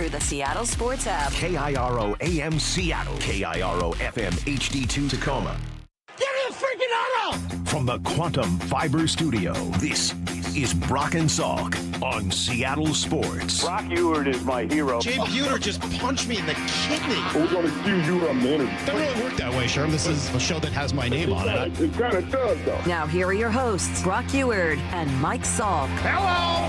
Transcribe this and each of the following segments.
through the Seattle Sports app. KIRO AM Seattle. KIRO FM HD2 Tacoma. Give me a freaking auto! From the Quantum Fiber Studio, this is Brock and Salk on Seattle Sports. Brock Ewert is my hero. Jay Buhner just punched me in the kidney. We're going to see you on the interview. Doesn't really work that way, Sherm. This is a show that has my name on it. It kind of does, though. Now here are your hosts, Brock Ewert and Mike Salk. Hello.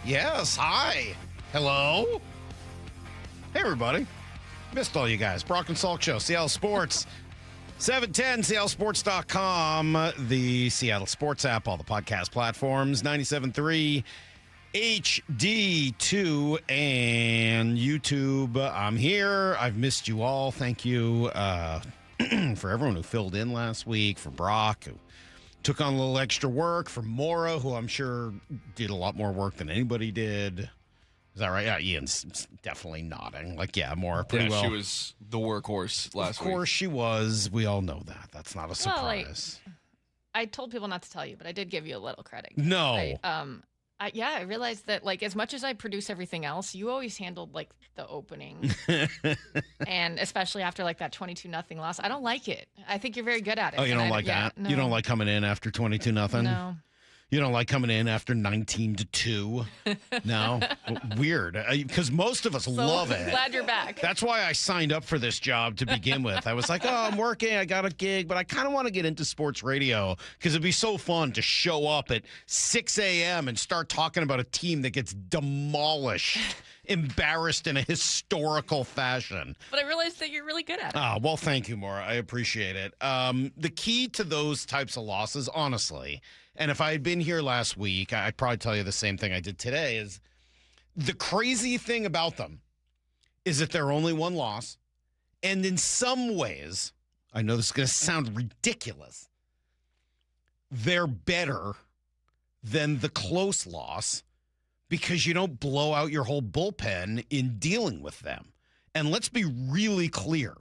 Yes, hi. Hello. Hey, everybody. Missed all you guys. Brock and Salk Show, Seattle Sports. 710, seattlesports.com, the Seattle Sports app, all the podcast platforms, 97.3 HD2 and YouTube. I'm here. I've missed you all. Thank you for everyone who filled in last week, for Brock, who took on a little extra work, for Maura, who I'm sure did a lot more work than anybody did. Is that right? Yeah, Ian's definitely nodding. Like, yeah, Maura pretty well. She was the workhorse last week. Of course she was. We all know that. That's not a surprise. Well, I told people not to tell you, but I did give you a little credit. No. I realized that, like, as much as I produce everything else, you always handled, like, the opening. And especially after, like, that 22-0 loss. I don't like it. I think you're very good at it. Oh, you don't like that? No. You don't like coming in after 22-0? No. You don't like coming in after 19-2? No? Weird. Because most of us love it. Glad you're back. That's why I signed up for this job to begin with. I was like, oh, I'm working. I got a gig, but I kind of want to get into sports radio because it'd be so fun to show up at 6 a.m. and start talking about a team that gets demolished, embarrassed in a historical fashion. But I realized that you're really good at it. Oh, well, thank you, Maura. I appreciate it. The key to those types of losses, honestly, and if I had been here last week, I'd probably tell you the same thing I did today, is the crazy thing about them is that they're only one loss. And in some ways, I know this is going to sound ridiculous, they're better than the close loss because you don't blow out your whole bullpen in dealing with them. And let's be really clear.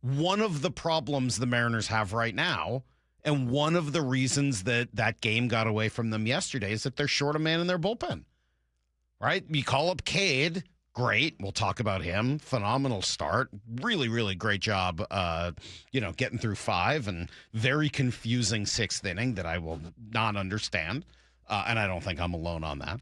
One of the problems the Mariners have right now, and one of the reasons that game got away from them yesterday, is that they're short a man in their bullpen, right? You call up Cade, great. We'll talk about him. Phenomenal start. Really, really great job, getting through 5 and very confusing 6th inning that I will not understand. And I don't think I'm alone on that.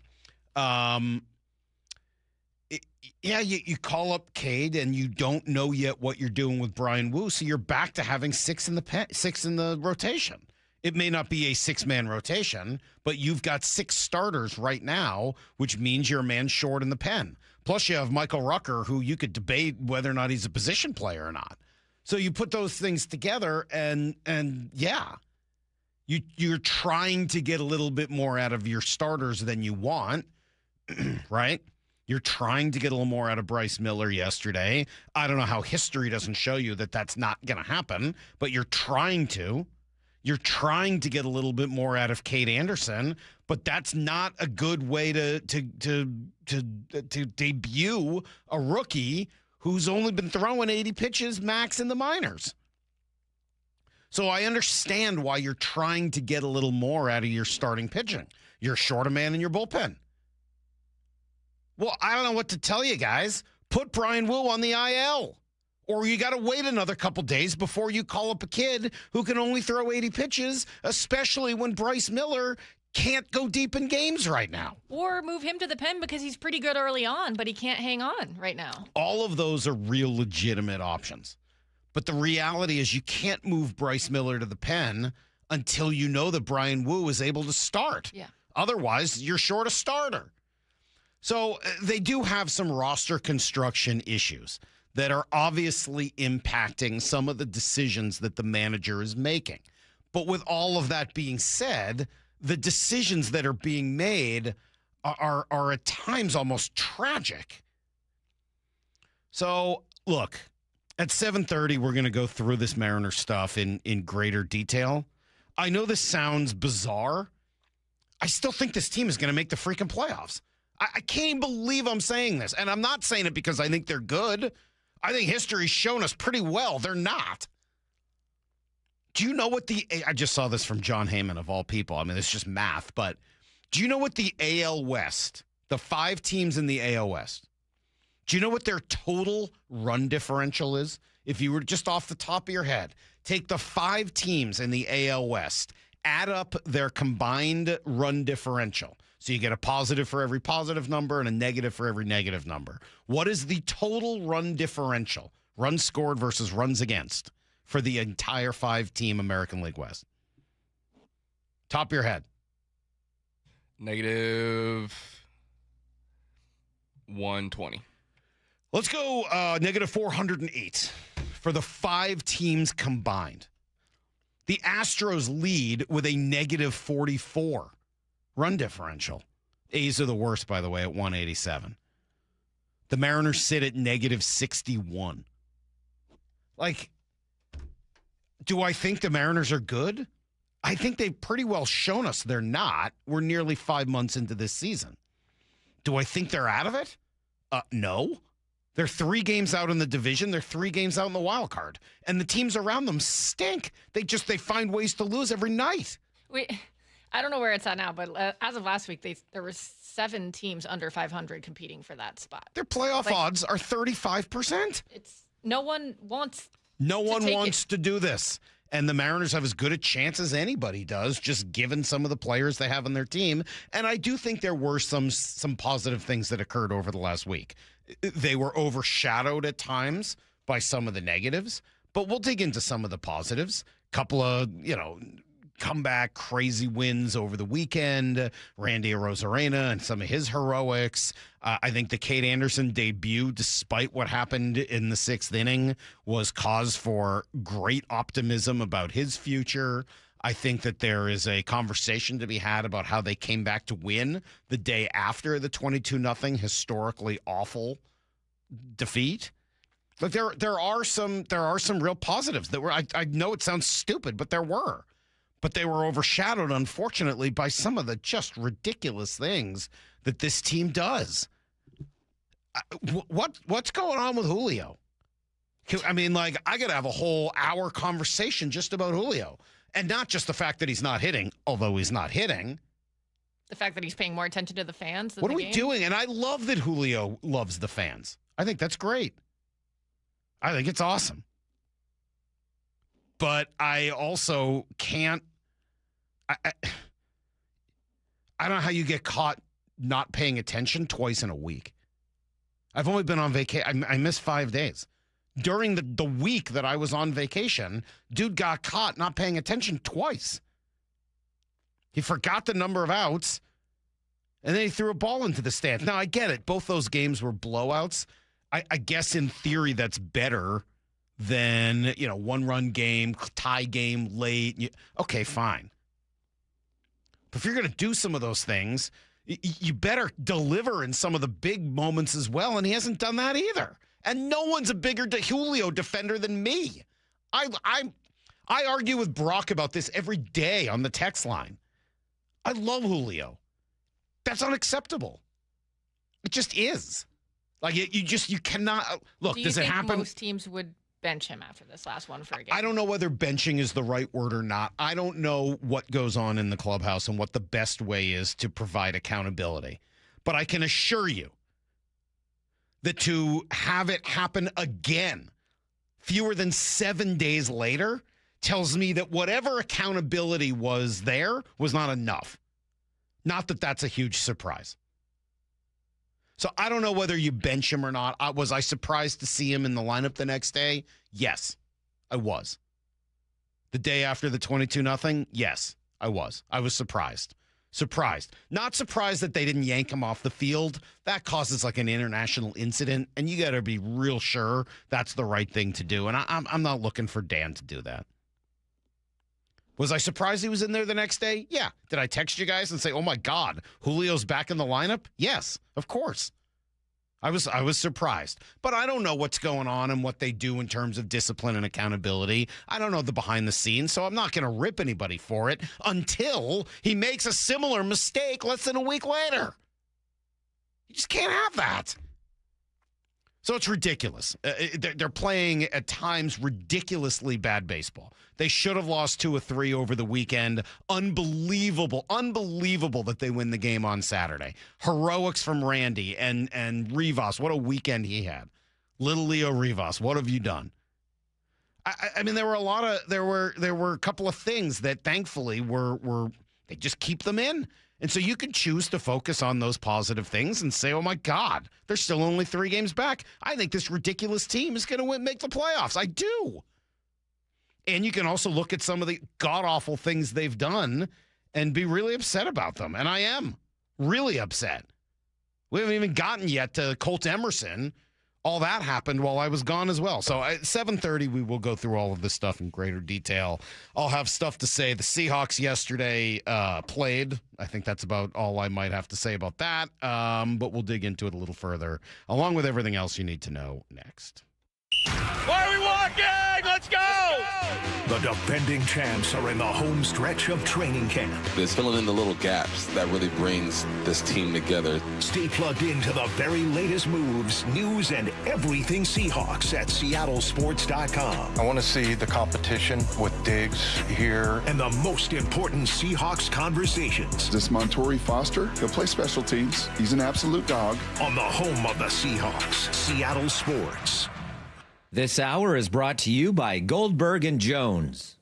You call up Cade and you don't know yet what you're doing with Brian Wu, so you're back to having 6 in the rotation. It may not be a 6-man rotation, but you've got 6 starters right now, which means you're a man short in the pen. Plus, you have Michael Rucker, who you could debate whether or not he's a position player or not. So you put those things together, and you're trying to get a little bit more out of your starters than you want, right? You're trying to get a little more out of Bryce Miller yesterday. I don't know how history doesn't show you that that's not going to happen, but you're trying to. You're trying to get a little bit more out of Cade Anderson, but that's not a good way to debut a rookie who's only been throwing 80 pitches max in the minors. So I understand why you're trying to get a little more out of your starting pitching. You're short a man in your bullpen. Well, I don't know what to tell you guys. Put Brian Wu on the IL. Or you got to wait another couple days before you call up a kid who can only throw 80 pitches, especially when Bryce Miller can't go deep in games right now. Or move him to the pen because he's pretty good early on, but he can't hang on right now. All of those are real legitimate options. But the reality is you can't move Bryce Miller to the pen until you know that Brian Wu is able to start. Yeah. Otherwise, you're short a starter. So they do have some roster construction issues that are obviously impacting some of the decisions that the manager is making. But with all of that being said, the decisions that are being made are at times almost tragic. So, look, at 7:30, we're going to go through this Mariner stuff in greater detail. I know this sounds bizarre. I still think this team is going to make the freaking playoffs. I can't believe I'm saying this. And I'm not saying it because I think they're good. I think history's shown us pretty well they're not. Do you know what I just saw this from John Heyman of all people. I mean, it's just math, but do you know what the AL West the 5 teams in the AL West, do you know what their total run differential is? If you were just off the top of your head, take the 5 teams in the AL West, add up their combined run differential. So you get a positive for every positive number and a negative for every negative number. What is the total run differential? Runs scored versus runs against for the entire 5-team American League West. Top of your head. Negative 120. Let's go negative 408 for the 5 teams combined. The Astros lead with a negative 44 run differential. A's are the worst, by the way, at 187. The Mariners sit at negative 61. Like, do I think the Mariners are good? I think they've pretty well shown us they're not. We're nearly 5 months into this season. Do I think they're out of it? No. They're 3 games out in the division. They're 3 games out in the wild card. And the teams around them stink. They find ways to lose every night. I don't know where it's at now, but as of last week, there were 7 teams under 500 competing for that spot. Their playoff odds are 35%. No one wants to do this. And the Mariners have as good a chance as anybody does, just given some of the players they have on their team. And I do think there were some positive things that occurred over the last week. They were overshadowed at times by some of the negatives, but we'll dig into some of the positives. Couple of, comeback crazy wins over the weekend. Randy Arozarena and some of his heroics. I think the Kate Anderson debut, despite what happened in the 6th inning, was cause for great optimism about his future. I think that there is a conversation to be had about how they came back to win the day after the 22-0 historically awful defeat. But there are some real positives that were. I know it sounds stupid, but there were. But they were overshadowed, unfortunately, by some of the just ridiculous things that this team does. What's going on with Julio? I mean, I got to have a whole hour conversation just about Julio. And not just the fact that he's not hitting, although he's not hitting. The fact that he's paying more attention to the fans than what the are we game? doing? And I love that Julio loves the fans. I think that's great. I think it's awesome. But I also can't. I don't know how you get caught not paying attention twice in a week. I've only been on vacation. I missed 5 days. During the week that I was on vacation, dude got caught not paying attention twice. He forgot the number of outs, and then he threw a ball into the stands. Now, I get it. Both those games were blowouts. I guess in theory that's better than, 1-run game, tie game late. Okay, fine. But if you're going to do some of those things, you better deliver in some of the big moments as well, and he hasn't done that either. And no one's a bigger Julio defender than me. I argue with Brock about this every day on the text line. I love Julio. That's unacceptable. It just is. You cannot look. Do you does it think happen? most teams would bench him after this last one for a game? I don't know whether benching is the right word or not. I don't know what goes on in the clubhouse and what the best way is to provide accountability. But I can assure you that to have it happen again fewer than 7 days later tells me that whatever accountability was there was not enough. Not that that's a huge surprise. So I don't know whether you bench him or not. Was I surprised to see him in the lineup the next day? Yes, I was. The day after the 22-0? Yes, I was. I was surprised. Surprised. Not surprised that they didn't yank him off the field. That causes an international incident, and you got to be real sure that's the right thing to do. And I'm not looking for Dan to do that. Was I surprised he was in there the next day? Yeah. Did I text you guys and say, oh, my God, Julio's back in the lineup? Yes, of course. I was surprised. But I don't know what's going on and what they do in terms of discipline and accountability. I don't know the behind the scenes, so I'm not going to rip anybody for it until he makes a similar mistake less than a week later. You just can't have that. So it's ridiculous. They're playing at times ridiculously bad baseball. They should have lost 2 or 3 over the weekend. Unbelievable that they win the game on Saturday. Heroics from Randy and Rivas. What a weekend he had. Little Leo Rivas, what have you done? I mean, there were a couple of things that thankfully were they just keep them in. And so you could choose to focus on those positive things and say, oh, my God, they're still only 3 games back. I think this ridiculous team is going to make the playoffs. I do. And you can also look at some of the god-awful things they've done and be really upset about them. And I am really upset. We haven't even gotten yet to Colt Emerson. All that happened while I was gone as well. So at 7:30, we will go through all of this stuff in greater detail. I'll have stuff to say. The Seahawks yesterday played. I think that's about all I might have to say about that. But we'll dig into it a little further, along with everything else you need to know next. Why are we walking? Let's go! The defending champs are in the home stretch of training camp. It's filling in the little gaps that really brings this team together. Stay plugged into the very latest moves, news, and everything Seahawks at seattlesports.com. I want to see the competition with Diggs here. And the most important Seahawks conversations. This Montori Foster, he'll play special teams. He's an absolute dog. On the home of the Seahawks, Seattle Sports. This hour is brought to you by Goldberg & Jones.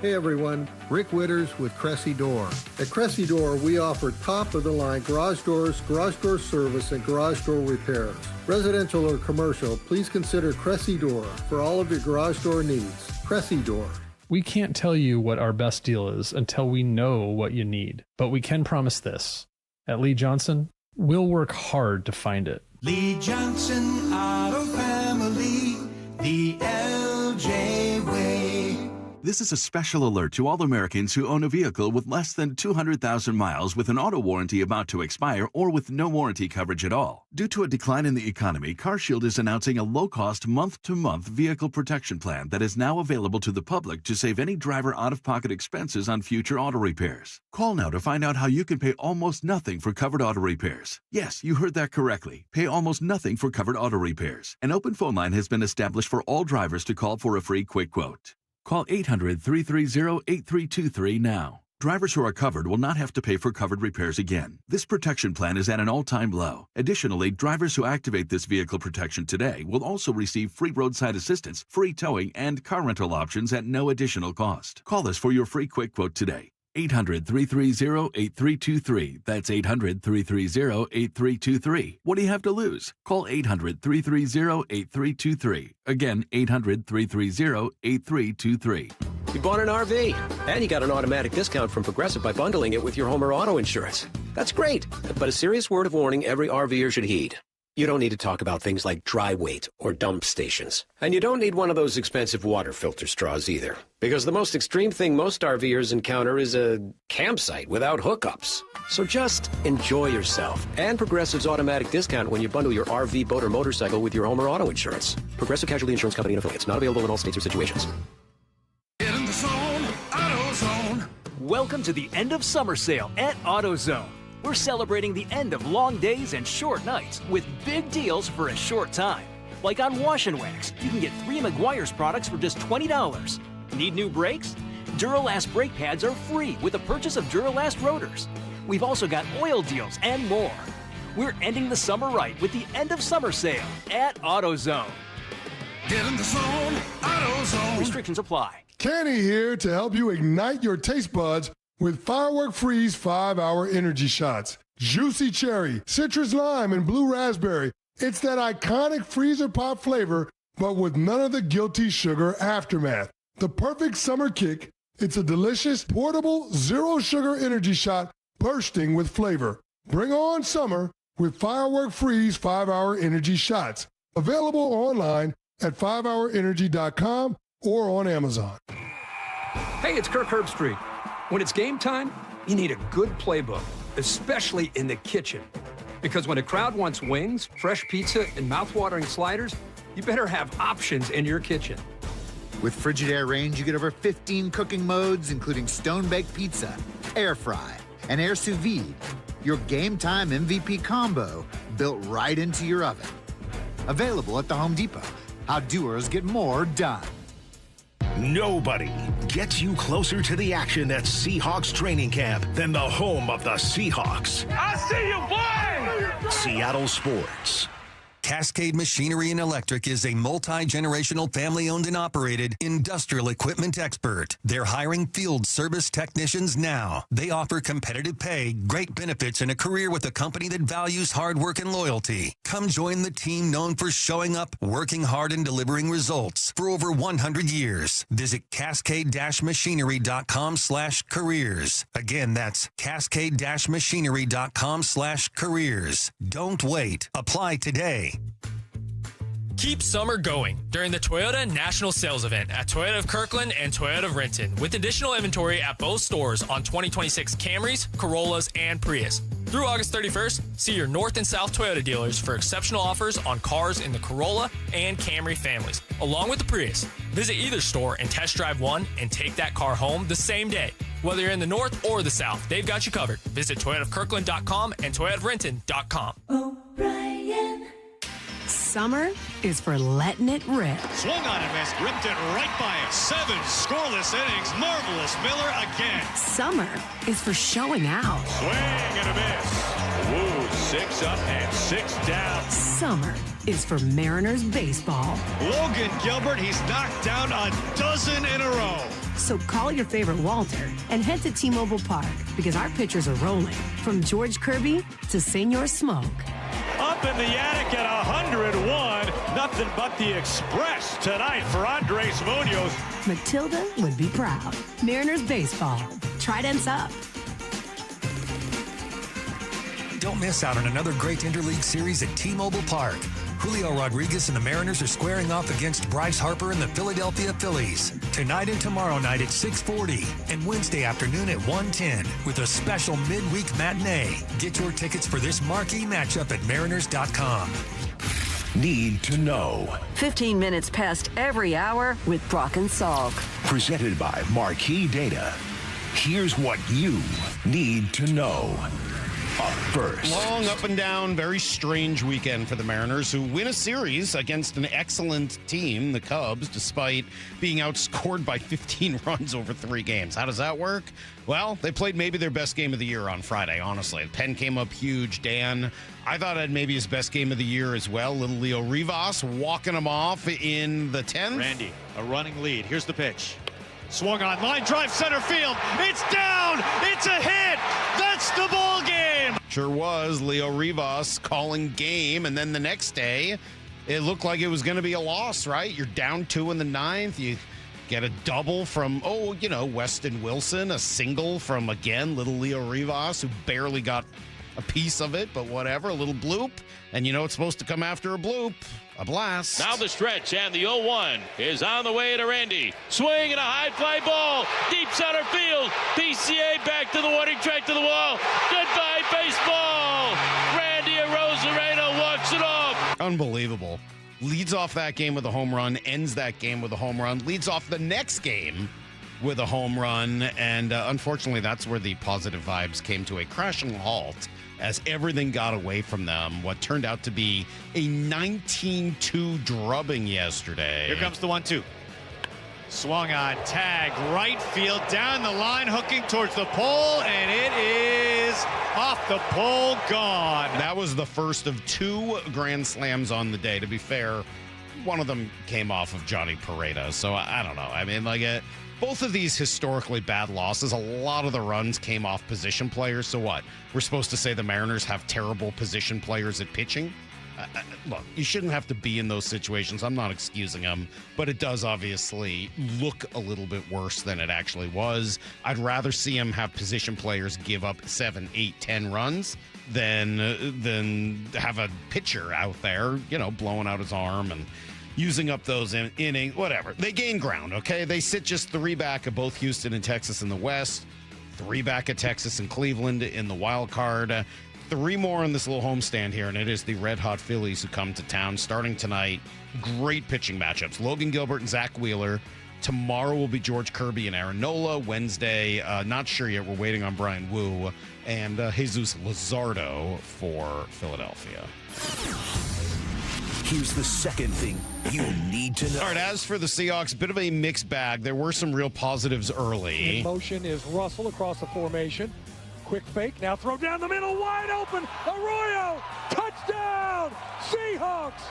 Hey everyone, Rick Witters with Cressy Door. At Cressy Door, we offer top-of-the-line garage doors, garage door service, and garage door repairs. Residential or commercial, please consider Cressy Door for all of your garage door needs. Cressy Door. We can't tell you what our best deal is until we know what you need, but we can promise this. At Lee Johnson, we'll work hard to find it. Lee Johnson Auto Family. The LJ Way. This is a special alert to all Americans who own a vehicle with less than 200,000 miles with an auto warranty about to expire or with no warranty coverage at all. Due to a decline in the economy, CarShield is announcing a low-cost month-to-month vehicle protection plan that is now available to the public to save any driver out-of-pocket expenses on future auto repairs. Call now to find out how you can pay almost nothing for covered auto repairs. Yes, you heard that correctly. Pay almost nothing for covered auto repairs. An open phone line has been established for all drivers to call for a free quick quote. Call 800-330-8323 now. Drivers who are covered will not have to pay for covered repairs again. This protection plan is at an all-time low. Additionally, drivers who activate this vehicle protection today will also receive free roadside assistance, free towing, and car rental options at no additional cost. Call us for your free quick quote today. 800-330-8323. That's 800-330-8323. What do you have to lose? Call 800-330-8323. Again, 800-330-8323. You bought an RV, and you got an automatic discount from Progressive by bundling it with your home or auto insurance. That's great, but a serious word of warning every RVer should heed. You don't need to talk about things like dry weight or dump stations. And you don't need one of those expensive water filter straws either. Because the most extreme thing most RVers encounter is a campsite without hookups. So just enjoy yourself. And Progressive's automatic discount when you bundle your RV, boat, or motorcycle with your home or auto insurance. Progressive Casualty Insurance Company and affiliates. Not available in all states or situations. Get in the zone, AutoZone. Welcome to the end of summer sale at AutoZone. We're celebrating the end of long days and short nights with big deals for a short time. Like on Wash and Wax, you can get 3 Meguiar's products for just $20. Need new brakes? Duralast brake pads are free with the purchase of Duralast rotors. We've also got oil deals and more. We're ending the summer right with the end of summer sale at AutoZone. Get in the zone, AutoZone. Restrictions apply. Kenny here to help you ignite your taste buds with Firework Freeze 5-Hour Energy Shots. Juicy cherry, citrus lime, and blue raspberry. It's that iconic freezer pop flavor, but with none of the guilty sugar aftermath. The perfect summer kick. It's a delicious, portable, zero-sugar energy shot bursting with flavor. Bring on summer with Firework Freeze 5-Hour Energy Shots. Available online at 5hourenergy.com or on Amazon. Hey, it's Kirk Herbstreit. When it's game time, you need a good playbook, especially in the kitchen. Because when a crowd wants wings, fresh pizza, and mouth-watering sliders, you better have options in your kitchen. With Frigidaire Range, you get over 15 cooking modes, including stone-baked pizza, air fry, and air sous vide. Your game time MVP combo built right into your oven. Available at the Home Depot. How doers get more done. Nobody gets you closer to the action at Seahawks training camp than the home of the Seahawks. I see you, boy! Seattle Sports. Cascade Machinery and Electric is a multi-generational family-owned and operated industrial equipment expert. They're hiring field service technicians now. They offer competitive pay, great benefits, and a career with a company that values hard work and loyalty. Come join the team known for showing up, working hard, and delivering results for over 100 years. Visit cascade-machinery.com/careers. Again, that's cascade-machinery.com/careers. Don't wait. Apply today. Keep summer going during the Toyota National Sales Event at Toyota of Kirkland and Toyota of Renton, with additional inventory at both stores on 2026 Camrys, Corollas, and Prius. Through August 31st, see your North and South Toyota dealers for exceptional offers on cars in the Corolla and Camry families, along with the Prius. Visit either store and test drive one and take that car home the same day. Whether you're in the North or the South, they've got you covered. Visit ToyotaofKirkland.com and ToyotaofRenton.com. O'Brien. Summer is for letting it rip. Swung on and missed, ripped it right by him. 7 scoreless innings. Marvelous Miller again. Summer is for showing out. Swing and a miss. Woo, 6 up and 6 down. Summer is for Mariners baseball. Logan Gilbert, he's knocked down a dozen in a row. So call your favorite Walter and head to T-Mobile Park, because our pitchers are rolling. From George Kirby to Senor Smoke. Up in the attic at 101. Nothing but the express tonight for Andres Munoz. Matilda would be proud. Mariners baseball. Tridents up. Don't miss out on another great interleague series at T-Mobile Park. Julio Rodriguez and the Mariners are squaring off against Bryce Harper and the Philadelphia Phillies. Tonight and tomorrow night at 6:40 and Wednesday afternoon at 1:10 with a special midweek matinee. Get your tickets for this marquee matchup at mariners.com. Need to know. 15 minutes past every hour with Brock and Salk. Presented by Marquee Data. Here's what you need to know. Up first. Long up and down, very strange weekend for the Mariners, who win a series against an excellent team, the Cubs, despite being outscored by 15 runs over 3 games. How does that work? Well, they played maybe their best game of the year on Friday, honestly. The pen came up huge. Dan, I thought it had maybe his best game of the year as well. Little Leo Rivas walking him off in the 10th. Randy, a running lead. Here's the pitch. Swung on, line drive, center field. It's down. It's a hit. That's the ball game. Sure was. Leo Rivas calling game, and then the next day, it looked like it was going to be a loss, right? You're down 2 in the 9th. You get a double from, Weston Wilson, a single from, again, little Leo Rivas, who barely got a piece of it, but whatever, a little bloop. And it's supposed to come after a bloop. A blast. Now the stretch, and the 0-1 is on the way to Randy. Swing and a high fly ball. Deep center field. PCA back to the warning track to the wall. Goodbye, baseball. Randy Arozarena walks it off. Unbelievable. Leads off that game with a home run, ends that game with a home run, leads off the next game with a home run, and unfortunately that's where the positive vibes came to a crashing halt as everything got away from them. What turned out to be a 19-2 drubbing yesterday. Here comes the 1-2. Swung on, tag, right field, down the line, hooking towards the pole, and it is off the pole, gone. That was the first of 2 grand slams on the day. To be fair, one of them came off of Johnny Pareda, so I don't know. I mean, both of these historically bad losses, a lot of the runs came off position players. So what? We're supposed to say the Mariners have terrible position players at pitching? Look, you shouldn't have to be in those situations. I'm not excusing them, but it does obviously look a little bit worse than it actually was. I'd rather see them have position players give up 7, 8, 10 runs than have a pitcher out there, blowing out his arm and using up those innings, whatever. They gain ground, okay? They sit just 3 back of both Houston and Texas in the West, 3 back of Texas and Cleveland in the wild card. 3 more in this little homestand here, and it is the red-hot Phillies who come to town starting tonight. Great pitching matchups. Logan Gilbert and Zach Wheeler. Tomorrow will be George Kirby and Aaron Nola. Wednesday, not sure yet. We're waiting on Brian Wu and Jesus Luzardo for Philadelphia. Here's the second thing you need to know. All right, as for the Seahawks, bit of a mixed bag. There were some real positives early. In motion is Russell across the formation. Quick fake, now throw down the middle, wide open, Arroyo, touchdown, Seahawks!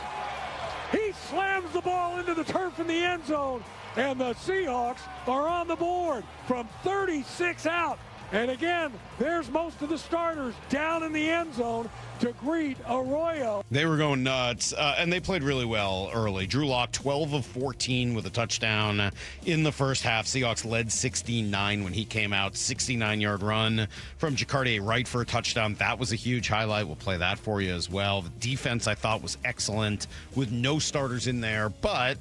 He slams the ball into the turf in the end zone, and the Seahawks are on the board from 36 out. And again, there's most of the starters down in the end zone to greet Arroyo. They were going nuts, and they played really well early. Drew Lock, 12 of 14 with a touchdown in the first half. Seahawks led 16-9 when he came out. 69-yard run from Jacardier Wright for a touchdown. That was a huge highlight. We'll play that for you as well. The defense, I thought, was excellent with no starters in there, but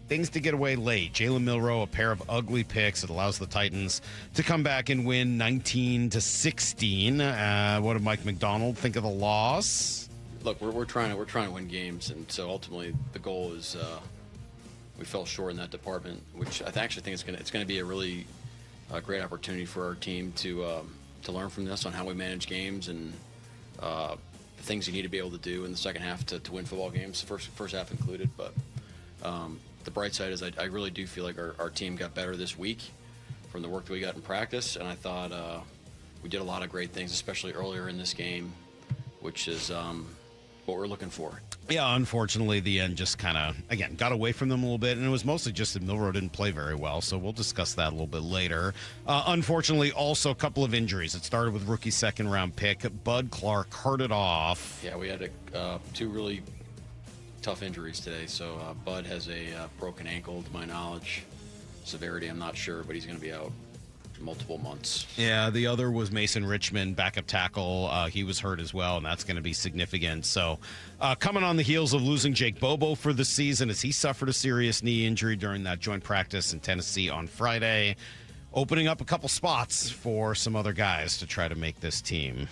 things to get away late. Jalen Milroe, a pair of ugly picks. It allows the Titans to come back and win 19-16. What did Mike McDonald think of the loss? Look, we're trying to win games, and so ultimately the goal is we fell short in that department, which I actually think it's going to be a really great opportunity for our team to learn from this on how we manage games and the things you need to be able to do in the second half to win football games, first half included, but. The bright side is I really do feel like our team got better this week from the work that we got in practice, and I thought we did a lot of great things, especially earlier in this game, which is what we're looking for. Yeah, unfortunately, the end just kind of, again, got away from them a little bit, and it was mostly just that Milroe didn't play very well, so we'll discuss that a little bit later. Unfortunately, also a couple of injuries. It started with rookie second-round pick. Bud Clark carted off. Yeah, we had two really tough injuries today. So Bud has a broken ankle, to my knowledge. Severity, I'm not sure, but he's going to be out multiple months. Yeah, the other was Mason Richmond, backup tackle. He was hurt as well, and that's going to be significant. So coming on the heels of losing Jake Bobo for the season as he suffered a serious knee injury during that joint practice in Tennessee on Friday, opening up a couple spots for some other guys to try to make this team.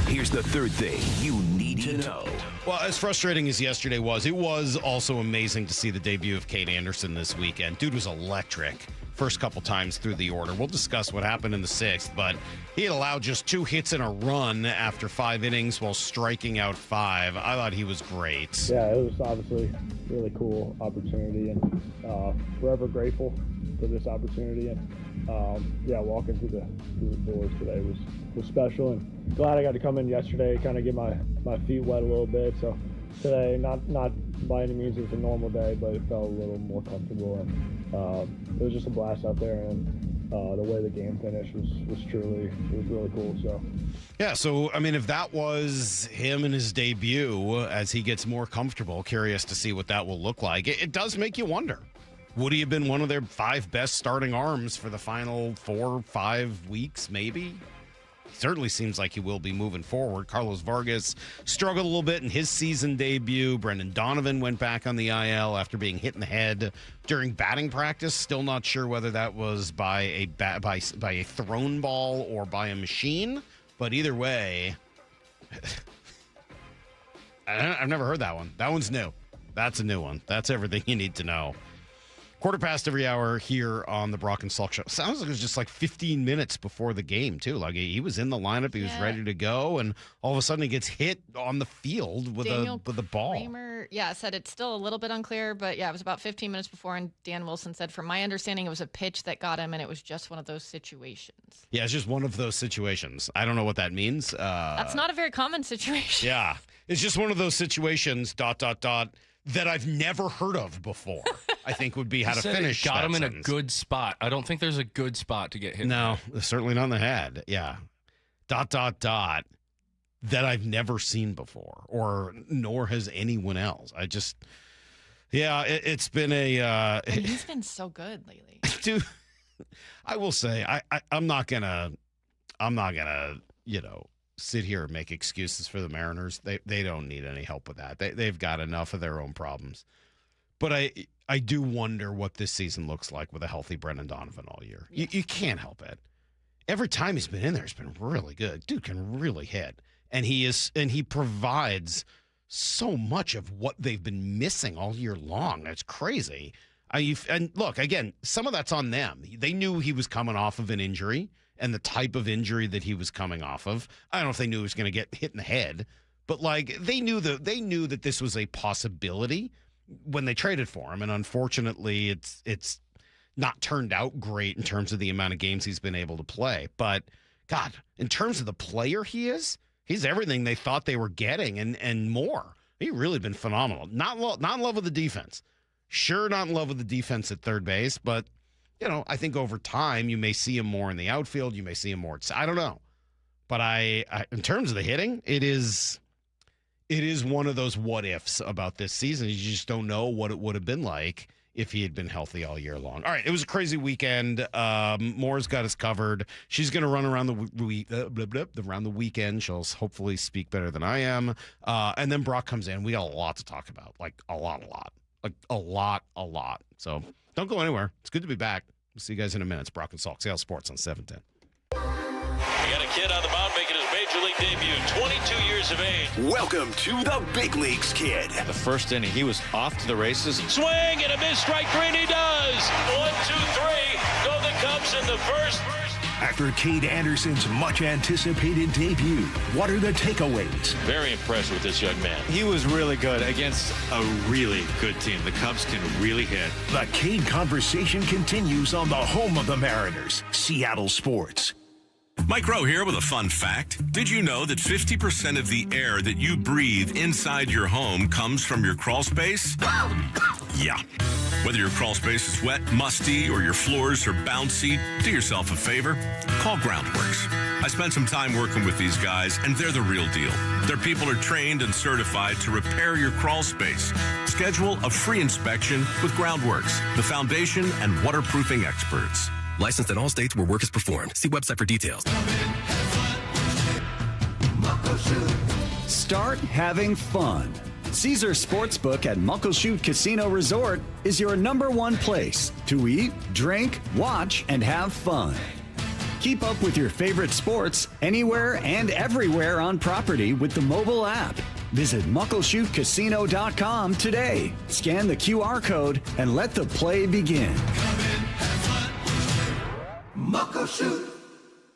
Here's the third thing you need to know. Well, as frustrating as yesterday was, it was also amazing to see the debut of Cade Anderson this weekend. Dude was electric first couple times through the order. We'll discuss what happened in the sixth, but he had allowed just 2 hits in a run after 5 innings while striking out 5. I thought he was great. Yeah, it was obviously a really cool opportunity, and forever grateful for this opportunity. And walking through the doors today was special, and glad I got to come in yesterday, kind of get my feet wet a little bit. So today, not by any means it was a normal day, but it felt a little more comfortable, and it was just a blast out there, and the way the game finished was really cool. So yeah, so I mean, if that was him in his debut, as he gets more comfortable, curious to see what that will look like. It does make you wonder. Would he have been one of their 5 best starting arms for the final 4 or 5 weeks, maybe? Certainly seems like he will be moving forward. Carlos Vargas struggled a little bit in his season debut. Brendan Donovan went back on the IL after being hit in the head during batting practice. Still not sure whether that was by a thrown ball or by a machine. But either way, I've never heard that one. That one's new. That's a new one. That's everything you need to know. 1:15 every hour here on the Brock and Salk Show. Sounds like it was just like 15 minutes before the game, too. Like he was in the lineup, he was ready to go, and all of a sudden he gets hit on the field with a ball. Kramer, said it's still a little bit unclear, but it was about 15 minutes before, and Dan Wilson said, from my understanding, it was a pitch that got him, and it was just one of those situations. Yeah, it's just one of those situations. I don't know what that means. That's not a very common situation. Yeah, it's just one of those situations, ... that I've never heard of before, I think would be how to finish. Got him in sentence. A good spot. I don't think there's a good spot to get hit. No, certainly not in the head. Yeah. ... that I've never seen before, or nor has anyone else. It's been a... and he's been so good lately. Dude, I will say, I'm not gonna, sit here and make excuses for the Mariners. They don't need any help with that. They've got enough of their own problems. But I do wonder what this season looks like with a healthy Brendan Donovan all year. You can't help it. Every time he's been in there, he's been really good. Dude can really hit. And he provides so much of what they've been missing all year long. It's crazy. And look, again, some of that's on them. They knew he was coming off of an injury and the type of injury that he was coming off of. I don't know if they knew he was going to get hit in the head, But like they knew that this was a possibility when they traded for him, and unfortunately, it's not turned out great in terms of the amount of games he's been able to play. But God, in terms of the player he is, he's everything they thought they were getting and more. He's really been phenomenal. Not in love with the defense. Sure, not in love with the defense at third base, but I think over time you may see him more in the outfield. You may see him more. I don't know, but I in terms of the hitting, it is one of those what ifs about this season. You just don't know what it would have been like if he had been healthy all year long. All right, it was a crazy weekend. Moore's got us covered. She's going to run around around the weekend. She'll hopefully speak better than I am. And then Brock comes in. We got a lot to talk about, like a lot. Like a lot. So don't go anywhere. It's good to be back. We'll see you guys in a minute. It's Brock and Salk, Seattle Sports on 710. We got a kid on the mound making his major league debut, 22 years of age. Welcome to the big leagues, kid. The first inning, he was off to the races. Swing and a miss, strike three, and he does. 1, 2, 3. Go the Cubs in the first. After Cade Anderson's much-anticipated debut, what are the takeaways? Very impressed with this young man. He was really good against a really good team. The Cubs can really hit. The Cade conversation continues on the home of the Mariners, Seattle Sports. Mike Rowe here with a fun fact. Did you know that 50% of the air that you breathe inside your home comes from your crawl space? Yeah. Whether your crawl space is wet, musty, or your floors are bouncy, do yourself a favor. Call Groundworks. I spent some time working with these guys, and they're the real deal. Their people are trained and certified to repair your crawl space. Schedule a free inspection with Groundworks, the foundation and waterproofing experts. Licensed in all states where work is performed. See website for details. Start having fun. Caesar Sportsbook at Muckleshoot Casino Resort is your #1 place to eat, drink, watch, and have fun. Keep up with your favorite sports anywhere and everywhere on property with the mobile app. Visit MuckleshootCasino.com today. Scan the QR code and let the play begin. Muckleshoot.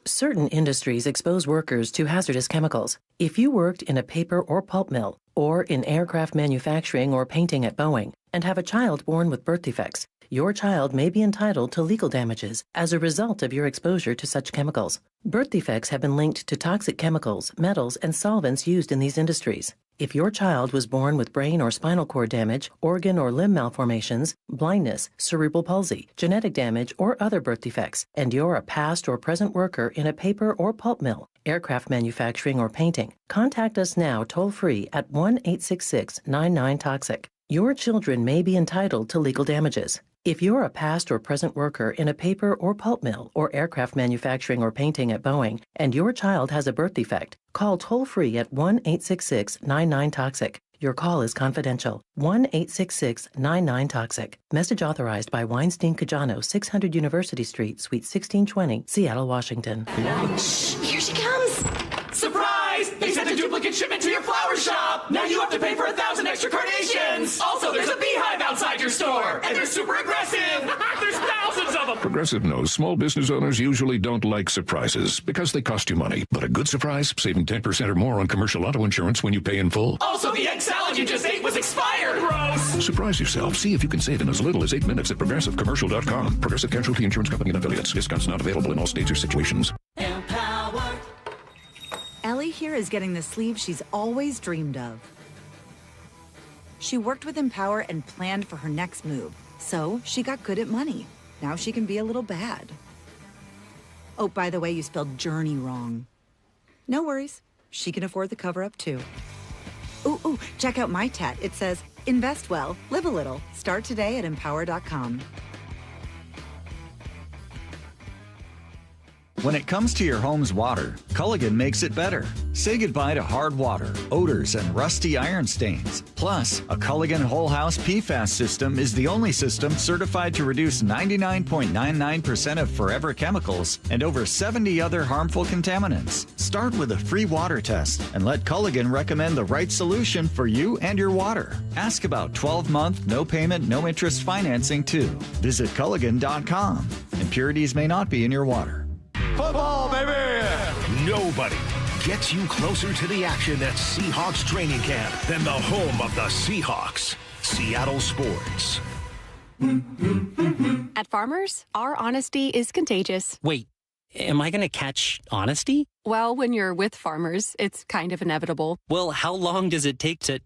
Certain industries expose workers to hazardous chemicals. If you worked in a paper or pulp mill, or in aircraft manufacturing or painting at Boeing, and have a child born with birth defects, your child may be entitled to legal damages as a result of your exposure to such chemicals. Birth defects have been linked to toxic chemicals, metals, and solvents used in these industries. If your child was born with brain or spinal cord damage, organ or limb malformations, blindness, cerebral palsy, genetic damage, or other birth defects, and you're a past or present worker in a paper or pulp mill, aircraft manufacturing, or painting, contact us now toll-free at 1-866-99-TOXIC. Your children may be entitled to legal damages. If you're a past or present worker in a paper or pulp mill or aircraft manufacturing or painting at Boeing, and your child has a birth defect, call toll-free at 1-866-99-TOXIC. Your call is confidential. 1-866-99-TOXIC. Message authorized by Weinstein Cajano, 600 University Street, Suite 1620, Seattle, Washington. Here she comes! Surprise! They sent a duplicate shipment to your flower shop! Now you have to pay for 1,000 extra carnations! Also, there's a beehive outside your store! And they're super aggressive! There's thousands of them! Progressive knows small business owners usually don't like surprises because they cost you money. But a good surprise, saving 10% or more on commercial auto insurance when you pay in full. Also, the egg salad you just ate was expired! Gross! Surprise yourself. See if you can save in as little as 8 minutes at ProgressiveCommercial.com. Progressive Casualty Insurance Company and Affiliates. Discounts not available in all states or situations. Ellie here is getting the sleeve she's always dreamed of. She worked with Empower and planned for her next move, so she got good at money. Now she can be a little bad. Oh, by the way, you spelled journey wrong. No worries. She can afford the cover-up, too. Ooh, check out my tat. It says, invest well, live a little. Start today at empower.com. When it comes to your home's water, Culligan makes it better. Say goodbye to hard water, odors, and rusty iron stains. Plus, a Culligan Whole House PFAS system is the only system certified to reduce 99.99% of forever chemicals and over 70 other harmful contaminants. Start with a free water test and let Culligan recommend the right solution for you and your water. Ask about 12-month, no payment, no interest financing too. Visit Culligan.com. Impurities may not be in your water. Football, baby! Nobody gets you closer to the action at Seahawks training camp than the home of the Seahawks. Seattle Sports. At Farmers, our honesty is contagious. Wait, am I going to catch honesty? Well, when you're with Farmers, it's kind of inevitable. Well, how long does it take to...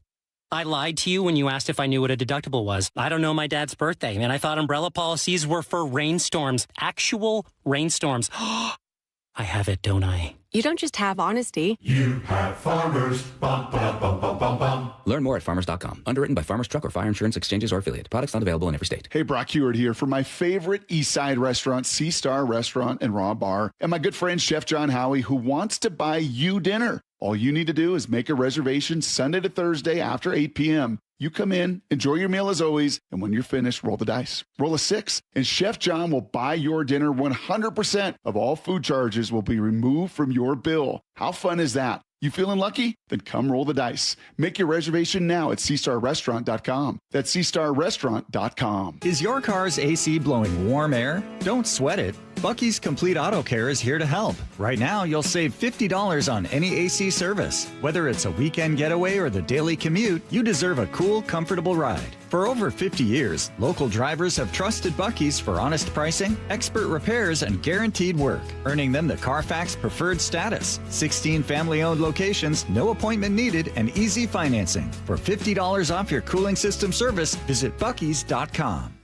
I lied to you when you asked if I knew what a deductible was. I don't know my dad's birthday, and I thought umbrella policies were for rainstorms. Actual rainstorms. I have it, don't I? You don't just have honesty. You have Farmers. Bum, ba, bum, bum, bum, bum. Learn more at farmers.com. Underwritten by Farmers Truck or Fire Insurance Exchanges or Affiliate. Products not available in every state. Hey, Brock Hewitt here for my favorite East Side restaurant, Sea Star Restaurant and Raw Bar, and my good friend Chef John Howie, who wants to buy you dinner. All you need to do is make a reservation Sunday to Thursday after 8 p.m. You come in, enjoy your meal as always, and when you're finished, roll the dice. Roll a 6, and Chef John will buy your dinner. 100% of all food charges will be removed from your bill. How fun is that? You feeling lucky? Then come roll the dice. Make your reservation now at SeaStarRestaurant.com. That's SeaStarRestaurant.com. Is your car's AC blowing warm air? Don't sweat it. Bucky's Complete Auto Care is here to help. Right now, you'll save $50 on any AC service. Whether it's a weekend getaway or the daily commute, you deserve a cool, comfortable ride. For over 50 years, local drivers have trusted Bucky's for honest pricing, expert repairs, and guaranteed work, earning them the Carfax Preferred status. 16 family-owned locations, no appointment needed, and easy financing. For $50 off your cooling system service, visit Bucky's.com.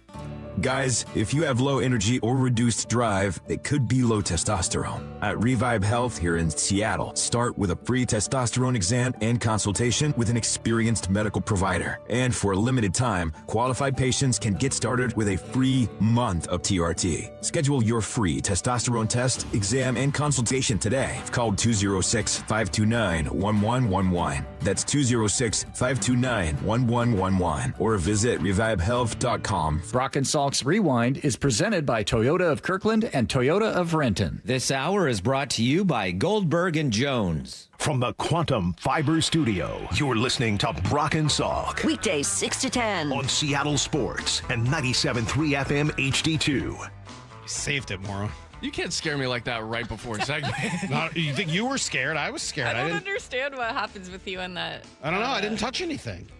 Guys, if you have low energy or reduced drive, it could be low testosterone. At Revive Health here in Seattle, start with a free testosterone exam and consultation with an experienced medical provider. And for a limited time, qualified patients can get started with a free month of TRT. Schedule your free testosterone test, exam, and consultation today. Call 206-529-1111. That's 206-529-1111. Or visit revivehealth.com. Brock and Salk's Rewind is presented by Toyota of Kirkland and Toyota of Renton. This hour is brought to you by Goldberg and Jones. From the Quantum Fiber Studio, you're listening to Brock and Salk. Weekdays 6 to 10. On Seattle Sports and 97.3 FM HD2. You saved it, Mauro. You can't scare me like that right before segment. You think you were scared? I was scared. I don't understand what happens with you in that. I don't know. I didn't touch anything. Okay.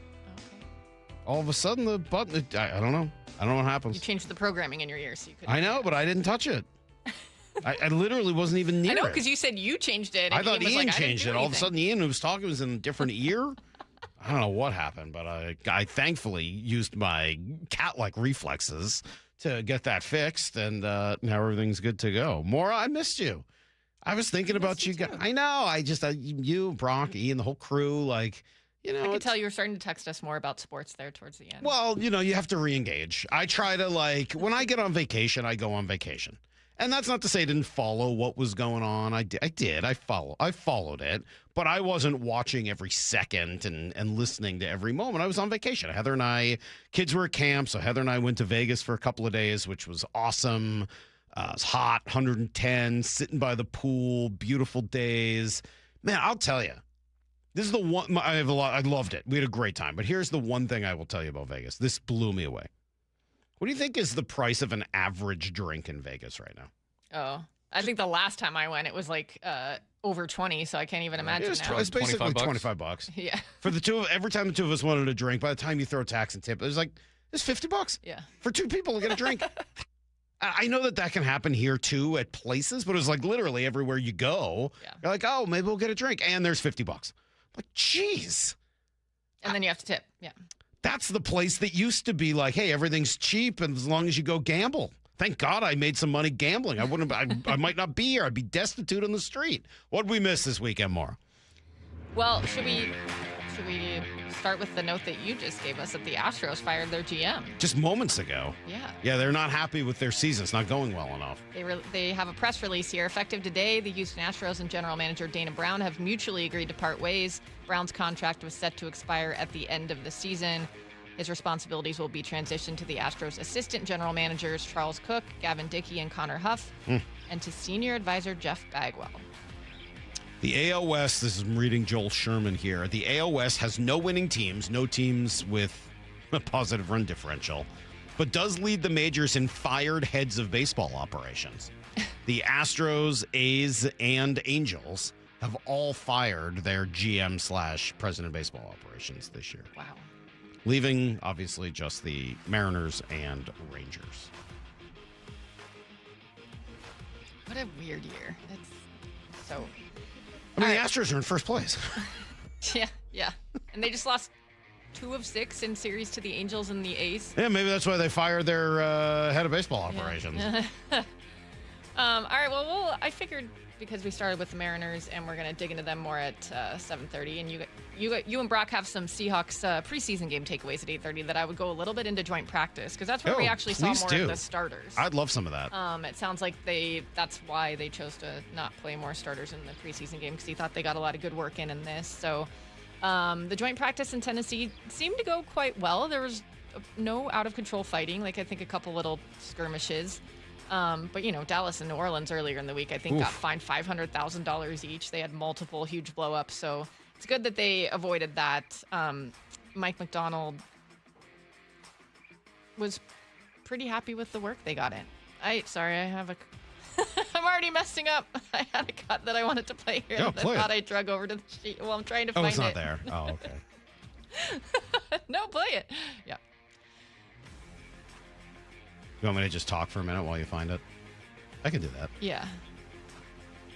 All of a sudden, the button, I don't know. I don't know what happens. You changed the programming in your ear, so you couldn't. I know, but I didn't touch it. I literally wasn't even near it. I know, because you said you changed it. I thought Ian changed it. All of a sudden, Ian, who was talking, was in a different ear. I don't know what happened, but I thankfully used my cat-like reflexes to get that fixed, and now everything's good to go. Maura, I missed you. I was thinking about you guys. I know. You, Brock, Ian, the whole crew, like... You know, I could tell you were starting to text us more about sports there towards the end. Well, you have to re-engage. I try to, when I get on vacation, I go on vacation. And that's not to say I didn't follow what was going on. I did. I followed it. But I wasn't watching every second and listening to every moment. I was on vacation. Heather and kids were at camp, so Heather and I went to Vegas for a couple of days, which was awesome. It was hot, 110, sitting by the pool, beautiful days. Man, I'll tell you. This is the one, I loved it. We had a great time. But here's the one thing I will tell you about Vegas. This blew me away. What do you think is the price of an average drink in Vegas right now? Oh, I think the last time I went, it was like over 20, so I can't even imagine now. It's basically $25. Yeah. For the two of, every time the two of us wanted a drink, by the time you throw tax and tip, it's $50. Yeah. For two people to get a drink. I know that can happen here too at places, but it's like literally everywhere you go. Yeah. You're like, oh, maybe we'll get a drink, and there's $50. Like, jeez. And then you have to tip. Yeah. That's the place that used to be like, hey, everything's cheap, and as long as you go gamble. Thank God I made some money gambling. I might not be here. I'd be destitute on the street. What'd we miss this weekend, Maura? Well, should we start with the note that you just gave us that the Astros fired their GM? Just moments ago. Yeah. Yeah, they're not happy with their season. It's not going well enough. They have a press release here. Effective today, the Houston Astros and general manager Dana Brown have mutually agreed to part ways. Brown's contract was set to expire at the end of the season. His responsibilities will be transitioned to the Astros assistant general managers Charles Cook, Gavin Dickey, and Connor Huff, and to senior advisor Jeff Bagwell. The AL West, this is reading Joel Sherman here. The AL West has no winning teams, no teams with a positive run differential, but does lead the majors in fired heads of baseball operations. The Astros, A's, and Angels have all fired their GM/president of baseball operations this year. Wow. Leaving, obviously, just the Mariners and Rangers. What a weird year. It's so... I mean, the Astros are in first place. Yeah. And they just lost 2 of 6 in series to the Angels and the A's. Yeah, maybe that's why they fired their head of baseball operations. All right, well, I figured because we started with the Mariners and we're going to dig into them more at 7:30, and you and Brock have some Seahawks preseason game takeaways at 8:30 that I would go a little bit into joint practice because that's where we actually saw more of the starters. I'd love some of that. It sounds like that's why they chose to not play more starters in the preseason game because he thought they got a lot of good work in this. So the joint practice in Tennessee seemed to go quite well. There was no out-of-control fighting, like I think a couple little skirmishes. But, Dallas and New Orleans earlier in the week, I think, got fined $500,000 each. They had multiple huge blow-ups, so it's good that they avoided that. Mike McDonald was pretty happy with the work they got in. I'm already messing up. I had a cut that I wanted to play here that I thought I drug over to the sheet. Well, I'm trying to find it. Oh, it's not there. Oh, okay. No, play it. Yeah. You want me to just talk for a minute while you find it? I can do that. Yeah.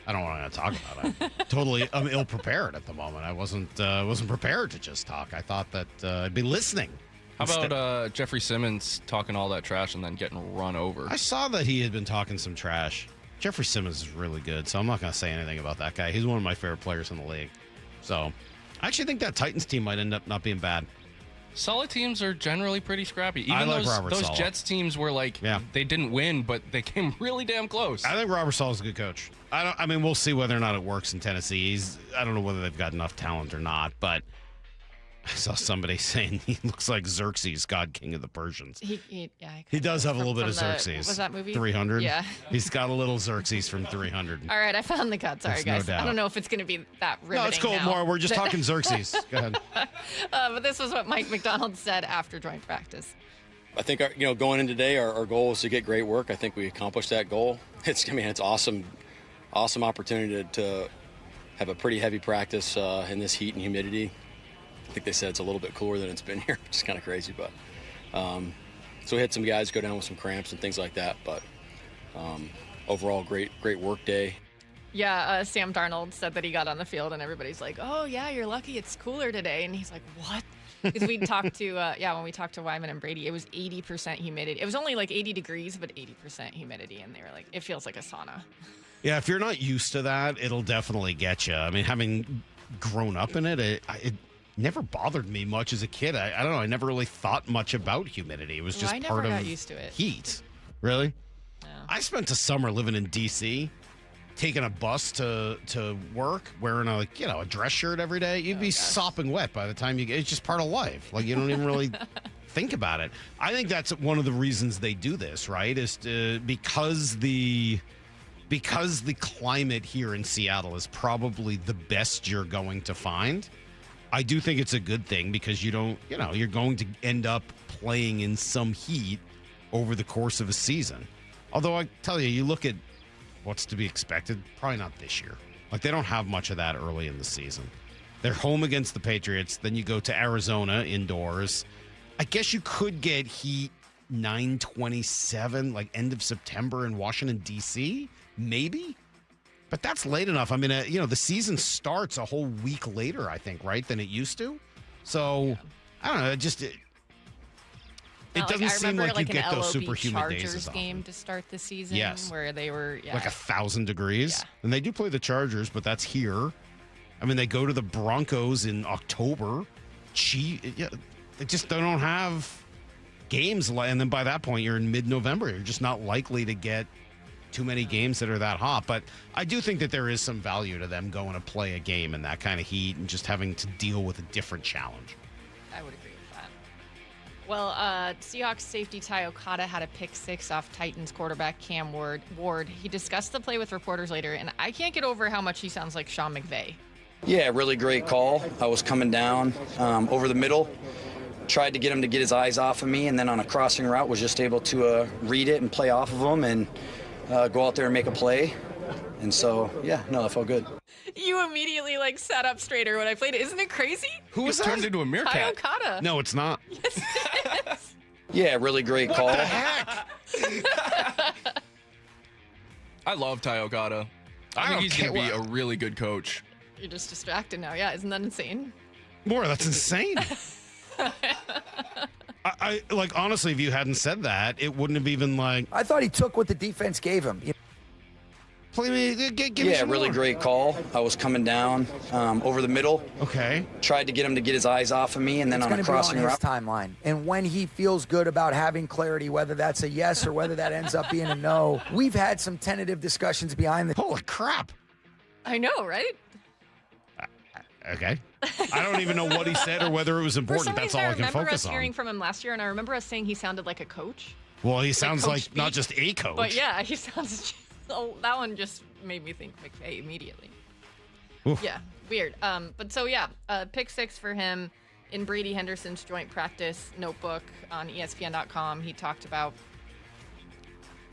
I don't want to talk about it. I'm ill-prepared at the moment. I wasn't prepared to just talk. I thought that I'd be listening. How about Jeffrey Simmons talking all that trash and then getting run over? I saw that he had been talking some trash. Jeffrey Simmons is really good, so I'm not going to say anything about that guy. He's one of my favorite players in the league. So I actually think that Titans team might end up not being bad. Solid teams are generally pretty scrappy. Even I like those Jets teams were they didn't win, but they came really damn close. I think Robert Saleh is a good coach. I mean, we'll see whether or not it works in Tennessee. I don't know whether they've got enough talent or not, but I saw somebody saying he looks like Xerxes, God King of the Persians. He does have a little bit of Xerxes. What was that movie? 300? Yeah. He's got a little Xerxes from 300. All right, I found the cut. Sorry, guys. No doubt. I don't know if it's going to be that riveting. No, it's cool, Maura. We're just talking Xerxes. Go ahead. But this was what Mike McDonald said after joint practice. I think going into today, our goal was to get great work. I think we accomplished that goal. It's awesome opportunity to have a pretty heavy practice in this heat and humidity. I think they said it's a little bit cooler than it's been here, which is kind of crazy. But so we had some guys go down with some cramps and things like that. But overall, great work day. Yeah, Sam Darnold said that he got on the field and everybody's like, "Oh yeah, you're lucky it's cooler today." And he's like, "What?" Because we talked to when we talked to Wyman and Brady, it was 80% humidity. It was only like 80 degrees, but 80% humidity, and they were like, "It feels like a sauna." Yeah, if you're not used to that, it'll definitely get you. I mean, having grown up in it never bothered me much as a kid. I don't know. I never really thought much about humidity. It was just part of got used to it. Heat. Really? No. I spent a summer living in D.C., taking a bus to work, wearing a dress shirt every day. You'd be sopping wet by the time it's just part of life. Like, you don't even really think about it. I think that's one of the reasons they do this, right? Is because the climate here in Seattle is probably the best you're going to find. I do think it's a good thing because you're going to end up playing in some heat over the course of a season. Although I tell you, you look at what's to be expected, probably not this year. Like, they don't have much of that early in the season. They're home against the Patriots. Then you go to Arizona indoors. I guess you could get heat 9/27, like end of September in Washington, D.C., maybe. But that's late enough. I mean, the season starts a whole week later, I think, right, than it used to. So, I don't know. It doesn't seem like you get those super humid days as often. Game to start the season, yes, where they were like 1,000 degrees, and they do play the Chargers, but that's here. I mean, they go to the Broncos in October. They don't have games, and then by that point, you're in mid-November. You're just not likely to get too many games that are that hot. But I do think that there is some value to them going to play a game in that kind of heat and just having to deal with a different challenge. I would agree with that. Well, Seahawks safety Ty Okada had a pick six off Titans quarterback Cam Ward. He discussed the play with reporters later, and I can't get over how much he sounds like Sean McVay. Yeah, really great call. I was coming down over the middle, tried to get him to get his eyes off of me, and then on a crossing route was just able to read it and play off of him and go out there and make a play. And so, that felt good. You immediately sat up straighter when I played it. Isn't it crazy? Who was turned into a meerkat? Tai Okada. No, it's not. Yes, it is. Yeah, really great call. What the heck? I love Tai Okada. I think he's going to be a really good coach. You're just distracted now. Yeah, isn't that insane? More, that's insane. I honestly, if you hadn't said that, it wouldn't have even I thought he took what the defense gave him. Give me some really more. great call. I was coming down over the middle. Okay. Tried to get him to get his eyes off of me, and then It's on a going to be crossing on his route. timeline. And when he feels good about having clarity, whether that's a yes or whether that ends up being a no, we've had some tentative discussions behind the. Holy crap. I know, right? Okay. I don't even know what he said or whether it was important. That's all I can remember focus us on. hearing from him last year, and I remember us saying he sounded like a coach. Well, he sounds Coach like not Beach. just a coach. But yeah, he sounds. Oh, that one just made me think McVay immediately. Oof. Yeah, weird. But so yeah, pick 6 for him in Brady Henderson's joint practice notebook on ESPN.com. He talked about,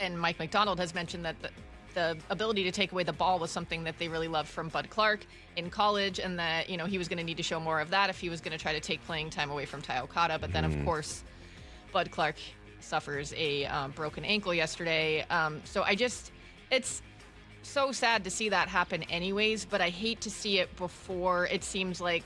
and Mike McDonald has mentioned that the ability to take away the ball was something that they really loved from Bud Clark in college, and that he was going to need to show more of that if he was going to try to take playing time away from Tai Okada. But then of course, Bud Clark suffers a broken ankle yesterday. So it's so sad to see that happen anyways, but I hate to see it before it seems like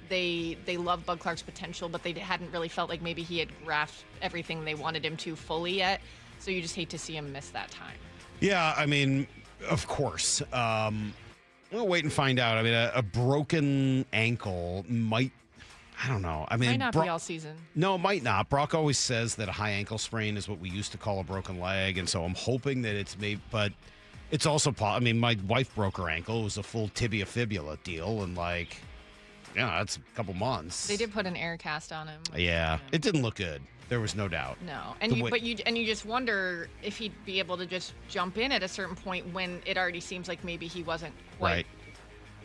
they love Bud Clark's potential, but they hadn't really felt like maybe he had grasped everything they wanted him to fully yet. So you just hate to see him miss that time. Yeah, I mean, of course. We'll wait and find out. I mean, a broken ankle might, I don't know. I mean, Might not be all season. No, it might not. Brock always says that a high ankle sprain is what we used to call a broken leg, and so I'm hoping that it's maybe, but it's also, I mean, my wife broke her ankle. It was a full tibia fibula deal, and that's a couple months. They did put an air cast on him. Yeah, it didn't look good. There was no doubt. No, and you just wonder if he'd be able to just jump in at a certain point when it already seems like maybe he wasn't quite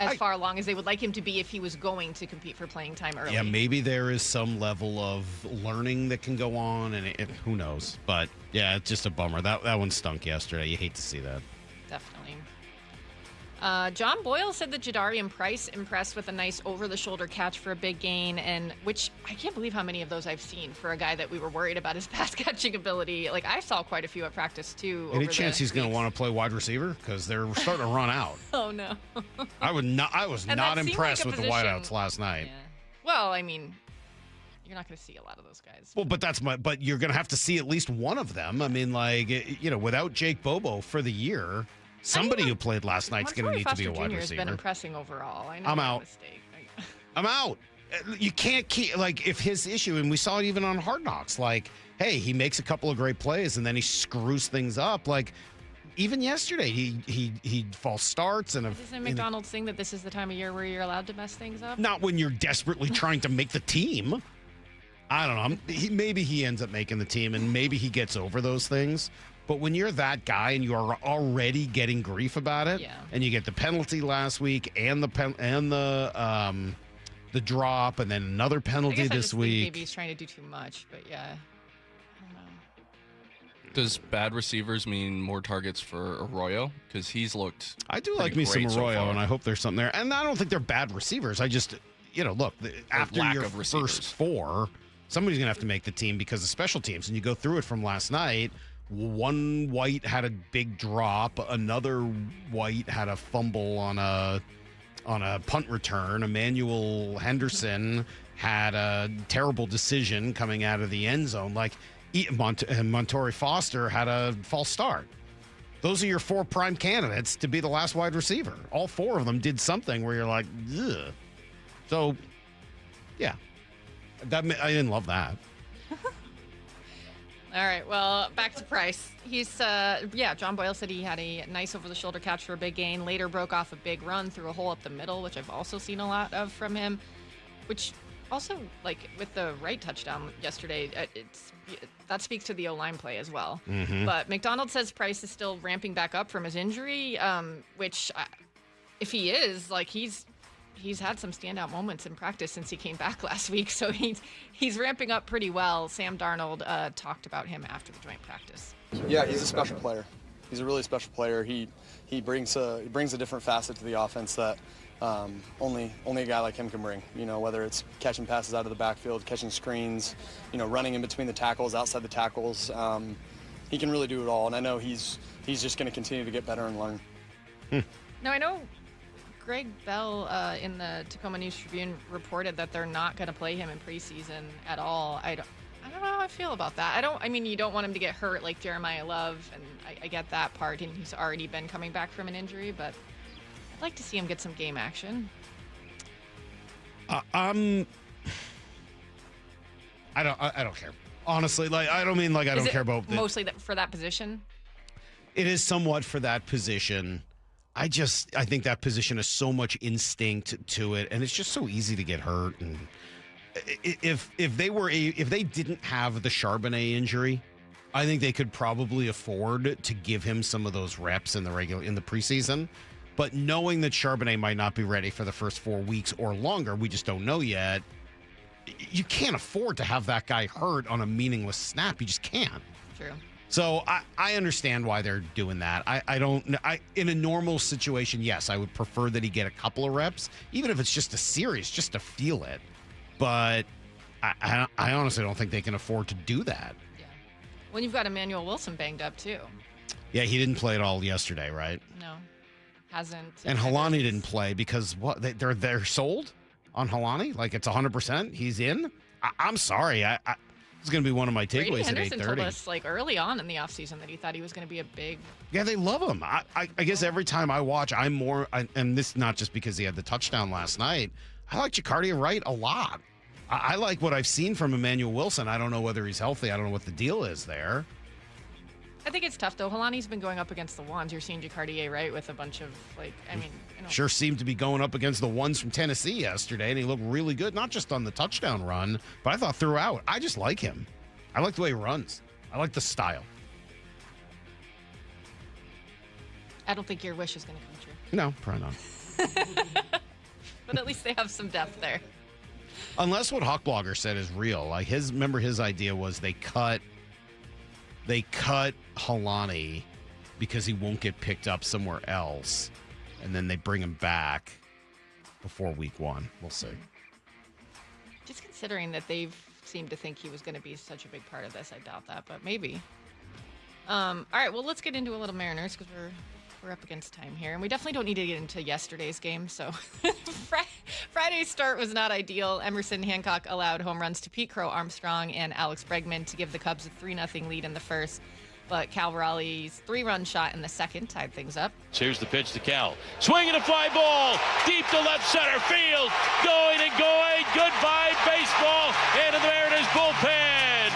as far along as they would like him to be if he was going to compete for playing time early. Yeah, maybe there is some level of learning that can go on, and who knows? But yeah, it's just a bummer. That one stunk yesterday. You hate to see that. Definitely. John Boyle said that Jadarian Price impressed with a nice over-the-shoulder catch for a big gain, and which I can't believe how many of those I've seen for a guy that we were worried about his pass-catching ability. I saw quite a few at practice, too. Any chance he's going to want to play wide receiver? Because they're starting to run out. Oh, no. I was not impressed with the wideouts last night. Yeah. Well, I mean, you're not going to see a lot of those guys. Well, but you're going to have to see at least one of them. I mean, without Jake Bobo for the year, somebody who played last night's going to need to be a wide receiver. Has been impressing overall. I know I'm out. Mistake. I'm out. You can't keep if his issue, and we saw it even on Hard Knocks. Hey, he makes a couple of great plays and then he screws things up. Even yesterday, he false starts and isn't McDonald's saying that this is the time of year where you're allowed to mess things up? Not when you're desperately trying to make the team. I don't know. Maybe he ends up making the team, and maybe he gets over those things. But when you're that guy and you are already getting grief about it, and you get the penalty last week and the drop, and then another penalty this week, maybe he's trying to do too much. But yeah, I don't know. Does bad receivers mean more targets for Arroyo? Because he's looked. I do like me some Arroyo, and I hope there's something there. And I don't think they're bad receivers. I just, look, after your first 4, somebody's going to have to make the team because of special teams. And you go through it from last night. One White had a big drop. Another White had a fumble on a punt return. Emmanuel Henderson had a terrible decision coming out of the end zone. Montori Foster had a false start. Those are your 4 prime candidates to be the last wide receiver. All 4 of them did something where you're like, ugh. So, yeah. I didn't love that. All right, well, back to Price. He's, John Boyle said he had a nice over-the-shoulder catch for a big gain, later broke off a big run through a hole up the middle, which I've also seen a lot of from him, which also, with the right touchdown yesterday, that speaks to the O-line play as well. Mm-hmm. But McDonald says Price is still ramping back up from his injury, which, if he is, he's had some standout moments in practice since he came back last week, so he's ramping up pretty well. Sam Darnold talked about him after the joint practice. Yeah, he's a special player. He's a really special player. He brings a different facet to the offense that only a guy like him can bring. Whether it's catching passes out of the backfield, catching screens, running in between the tackles, outside the tackles. He can really do it all, and I know he's just going to continue to get better and learn. Now, I know Greg Bell in the Tacoma News Tribune reported that they're not going to play him in preseason at all. I don't know how I feel about that. You don't want him to get hurt like Jeremiah Love, and I get that part, and he's already been coming back from an injury, but I'd like to see him get some game action. I don't care. Honestly, I don't mean I don't care about mostly for that position. It is somewhat for that position. I think that position has so much instinct to it, and it's just so easy to get hurt. And if they didn't have the Charbonnet injury, I think they could probably afford to give him some of those reps in the preseason. But knowing that Charbonnet might not be ready for the first 4 weeks or longer, we just don't know yet. You can't afford to have that guy hurt on a meaningless snap. You just can't. True. So I understand why they're doing that. In a normal situation, yes, I would prefer that he get a couple of reps, even if it's just a series, just to feel it. But I honestly don't think they can afford to do that. Yeah. When you've got Emmanuel Wilson banged up too. Yeah, he didn't play at all yesterday, right? No, hasn't. And Helani didn't play because what? They're sold on Helani? Like it's 100%? He's in? I'm sorry. It's going to be one of my takeaways at 8:30. Henderson told us early on in the offseason that he thought he was going to be a big. Yeah, they love him. I guess every time I watch, and this is not just because he had the touchdown last night. I like Jacardia Wright a lot. I like what I've seen from Emmanuel Wilson. I don't know whether he's healthy. I don't know what the deal is there. I think it's tough, though. Helani's been going up against the ones. You're seeing Jacardia Wright with a bunch of, Sure seemed to be going up against the ones from Tennessee yesterday, and he looked really good, not just on the touchdown run, but I thought throughout. I just like him. I like the way he runs. I like the style. I don't think your wish is going to come true. No, probably not. But at least they have some depth there. Unless what Hawkblogger said is real. Remember his idea was they cut Helani because he won't get picked up somewhere else, and then they bring him back before week 1. We'll see. Just considering that they've seemed to think he was going to be such a big part of this, I doubt that, but maybe. All right, well, let's get into a little Mariners because we're up against time here, and we definitely don't need to get into yesterday's game. So Friday's start was not ideal. Emerson Hancock allowed home runs to Pete Crow Armstrong and Alex Bregman to give the Cubs a 3-0 lead in the first, but Cal Raleigh's 3-run shot in the second tied things up. Here's the pitch to Cal. Swinging a fly ball deep to left center field. Going and going. Goodbye baseball into the Mariners bullpen.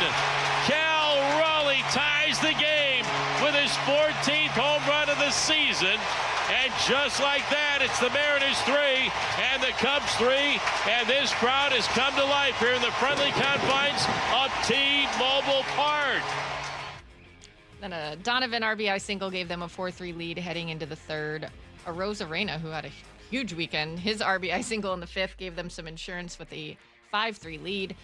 Cal Raleigh ties the game with his 14th home run of the season. And just like that, it's the Mariners 3 and the Cubs 3. And this crowd has come to life here in the friendly confines of T-Mobile Park. Then a Donovan RBI single gave them a 4-3 lead heading into the third. Arozarena, who had a huge weekend, his RBI single in the fifth gave them some insurance with a 5-3 lead.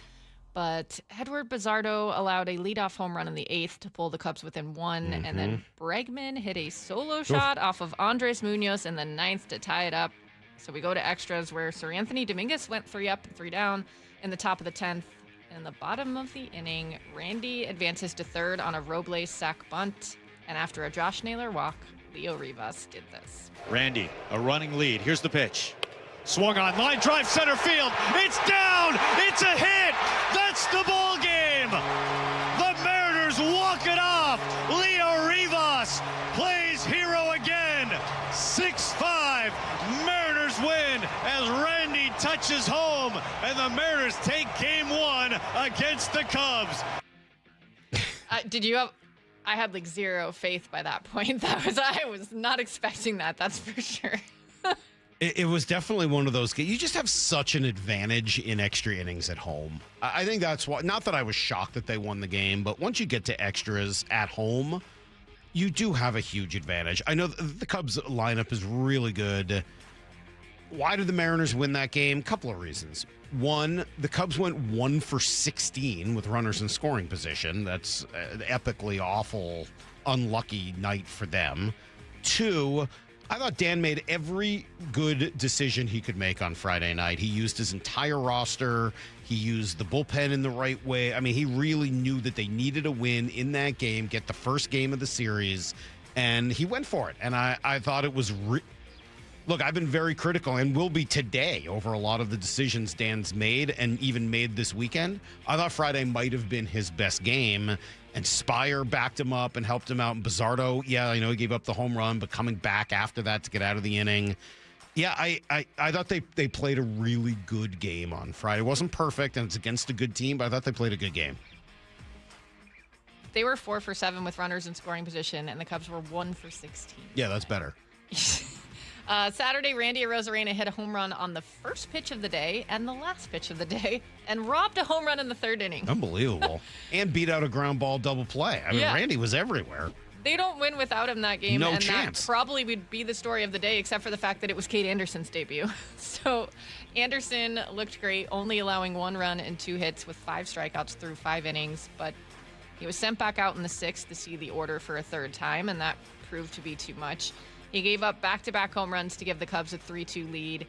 But Edward Bizardo allowed a leadoff home run in the eighth to pull the Cubs within one. And then Bregman hit a solo shot off of Andres Munoz in the ninth to tie it up. So we go to extras where Sir Anthony Dominguez went 3 up and 3 down in the top of the 10th. In the bottom of the inning, Randy advances to third on a Robles sac bunt. And after a Josh Naylor walk, Leo Rivas did this. Randy, a running lead. Here's the pitch. Swung on, line drive center field. It's down. It's a hit. That's the ball game. The Mariners walk it off. Leo Rivas plays hero again. 6-5. Mariners win as Randy touches home, and the Mariners take game 1 against the Cubs. I had like zero faith by that point. I was not expecting that. That's for sure. It was definitely one of those games. You just have such an advantage in extra innings at home. I think that's why, not that I was shocked that they won the game, but once you get to extras at home, you do have a huge advantage. I know the Cubs lineup is really good. Why did the Mariners win that game? Couple of reasons. One, the Cubs went 1 for 16 with runners in scoring position. That's an epically awful, unlucky night for them. Two, I thought Dan made every good decision he could make on Friday night. He used his entire roster. He used the bullpen in the right way. I mean, he really knew that they needed a win in that game, get the first game of the series, and he went for it. And I thought it was... Look, I've been very critical and will be today over a lot of the decisions Dan's made and even made this weekend. I thought Friday might have been his best game, and Spire backed him up and helped him out. And Bizzardo, yeah, I know he gave up the home run, but coming back after that to get out of the inning. Yeah, I thought they played a really good game on Friday. It wasn't perfect, and it's against a good team, but I thought they played a good game. They were 4 for 7 with runners in scoring position, and the Cubs were 1 for 16. Yeah, that's better. Saturday, Randy Arozarena hit a home run on the first pitch of the day and the last pitch of the day and robbed a home run in the third inning. Unbelievable. And beat out a ground ball double play. I mean, Yeah. Randy was everywhere. They don't win without him that game. No and chance. That probably would be the story of the day, except for the fact that it was Kate Anderson's debut. So Anderson looked great, only allowing 1 run and 2 hits with 5 strikeouts through 5 innings. But he was sent back out in the 6th to see the order for a third time, and that proved to be too much. He gave up back-to-back home runs to give the Cubs a 3-2 lead.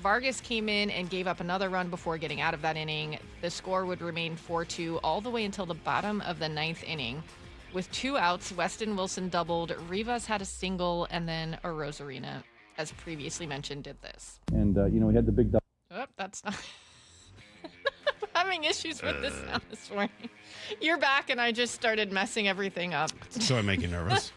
Vargas came in and gave up another run before getting out of that inning. The score would remain 4-2 all the way until the bottom of the 9th inning. With 2 outs, Weston Wilson doubled, Rivas had a single, and then Arozarena, as previously mentioned, did this. And, we had the big double. Oh, that's not... I'm having issues with this sound this morning. You're back, and I just started messing everything up. So I make you nervous.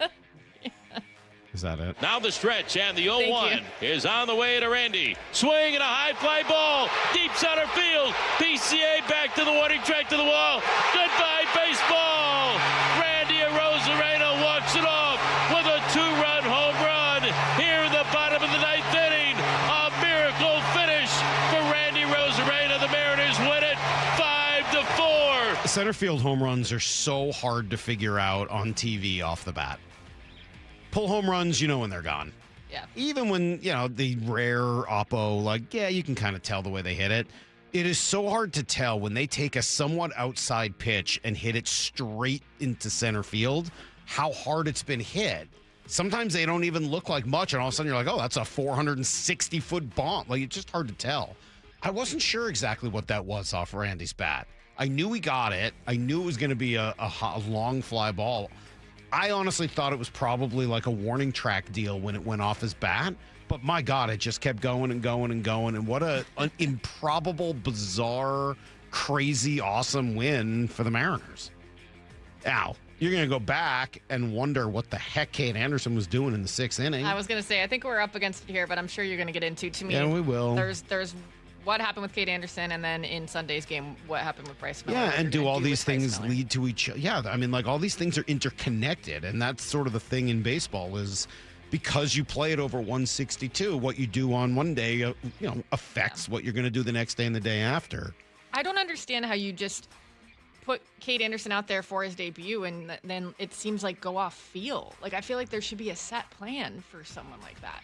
Is that it? Now the stretch, and the 0-1 is on the way to Randy. Swing and a high fly ball, deep center field. PCA back to the warning track to the wall. Goodbye, baseball. Randy Arozarena walks it off with a 2-run home run here in the bottom of the 9th inning. A miracle finish for Randy Arozarena. The Mariners win it 5-4. Center field home runs are so hard to figure out on TV off the bat. Pull home runs, you know when they're gone. Yeah. Even when, the rare oppo, you can kind of tell the way they hit it. It is so hard to tell when they take a somewhat outside pitch and hit it straight into center field, how hard it's been hit. Sometimes they don't even look like much, and all of a sudden you're like, oh, that's a 460-foot bomb. It's just hard to tell. I wasn't sure exactly what that was off Randy's bat. I knew he got it. I knew it was going to be a long fly ball. I honestly thought it was probably like a warning track deal when it went off his bat. But my God, it just kept going and going and going. And what an improbable, bizarre, crazy, awesome win for the Mariners. Now, you're going to go back and wonder what the heck Kate Anderson was doing in the 6th inning. I was going to say, I think we're up against it here, but I'm sure you're going to get into, to me. Yeah, we will. There's what happened with Kate Anderson, and then in Sunday's game, what happened with Bryce Miller. Yeah, and do all these things lead to each other? Yeah, I mean, all these things are interconnected, and that's sort of the thing in baseball is because you play it over 162, what you do on one day, affects what you're going to do the next day and the day after. I don't understand how you just put Kate Anderson out there for his debut, and then it seems like go off feel. I feel like there should be a set plan for someone like that.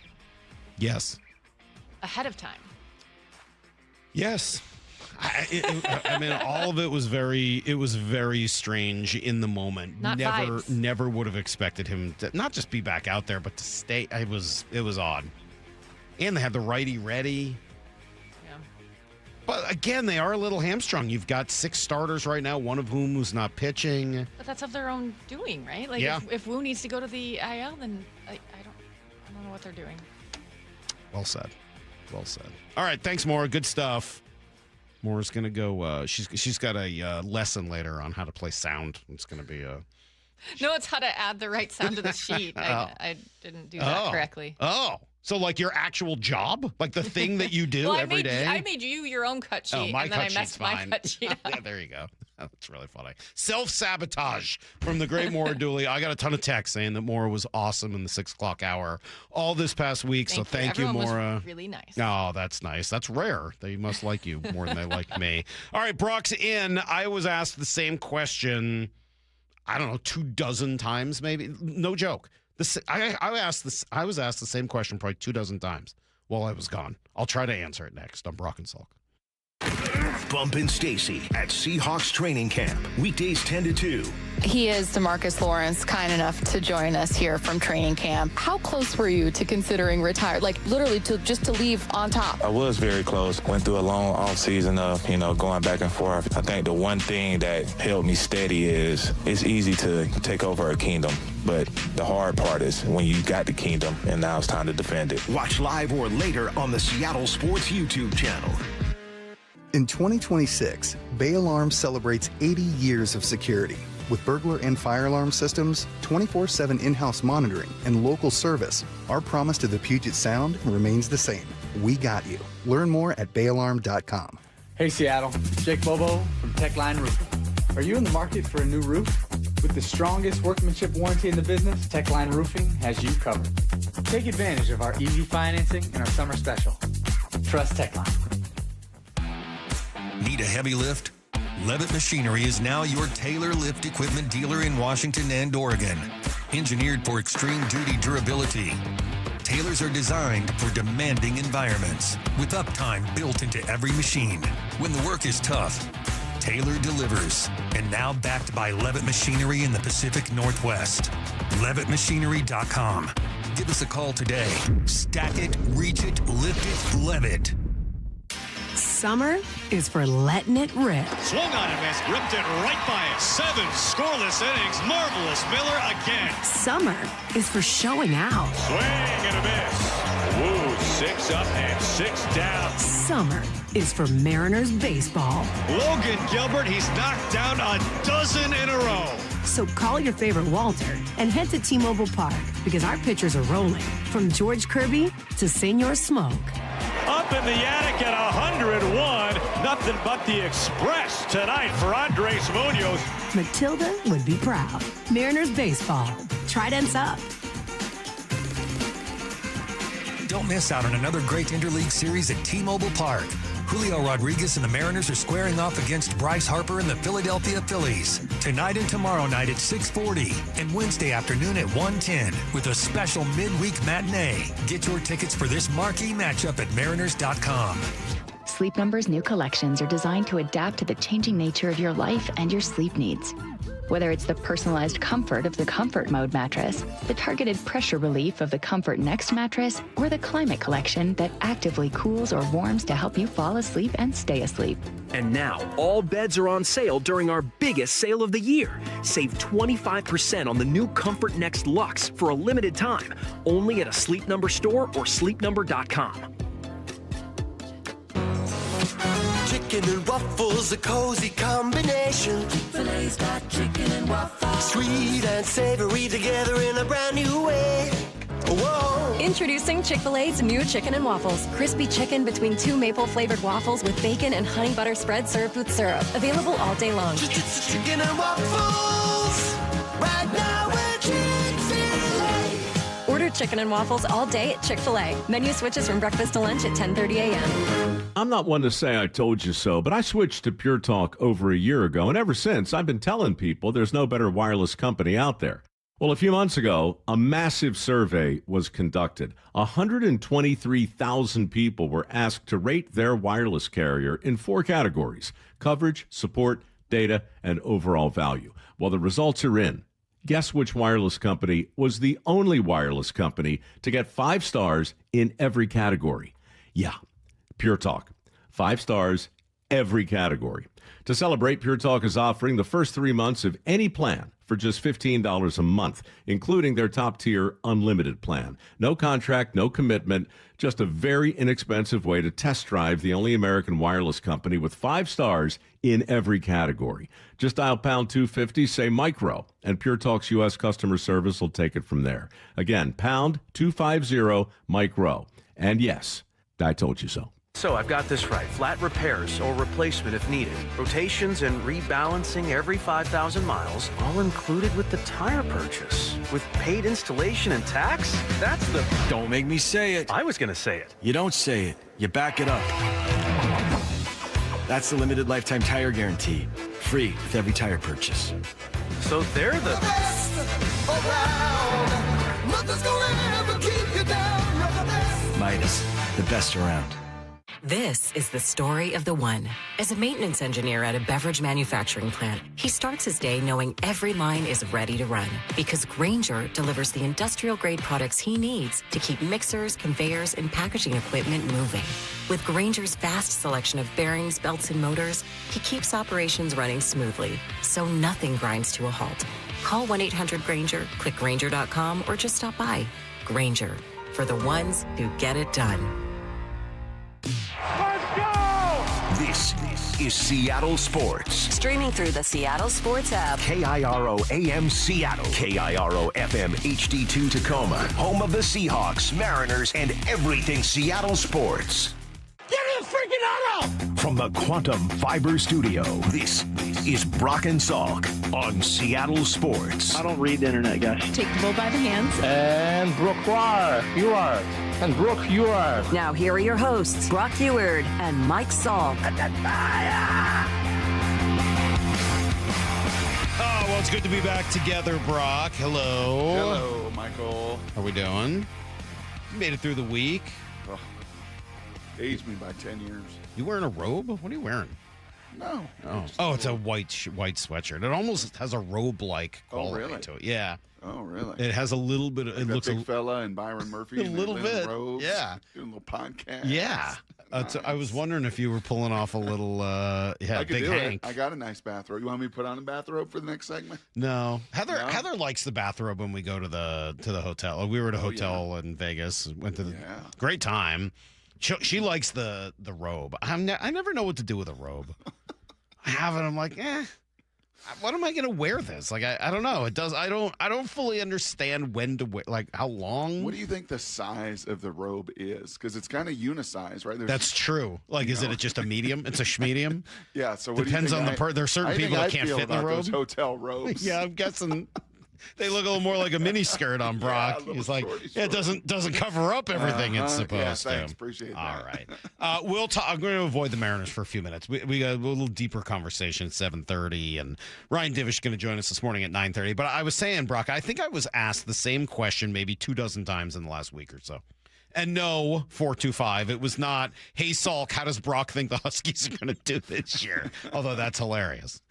Yes. Ahead of time. Yes. I mean, all of it was very strange in the moment. Never would have expected him to not just be back out there, but to stay. It was odd. And they had the righty ready. Yeah. But again, they are a little hamstrung. You've got 6 starters right now, one of whom was not pitching. But that's of their own doing, right? If Wu needs to go to the IL, then I don't know what they're doing. Well said. All right, thanks, Maura. Good stuff. Maura's going to go. She's got a lesson later on how to play sound. It's going to be a. No, it's how to add the right sound to the sheet. I didn't do that correctly. Oh, so your actual job, the thing that you do every day. I made you your own cut sheet, and then I messed my cut sheet up. Yeah, there you go. That's really funny. Self-sabotage from the great Maura Dooley. I got a ton of texts saying that Maura was awesome in the 6 o'clock hour all this past week. Thank you, Maura. Was really nice. Oh, that's nice. That's rare. They must like you more than they like me. All right, Brock's in. I was asked the same question, I don't know, 24 times maybe. No joke. I was asked the same question probably 24 times while I was gone. I'll try to answer it next on Brock and Salk. Bump and Stacy at Seahawks training camp. Weekdays 10 to 2. He is DeMarcus Lawrence, kind enough to join us here from training camp. How close were you to considering retired? Like literally just to leave on top? I was very close. Went through a long off season of, going back and forth. I think the one thing that held me steady is it's easy to take over a kingdom. But the hard part is when you got the kingdom and now it's time to defend it. Watch live or later on the Seattle Sports YouTube channel. In 2026, Bay Alarm celebrates 80 years of security. With burglar and fire alarm systems, 24/7 in-house monitoring, and local service, our promise to the Puget Sound remains the same. We got you. Learn more at bayalarm.com. Hey Seattle, Jake Bobo from Techline Roofing. Are you in the market for a new roof? With the strongest workmanship warranty in the business, Techline Roofing has you covered. Take advantage of our easy financing and our summer special. Trust Techline. Need a heavy lift? Levitt Machinery is now your Taylor lift equipment dealer in Washington and Oregon. Engineered for extreme duty durability, Taylors are designed for demanding environments with uptime built into every machine. When the work is tough, Taylor delivers. And now backed by Levitt Machinery in the Pacific Northwest. LevittMachinery.com. Give us a call today. Stack it, reach it, lift it, Levitt. Summer is for letting it rip. Swung on him, has ripped it right by it. 7 scoreless innings. Marvelous Miller again. Summer is for showing out. Swing and a miss. Woo, 6 up and 6 down. Summer is for Mariners baseball. Logan Gilbert, he's knocked down a dozen in a row. So call your favorite Walter and head to T-Mobile Park because our pitchers are rolling. From George Kirby to Senor Smoke. Up in the attic at 101. Nothing but the express tonight for Andres Munoz. Matilda would be proud. Mariners baseball. Tridents up. Don't miss out on another great interleague series at T-Mobile Park. Julio Rodriguez and the Mariners are squaring off against Bryce Harper and the Philadelphia Phillies. Tonight and tomorrow night at 6:40 and Wednesday afternoon at 1:10 with a special midweek matinee. Get your tickets for this marquee matchup at Mariners.com. Sleep Number's new collections are designed to adapt to the changing nature of your life and your sleep needs. Whether it's the personalized comfort of the Comfort Mode mattress, the targeted pressure relief of the Comfort Next mattress, or the Climate Collection that actively cools or warms to help you fall asleep and stay asleep. And now, all beds are on sale during our biggest sale of the year. Save 25% on the new Comfort Next Luxe for a limited time, only at a Sleep Number store or sleepnumber.com. Chicken and waffles, a cozy combination. Chick-fil-A's got chicken and waffles. Sweet and savory together in a brand new way. Whoa. Introducing Chick-fil-A's new chicken and waffles. Crispy chicken between 2 maple-flavored waffles with bacon and honey butter spread served with syrup. Available all day long. Chicken and waffles. Right now at Chick-fil-A. Order chicken and waffles all day at Chick-fil-A. Menu switches from breakfast to lunch at 10:30 a.m. I'm not one to say I told you so, but I switched to Pure Talk over a year ago, and ever since, I've been telling people there's no better wireless company out there. Well, a few months ago, a massive survey was conducted. 123,000 people were asked to rate their wireless carrier in 4 categories: coverage, support, data, and overall value. Well, the results are in. Guess which wireless company was the only wireless company to get 5 stars in every category? Yeah, Pure Talk. 5 stars, every category. To celebrate, Pure Talk is offering the first 3 months of any plan for just $15 a month, including their top-tier unlimited plan. No contract, no commitment, just a very inexpensive way to test drive the only American wireless company with 5 stars in every category. Just dial pound 250, say micro, and Pure Talk's U.S. customer service will take it from there. Again, pound 250 micro. And yes, I told you so. So I've got this right. Flat repairs or replacement if needed. Rotations and rebalancing every 5,000 miles, all included with the tire purchase. With paid installation and tax? That's the... Don't make me say it. I was going to say it. You don't say it. You back it up. That's the limited lifetime tire guarantee. Free with every tire purchase. So they're the best around. Nothing's gonna ever keep you down. You're the best. Midas, the best around. This is the story of the one. As a maintenance engineer at a beverage manufacturing plant, he starts his day knowing every line is ready to run because Grainger delivers the industrial-grade products he needs to keep mixers, conveyors, and packaging equipment moving. With Grainger's vast selection of bearings, belts, and motors, he keeps operations running smoothly, so nothing grinds to a halt. Call 1-800-GRAINGER, click Grainger.com, or just stop by. Grainger, for the ones who get it done. Let's go! This is Seattle Sports. Streaming through the Seattle Sports app. KIRO AM Seattle. KIRO FM HD2 Tacoma. Home of the Seahawks, Mariners, and everything Seattle sports. Get in the freaking auto! From the Quantum Fiber Studio, this is Brock and Salk on Seattle Sports. I don't read the internet, guys. Take the bull by the hands. And Brooke, you are. And Brooke, you are. Now here are your hosts, Brock Eward and Mike Salk. Oh, well, it's good to be back together, Brock. Hello. Hello, Michael. How we doing? You made it through the week. Oh, aged me by 10 years. You wearing a robe? What are you wearing? No. Oh, it's a white sweatshirt. It almost has a robe-like quality to it. Yeah. Oh, really? It has a little bit of... Like it that looks big fella and Byron Murphy. A little bit. Robes, yeah. Doing a little podcast. Yeah. Nice. I was wondering if you were pulling off a little, I could Big do Hank. it. I got a nice bathrobe. You want me to put on a bathrobe for the next segment? No. Heather likes the bathrobe when we go to the hotel. We were at a hotel in Vegas. Went to the great time. She likes the robe. I never know what to do with a robe. I have it. I'm like, what am I going to wear this? Like, I don't know. It does. I don't fully understand when to wear, like how long. What do you think the size of the robe is? Because it's kind of unisize, right? That's true. Like, is it just a medium? It's a schmedium? Yeah. So what depends do you on think the There are certain people that can't fit in the robe. Those hotel robes. Yeah, I'm guessing. They look a little more like a mini skirt on Brock. He's like, it doesn't cover up everything it's supposed to. Thanks, appreciate that. All right, we'll talk. I'm going to avoid the Mariners for a few minutes. We got a little deeper conversation at 7:30, and Ryan Divish is going to join us this morning at 9:30. But I was saying, Brock, I think I was asked the same question maybe 24 times in the last week or so. And no, 425, it was not, hey, Salk, how does Brock think the Huskies are going to do this year? Although that's hilarious.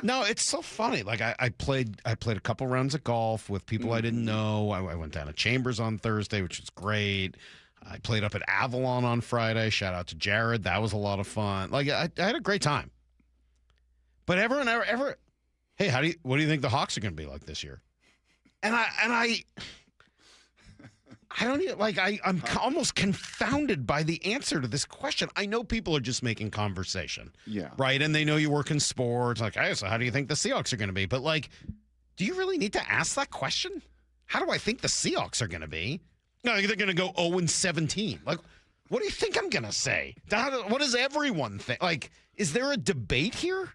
No, it's so funny. Like I played a couple rounds of golf with people I didn't know. I went down to Chambers on Thursday, which was great. I played up at Avalon on Friday. Shout out to Jared. That was a lot of fun. Like I had a great time. But everyone ever, hey, what do you think the Hawks are going to be like this year? And I don't even, like, I'm almost confounded by the answer to this question. I know people are just making conversation. Yeah. Right? And they know you work in sports. Like, hey, so how do you think the Seahawks are going to be? But, like, do you really need to ask that question? How do I think the Seahawks are going to be? No, they're going to go 0-17. Like, what do you think I'm going to say? What does everyone think? Like, is there a debate here?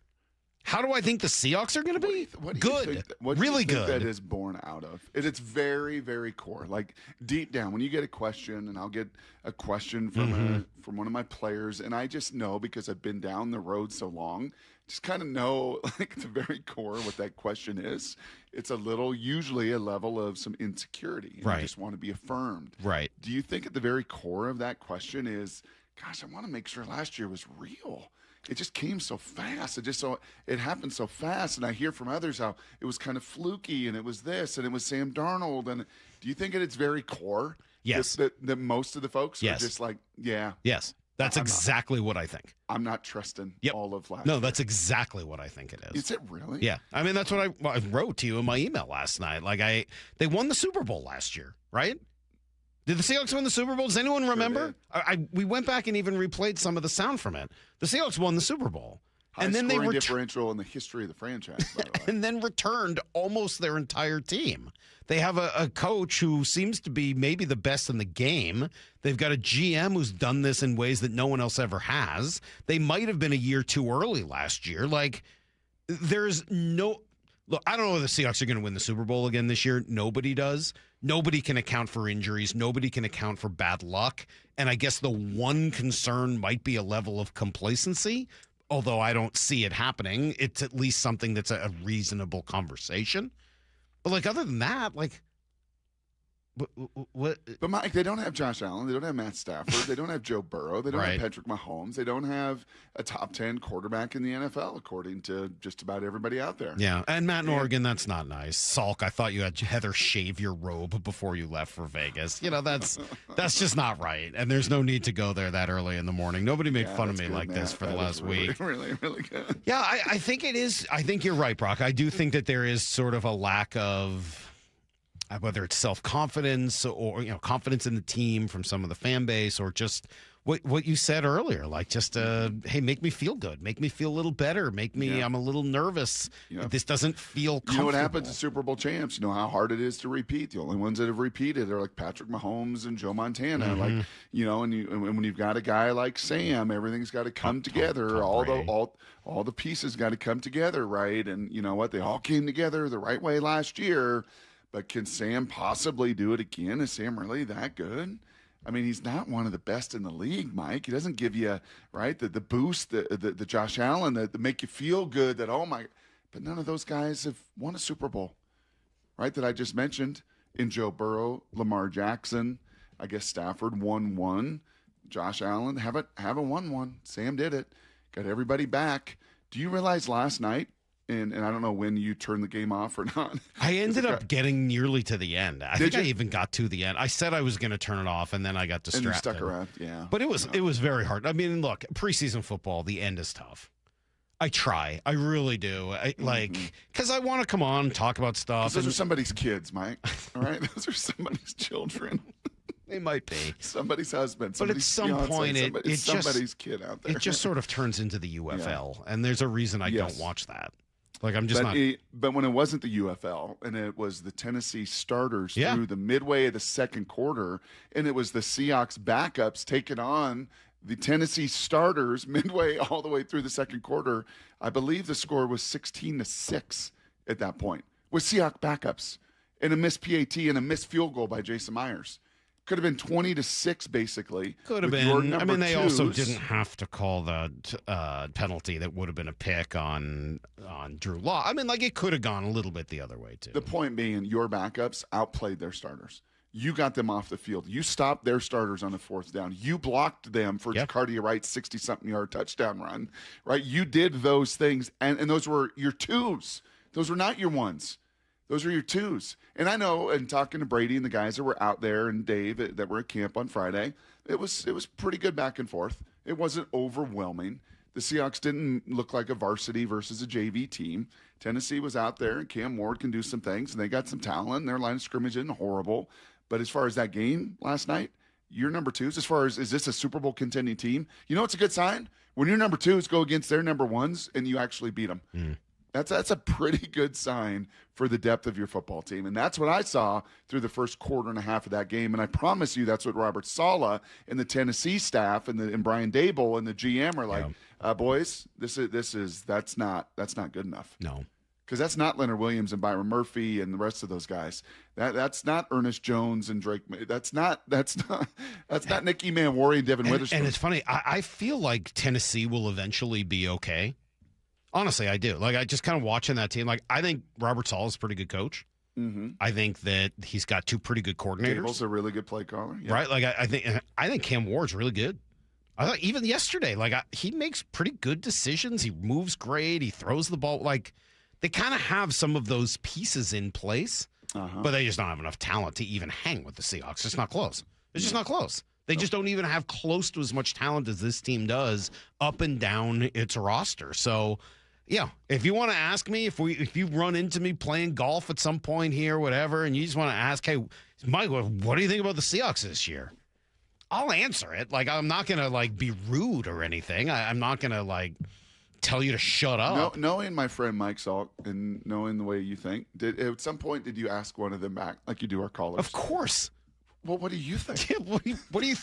How do I think the Seahawks are going to be? Good. Really good. That is born out of it. It's very, very core. Like deep down, when you get a question, and I'll get a question from from one of my players, and I just know because I've been down the road so long, just kind of know like the very core what that question is. It's usually a level of some insecurity. And I just want to be affirmed. Right. Do you think at the very core of that question is, gosh, I want to make sure last year was real? It just came so fast. It happened so fast. And I hear from others how it was kind of fluky, and it was this, and it was Sam Darnold. And do you think at its very core, yes, that most of the folks are just like, yeah, yes, that's exactly what I think. I'm not trusting all of last. No, year. That's exactly what I think it is. Is it really? Yeah, I mean that's what I wrote to you in my email last night. Like they won the Super Bowl last year, right? Did the Seahawks win the Super Bowl? Does anyone remember? We went back and even replayed some of the sound from it. The Seahawks won the Super Bowl. And then they were differential in the history of the franchise, by the way. And then returned almost their entire team. They have a coach who seems to be maybe the best in the game. They've got a GM who's done this in ways that no one else ever has. They might have been a year too early last year. Like, there's no... Look, I don't know if the Seahawks are going to win the Super Bowl again this year. Nobody does. Nobody can account for injuries. Nobody can account for bad luck. And I guess the one concern might be a level of complacency, although I don't see it happening. It's at least something that's a reasonable conversation. But, like, other than that, like, What? But Mike, they don't have Josh Allen. They don't have Matt Stafford. They don't have Joe Burrow. They don't have Patrick Mahomes. They don't have a top 10 quarterback in the NFL, according to just about everybody out there. Yeah, and Matt in Oregon, that's not nice. Salk, I thought you had Heather shave your robe before you left for Vegas. That's just not right. And there's no need to go there that early in the morning. Nobody made fun of me like this for the last week. Really, really good. Yeah, I think it is. I think you're right, Brock. I do think that there is sort of a lack of, whether it's self-confidence or confidence in the team from some of the fan base, or just what you said earlier, like just hey, make me feel good, make me feel a little better, I'm a little nervous. This doesn't feel comfortable. You know what happens to Super Bowl champs? You know how hard it is to repeat. The only ones that have repeated are like Patrick Mahomes and Joe Montana. And when you've got a guy like Sam, everything's got to come together. All the pieces got to come together, right? And you know what? They all came together the right way last year. But can Sam possibly do it again? Is Sam really that good? I mean, he's not one of the best in the league, Mike. He doesn't give you, right, the boost, the Josh Allen, that make you feel good that, oh, my. But none of those guys have won a Super Bowl, right, that I just mentioned. In Joe Burrow, Lamar Jackson, I guess Stafford won one. Josh Allen haven't won one. Sam did it. Got everybody back. Do you realize last night, and I don't know when you turned the game off or not. I ended up getting nearly to the end. I think I even got to the end. I said I was going to turn it off, and then I got distracted. And you stuck around, yeah. But it was very hard. I mean, look, preseason football, the end is tough. I try. I really do. Because I want to come on and talk about stuff. Those are somebody's kids, Mike. All right? Those are somebody's children. They might be. Somebody's husband. But at some point, it's somebody's kid out there. It just sort of turns into the UFL. And there's a reason I don't watch that. Like, I'm just not. But when it wasn't the UFL and it was the Tennessee starters through the midway of the second quarter, and it was the Seahawks backups taking on the Tennessee starters midway all the way through the second quarter, I believe the score was 16-6 at that point with Seahawks backups and a missed PAT and a missed field goal by Jason Myers. Could have been 20-6, basically. Could have been. I mean, they also didn't have to call the penalty that would have been a pick on Drew Law. I mean, like, it could have gone a little bit the other way, too. The point being, your backups outplayed their starters. You got them off the field. You stopped their starters on the fourth down. You blocked them for Jacardia Wright's 60-something yard touchdown run, right? You did those things, and those were your twos. Those were not your ones. Those are your twos. And I know, and talking to Brady and the guys that were out there and Dave that were at camp on Friday, it was pretty good back and forth. It wasn't overwhelming. The Seahawks didn't look like a varsity versus a JV team. Tennessee was out there, and Cam Ward can do some things, and they got some talent, and their line of scrimmage isn't horrible. But as far as that game last night, your number twos, as far as is this a Super Bowl contending team? You know what's a good sign? When your number twos go against their number ones and you actually beat them. That's a pretty good sign for the depth of your football team. And that's what I saw through the first quarter and a half of that game. And I promise you that's what Robert Saleh and the Tennessee staff and Brian Dable and the GM are like, boys, that's not good enough. No. Because that's not Leonard Williams and Byron Murphy and the rest of those guys. That's not Ernest Jones and Drake. That's not Nicky Manwari and Devin Witherspoon. And it's funny. I feel like Tennessee will eventually be okay. Honestly, I do. Like, I just kind of watching that team. Like, I think Robert Saleh is a pretty good coach. Mm-hmm. I think that he's got two pretty good coordinators. Dable's a really good play caller, right? Like, I think Cam Ward's really good. I thought even yesterday, like, he makes pretty good decisions. He moves great. He throws the ball. Like, they kind of have some of those pieces in place, but they just don't have enough talent to even hang with the Seahawks. It's not close. It's just not close. They just don't even have close to as much talent as this team does up and down its roster. So, yeah, if you want to ask me, if you run into me playing golf at some point here, whatever, and you just want to ask, hey, Mike, what do you think about the Seahawks this year? I'll answer it. Like, I'm not going to, like, be rude or anything. I'm not going to, like, tell you to shut up. Knowing my friend Mike Salk and knowing the way you think, at some point did you ask one of them back like you do our callers? Of course. Well, what do you think? What do you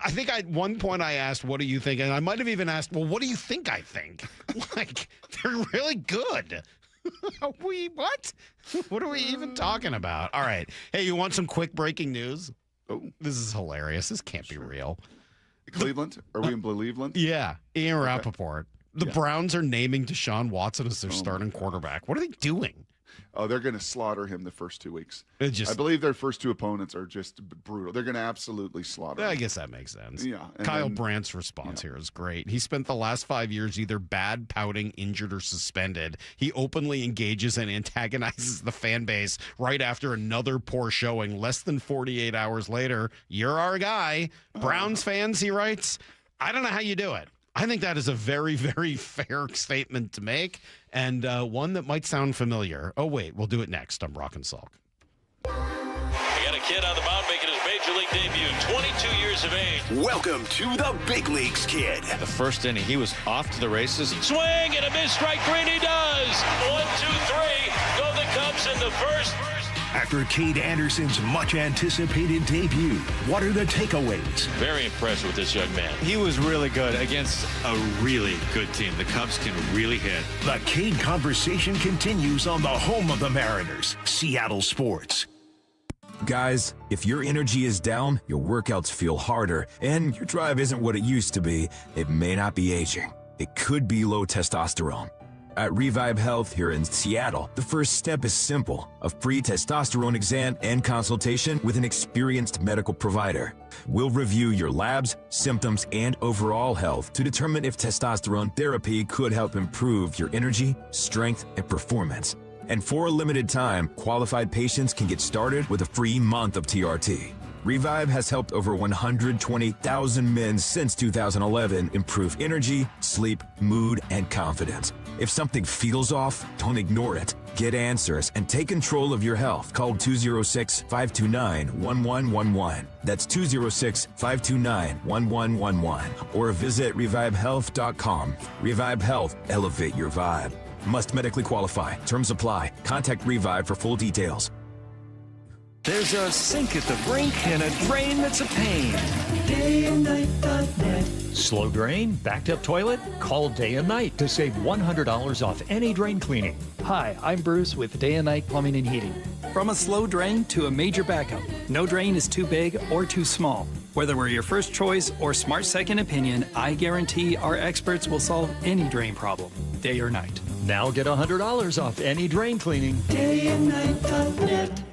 I think at one point I asked, what do you think? And I might have even asked, well, what do you think I think? Like, they're really good. What? What are we even talking about? All right. Hey, you want some quick breaking news? Oh. This is hilarious. This can't be real. Cleveland? Are we in Cleveland? Yeah. Ian Rappaport. The Browns are naming Deshaun Watson as their starting quarterback. What are they doing? they're going to slaughter him the first 2 weeks. I believe their first 2 opponents are just brutal. They're going to absolutely slaughter him. I guess that makes sense. Yeah. Kyle Brandt's response here is great. He spent the last 5 years either bad, pouting, injured, or suspended. He openly engages and antagonizes the fan base right after another poor showing. Less than 48 hours later, you're our guy. Browns fans, he writes, I don't know how you do it. I think that is a very, very fair statement to make, and one that might sound familiar. Oh, wait, we'll do it next on Brock and Salk. We got a kid on the mound making his major league debut, 22 years of age. Welcome to the big leagues, kid. The first inning, he was off to the races. Swing and a miss, strike three, and he does. 1, 2, 3, go the Cubs in the first. After Cade Anderson's much-anticipated debut, what are the takeaways? Very impressed with this young man. He was really good against a really good team. The Cubs can really hit. The Cade conversation continues on the home of the Mariners, Seattle Sports. Guys, if your energy is down, your workouts feel harder, and your drive isn't what it used to be, it may not be aging. It could be low testosterone. At Revive Health here in Seattle, the first step is simple: a free testosterone exam and consultation with an experienced medical provider. We'll review your labs, symptoms, and overall health to determine if testosterone therapy could help improve your energy, strength, and performance. And for a limited time, qualified patients can get started with a free month of TRT. Revive has helped over 120,000 men since 2011 improve energy, sleep, mood, and confidence. If something feels off, don't ignore it. Get answers and take control of your health. Call 206-529-1111. That's 206-529-1111. Or visit revivehealth.com. Revive Health. Elevate your vibe. Must medically qualify. Terms apply. Contact Revive for full details. There's a sink at the brink and a drain that's a pain. DayandNight.net. Slow drain? Backed up toilet? Call Day and Night to save $100 off any drain cleaning. Hi, I'm Bruce with Day and Night Plumbing and Heating. From a slow drain to a major backup, no drain is too big or too small. Whether we're your first choice or smart second opinion, I guarantee our experts will solve any drain problem, day or night. Now get $100 off any drain cleaning. DayandNight.net.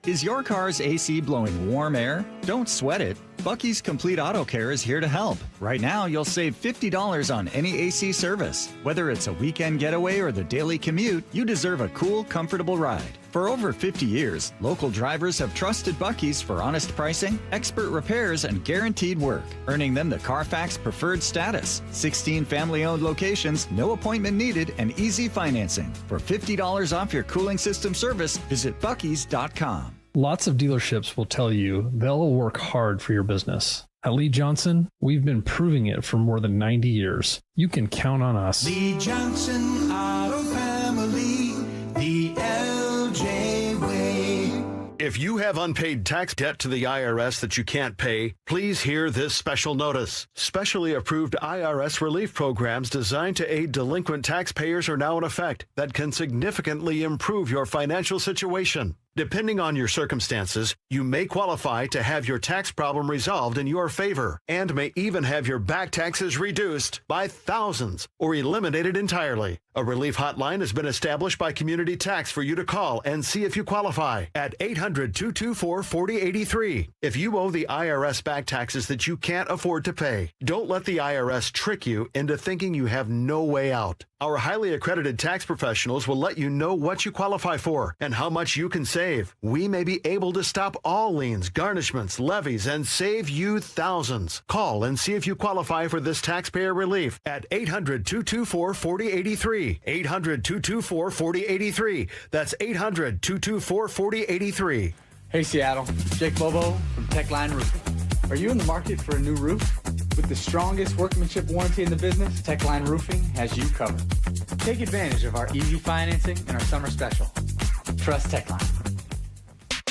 Is your car's AC blowing warm air? Don't sweat it. Bucky's Complete Auto Care is here to help. Right now, you'll save $50 on any AC service. Whether it's a weekend getaway or the daily commute, you deserve a cool, comfortable ride. For over 50 years, local drivers have trusted Bucky's for honest pricing, expert repairs, and guaranteed work, earning them the Carfax Preferred status. 16 family-owned locations, no appointment needed, and easy financing. For $50 off your cooling system service, visit Bucky's.com. Lots of dealerships will tell you they'll work hard for your business. At Lee Johnson, we've been proving it for more than 90 years. You can count on us. Lee Johnson Auto Family, the LJ way. If you have unpaid tax debt to the IRS that you can't pay, please hear this special notice. Specially approved IRS relief programs designed to aid delinquent taxpayers are now in effect that can significantly improve your financial situation. Depending on your circumstances, you may qualify to have your tax problem resolved in your favor and may even have your back taxes reduced by thousands or eliminated entirely. A relief hotline has been established by Community Tax for you to call and see if you qualify at 800-224-4083. If you owe the IRS back taxes that you can't afford to pay, don't let the IRS trick you into thinking you have no way out. Our highly accredited tax professionals will let you know what you qualify for and how much you can save. We may be able to stop all liens, garnishments, levies, and save you thousands. Call and see if you qualify for this taxpayer relief at 800-224-4083. 800-224-4083. That's 800-224-4083. Hey Seattle, Jake Bobo from Techline Roofing. Are you in the market for a new roof? With the strongest workmanship warranty in the business, Techline Roofing has you covered. Take advantage of our easy financing and our summer special. Trust Techline.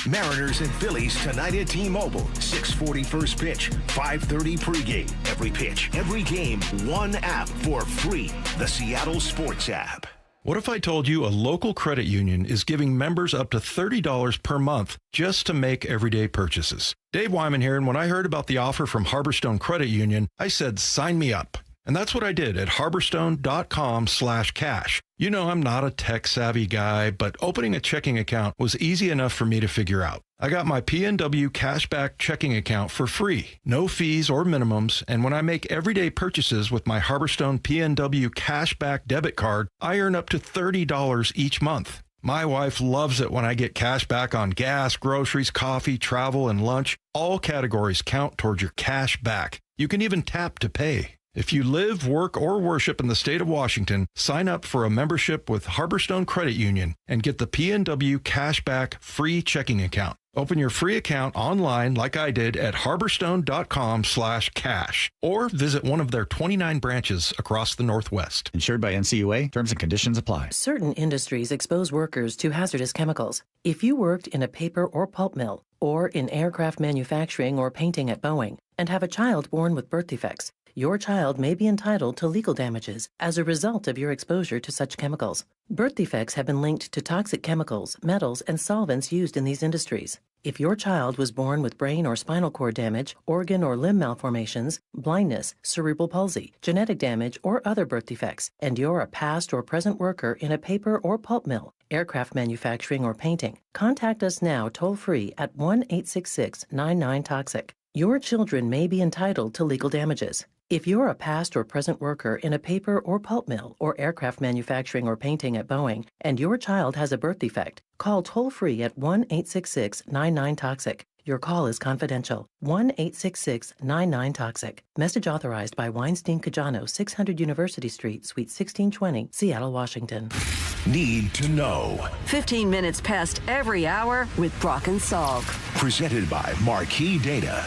Mariners and Phillies tonight at T-Mobile. 6:40 first pitch, 5:30 pregame. Every pitch, every game, one app for free. The Seattle Sports app. What if I told you a local credit union is giving members up to $30 per month just to make everyday purchases? Dave Wyman here, and when I heard about the offer from Harborstone Credit Union, I said, sign me up. And that's what I did at harborstone.com/cash. You know, I'm not a tech-savvy guy, but opening a checking account was easy enough for me to figure out. I got my PNW Cashback checking account for free, no fees or minimums, and when I make everyday purchases with my Harborstone PNW Cashback debit card, I earn up to $30 each month. My wife loves it when I get cash back on gas, groceries, coffee, travel, and lunch. All categories count towards your cash back. You can even tap to pay. If you live, work, or worship in the state of Washington, sign up for a membership with Harborstone Credit Union and get the PNW Cashback free checking account. Open your free account online like I did at harborstone.com/cash or visit one of their 29 branches across the Northwest. Insured by NCUA. Terms and conditions apply. Certain industries expose workers to hazardous chemicals. If you worked in a paper or pulp mill or in aircraft manufacturing or painting at Boeing and have a child born with birth defects, your child may be entitled to legal damages as a result of your exposure to such chemicals. Birth defects have been linked to toxic chemicals, metals, and solvents used in these industries. If your child was born with brain or spinal cord damage, organ or limb malformations, blindness, cerebral palsy, genetic damage, or other birth defects, and you're a past or present worker in a paper or pulp mill, aircraft manufacturing, or painting, contact us now toll-free at 1-866-99-TOXIC. Your children may be entitled to legal damages. If you're a past or present worker in a paper or pulp mill or aircraft manufacturing or painting at Boeing and your child has a birth defect, call toll-free at 1-866-99-TOXIC. Your call is confidential. 1-866-99-TOXIC. Message authorized by Weinstein Cajano, 600 University Street, Suite 1620, Seattle, Washington. Need to know. 15 minutes past every hour with Brock and Salk. Presented by Marquee Data.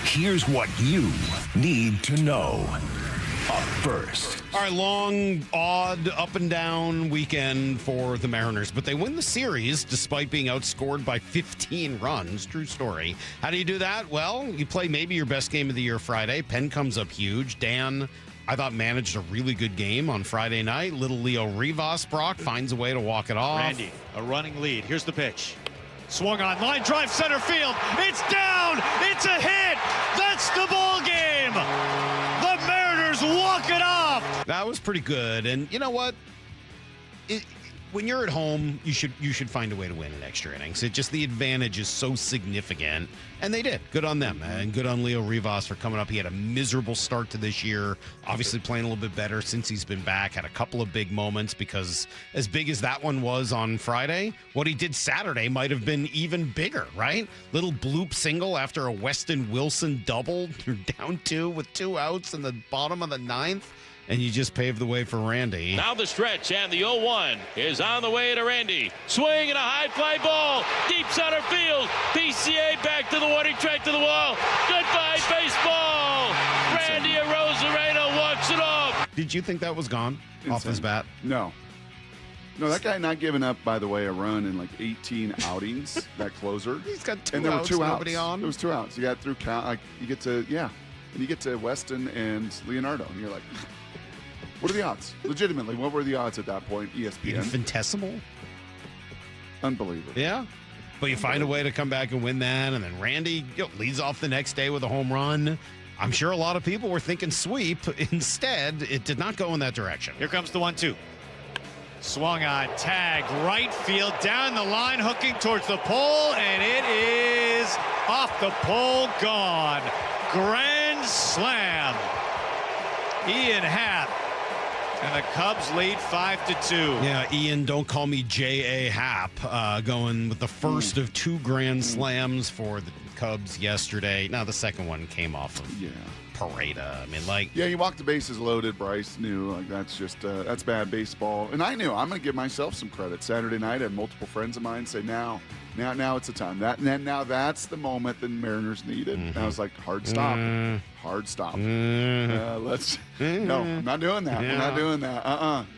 Here's what you need to know. Up first. All right, long, odd, up and down weekend for the Mariners, but they win the series despite being outscored by 15 runs. True story. How do you do that? Well, you play maybe your best game of the year Friday. Penn comes up huge. Dan, I thought, managed a really good game on Friday night. Little Leo Rivas, Brock, finds a way to walk it off. Randy, a running lead. Here's the pitch. Swung on, line drive, center field. It's down. It's a hit. That's the ball game. The Mariners walk it off. That was pretty good. And you know what? When you're at home, you should find a way to win in extra innings. It just, the advantage is so significant, and they did. Good on them, and good on Leo Rivas for coming up. He had a miserable start to this year, obviously playing a little bit better since he's been back. Had a couple of big moments, because as big as that one was on Friday, what he did Saturday might have been even bigger, right? Little bloop single after a Weston Wilson double. You're down 2 with 2 outs in the bottom of the 9th. And you just paved the way for Randy. Now the stretch, and the 0-1 is on the way to Randy. Swing and a high fly ball. Deep center field. PCA back to the warning track to the wall. Goodbye, baseball. Randy Arozarena walks it off. Did you think that was gone off his bat? No. No, that guy not giving up, by the way, a run in like 18 outings, that closer. He's got 2 and there outs, were 2 nobody outs. on. There was 2 outs. You got through count. Like, you get to, and you get to Weston and Leonardo, and you're like, what are the odds? Legitimately, what were the odds at that point? ESPN. Infinitesimal. Unbelievable. Yeah. But you find a way to come back and win that, and then Randy leads off the next day with a home run. I'm sure a lot of people were thinking sweep. Instead, it did not go in that direction. Here comes the 1-2. Swung on, tag, right field, down the line, hooking towards the pole, and it is off the pole, gone. Grand slam. Ian Happ. And the Cubs lead 5-2. Yeah, Ian, don't call me J.A. Happ, going with the first of 2 grand slams for the Cubs yesterday. Now, the second one came off of Pareda. I mean, like... Yeah, he walked the bases loaded. Bryce knew, like, that's just, that's bad baseball. And I knew, I'm going to give myself some credit. Saturday night, I had multiple friends of mine say, now it's the time. Now that's the moment the Mariners needed. And I was like, hard stop. Hard stop. No, I'm not doing that. We're not doing that.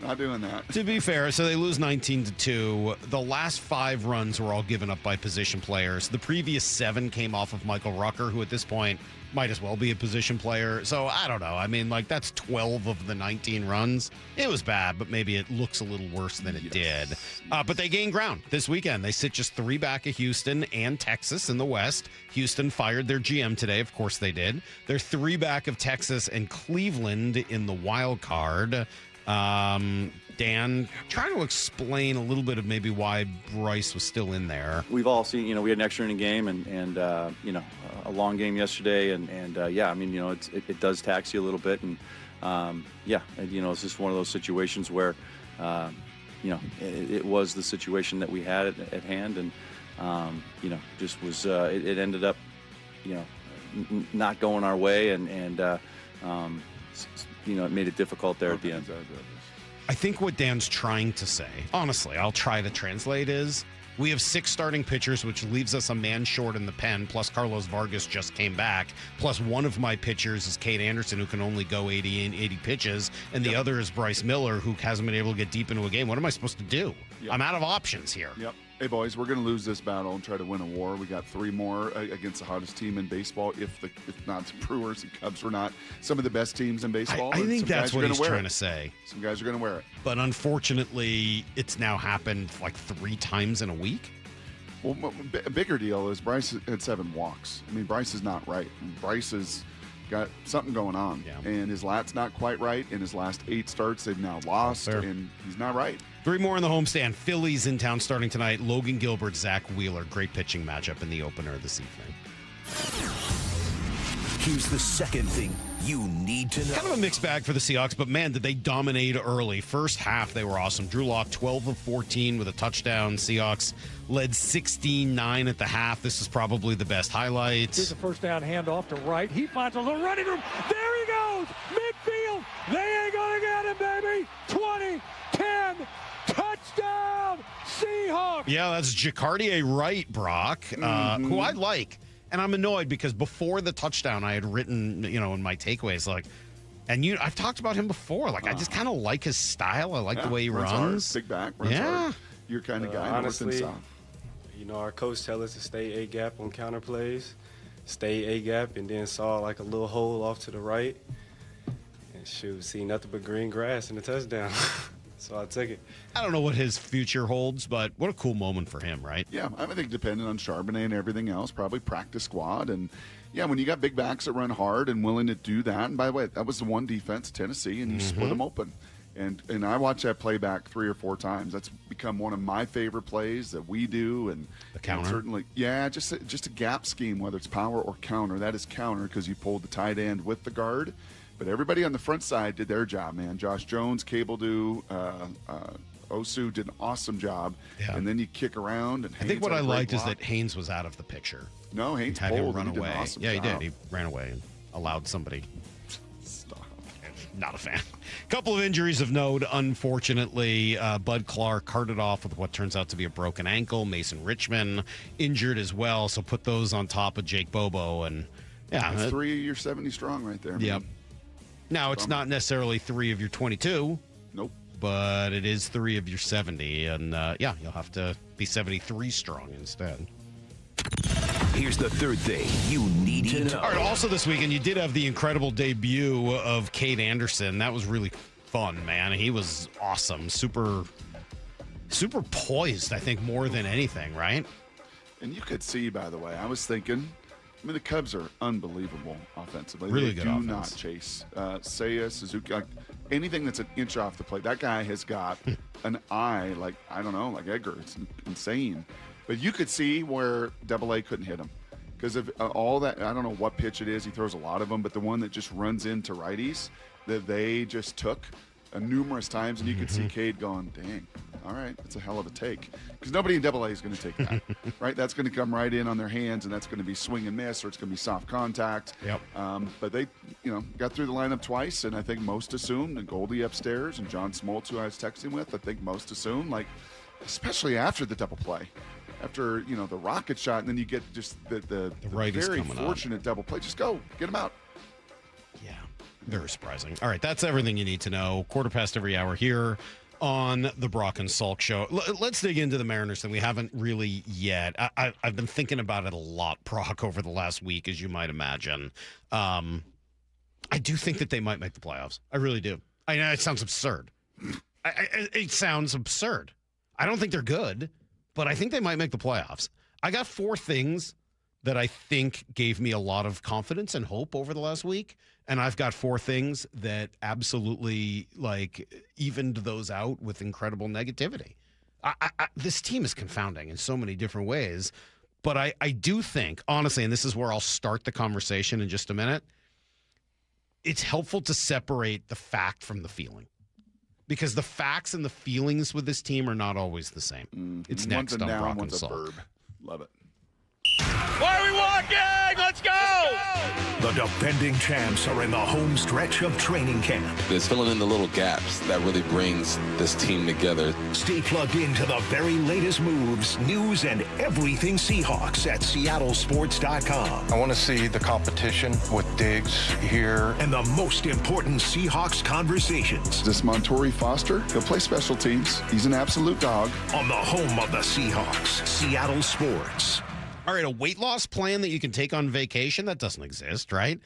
Not doing that. To be fair, so they lose 19-2. The last 5 runs were all given up by position players. The previous 7 came off of Michael Rucker, who at this point might as well be a position player. So I don't know. I mean, like, that's 12 of the 19 runs. It was bad, but maybe it looks a little worse than it did. But they gained ground this weekend. They sit just 3 back of Houston and Texas in the West. Houston fired their GM today. Of course they did. They're 3 back of Texas and Cleveland in the wild card. Dan, trying to explain a little bit of maybe why Bryce was still in there. We've all seen, we had an extra inning game and a long game yesterday. It does tax you a little bit. And, it's just one of those situations where, it was the situation that we had at hand. And, it ended up, not going our way. And it made it difficult there at the end. I think what Dan's trying to say, honestly, I'll try to translate, is we have 6 starting pitchers, which leaves us a man short in the pen, plus Carlos Vargas just came back, plus one of my pitchers is Cade Anderson, who can only go 80 pitches, and the other is Bryce Miller, who hasn't been able to get deep into a game. What am I supposed to do? I'm out of options here. Yep. Hey, boys, we're going to lose this battle and try to win a war. We got 3 more against the hottest team in baseball, if not the Brewers and Cubs were not some of the best teams in baseball. I think that's what he's trying to say. Some guys are going to wear it. But unfortunately, it's now happened like 3 times in a week. Well, a bigger deal is Bryce had 7 walks. I mean, Bryce is not right. Bryce has got something going on. Yeah. And his lat's not quite right. In his last 8 starts, they've now lost, and he's not right. 3 more in the homestand. Phillies in town starting tonight. Logan Gilbert, Zach Wheeler. Great pitching matchup in the opener this evening. Here's the second thing you need to know. Kind of a mixed bag for the Seahawks, but man, did they dominate early. First half, they were awesome. Drew Lock, 12 of 14 with a touchdown. Seahawks led 16-9 at the half. This is probably the best highlight. Here's a first down handoff to right. He finds a little running room. There he goes. Midfield. They ain't going to get him, baby. 20, 10, touchdown, Seahawks. Yeah, that's Jacardier Wright, Brock, who I like. And I'm annoyed because before the touchdown, I had written, in my takeaways, I've talked about him before. I just kind of like his style. I like the way he runs. Big back, runs hard. Your kind of guy. Honestly, our coach tell us to stay A-gap on counter plays, stay A-gap, and then saw a little hole off to the right. And see nothing but green grass and a touchdown. So I took it. I don't know what his future holds, but what a cool moment for him, right? Yeah, I think depending on Charbonnet and everything else, probably practice squad. And, yeah, when you got big backs that run hard and willing to do that, and by the way, that was the one defense, Tennessee, and you split them open. And I watched that play back 3 or 4 times. That's become one of my favorite plays that we do. And the counter? And certainly, yeah, just a gap scheme, whether it's power or counter. That is counter because you pulled the tight end with the guard. But everybody on the front side did their job, man. Josh Jones, Cable Osu did an awesome job. Yeah. And then you kick around. And I think what I liked is that Haynes was out of the picture. No, Haynes had pulled, him run away. Awesome yeah, job. He did. He ran away and allowed somebody. Stop. Not a fan. Couple of injuries of note, unfortunately. Bud Clark carted off with what turns out to be a broken ankle. Mason Richmond injured as well. So put those on top of Jake Bobo. And yeah, that's 3 of your 70 strong right there. Yep. Now, it's not necessarily 3 of your 22. Nope. But it is 3 of your 70. And, you'll have to be 73 strong instead. Here's the third thing you need to know. All right, also this weekend, you did have the incredible debut of Cade Anderson. That was really fun, man. He was awesome. Super poised, I think, more than anything, right? And you could see, by the way, I was thinking, the Cubs are unbelievable offensively. Really good offense. Do not chase. Seiya, Suzuki, anything that's an inch off the plate. That guy has got an eye like Edgar. It's insane. But you could see where AA couldn't hit him. Because of all that, I don't know what pitch it is. He throws a lot of them. But the one that just runs into righties that they just took numerous times. And you could see Cade going, dang, all right, that's a hell of a take. Because nobody in AA is going to take that, right? That's going to come right in on their hands, and that's going to be swing and miss, or it's going to be soft contact. Yep. But they, got through the lineup twice, and I think most assumed, and Goldie upstairs, and John Smoltz, who I was texting with, I think most assumed, especially after the double play. After, the rocket shot, and then you get just the very fortunate double play. Just go. Get him out. Yeah. Very surprising. All right, that's everything you need to know. 1/4 past every hour here on the Brock and Salk Show. Let's dig into the Mariners thing. We haven't really yet. I've been thinking about it a lot, Brock, over the last week, as you might imagine. I do think that they might make the playoffs. I really do. I know it sounds absurd. It sounds absurd. I don't think they're good, but I think they might make the playoffs. I got 4 things that I think gave me a lot of confidence and hope over the last week. And I've got 4 things that absolutely evened those out with incredible negativity. This team is confounding in so many different ways. But I do think, honestly, and this is where I'll start the conversation in just a minute, it's helpful to separate the fact from the feeling. Because the facts and the feelings with this team are not always the same. Mm-hmm. It's next on Brock and Salk. Love it. Why are we walking? Let's go! The defending champs are in the home stretch of training camp. It's filling in the little gaps that really brings this team together. Stay plugged into the very latest moves, news, and everything Seahawks at seattlesports.com. I want to see the competition with Diggs here. And the most important Seahawks conversations. This Montori Foster, he'll play special teams. He's an absolute dog. On the home of the Seahawks, Seattle Sports. All right, a weight loss plan that you can take on vacation, that doesn't exist, right?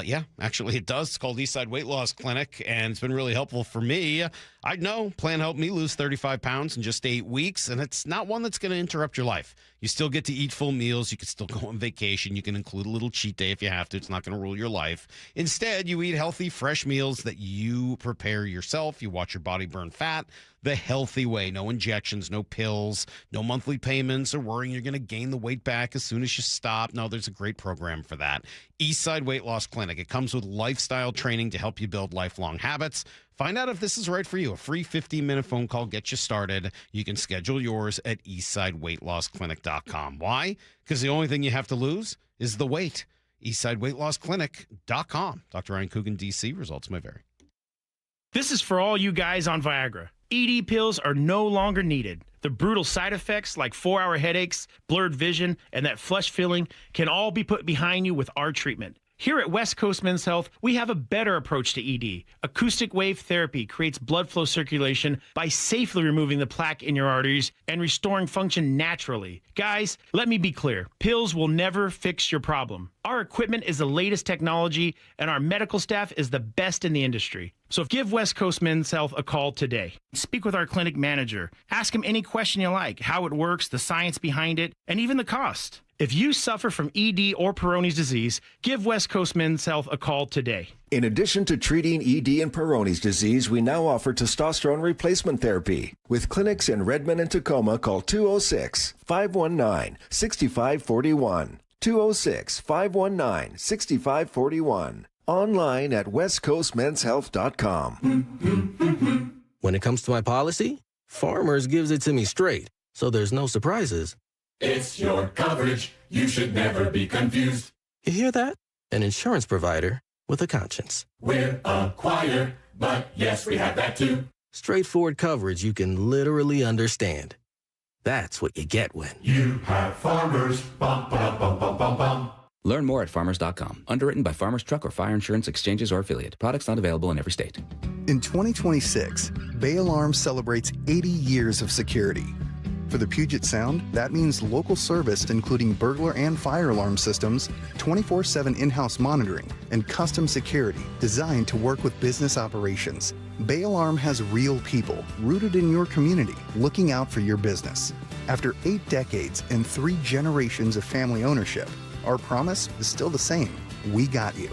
Yeah, actually it does. It's called Eastside Weight Loss Clinic, and it's been really helpful for me. I know, plan helped me lose 35 pounds in just 8 weeks, and it's not one that's going to interrupt your life. You still get to eat full meals. You can still go on vacation. You can include a little cheat day if you have to. It's not going to rule your life. Instead, you eat healthy, fresh meals that you prepare yourself. You watch your body burn fat the healthy way. No injections, no pills, no monthly payments or worrying you're going to gain the weight back as soon as you stop. No, there's a great program for that. Eastside Weight Loss Clinic. It comes with lifestyle training to help you build lifelong habits. Find out if this is right for you. A free 15-minute phone call gets you started. You can schedule yours at eastsideweightlossclinic.com. Why? Because the only thing you have to lose is the weight. eastsideweightlossclinic.com. Dr. Ryan Coogan, D.C. Results may vary. This is for all you guys on Viagra. ED pills are no longer needed. The brutal side effects like 4-hour headaches, blurred vision, and that flush feeling can all be put behind you with our treatment. Here at West Coast Men's Health, we have a better approach to ED. Acoustic wave therapy creates blood flow circulation by safely removing the plaque in your arteries and restoring function naturally. Guys, let me be clear. Pills will never fix your problem. Our equipment is the latest technology, and our medical staff is the best in the industry. So give West Coast Men's Health a call today. Speak with our clinic manager. Ask him any question you like, how it works, the science behind it, and even the cost. If you suffer from ED or Peyronie's disease, give West Coast Men's Health a call today. In addition to treating ED and Peyronie's disease, we now offer testosterone replacement therapy. With clinics in Redmond and Tacoma, call 206-519-6541. 206-519-6541. Online at westcoastmenshealth.com. When it comes to my policy, Farmers gives it to me straight, so there's no surprises. It's your coverage. You should never be confused. You hear that? An insurance provider with a conscience. We're acquired, but yes, we have that too. Straightforward coverage you can literally understand. That's what you get when you have Farmers. Bum, bum, bum, bum, bum, bum. Learn more at farmers.com. Underwritten by Farmers Truck or Fire Insurance Exchanges or Affiliate. Products not available in every state. In 2026, Bay Alarm celebrates 80 years of security. For the Puget Sound, that means local service including burglar and fire alarm systems, 24/7 in-house monitoring, and custom security designed to work with business operations. Bay Alarm has real people rooted in your community looking out for your business. After 8 decades and 3 generations of family ownership, our promise is still the same. We got you.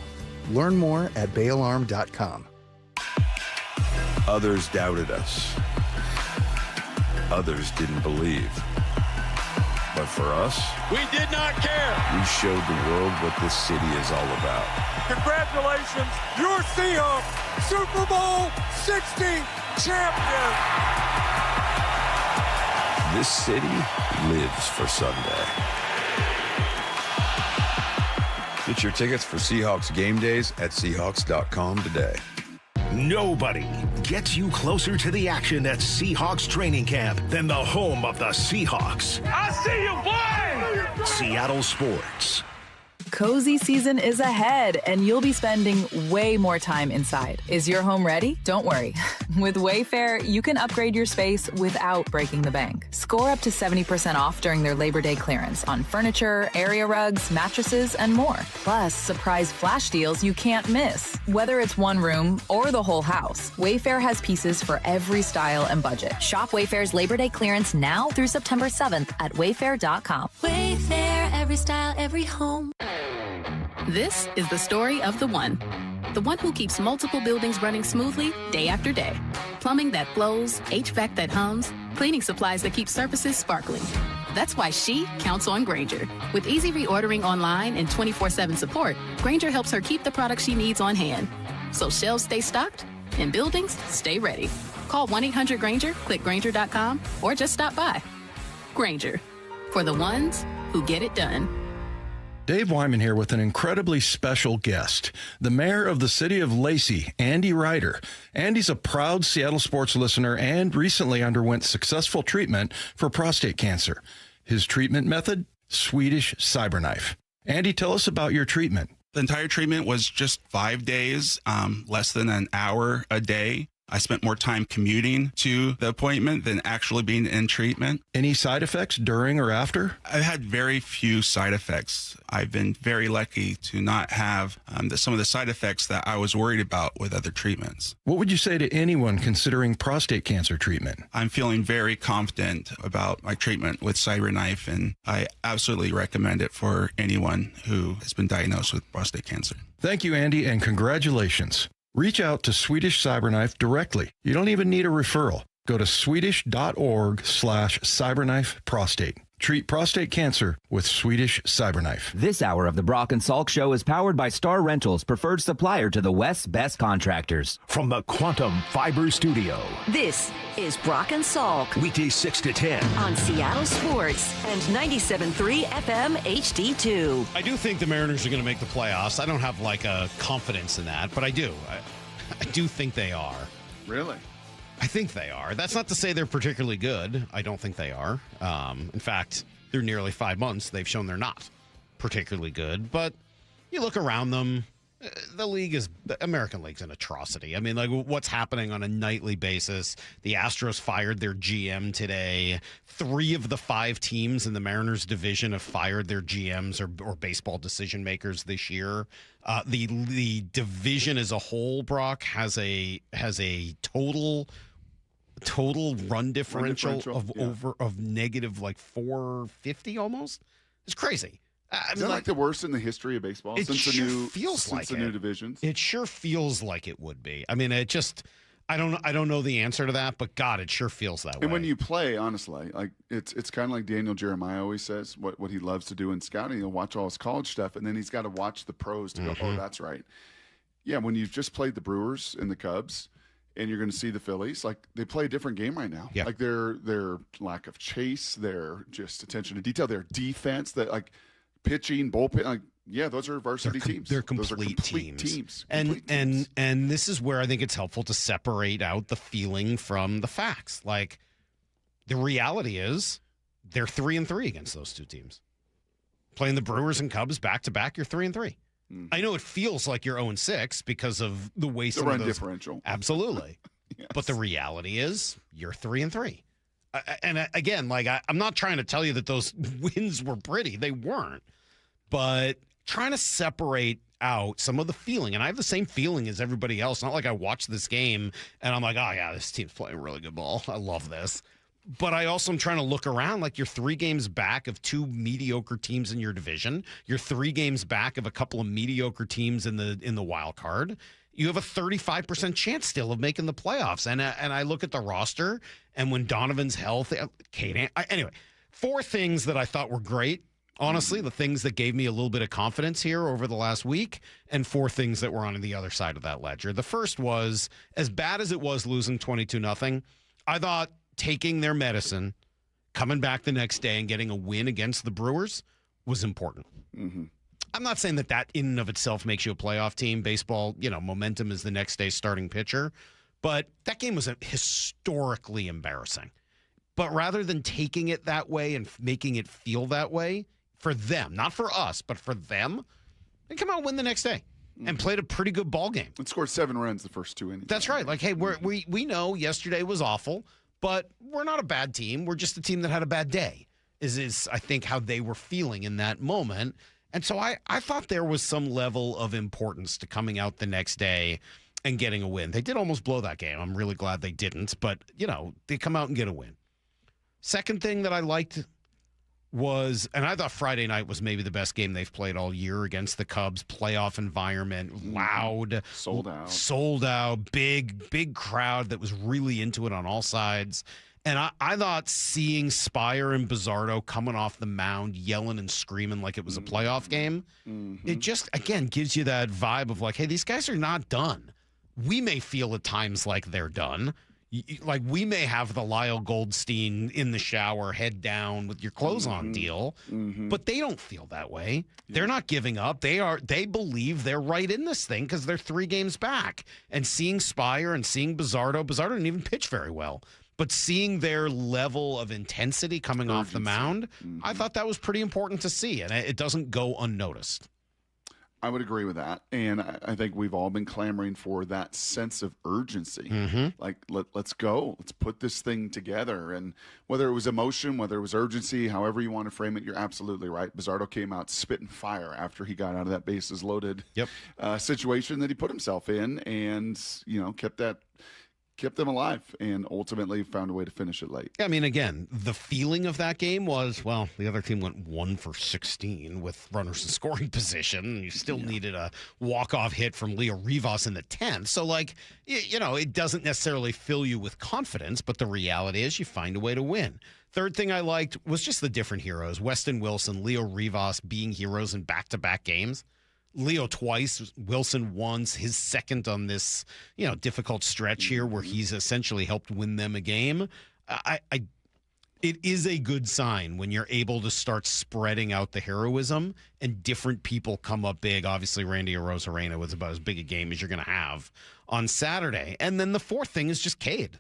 Learn more at bayalarm.com. Others doubted us. Others didn't believe. But for us, we did not care. We showed the world what this city is all about. Congratulations, your Seahawks, Super Bowl 60 champion. This city lives for Sunday. Get your tickets for Seahawks game days at Seahawks.com today. Nobody gets you closer to the action at Seahawks training camp than the home of the Seahawks. I see you, boy! Seattle Sports. Cozy season is ahead, and you'll be spending way more time inside. Is your home ready? Don't worry. With Wayfair, you can upgrade your space without breaking the bank. Score up to 70% off during their Labor Day clearance on furniture, area rugs, mattresses, and more. Plus, surprise flash deals you can't miss. Whether it's one room or the whole house, Wayfair has pieces for every style and budget. Shop Wayfair's Labor Day clearance now through September 7th at wayfair.com. Wayfair, every style, every home. This is the story of the one who keeps multiple buildings running smoothly day after day. Plumbing that flows, HVAC that hums, cleaning supplies that keep surfaces sparkling. That's why she counts on Grainger. With easy reordering online and 24/7 support, Grainger helps her keep the products she needs on hand. So shelves stay stocked and buildings stay ready. Call 1-800-GRAINGER, click Grainger.com, or just stop by. Grainger, for the ones who get it done. Dave Wyman here with an incredibly special guest, the mayor of the city of Lacey, Andy Ryder. Andy's a proud Seattle sports listener and recently underwent successful treatment for prostate cancer. His treatment method? Swedish cyberknife. Andy, tell us about your treatment. The entire treatment was just 5 days, less than an hour a day. I spent more time commuting to the appointment than actually being in treatment. Any side effects during or after? I've had very few side effects. I've been very lucky to not have some of the side effects that I was worried about with other treatments. What would you say to anyone considering prostate cancer treatment? I'm feeling very confident about my treatment with CyberKnife, and I absolutely recommend it for anyone who has been diagnosed with prostate cancer. Thank you, Andy, and congratulations. Reach out to Swedish Cyberknife directly. You don't even need a referral. Go to swedish.org/cyberknifeprostate. Treat prostate cancer with Swedish Cyberknife. This hour of the Brock and Salk Show is powered by Star Rentals, preferred supplier to the West's best contractors. From the Quantum Fiber Studio. This is Brock and Salk. Weekdays 6 to 10. On Seattle Sports and 97.3 FM HD2. I do think the Mariners are going to make the playoffs. I don't have like a confidence in that, but I do. I do think they are. Really? I think they are. That's not to say they're particularly good. I don't think they are. In fact, through nearly 5 months, they've shown they're not particularly good. But you look around them, the American League's an atrocity. I mean, like what's happening on a nightly basis. The Astros fired their GM today. 3 of the 5 teams in the Mariners division have fired their GMs or baseball decision makers this year. The division as a whole, Brock, has a total run differential of negative like 450 almost. It's crazy. Is that like the worst in the history of baseball since the new divisions? It sure feels like it would be. I mean, I don't know the answer to that, but God, it sure feels that way. And when you play, honestly, like it's kind of like Daniel Jeremiah always says, what he loves to do in scouting. He'll watch all his college stuff, and then he's got to watch the pros to go, oh, that's right. Yeah, when you've just played the Brewers and the Cubs, and you're going to see the Phillies, like they play a different game right now. Yeah. Like their lack of chase, their just attention to detail, their defense, that like pitching, bullpen, like those are varsity teams. They're complete teams. And this is where I think it's helpful to separate out the feeling from the facts. Like the reality is they're 3-3 against those two teams. Playing the Brewers and Cubs back to back, you're 3-3. I know it feels like you're 0-6 because of the way some run of those differential. Absolutely. Yes. But the reality is you're 3-3. And again, like I'm not trying to tell you that those wins were pretty. They weren't. But trying to separate out some of the feeling, and I have the same feeling as everybody else. Not like I watched this game and I'm like, oh yeah, this team's playing really good ball. I love this. But I also am trying to look around like you're 3 games back of 2 mediocre teams in your division. You're 3 games back of a couple of mediocre teams in the wild card. You have a 35% chance still of making the playoffs. And I look at the roster, and when Donovan's healthy, anyway, 4 things that I thought were great. Honestly, the things that gave me a little bit of confidence here over the last week, and 4 things that were on the other side of that ledger. The first was, as bad as it was losing 22-0, I thought taking their medicine, coming back the next day and getting a win against the Brewers was important. Mm-hmm. I'm not saying that in and of itself makes you a playoff team. Baseball, momentum is the next day's starting pitcher. But that game was historically embarrassing. But rather than taking it that way and making it feel that way, for them, not for us, but for them, and come out and win the next day. And played a pretty good ball game. And scored 7 runs the first 2 innings. That's right. Like, hey, we know yesterday was awful, but we're not a bad team. We're just a team that had a bad day, is I think how they were feeling in that moment. And so I thought there was some level of importance to coming out the next day and getting a win. They did almost blow that game. I'm really glad they didn't, but, they come out and get a win. Second thing that I liked was, and I thought Friday night was maybe the best game they've played all year against the Cubs. Playoff environment, loud, sold out, big crowd that was really into it on all sides. And I thought seeing Spire and Bizzardo coming off the mound, yelling and screaming like it was a playoff game, it just, again, gives you that vibe of like, hey, these guys are not done. We may feel at times like they're done. Like, we may have the Lyle Goldstein in the shower, head down with your clothes on deal, but they don't feel that way. They're not giving up. They believe they're right in this thing because they're 3 games back. And seeing Spire and seeing Bizzardo didn't even pitch very well, but seeing their level of intensity coming off the mound, I thought that was pretty important to see, and it doesn't go unnoticed. I would agree with that. And I think we've all been clamoring for that sense of urgency. Like, let's go. Let's put this thing together. And whether it was emotion, whether it was urgency, however you want to frame it, you're absolutely right. Bizzardo came out spitting fire after he got out of that bases loaded situation that he put himself in and, kept them alive and ultimately found a way to finish it late. I mean, again, the feeling of that game was, well, the other team went 1 for 16 with runners in scoring position. You still needed a walk-off hit from Leo Rivas in the 10th. So, like, it doesn't necessarily fill you with confidence, but the reality is you find a way to win. Third thing I liked was just the different heroes. Weston Wilson, Leo Rivas being heroes in back-to-back games. Leo twice, Wilson once, his second on this, difficult stretch here where he's essentially helped win them a game. It is a good sign when you're able to start spreading out the heroism and different people come up big. Obviously, Randy Arozarena was about as big a game as you're going to have on Saturday. And then the fourth thing is just Cade.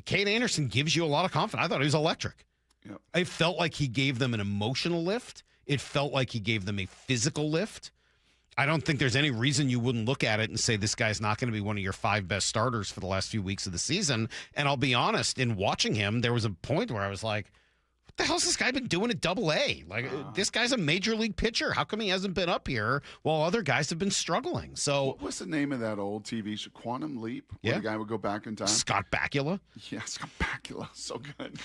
Cade Anderson gives you a lot of confidence. I thought he was electric. Yep. I felt like he gave them an emotional lift. It felt like he gave them a physical lift. I don't think there's any reason you wouldn't look at it and say this guy's not going to be one of your 5 best starters for the last few weeks of the season. And I'll be honest, in watching him, there was a point where I was like, what the hell's this guy been doing at Double-A? Like, this guy's a major league pitcher. How come he hasn't been up here while other guys have been struggling? So, what's the name of that old TV show? Quantum Leap? Where the guy would go back in time? Scott Bakula? Yeah, Scott Bakula. So good.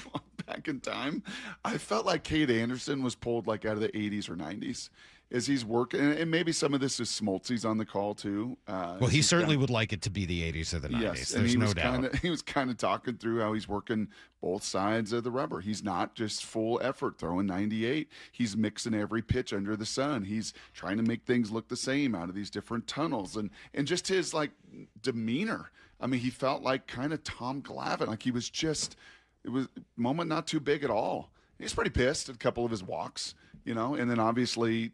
Back in time. I felt like Cade Anderson was pulled like out of the 80s or 90s. As he's working, and maybe some of this is Smoltzy's on the call too. Well, he certainly would like it to be the 80s or the 90s. Yes, There's no doubt. He was kind of talking through how he's working both sides of the rubber. He's not just full effort throwing 98. He's mixing every pitch under the sun. He's trying to make things look the same out of these different tunnels, and just his like demeanor. I mean, he felt like kind of Tom Glavine. Like it was a moment not too big at all. He's pretty pissed at a couple of his walks. And then obviously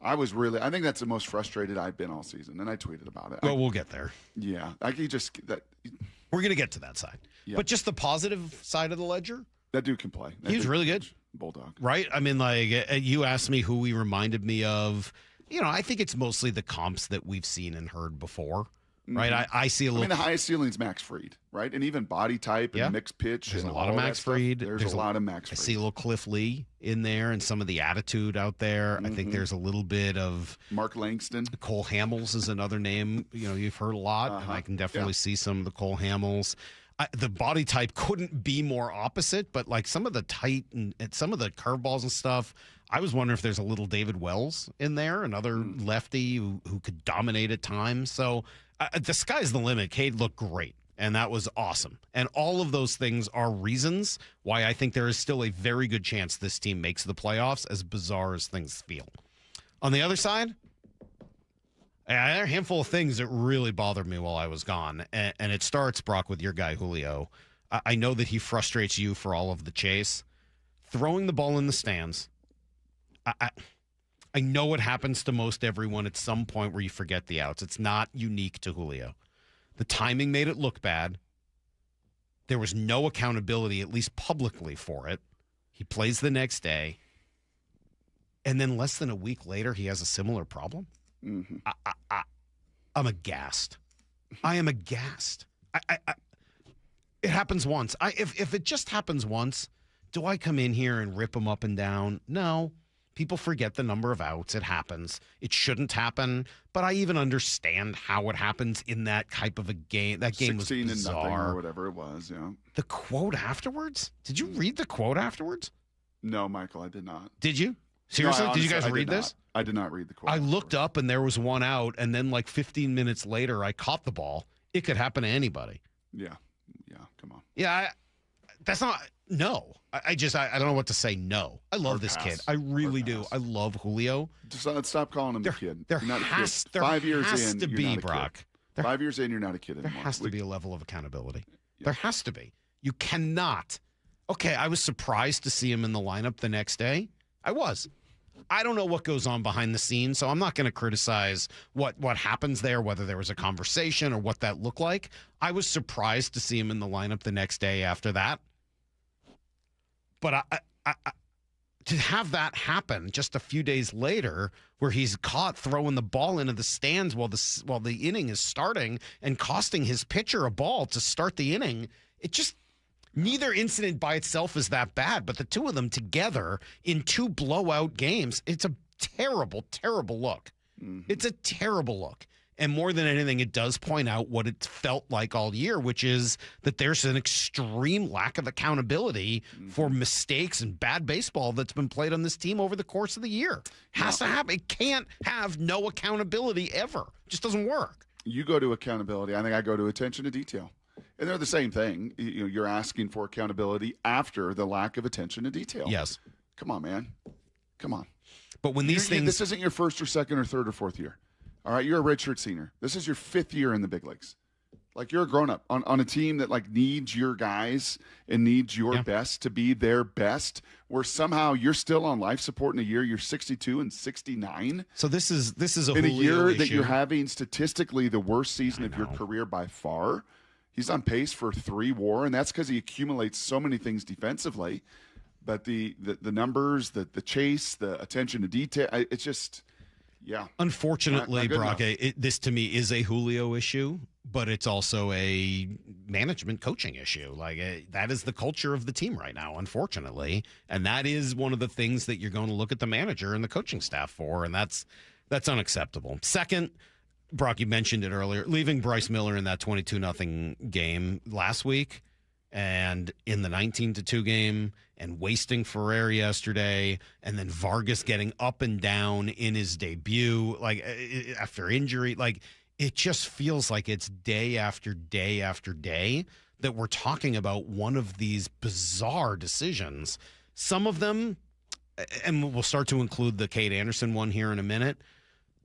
I think that's the most frustrated I've been all season, and I tweeted about it. Well, we'll get there. Yeah. We're going to get to that side. Yeah. But just the positive side of the ledger? That dude can play. He was really good. Bulldog. Right? I mean, like, you asked me who he reminded me of. I think it's mostly the comps that we've seen and heard before. Right, I see a little. I mean, the highest ceiling's Max Fried, right, and even body type and mixed pitch. There's and a lot of Max Fried. There's a lot of Max Fried. I see a little Cliff Lee in there, and some of the attitude out there. I think there's a little bit of Mark Langston. Cole Hamels is another name you've heard a lot, and I can definitely see some of the Cole Hamels. The body type couldn't be more opposite, but like some of the tight and some of the curveballs and stuff. I was wondering if there's a little David Wells in there, another lefty who could dominate at times. So. The sky's the limit. Cade looked great, and that was awesome. And all of those things are reasons why I think there is still a very good chance this team makes the playoffs, as bizarre as things feel. On the other side, there are a handful of things that really bothered me while I was gone. And it starts, Brock, with your guy, Julio. I know that he frustrates you for all of the chase. Throwing the ball in the stands. I know it happens to most everyone at some point where you forget the outs. It's not unique to Julio. The timing made it look bad. There was no accountability, at least publicly, for it. He plays the next day. and then less than a week later, he has a similar problem? Mm-hmm. I'm aghast. I am aghast. It happens once. If it just happens once, do I come in here and rip him up and down? No. People forget the number of outs. It happens. It shouldn't happen, but I even understand how it happens in that type of a game. That game was bizarre. 16 and nothing or whatever it was, yeah. The quote afterwards? Did you read the quote afterwards? No, Michael, I did not. Did you? Seriously? No, did you guys read this? I did not read the quote. I looked up and there was one out, and then like 15 minutes later, I caught the ball. It could happen to anybody. Yeah, come on. Yeah, that's not... No, I don't know what to say. No, I love this kid. I really do. I love Julio. Just stop calling him a kid. There you're not has, a kid. there 5 years has in, to you're be, not a Brock. Kid. 5 years in, you're not a kid anymore. There has to be a level of accountability. Yeah. There has to be. You cannot. Okay, I was surprised to see him in the lineup the next day. I was. I don't know what goes on behind the scenes, so I'm not going to criticize what happens there, whether there was a conversation or what that looked like. I was surprised to see him in the lineup the next day after that. But to have that happen just a few days later, where he's caught throwing the ball into the stands while the inning is starting and costing his pitcher a ball to start the inning, it just... Neither incident by itself is that bad, but the two of them together in two blowout games, it's a terrible, terrible look. Mm-hmm. It's a terrible look. And more than anything, it does point out what it felt like all year, which is that there's an extreme lack of accountability for mistakes and bad baseball that's been played on this team over the course of the year. Has to happen. It can't have no accountability ever. It just doesn't work. You go to accountability. I think I go to attention to detail. And they're the same thing. You're asking for accountability after the lack of attention to detail. Yes. Come on, man. Come on. But when these things... This isn't your first or second or third or fourth year. All right? You're a redshirt senior. This is your 5th year in the big leagues. Like, you're a grown-up on a team that, like, needs your guys and needs your best to be their best, where somehow you're still on life support in a year. You're 62 and 69. So this is a in a year issue. that you're having statistically the worst season of your career by far. He's on pace for 3 WAR, and that's because he accumulates so many things defensively. But the numbers, the chase, the attention to detail, it's just, yeah. Unfortunately, Brock, this to me is a Julio issue, but it's also a management coaching issue. Like, that is the culture of the team right now, unfortunately. And that is one of the things that you're going to look at the manager and the coaching staff for, and that's unacceptable. Second, Brock, you mentioned it earlier, leaving Bryce Miller in that 22-0 game last week and in the 19-2 game and wasting Ferrer yesterday and then Vargas getting up and down in his debut, like after injury. Like, it just feels like it's day after day after day that we're talking about one of these bizarre decisions. Some of them, and we'll start to include the Cade Anderson one here in a minute,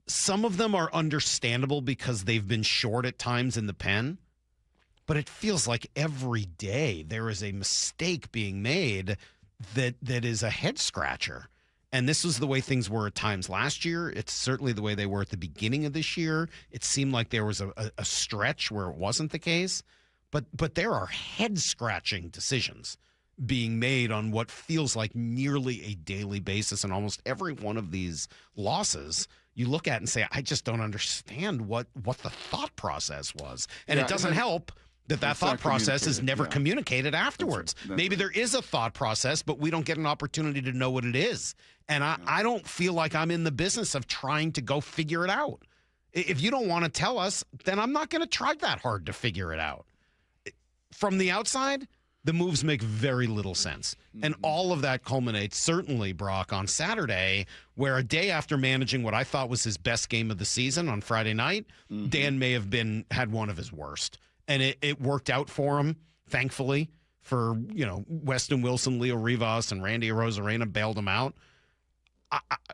some of them are understandable because they've been short at times in the pen, but it feels like every day there is a mistake being made that is a head scratcher. And this was the way things were at times last year. It's certainly the way they were at the beginning of this year. It seemed like there was a stretch where it wasn't the case, but there are head scratching decisions being made on what feels like nearly a daily basis. And almost every one of these losses you look at and say, I just don't understand what the thought process was. And it doesn't help that thought process is never communicated afterwards. Maybe there is a thought process, but we don't get an opportunity to know what it is. And I don't feel like I'm in the business of trying to go figure it out. If you don't want to tell us, then I'm not going to try that hard to figure it out. From the outside, the moves make very little sense. And all of that culminates, certainly, Brock, on Saturday, where a day after managing what I thought was his best game of the season on Friday night, Dan may have had one of his worst. And it worked out for him, thankfully, for, Weston Wilson, Leo Rivas, and Randy Arozarena bailed him out.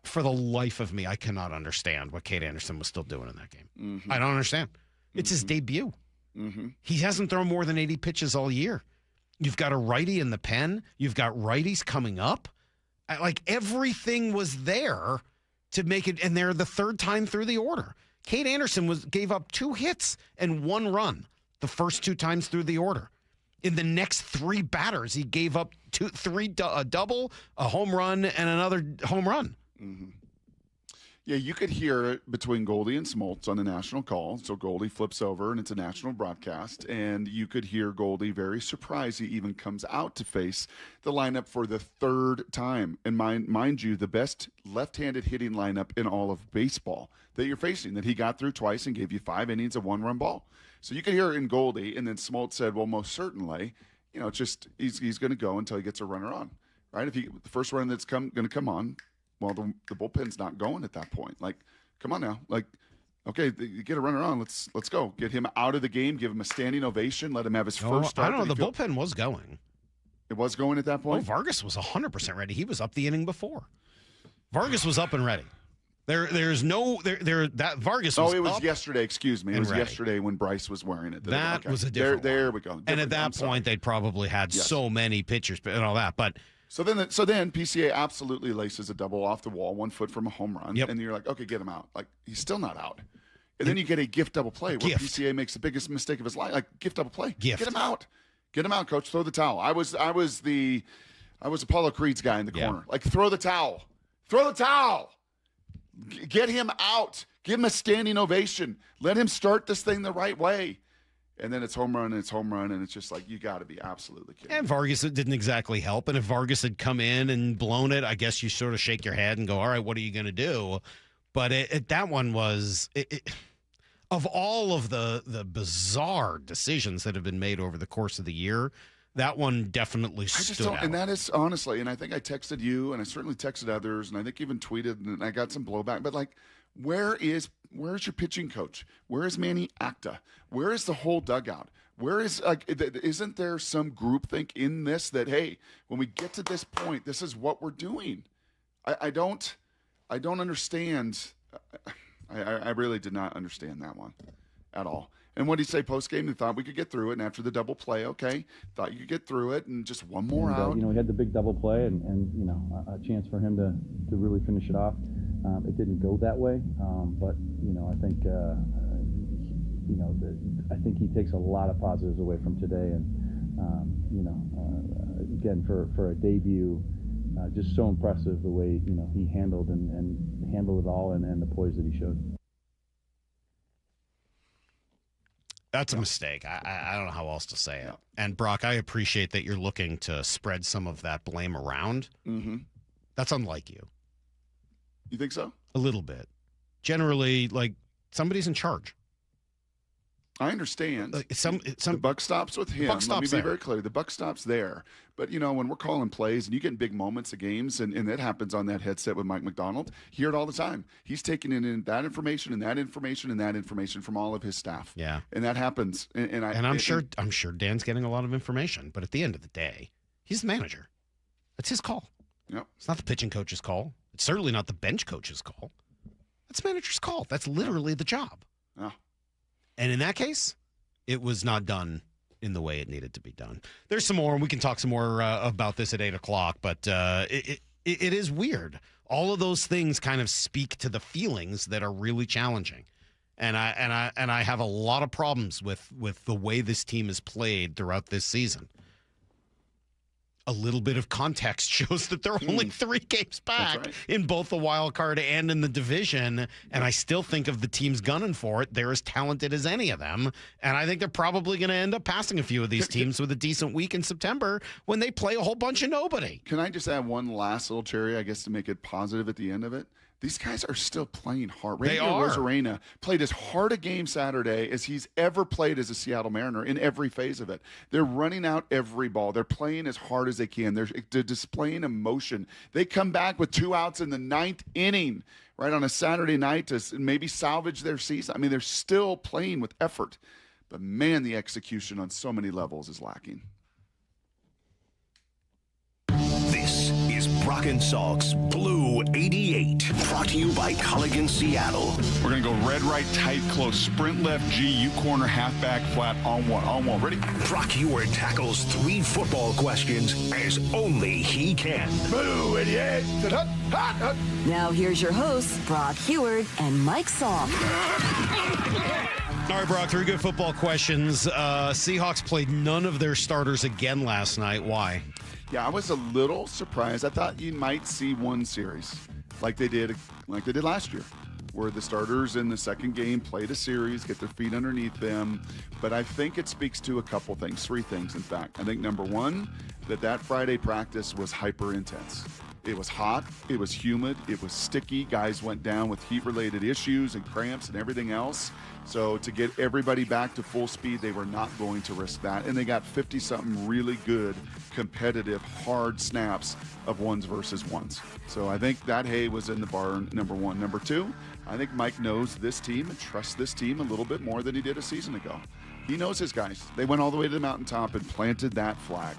For the life of me, I cannot understand what Cade Anderson was still doing in that game. I don't understand. It's his debut. He hasn't thrown more than 80 pitches all year. You've got a righty in the pen. You've got righties coming up. Like, everything was there to make it, and they're the third time through the order. Cade Anderson gave up 2 hits and 1 run the first 2 times through the order. In the next 3 batters, he gave up 3 double, a home run, and another home run. Mm-hmm. Yeah, you could hear it between Goldie and Smoltz on the national call. So Goldie flips over, and it's a national broadcast. And you could hear Goldie very surprised he even comes out to face the lineup for the third time. And mind you, the best left-handed hitting lineup in all of baseball that you're facing, that he got through twice and gave you 5 innings of 1-run ball. So you could hear it in Goldie. And then Smoltz said, well, most certainly, it's just he's going to go until he gets a runner on, right? If the first run that's going to come on, well, the bullpen's not going at that point. Like, come on now. Like, okay, you get a runner on. Let's go. Get him out of the game. Give him a standing ovation. Let him have his first start. I don't know. The bullpen was going. It was going at that point? Oh, Vargas was 100% ready. He was up the inning before. Vargas was up and ready. There's no that Vargas was. Oh, it was up yesterday. Excuse me. It was ready. Yesterday when Bryce was wearing it. That was a different. There we go. And at that point, they'd probably had so many pitchers and all that, but. So then PCA absolutely laces a double off the wall, 1 foot from a home run, and you're like, okay, get him out. Like, he's still not out. And then you get a gift double play where PCA makes the biggest mistake of his life. Like, gift double play. Get him out. Get him out, coach. Throw the towel. I was Apollo Creed's guy in the corner. Like, throw the towel. Throw the towel. Get him out. Give him a standing ovation. Let him start this thing the right way. And then it's home run, and it's just like, you got to be absolutely kidding. And Vargas didn't exactly help. And if Vargas had come in and blown it, I guess you sort of shake your head and go, all right, what are you going to do? But that one was, of all of the bizarre decisions that have been made over the course of the year, that one definly stood out. And that is, honestly, and I think I texted you, and I certainly texted others, and I think even tweeted, and I got some blowback. But, like, where's your pitching coach? Where is Manny Acta? Where is the whole dugout? Where is, like, isn't there some groupthink in this that, hey, when we get to this point, this is what we're doing? I don't understand. I really did not understand that one at all. And what did he say post-game? He thought we could get through it, and after the double play, okay, thought you could get through it, and just one more out. We had the big double play and a chance for him to really finish it off. It didn't go that way, but I think I think he takes a lot of positives away from today, and again for a debut, just so impressive the way he handled and handled it all, and the poise that he showed. That's a mistake. I don't know how else to say it. And Brock, I appreciate that you're looking to spread some of that blame around. Mm-hmm. That's unlike you. You think so? A little bit. Generally, like, somebody's in charge. I understand. The buck stops with him. Let me be very clear. The buck stops there. But, when we're calling plays and you get in big moments of games, and that happens on that headset with Mike McDonald, hear it all the time. He's taking in that information and that information and that information from all of his staff. Yeah. And that happens. And I'm sure Dan's getting a lot of information. But at the end of the day, he's the manager. That's his call. Yep. It's not the pitching coach's call. It's certainly not the bench coach's call. That's the manager's call. That's literally the job. Yeah. And in that case, it was not done in the way it needed to be done. There's some more, and we can talk some more about this at 8 o'clock, but it is weird. All of those things kind of speak to the feelings that are really challenging. And I have a lot of problems with the way this team has played throughout this season. A little bit of context shows that they're only 3 games back in both the wild card and in the division. And I still think of the teams gunning for it, they're as talented as any of them. And I think they're probably going to end up passing a few of these teams with a decent week in September when they play a whole bunch of nobody. Can I just add one last little cherry, I guess, to make it positive at the end of it? These guys are still playing hard. They are. Rosarena played as hard a game Saturday as he's ever played as a Seattle Mariner in every phase of it. They're running out every ball. They're playing as hard as they can. They're displaying emotion. They come back with 2 outs in the 9th inning, right, on a Saturday night to maybe salvage their season. I mean, they're still playing with effort. But, man, the execution on so many levels is lacking. This is Brock and Salk's Blue 88, brought to you by Culligan Seattle. We're going to go red, right, tight, close, sprint left, G, U corner, halfback, flat, on one. Ready? Brock Ewart tackles 3 football questions as only he can. Blue 88. Now here's your hosts, Brock Ewart and Mike Salk. All right, Brock, 3 good football questions. Seahawks played none of their starters again last night. Why? Yeah, I was a little surprised. I thought you might see one series. like they did last year, where the starters in the second game played a series, get their feet underneath them. But I think it speaks to a couple things, 3 things, in fact. I think number one, that Friday practice was hyper intense. It was hot, it was humid, it was sticky. Guys went down with heat-related issues and cramps and everything else. So to get everybody back to full speed, they were not going to risk that. And they got 50-something really good, competitive, hard snaps of 1s versus 1s. So I think that hay was in the barn, number one. Number two, I think Mike knows this team and trusts this team a little bit more than he did a season ago. He knows his guys. They went all the way to the mountaintop and planted that flag.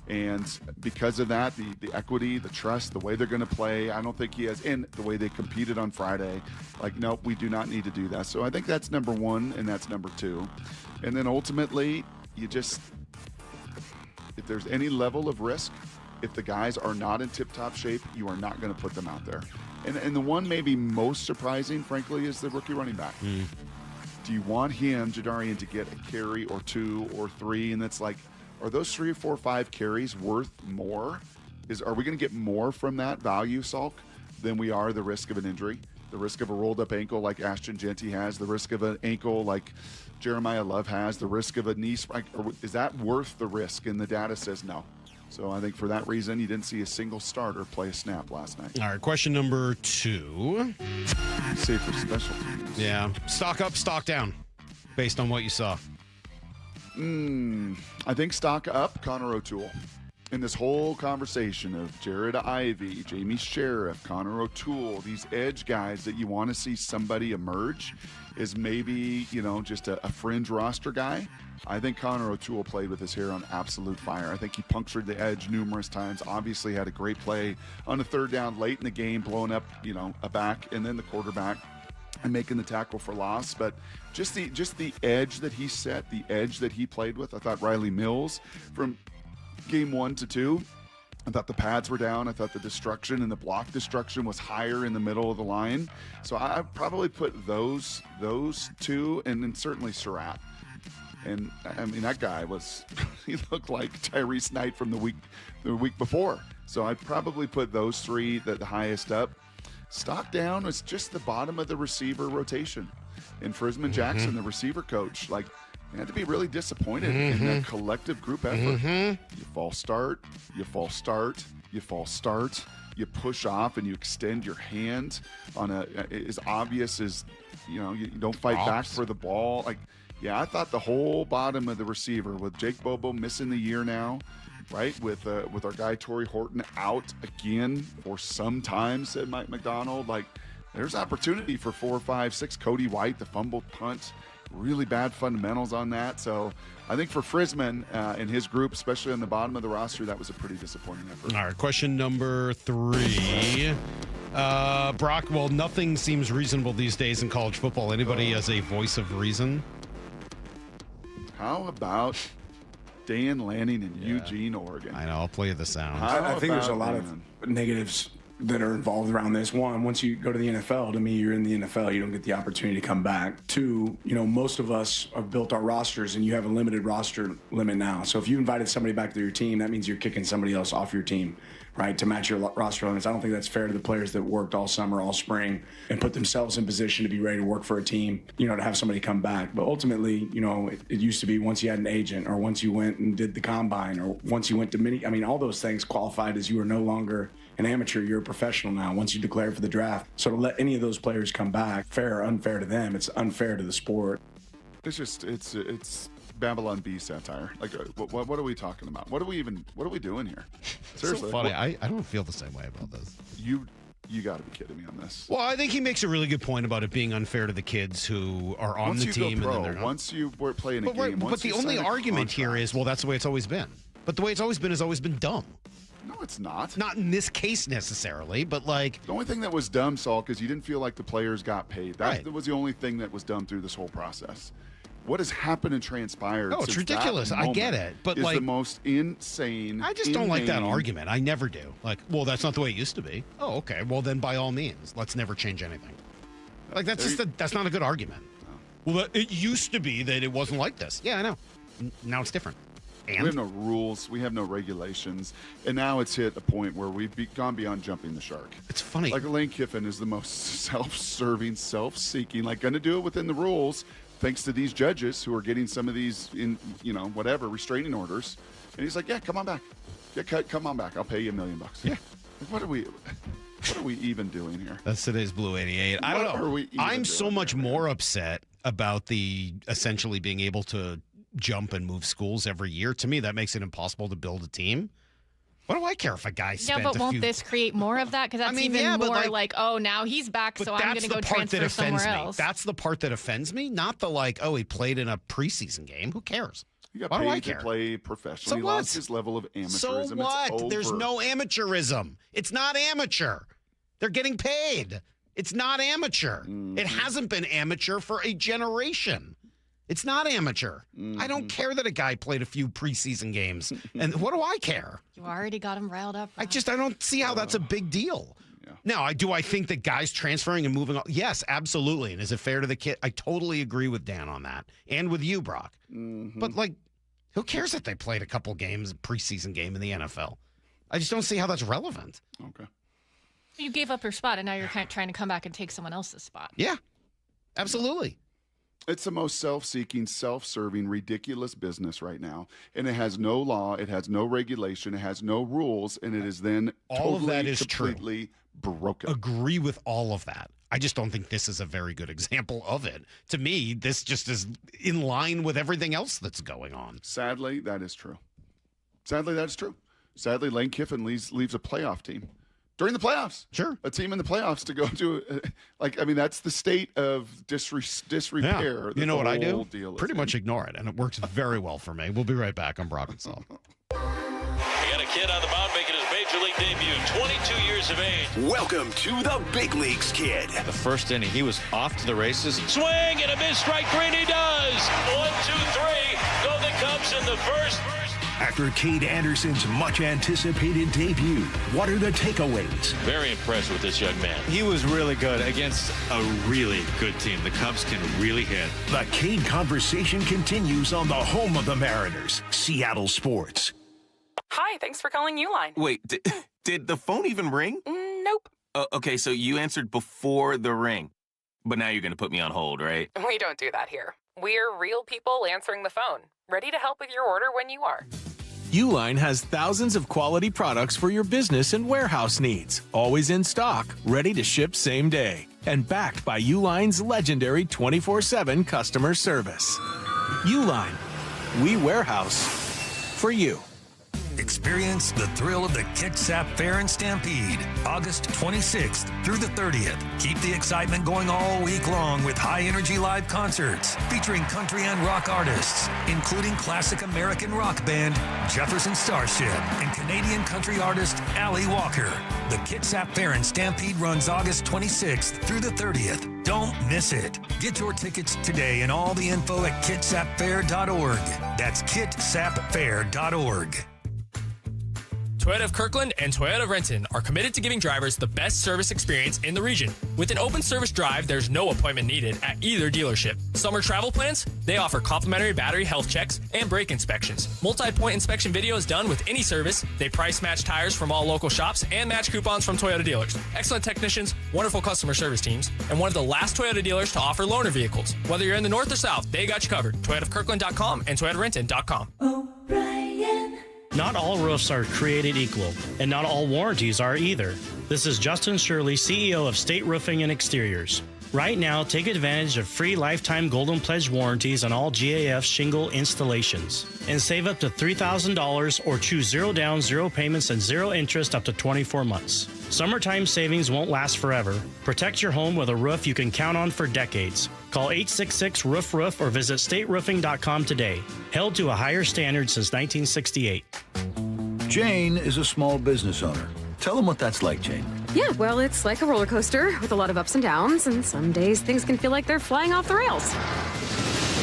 And because of that, the equity, the trust, the way they're going to play, I don't think he has, and the way they competed on Friday, like, nope, we do not need to do that. So I think that's number one, and that's number two. And then ultimately, if there's any level of risk, if the guys are not in tip-top shape, you are not going to put them out there. And the one maybe most surprising, frankly, is the rookie running back. Do you want him, Jadarian, to get a carry or 2 or 3? And that's like, are those 3 or 4 or 5 carries worth more? Are we going to get more from that value, Salk, than we are the risk of an injury? The risk of a rolled-up ankle like Ashton Genty has, the risk of an ankle like Jeremiah Love has, the risk of a knee spike. Is that worth the risk? And the data says no. So I think for that reason, you didn't see a single starter play a snap last night. All right, question number 2. Save for special teams. Yeah. Stock up, stock down, based on what you saw. I think stock up Connor O'Toole. In this whole conversation of Jared Ivey, Jamie Sheriff, Connor O'Toole, these edge guys that you want to see somebody emerge is maybe, just a fringe roster guy. I think Connor O'Toole played with his hair on absolute fire. I think he punctured the edge numerous times. Obviously had a great play on a 3rd down late in the game, blowing up, a back and then the quarterback and making the tackle for loss. But just the edge that he set, the edge that he played with. I thought Riley Mills from game 1 to 2, I thought the pads were down. I thought the destruction and the block destruction was higher in the middle of the line. So I probably put those 2, and then certainly Surratt. And I mean, that guy he looked like Tyrese Knight from the week before. So I'd probably put those 3 the highest up. Stock down was just the bottom of the receiver rotation. And Frisman Jackson, the receiver coach, you had to be really disappointed in that collective group effort. You false start, you false start, you false start, you push off and you extend your hand on as obvious as, you don't fight back for the ball. I thought the whole bottom of the receiver with Jake Bobo missing the year now, right? With our guy Torrey Horton out again for some time, said Mike McDonald. There's opportunity for 4, 5, 6. Cody White, the fumbled punt, really bad fundamentals on that. So I think for Frisman and his group, especially on the bottom of the roster, that was a pretty disappointing effort. All right, question number 3. Brock, well, nothing seems reasonable these days in college football. Anybody as a voice of reason? How about Dan Lanning in Eugene, Oregon? I know. I'll play you the sound. I think there's a lot of negatives that are involved around this. One, once you go to the NFL, to me, you're in the NFL. You don't get the opportunity to come back. 2, most of us have built our rosters, and you have a limited roster limit now. So if you invited somebody back to your team, that means you're kicking somebody else off your team, right, to match your roster limits. I don't think that's fair to the players that worked all summer, all spring, and put themselves in position to be ready to work for a team, to have somebody come back. But ultimately, it used to be once you had an agent, or once you went and did the combine, or once you went to all those things qualified as you were no longer an amateur, you're a professional now once you declare for the draft. So to let any of those players come back, fair or unfair to them, it's unfair to the sport. It's Babylon Bee satire. What are we talking about? What are we doing here? Seriously. So funny. I don't feel the same way about this. You got to be kidding me on this. Well, I think he makes a really good point about it being unfair to the kids who are on the team. Pro, and then they're not. Once you were playing a game. But the only argument here is, well, that's the way it's always been. But the way it's always been has always been dumb. No, it's not. Not in this case necessarily, but the only thing that was dumb, Salk, is you didn't feel like the players got paid. That was the only thing that was dumb through this whole process. What has happened and transpired? Oh, it's ridiculous. I get it, but is the most insane. I just don't like that argument. I never do. Well, that's not the way it used to be. Oh, okay. Well, then by all means, let's never change anything. That's not a good argument. No. Well, it used to be that it wasn't like this. Yeah, I know. Now it's different. We have no rules. We have no regulations. And now it's hit a point where we've gone beyond jumping the shark. It's funny. Like Lane Kiffin is the most self-serving, self-seeking, like going to do it within the rules, thanks to these judges who are getting some of these, restraining orders. And he's like, yeah, come on back. Yeah, come on back. I'll pay you $1 million. Yeah. What are we even doing here? That's today's Blue 88. I don't know. I'm so much more upset about the essentially being able to jump and move schools every year. To me, that makes it impossible to build a team. What do I care if a guy spent but won't this create more of that? Because that's more like, oh, now he's back, so I'm going to go transfer somewhere else. That's the part that offends me, not the he played in a preseason game. Who cares? He got Why do I paid care? to play professionally. He lost his level of amateurism. So what? It's over. There's no amateurism. It's not amateur. They're getting paid. It's not amateur. It hasn't been amateur for a generation. It's not amateur. I don't care that a guy played a few preseason games. And what do I care? You already got him riled up. I don't see how that's a big deal. Yeah. Now, I think that guys transferring and moving on? Yes, absolutely. And is it fair to the kid? I totally agree with Dan on that. And with you, Brock. But, who cares if they played a couple games, preseason game in the NFL? I just don't see how that's relevant. Okay. You gave up your spot, and now you're kind of trying to come back and take someone else's spot. Yeah, absolutely. It's the most self-seeking, self-serving, ridiculous business right now. And it has no law, it has no regulation, it has no rules, and it is then all of that is completely broken. Agree with all of that. I just don't think this is a very good example of it. To me, this just is in line with everything else that's going on. Sadly, that is true. Sadly, Lane Kiffin leaves a playoff team. During the playoffs. Sure. A team in the playoffs to go to, that's the state of disrepair. Yeah. You know what I do? Pretty much in. ignore it, and it works very well for me. We'll be right back on Brock and Salk. We got a kid on the mound making his major league debut, 22 years of age. Welcome to the big leagues, kid. The first inning, he was off to the races. Swing and a miss, strike three, and he does. 1, 2, 3. Go the Cubs in the first. After Cade Anderson's much-anticipated debut, what are the takeaways? Very impressed with this young man. He was really good against a really good team. The Cubs can really hit. The Cade conversation continues on the home of the Mariners, Seattle Sports. Hi, thanks for calling Uline. Wait, did the phone even ring? Nope. Okay, so you answered before the ring. But now you're going to put me on hold, right? We don't do that here. We're real people answering the phone, ready to help with your order when you are. Uline has thousands of quality products for your business and warehouse needs, always in stock, ready to ship same day, and backed by Uline's legendary 24/7 customer service. Uline, we warehouse for you. Experience the thrill of the Kitsap Fair and Stampede, August 26th through the 30th. Keep the excitement going all week long with high-energy live concerts featuring country and rock artists, including classic American rock band Jefferson Starship and Canadian country artist Allie Walker. The Kitsap Fair and Stampede runs August 26th through the 30th. Don't miss it. Get your tickets today and all the info at kitsapfair.org. That's kitsapfair.org. Toyota of Kirkland and Toyota of Renton are committed to giving drivers the best service experience in the region. With an open service drive, there's no appointment needed at either dealership. Summer travel plans? They offer complimentary battery health checks and brake inspections. Multi-point inspection video is done with any service. They price match tires from all local shops and match coupons from Toyota dealers. Excellent technicians, wonderful customer service teams, and one of the last Toyota dealers to offer loaner vehicles. Whether you're in the north or south, they got you covered. ToyotaofKirkland.com and ToyotaRenton.com. Not all roofs are created equal, and not all warranties are either. This is Justin Shirley, CEO of State Roofing and Exteriors. Right now, take advantage of free lifetime Golden Pledge warranties on all GAF shingle installations. And save up to $3,000 or choose 0 down, 0 payments, and 0 interest up to 24 months. Summertime savings won't last forever. Protect your home with a roof you can count on for decades. Call 866-ROOF-ROOF or visit stateroofing.com today. Held to a higher standard since 1968. Jane is a small business owner. Tell them what that's like, Jane. Yeah, well, it's like a roller coaster with a lot of ups and downs, and some days things can feel like they're flying off the rails.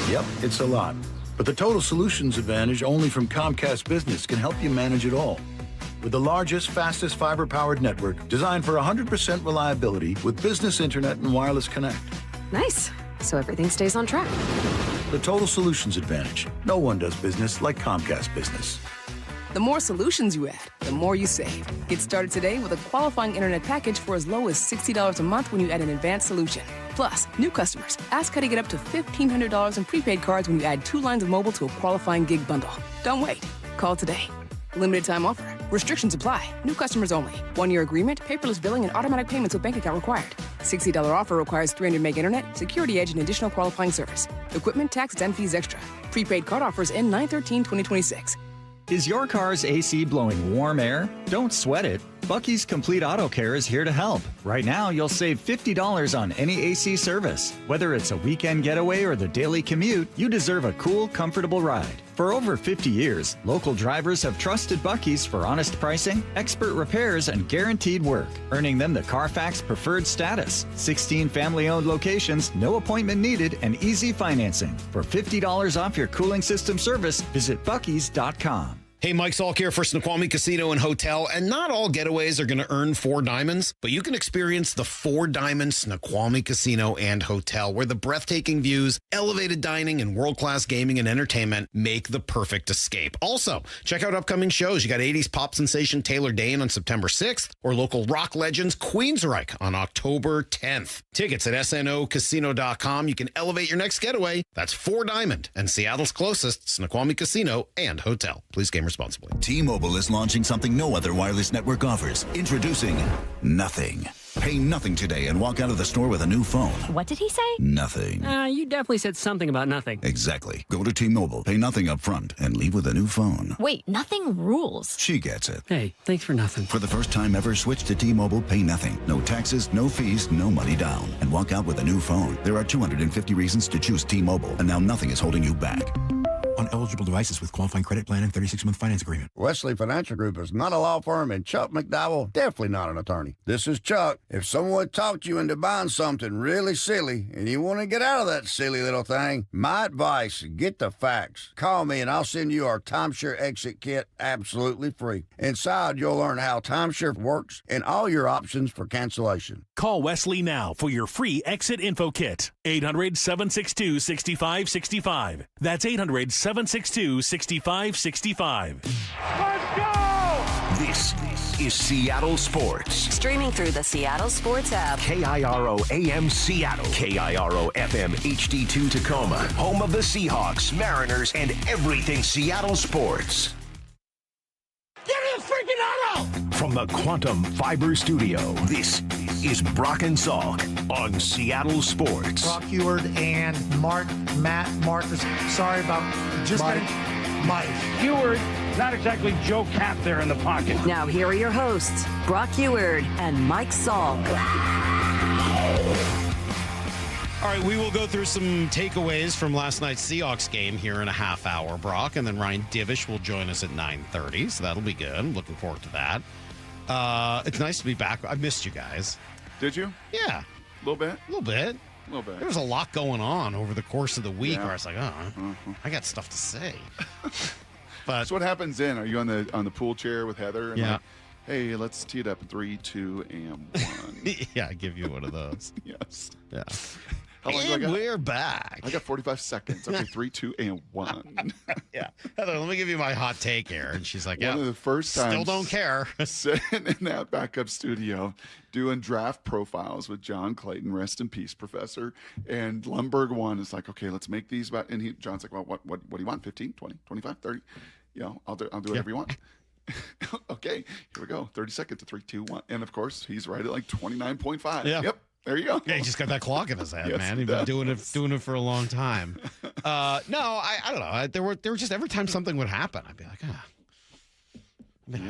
Yep, it's a lot. But the Total Solutions Advantage only from Comcast Business can help you manage it all. With the largest, fastest fiber-powered network designed for 100% reliability with business internet and wireless connect. Nice. So everything stays on track. The total solutions advantage. No one does business like Comcast Business. The more solutions you add, the more you save. Get started today with a qualifying internet package for as low as $60 a month when you add an advanced solution. Plus, new customers, ask how to get up to $1,500 in prepaid cards when you add 2 lines of mobile to a qualifying gig bundle. Don't wait. Call today. Limited time offer. Restrictions apply. New customers only. 1-year agreement, paperless billing, and automatic payments with bank account required. $60 offer requires 300 meg internet, security edge, and additional qualifying service. Equipment, tax, and fees extra. Prepaid card offers end 9/13/2026. Is your car's AC blowing warm air? Don't sweat it. Bucky's Complete Auto Care is here to help. Right now, you'll save $50 on any AC service. Whether it's a weekend getaway or the daily commute, you deserve a cool, comfortable ride. For over 50 years, local drivers have trusted Bucky's for honest pricing, expert repairs, and guaranteed work, earning them the Carfax Preferred status. 16 family-owned locations, no appointment needed, and easy financing. For $50 off your cooling system service, visit Bucky's.com. Hey, Mike Salk here for Snoqualmie Casino and Hotel, and not all getaways are going to earn 4 diamonds, but you can experience the 4 Diamond Snoqualmie Casino and Hotel, where the breathtaking views, elevated dining, and world-class gaming and entertainment make the perfect escape. Also, check out upcoming shows. You got 80s pop sensation Taylor Dane on September 6th, or local rock legends Queensryche on October 10th. Tickets at snocasino.com. You can elevate your next getaway. That's 4 Diamond and Seattle's closest Snoqualmie Casino and Hotel. Please game responsibly. T-Mobile is launching something no other wireless network offers. Introducing Nothing. Pay nothing today and walk out of the store with a new phone. What did he say? Nothing. You definitely said something about nothing. Exactly. Go to T-Mobile, pay nothing up front, and leave with a new phone. Wait, nothing rules. She gets it. Hey, thanks for nothing. For the first time ever, switch to T-Mobile, pay nothing. No taxes, no fees, no money down. And walk out with a new phone. There are 250 reasons to choose T-Mobile, and now nothing is holding you back. On eligible devices with qualifying credit plan and 36-month finance agreement. Wesley Financial Group is not a law firm, and Chuck McDowell definitely not an attorney. This is Chuck. If someone talked you into buying something really silly and you want to get out of that silly little thing, my advice, get the facts. Call me and I'll send you our timeshare exit kit absolutely free. Inside, you'll learn how timeshare works and all your options for cancellation. Call Wesley now for your free exit info kit. 800-762-6565. That's 800-762-6565. Let's go! This is Seattle Sports. Streaming through the Seattle Sports app. KIRO AM Seattle. KIRO FM HD2 Tacoma. Home of the Seahawks, Mariners, and everything Seattle sports. Give me a freaking auto! From the Quantum Fiber Studio, this is Brock and Salk on Seattle Sports. Brock Heward and Matt Marcus. Sorry about just Mike. Heward, not exactly Joe Cap there in the pocket. Now here are your hosts, Brock Heward and Mike Salk. All right, we will go through some takeaways from last night's Seahawks game here in a half hour, Brock, and then Ryan Divish will join us at 9:30, so that'll be good. I'm looking forward to that. It's nice to be back. I missed you guys. Did you? Yeah. A little bit? A little bit. A little bit. There was a lot going on over the course of the week where I was like, I got stuff to say. But so what happens then? Are you on the pool chair with Heather? And like, hey, let's tee it up in 3, 2, and 1. Yeah, I give you one of those. Yes. Yeah. How long do I got? We're back. I got 45 seconds. Okay, 3, 2, and 1. Yeah. Heather, let me give you my hot take here. And she's like, One of the first times. Still don't care. Sitting in that backup studio doing draft profiles with John Clayton, rest in peace, Professor. And Lundberg one is like, okay, let's make these about. And John's like, well, what do you want? 15, 20, 25, 30? You know, I'll do whatever you want. Okay, here we go. 30 seconds to 3, 2, 1. And of course, he's right at like 29.5. Yeah. Yep. There you go. Yeah, he just got that clock in his head, Yes, man. He's been doing it for a long time. No, I don't know. There were just every time something would happen, I'd be like,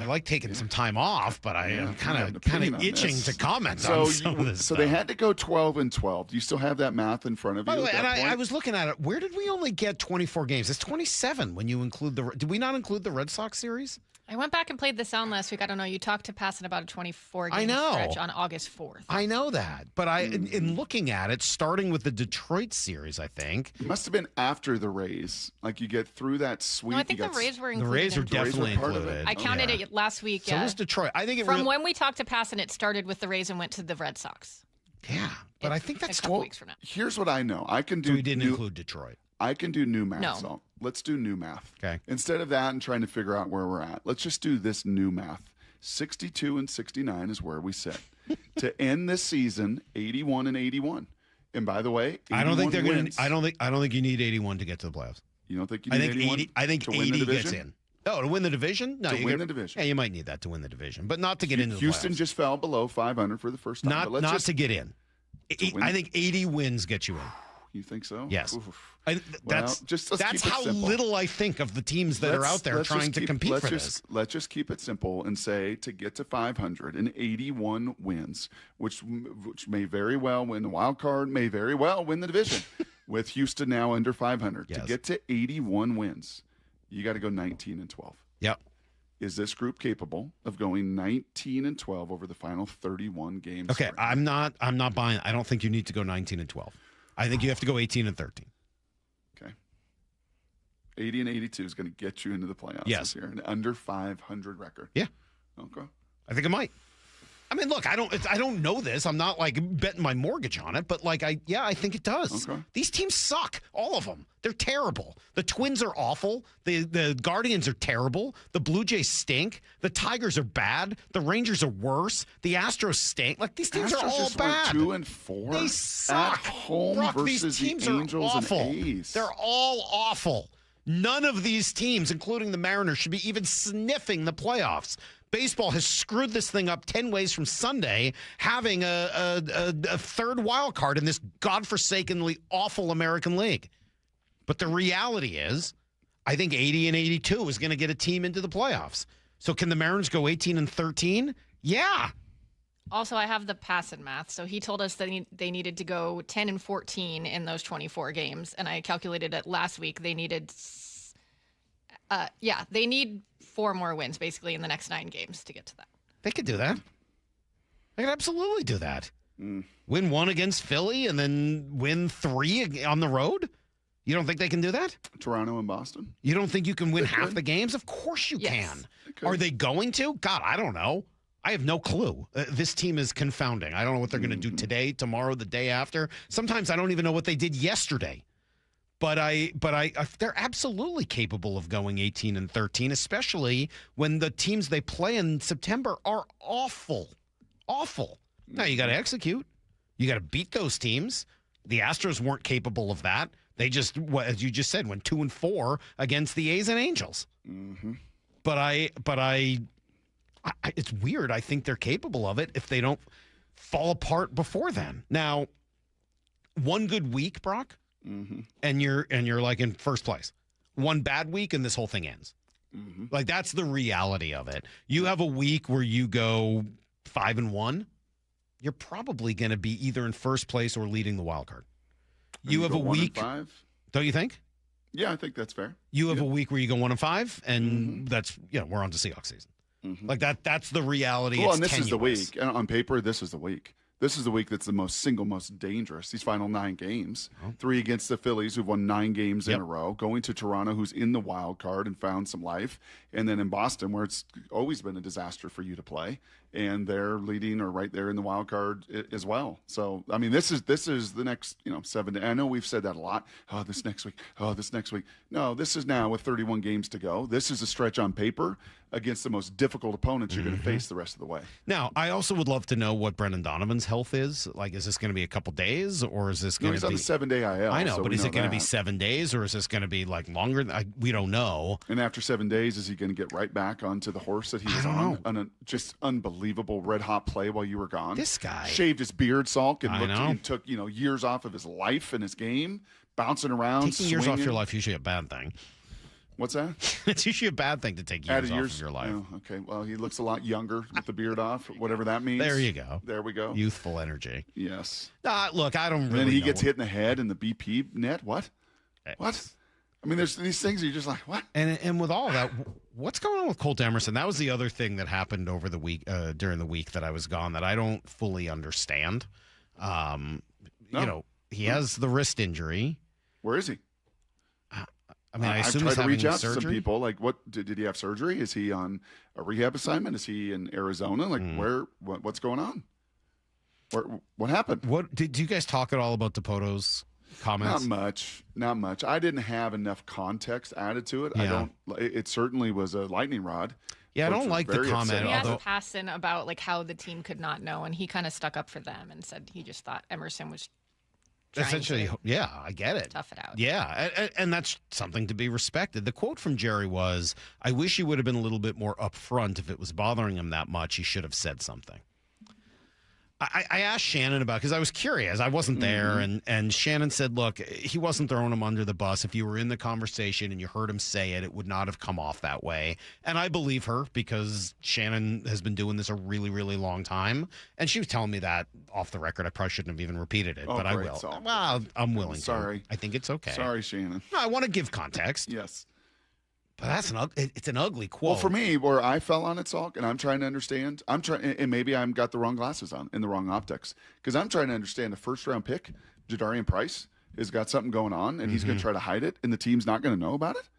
I like taking some time off, but I am kind of itching to comment on some of this So stuff. they had to go 12 and 12. Do you still have that math in front of you? By the way, at and that point? I was looking at it. Where did we only get 24 games? It's 27 when you include did we not include the Red Sox series? I went back and played the sound last week. I don't know. You talked to Passon about a 24-game stretch on August 4th. I know that. But in looking at it, starting with the Detroit series, I think. It must have been after the Rays. Like you get through that sweep. No, I think the Rays were included. The Rays were definitely part included. of it. I counted it last week. So was Detroit. I think from when we talked to Passon, it started with the Rays and went to the Red Sox. Yeah, but I think that's a couple weeks from now. Here's what I know. I can do. So we didn't include Detroit. I can do new math. No. So let's do new math. Okay. Instead of that and trying to figure out where we're at, let's just do this new math. 62 and 69 is where we sit. To end this season, 81 and 81. And by the way, I don't think they're going to. I don't think you need 81 to get to the playoffs. You don't think you need 81? I think to 80 win the gets division? in. Oh, to win the division? No, To win the division. Yeah, you might need that to win the division, but not to get into the Houston playoffs. just fell below 500 for the first time. Not to get in. win? I think 80 wins get you in. You think so? Yes. Oof. That's let's that's keep it how simple. little I think of the teams that are out there trying to compete for this. Let's just keep it simple and say to get to 581 wins, which may very well win the wild card, may very well win the division. With Houston now under 500, to get to 81 wins, you got to go 19 and 12. Yep. Is this group capable of going 19 and 12 over the final 31 games? Okay, I'm not buying. I don't think you need to go 19 and 12. I think you have to go 18 and 13. Okay. 80 and 82 is going to get you into the playoffs this year. An under 500 record. Yeah. Okay. I think it might. I mean, look, I don't know this. I'm not like betting my mortgage on it, but like I think it does. Okay. These teams suck, all of them. They're terrible. The Twins are awful. The Guardians are terrible. The Blue Jays stink. The Tigers are bad. The Rangers are worse. The Astros stink. Like these teams are all just bad. Went 2 and 4. They suck. At home Brock, versus these teams the Angels are awful. and A's. They're all awful. None of these teams, including the Mariners, should be even sniffing the playoffs. Baseball has screwed this thing up 10 ways from Sunday, having a third wild card in this godforsakenly awful American League. But the reality is, I think 80 and 82 is going to get a team into the playoffs. So can the Mariners go 18 and 13? Yeah. Also, I have the Passan math. So he told us that they needed to go 10 and 14 in those 24 games. And I calculated it last week. They needed, they need 4 more wins basically in the next 9 games to get to that. They could do that. They could absolutely do that. Win 1 against Philly and then win 3 on the road? You don't think they can do that? Toronto and Boston. You don't think you can win half the games? Of course you can. Are they going to? God, I don't know. I have no clue. This team is confounding. I don't know what they're going to do today, tomorrow, the day after. Sometimes I don't even know what they did yesterday. But they're absolutely capable of going 18 and 13, especially when the teams they play in September are awful. Awful. Now you got to execute. You got to beat those teams. The Astros weren't capable of that. They just, as you just said, went 2 and 4 against the A's and Angels. Mm-hmm. But it's weird. I think they're capable of it if they don't fall apart before then. Now, one good week, Brock, and you're like in first place. One bad week, and this whole thing ends. Like that's the reality of it. You have a week where you go 5 and 1. You're probably going to be either in first place or leading the wild card. You have a week, 5. Don't you think? Yeah, I think that's fair. You have a week where you go 1 and 5, and that's we're on to Seahawks season. Like that's the reality. Well, it's and this tenuous. is the week. And on paper, this is the week. This is the week that's the most dangerous. These final 9 games, 3 against the Phillies, who've won 9 games in a row, going to Toronto, who's in the wild card and found some life, and then in Boston, where it's always been a disaster for you to play, and they're leading or right there in the wild card as well. So, I mean, this is the next 7 days. I know we've said that a lot. Oh, this next week. Oh, this next week. No, this is now with 31 games to go. This is a stretch on paper against the most difficult opponents you're going to face the rest of the way. Now, I also would love to know what Brendan Donovan's health is. Like, is this going to be a couple days, or is this going to be? He's on the 7-day IL. I know, so but is it going to be 7 days, or is this going to be like longer? We don't know. And after 7 days, is he going to get right back onto the horse that he was on a just unbelievable red hot play while you were gone? This guy shaved his beard, Salk, and took years off of his life and his game, bouncing around. Taking years off your life usually a bad thing. What's that? It's usually a bad thing to take years off of your life. Oh, okay. Well, he looks a lot younger with the beard off, whatever that means. There you go. There we go. Youthful energy. Yes. Look, I don't really And then he know. gets hit in the head in the BP net. What? What? I mean, there's these things you're just like, what? And with all that, what's going on with Colt Emerson? That was the other thing that happened over the week, during the week that I was gone, that I don't fully understand. He has the wrist injury. Where is he? I mean, I assume I've he's tried to reach having out to some surgery. people. Like, what did he have surgery? Is he on a rehab assignment? Is he in Arizona? Like, what's going on? What happened? What did you guys talk at all about DePoto's comments? Not much. I didn't have enough context added to it. Yeah. It certainly was a lightning rod. Yeah, I don't like the comment. He asked Passon about like how the team could not know, and he kind of stuck up for them and said he just thought Emerson was essentially, yeah, I get it. Tough it out. Yeah, and that's something to be respected. The quote from Jerry was, "I wish he would have been a little bit more upfront. If it was bothering him that much, he should have said something." I asked Shannon about, because I was curious. I wasn't there, and Shannon said, look, he wasn't throwing him under the bus. If you were in the conversation and you heard him say it, it would not have come off that way. And I believe her, because Shannon has been doing this a really, really long time. And she was telling me that off the record. I probably shouldn't have even repeated it, but I will. So. Well, I'm willing Sorry. to. I think it's okay. Sorry, Shannon. No, I want to give context. Yes. But it's an ugly quote. Well, for me, where I fell on it, Salk, and I'm trying to understand, and maybe I've got the wrong glasses on and the wrong optics, because I'm trying to understand a first-round pick, Jadarian Price, has got something going on, and he's going to try to hide it, and the team's not going to know about it?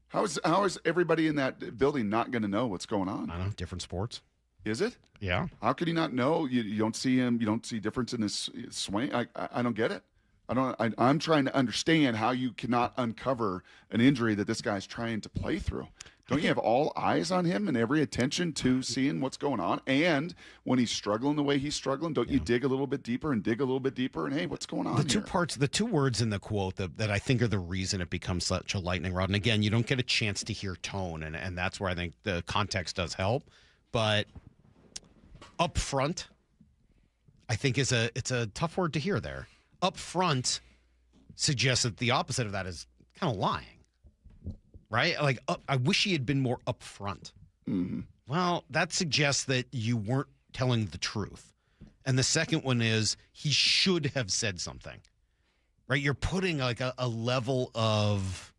How is everybody in that building not going to know what's going on? I don't know, different sports. Is it? Yeah. How could you not know? You don't see him. You don't see difference in his swing. I don't get it. I'm trying to understand how you cannot uncover an injury that this guy's trying to play through. Don't you have all eyes on him and every attention to seeing what's going on? And when he's struggling the way he's struggling, don't you dig a little bit deeper and dig a little bit deeper? And hey, what's going on? The two words in the quote that I think are the reason it becomes such a lightning rod. And again, you don't get a chance to hear tone, and that's where I think the context does help. But up front, I think it's a tough word to hear there. Up front suggests that the opposite of that is kind of lying, right? Like, I wish he had been more upfront. Mm-hmm. Well, that suggests that you weren't telling the truth. And the second one is he should have said something, right? You're putting like a level of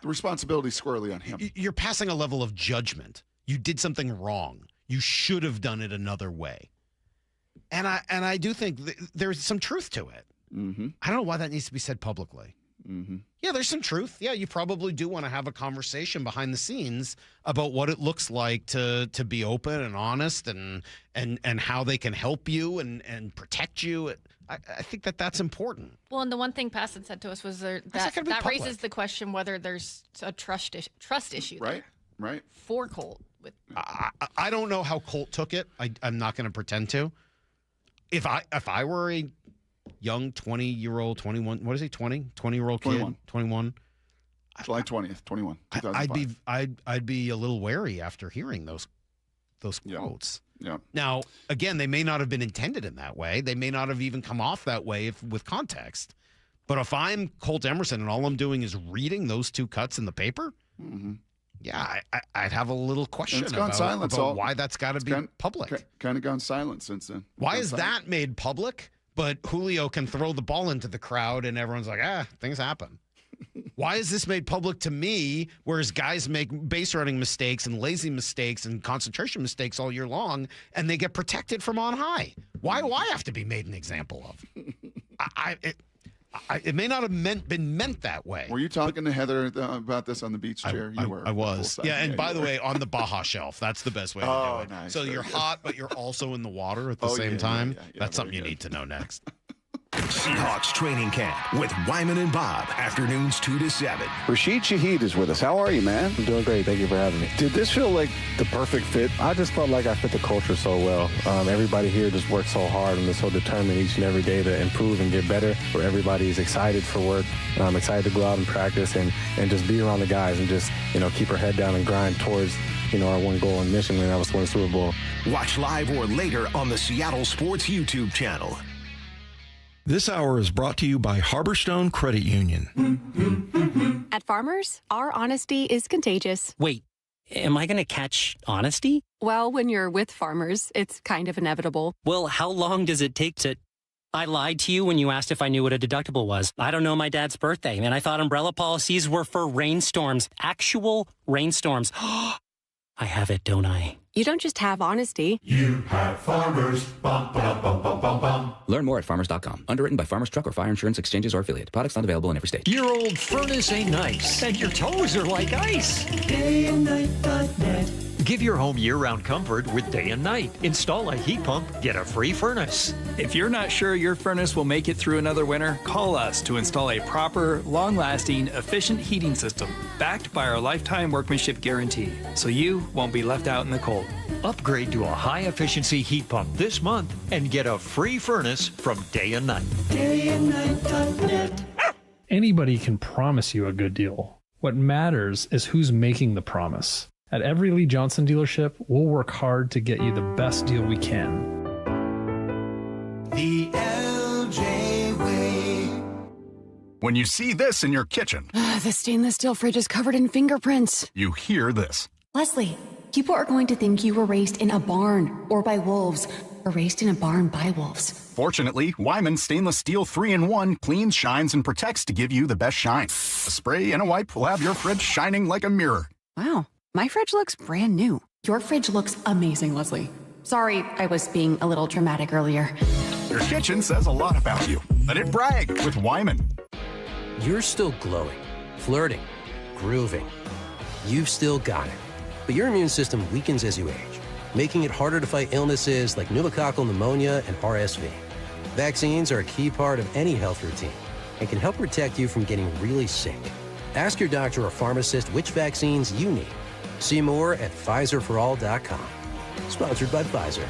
the responsibility squarely on him. You're passing a level of judgment. You did something wrong. You should have done it another way. And I do think there's some truth to it. Mm-hmm. I don't know why that needs to be said publicly. Mm-hmm. Yeah, there's some truth. Yeah, you probably do want to have a conversation behind the scenes about what it looks like to be open and honest and how they can help you and protect you. I think that's important. Well, and the one thing Passon said to us was that raises the question whether there's a trust issue. Right, right. For Colt. I don't know how Colt took it. I'm not going to pretend to. If I were a young 20-year-old, 21, what is he, 20-year-old kid? 21. July 20th, 21. I'd be a little wary after hearing those quotes. Yeah. Now, again, they may not have been intended in that way. They may not have even come off that way with context. But if I'm Colt Emerson and all I'm doing is reading those two cuts in the paper, yeah, I'd have a little question about why that's got to be public. Kind of gone silent since then. Why is that made public, but Julio can throw the ball into the crowd and everyone's like, things happen? Why is this made public to me, whereas guys make base running mistakes and lazy mistakes and concentration mistakes all year long, and they get protected from on high? Why do I have to be made an example of? It may not have been meant that way. Were you talking to Heather about this on the beach chair? You were. I was. Yeah, and by the way, on the Baja Shelf. That's the best way to do it. Nice. So you're hot, but you're also in the water at the same time. That's something you need to know next. Seahawks training camp with Wyman and Bob. Afternoons 2 to 7. Rashid Shaheed is with us. How are you, man? I'm doing great. Thank you for having me. Did this feel like the perfect fit? I just felt like I fit the culture so well. Everybody here just works so hard and is so determined each and every day to improve and get better. Where everybody is excited for work. And I'm excited to go out and practice and just be around the guys and just, keep our head down and grind towards, our one goal and mission, and that was to win the Super Bowl. Watch live or later on the Seattle Sports YouTube channel. This hour is brought to you by Harborstone Credit Union. At Farmers, our honesty is contagious. Wait, am I going to catch honesty? Well, when you're with Farmers, it's kind of inevitable. Well, how long does it take to... I lied to you when you asked if I knew what a deductible was. I don't know my dad's birthday, and I thought umbrella policies were for rainstorms. Actual rainstorms. I have it, don't I? You don't just have honesty. You have Farmers. Bum, ba, bum, bum, bum, bum. Learn more at farmers.com. Underwritten by Farmers Truck or Fire Insurance Exchanges or Affiliate. Products not available in every state. Your old furnace ain't nice, and your toes are like ice. DayandNight.net. Give your home year-round comfort with day and night. Install a heat pump, get a free furnace. If you're not sure your furnace will make it through another winter, call us to install a proper, long-lasting, efficient heating system backed by our lifetime workmanship guarantee, so you won't be left out in the cold. Upgrade to a high-efficiency heat pump this month and get a free furnace from Day and Night. DayandNight.net. Anybody can promise you a good deal. What matters is who's making the promise. At every Lee Johnson dealership, we'll work hard to get you the best deal we can. The LJ Way. When you see this in your kitchen, The stainless steel fridge is covered in fingerprints. you hear this. Leslie, people are going to think you were raised in a barn or by wolves, or raised in a barn by wolves. Fortunately, Wyman Stainless Steel 3-in-1 cleans, shines, and protects to give you the best shine. A spray and a wipe will have your fridge shining like a mirror. Wow, my fridge looks brand new. Your fridge looks amazing, Leslie. Sorry, I was being a little dramatic earlier. Your kitchen says a lot about you. Let it brag with Wyman. You're still glowing, flirting, grooving. You've still got it. But your immune system weakens as you age, making it harder to fight illnesses like pneumococcal pneumonia and RSV. Vaccines are a key part of any health routine and can help protect you from getting really sick. Ask your doctor or pharmacist which vaccines you need. See more at PfizerForAll.com. Sponsored by Pfizer.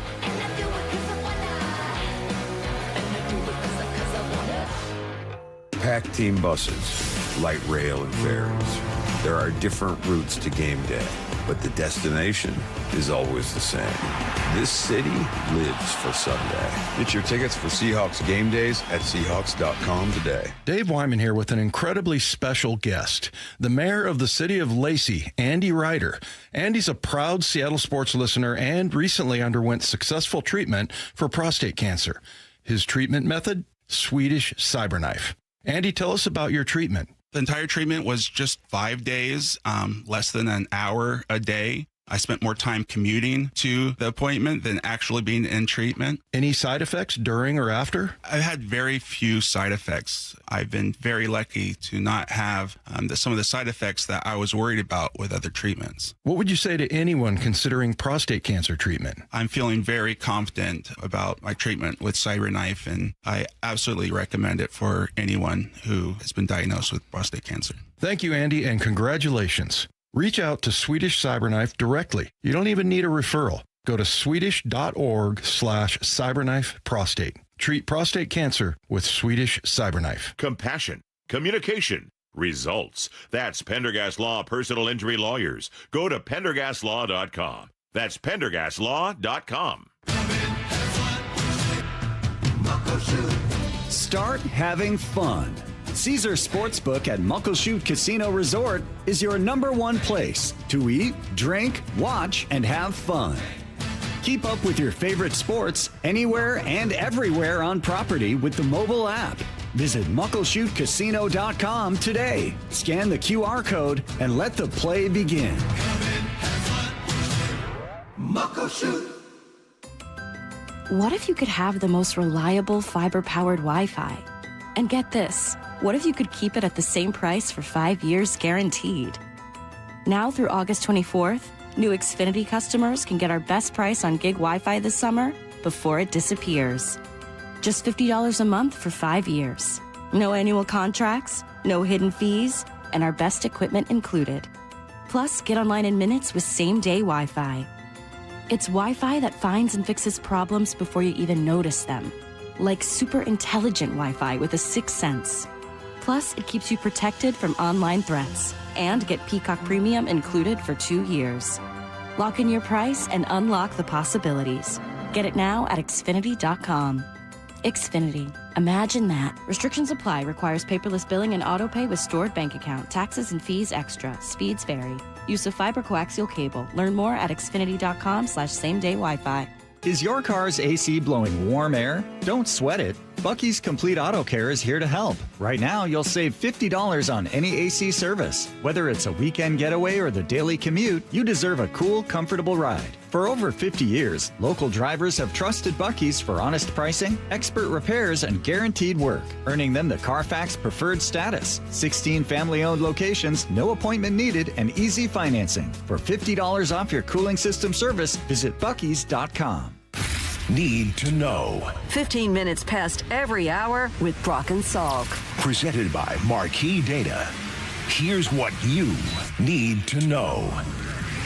Pack team buses, light rail and ferries. There are different routes to game day, but the destination is always the same. This city lives for Sunday. Get your tickets for Seahawks game days at Seahawks.com today. Dave Wyman here with an incredibly special guest, the mayor of the city of Lacey, Andy Ryder. Andy's a proud Seattle sports listener and recently underwent successful treatment for prostate cancer. His treatment method? Swedish CyberKnife. Andy, tell us about your treatment. The entire treatment was just 5 days, less than an hour a day. I spent more time commuting to the appointment than actually being in treatment. Any side effects during or after? I've had very few side effects. I've been very lucky to not have some of the side effects that I was worried about with other treatments. What would you say to anyone considering prostate cancer treatment? I'm feeling very confident about my treatment with CyberKnife, and I absolutely recommend it for anyone who has been diagnosed with prostate cancer. Thank you, Andy, and congratulations. Reach out to Swedish CyberKnife directly. You don't even need a referral. Go to swedish.org/CyberKnife prostate. Treat prostate cancer with Swedish CyberKnife. Compassion, communication, results. That's Pendergast Law Personal Injury Lawyers. Go to pendergastlaw.com. That's pendergastlaw.com. Start having fun. Caesar Sportsbook at Muckleshoot Casino Resort is your #1 place to eat, drink, watch, and have fun. Keep up with your favorite sports anywhere and everywhere on property with the mobile app. Visit MuckleshootCasino.com today. Scan the QR code and let the play begin. Muckleshoot. What if you could have the most reliable fiber-powered Wi-Fi? And get this, what if you could keep it at the same price for 5 years guaranteed? Now through August 24th, new Xfinity customers can get our best price on gig Wi-Fi this summer before it disappears. Just $50 a month for 5 years. No annual contracts, no hidden fees, and our best equipment included. Plus, get online in minutes with same-day Wi-Fi. It's Wi-Fi that finds and fixes problems before you even notice them. Like super intelligent Wi-Fi with a 6th sense. Plus, it keeps you protected from online threats. And get Peacock Premium included for 2 years. Lock in your price and unlock the possibilities. Get it now at Xfinity.com. Xfinity. Imagine that. Restrictions apply. Requires paperless billing and autopay with stored bank account. Taxes and fees extra. Speeds vary. Use of fiber coaxial cable. Learn more at Xfinity.com/same-day Wi-Fi. Is your car's AC blowing warm air? Don't sweat it. Bucky's Complete Auto Care is here to help. Right now, you'll save $50 on any AC service. Whether it's a weekend getaway or the daily commute, you deserve a cool, comfortable ride. For For over 50 years, local drivers have trusted Buc-ee's for honest pricing, expert repairs, and guaranteed work, earning them the Carfax Preferred status. 16 family-owned locations, no appointment needed, and easy financing. For $50 off your cooling system service, visit Buc-ee's.com. Need to know. 15 minutes past every hour with Brock and Salk. Presented by Marquee Data. Here's what you need to know.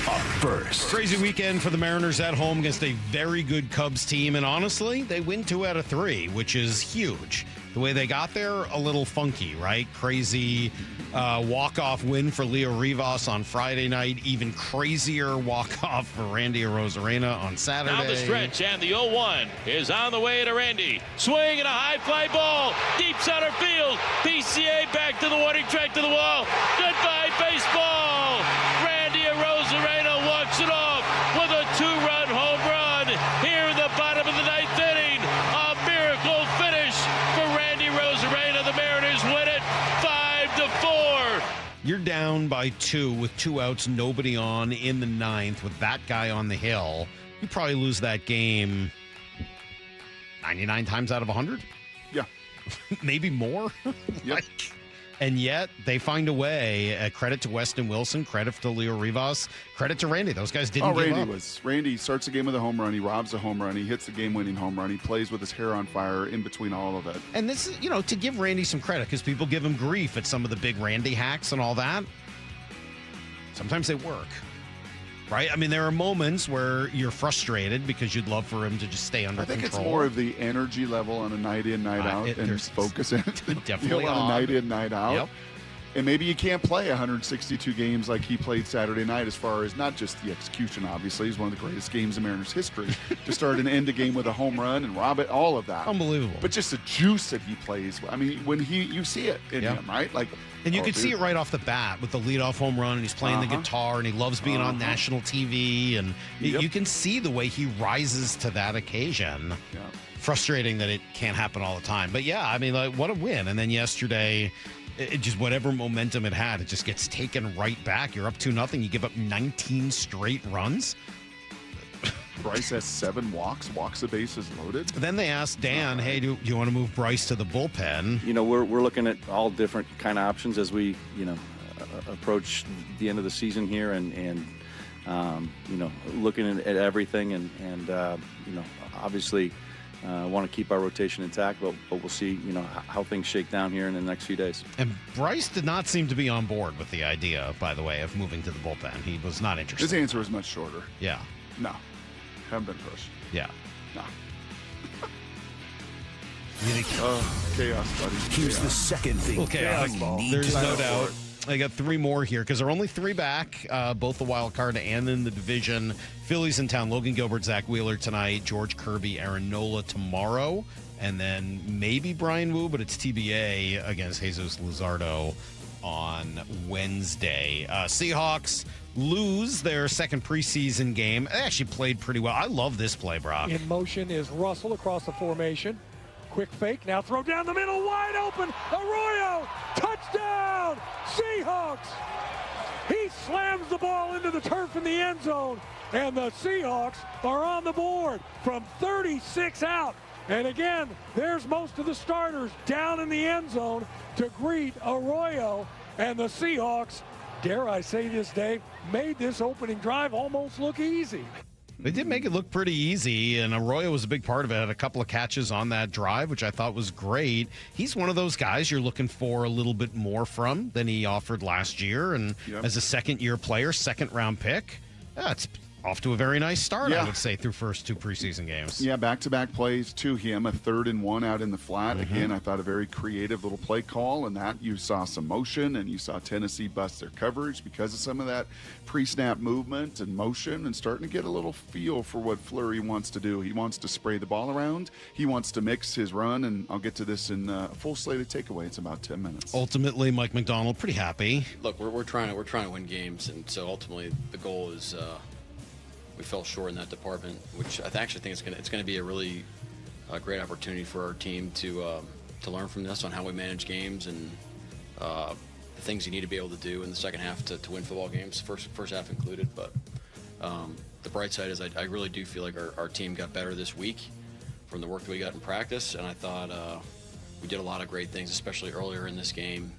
Up first. Crazy weekend for the Mariners at home against a very good Cubs team, and honestly, they win 2 out of 3, which is huge. The way they got there, a little funky, right? Crazy walk-off win for Leo Rivas on Friday night. Even crazier walk-off for Randy Arozarena on Saturday. Down the stretch, and the 0-1 is on the way to Randy. Swing and a high fly ball. Deep center field. PCA back to the warning track to the wall. Goodbye, baseball. Randy Arozarena walks it off with a 2-run home run here in the bottom of the 9th inning. A miracle finish for Randy Arozarena. The Mariners win it 5-4. You're down by 2 with 2 outs, nobody on in the 9th with that guy on the hill. You probably lose that game 99 times out of 100. Yeah. Maybe more. Yep. And yet they find a way. Credit to Weston Wilson, credit to Leo Rivas, credit to Randy. Those guys didn't give up. Randy starts the game with a home run. He robs a home run. He hits the game-winning home run. He plays with his hair on fire in between all of it. And this is, to give Randy some credit, because people give him grief at some of the big Randy hacks and all that. Sometimes they work. Right? I mean, there are moments where you're frustrated because you'd love for him to just stay under control. I think it's more of the energy level on a night in, night out, and focus it. Definitely on a night in, night out. Yep. And maybe you can't play 162 games like he played Saturday night, as far as not just the execution, obviously. He's one of the greatest games in Mariners history. To start and end a game with a home run and rob it, all of that. Unbelievable. But just the juice that he plays. I mean, when you see it in him, right? And you can see it right off the bat with the leadoff home run, and he's playing the guitar, and he loves being on national TV, and you can see the way he rises to that occasion. Yeah. Frustrating that it can't happen all the time. But yeah, I mean, what a win. And then yesterday, it just whatever momentum it had, it just gets taken right back. You're up 2-0. You give up 19 straight runs. Bryce has 7 walks. Walks the bases loaded. Then they asked Dan, hey, do you want to move Bryce to the bullpen? We're looking at all different kind of options as we, approach the end of the season here and looking at everything and obviously want to keep our rotation intact, but we'll see, how things shake down here in the next few days. And Bryce did not seem to be on board with the idea, by the way, of moving to the bullpen. He was not interested. His answer was much shorter. Yeah. No. Haven't been pushed. Yeah. No. Chaos, buddy. Here's the second thing. Well, chaos. There's no doubt. I got 3 more here because there are only 3 back, both the wild card and in the division. Phillies in town. Logan Gilbert, Zach Wheeler tonight. George Kirby, Aaron Nola tomorrow. And then maybe Brian Wu, but it's TBA against Jesus Luzardo on Wednesday. Seahawks lose their second preseason game. They actually played pretty well. I love this play, Brock. In motion is Russell across the formation. Quick fake, now throw down the middle, wide open. Arroyo, touchdown, Seahawks. He slams the ball into the turf in the end zone, and the Seahawks are on the board from 36 out. And again, there's most of the starters down in the end zone to greet Arroyo, and the Seahawks, dare I say this, Dave, made this opening drive almost look easy. They did make it look pretty easy, and Arroyo was a big part of it. Had a couple of catches on that drive, which I thought was great. He's one of those guys you're looking for a little bit more from than he offered last year, and as a second-year player, second-round pick, it's off to a very nice start, I would say, through first 2 preseason games. Yeah, back-to-back plays to him, a 3rd and 1 out in the flat. Again, I thought a very creative little play call, and that you saw some motion, and you saw Tennessee bust their coverage because of some of that pre-snap movement and motion, and starting to get a little feel for what Fleury wants to do. He wants to spray the ball around. He wants to mix his run, and I'll get to this in a full slate of takeaway. It's about 10 minutes. Ultimately, Mike McDonald pretty happy. Look, we're trying to win games, and so ultimately the goal is we fell short in that department, which I actually think it's going to be a really great opportunity for our team to learn from this on how we manage games and the things you need to be able to do in the second half to win football games, first half included. But the bright side is I really do feel like our team got better this week from the work that we got in practice, and I thought we did a lot of great things, especially earlier in this game,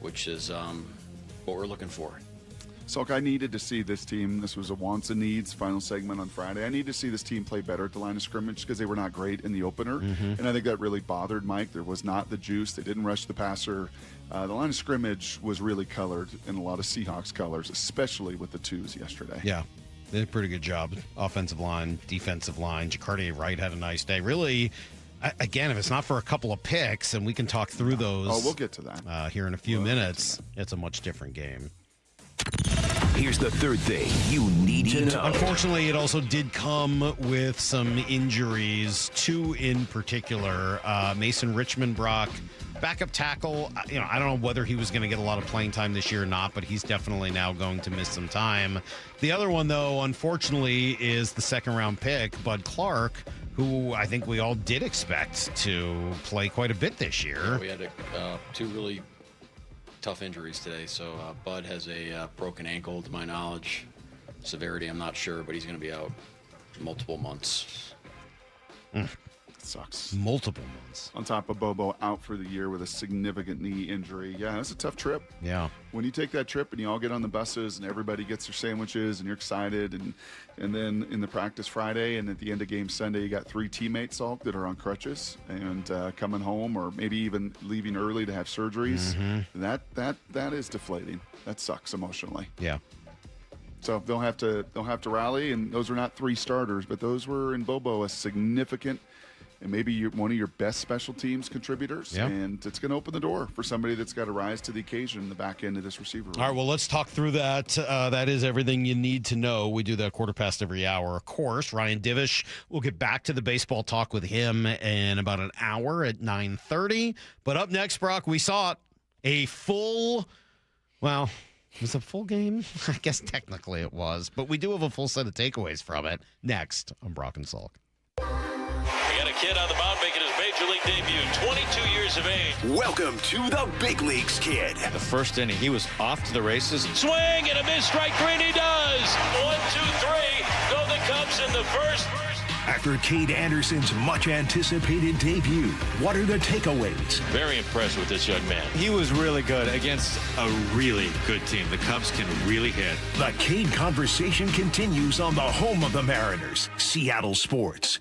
which is what we're looking for. So I needed to see this team. This was a wants and needs final segment on Friday. I need to see this team play better at the line of scrimmage because they were not great in the opener. And I think that really bothered Mike. There was not the juice. They didn't rush the passer. The line of scrimmage was really colored in a lot of Seahawks colors, especially with the twos yesterday. Yeah, they did a pretty good job. Offensive line, defensive line. Charbonnet Wright had a nice day. Really, again, if it's not for a couple of picks, and we can talk through those. Oh, we'll get to that. Here in a few minutes. It's a much different game. Here's the third thing you need to know. Unfortunately, it also did come with some injuries, two in particular. Mason Richmond, Brock, backup tackle. I don't know whether he was going to get a lot of playing time this year or not, but he's definitely now going to miss some time. The other one, though, unfortunately, is the second-round pick, Bud Clark, who I think we all did expect to play quite a bit this year. We had two really tough injuries today. So Bud has a broken ankle, to my knowledge. Severity, I'm not sure, but he's going to be out multiple months. Sucks. Multiple months. On top of Bobo out for the year with a significant knee injury. Yeah, that's a tough trip. Yeah. When you take that trip and you all get on the buses and everybody gets their sandwiches and you're excited, and then in the practice Friday and at the end of game Sunday, you got three teammates all that are on crutches and coming home or maybe even leaving early to have surgeries. That is deflating. That sucks emotionally. Yeah. So they'll have to rally, and those are not three starters, but those were in Bobo a significant and maybe one of your best special teams contributors. Yeah. And it's going to open the door for somebody that's got to rise to the occasion in the back end of this receiver room. All right, well, let's talk through that. That is everything you need to know. We do that quarter past every hour. Of course, Ryan Divish, we'll get back to the baseball talk with him in about an hour at 9:30. But up next, Brock, we saw a full, well, it was a full game? I guess technically it was. But we do have a full set of takeaways from it next on Brock and Salk. We got a kid on the mound making his major league debut, 22 years of age. Welcome to the big leagues, kid. The first inning, he was off to the races. Swing and a miss, strike three, and he does. 1, 2, 3, go the Cubs in the first. After Cade Anderson's much-anticipated debut, what are the takeaways? Very impressed with this young man. He was really good against a really good team. The Cubs can really hit. The Cade conversation continues on the home of the Mariners, Seattle Sports.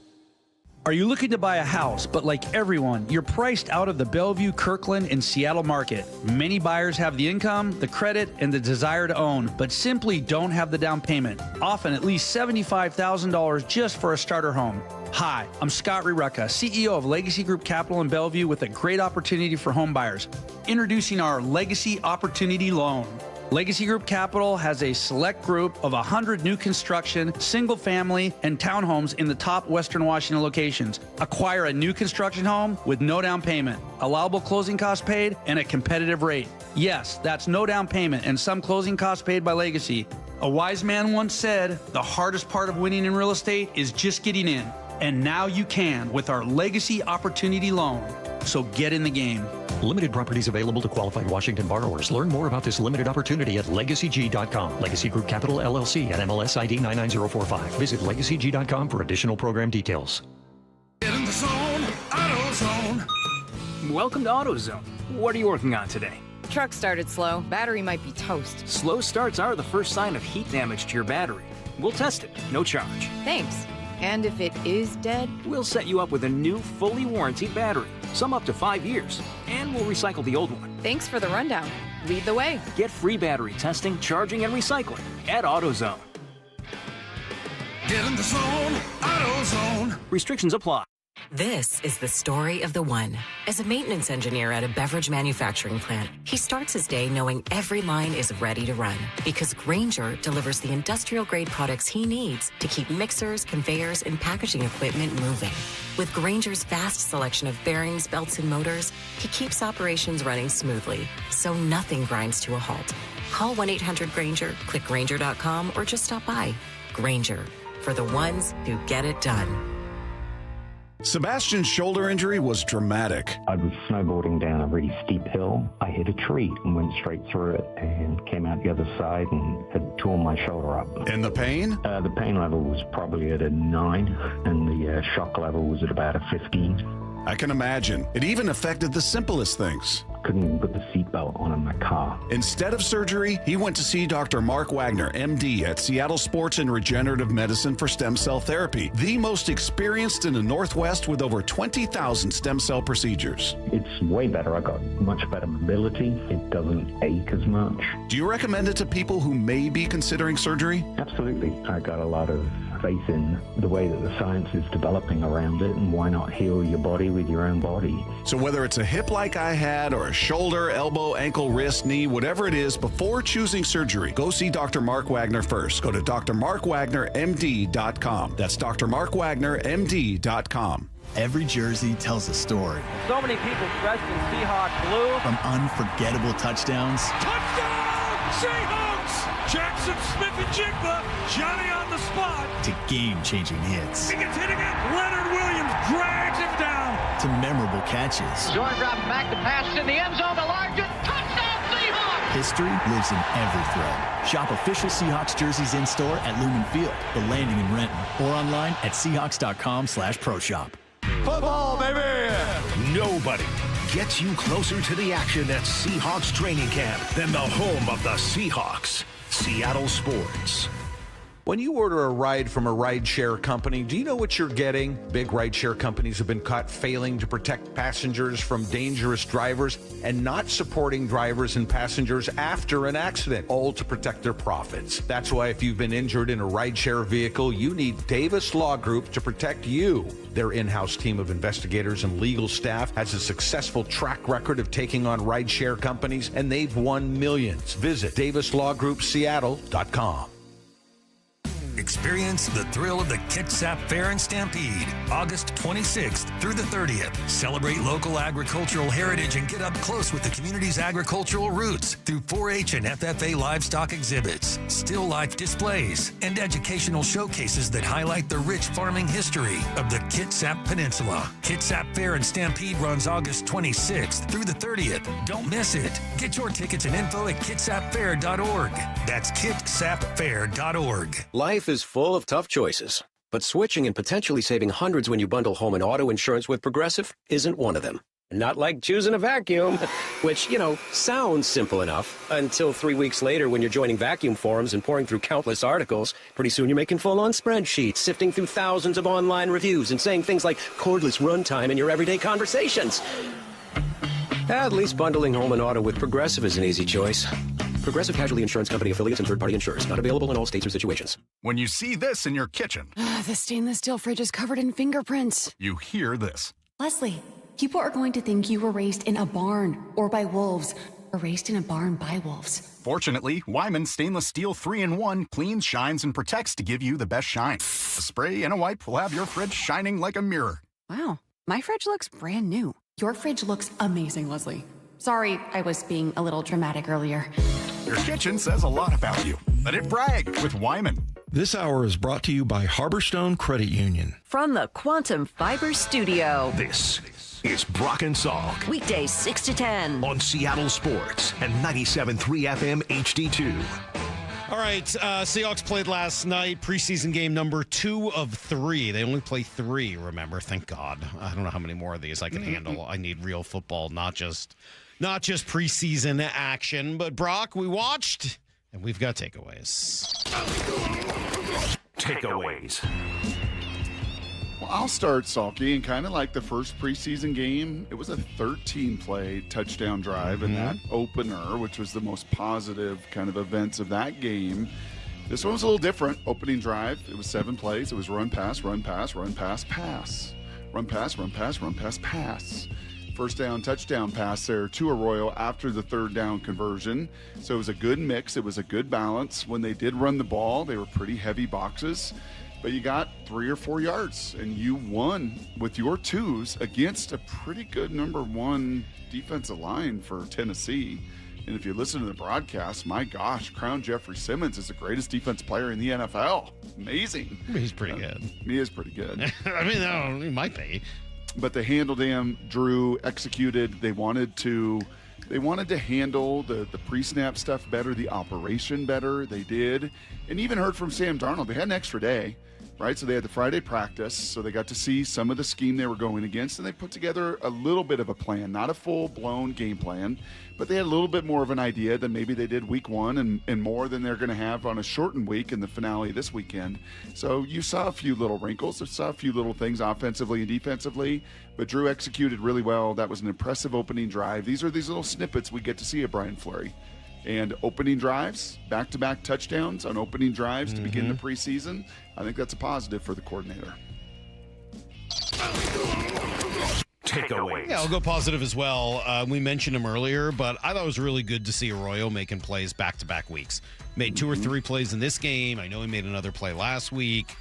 Are you looking to buy a house, but like everyone, you're priced out of the Bellevue, Kirkland, and Seattle market? Many buyers have the income, the credit, and the desire to own, but simply don't have the down payment, often at least $75,000 just for a starter home. Hi, I'm Scott Rirucka, CEO of Legacy Group Capital in Bellevue, with a great opportunity for home buyers. Introducing our Legacy Opportunity Loan. Legacy Group Capital has a select group of 100 new construction, single-family, and townhomes in the top Western Washington locations. Acquire a new construction home with no down payment, allowable closing costs paid, and a competitive rate. Yes, that's no down payment and some closing costs paid by Legacy. A wise man once said, the hardest part of winning in real estate is just getting in. And now you can with our Legacy Opportunity Loan. So get in the game. Limited properties available to qualified Washington borrowers. Learn more about this limited opportunity at LegacyG.com. Legacy Group Capital LLC and MLS ID 99045. Visit LegacyG.com for additional program details. Get in the zone, AutoZone. Welcome to AutoZone. What are you working on today? Truck started slow. Battery might be toast. Slow starts are the first sign of heat damage to your battery. We'll test it, no charge. Thanks. And if it is dead? We'll set you up with a new, fully warranted battery, some up to 5 years, and we'll recycle the old one. Thanks for the rundown. Lead the way. Get free battery testing, charging, and recycling at AutoZone. Get in the zone, AutoZone. Restrictions apply. This is the story of the one. As a maintenance engineer at a beverage manufacturing plant, he starts his day knowing every line is ready to run because Grainger delivers the industrial-grade products he needs to keep mixers, conveyors, and packaging equipment moving. With Grainger's vast selection of bearings, belts, and motors, he keeps operations running smoothly, so nothing grinds to a halt. Call 1-800-GRAINGER, click Grainger.com, or just stop by. Grainger, for the ones who get it done. Sebastian's shoulder injury was dramatic. I was snowboarding down a really steep hill. I hit a tree and went straight through it and came out the other side and had torn my shoulder up. And the pain? The pain level was probably at a 9 and the shock level was at about a 15. I can imagine. It even affected the simplest things. Couldn't even put the seatbelt on in my car. Instead of surgery, he went to see Dr. Mark Wagner, MD, at Seattle Sports and Regenerative Medicine for Stem Cell Therapy, the most experienced in the Northwest with over 20,000 stem cell procedures. It's way better. I got much better mobility. It doesn't ache as much. Do you recommend it to people who may be considering surgery? Absolutely. I got a lot of faith in the way that the science is developing around it, and why not heal your body with your own body? So whether it's a hip like I had or a shoulder, elbow, ankle, wrist, knee, whatever it is, before choosing surgery, go see Dr. Mark Wagner first. Go to drmarkwagnermd.com. That's drmarkwagnermd.com. Every jersey tells a story. So many people dressed in Seahawk blue. From unforgettable touchdowns. Touchdown, Seahawks! Jackson Smith-Njigba, Johnny on the spot. To game-changing hits. He gets hitting it. Leonard Williams drags him down. To memorable catches. Jordan dropping back to pass in the end zone to Largent. Touchdown, Seahawks! History lives in every thread. Shop official Seahawks jerseys in-store at Lumen Field, The Landing in Renton, or online at Seahawks.com/pro-shop. Football, baby! Nobody gets you closer to the action at Seahawks training camp than the home of the Seahawks, Seattle Sports. When you order a ride from a rideshare company, do you know what you're getting? Big rideshare companies have been caught failing to protect passengers from dangerous drivers and not supporting drivers and passengers after an accident, all to protect their profits. That's why if you've been injured in a rideshare vehicle, you need Davis Law Group to protect you. Their in-house team of investigators and legal staff has a successful track record of taking on rideshare companies, and they've won millions. Visit DavisLawGroupSeattle.com. Experience the thrill of the Kitsap Fair and Stampede, August 26th through the 30th. Celebrate local agricultural heritage and get up close with the community's agricultural roots through 4-H and FFA livestock exhibits, still life displays, and educational showcases that highlight the rich farming history of the Kitsap Peninsula. Kitsap Fair and Stampede runs August 26th through the 30th. Don't miss it. Get your tickets and info at kitsapfair.org. That's kitsapfair.org. Life is full of tough choices, but switching and potentially saving hundreds when you bundle home and auto insurance with Progressive isn't one of them. Not like choosing a vacuum, which, sounds simple enough until 3 weeks later when you're joining vacuum forums and pouring through countless articles. Pretty soon you're making full-on spreadsheets, sifting through thousands of online reviews and saying things like cordless runtime in your everyday conversations. At least bundling home and auto with Progressive is an easy choice. Progressive Casualty Insurance Company affiliates and third-party insurers. Not available in all states or situations. When you see this in your kitchen, The stainless steel fridge is covered in fingerprints. you hear this. Leslie, people are going to think you were raised in a barn or by wolves, or raised in a barn by wolves. Fortunately, Wyman Stainless Steel 3-in-1 cleans, shines, and protects to give you the best shine. A spray and a wipe will have your fridge shining like a mirror. Wow, my fridge looks brand new. Your fridge looks amazing, Leslie. Sorry, I was being a little dramatic earlier. Your kitchen says a lot about you. Let it brag with Wyman. This hour is brought to you by Harborstone Credit Union. From the Quantum Fiber Studio. This is Brock and Salk. Weekdays 6 to 10. On Seattle Sports and 97.3 FM HD2. All right, Seahawks played last night, preseason game number 2 of 3. They only play 3, remember? Thank God. I don't know how many more of these I can handle. I need real football, not just preseason action. But, Brock, we watched, and we've got takeaways. Takeaways. Well, I'll start, Salky, and kind of like the first preseason game, it was a 13-play touchdown drive in that opener, which was the most positive kind of events of that game. This one was a little different. Opening drive, it was 7 plays. It was run, pass, run, pass, run, pass, pass. Run, pass, run, pass, run, pass, pass. First down, touchdown pass there to Arroyo after the third down conversion. So it was a good mix. It was a good balance. When they did run the ball, they were pretty heavy boxes. But you got 3 or 4 yards, and you won with your 2s against a pretty good number 1 defensive line for Tennessee. And if you listen to the broadcast, my gosh, Crown Jeffrey Simmons is the greatest defense player in the NFL. Amazing. He's pretty good. He is pretty good. I mean, he might be. But they handled him. Drew executed. They wanted to handle the pre-snap stuff better, the operation better. They did. And even heard from Sam Darnold. They had an extra day, right? So they had the Friday practice. So they got to see some of the scheme they were going against. And they put together a little bit of a plan, not a full-blown game plan, but they had a little bit more of an idea than maybe they did week one and more than they're going to have on a shortened week in the finale this weekend. So you saw a few little wrinkles. You saw a few little things offensively and defensively, but Drew executed really well. That was an impressive opening drive. These are these little snippets we get to see of Brian Fleury. And opening drives, back-to-back touchdowns on opening drives to begin the preseason, I think that's a positive for the coordinator. Takeaways. Yeah, I'll go positive as well. We mentioned him earlier, but I thought it was really good to see Arroyo making plays back-to-back weeks. Made 2 or 3 plays in this game. I know he made another play last week.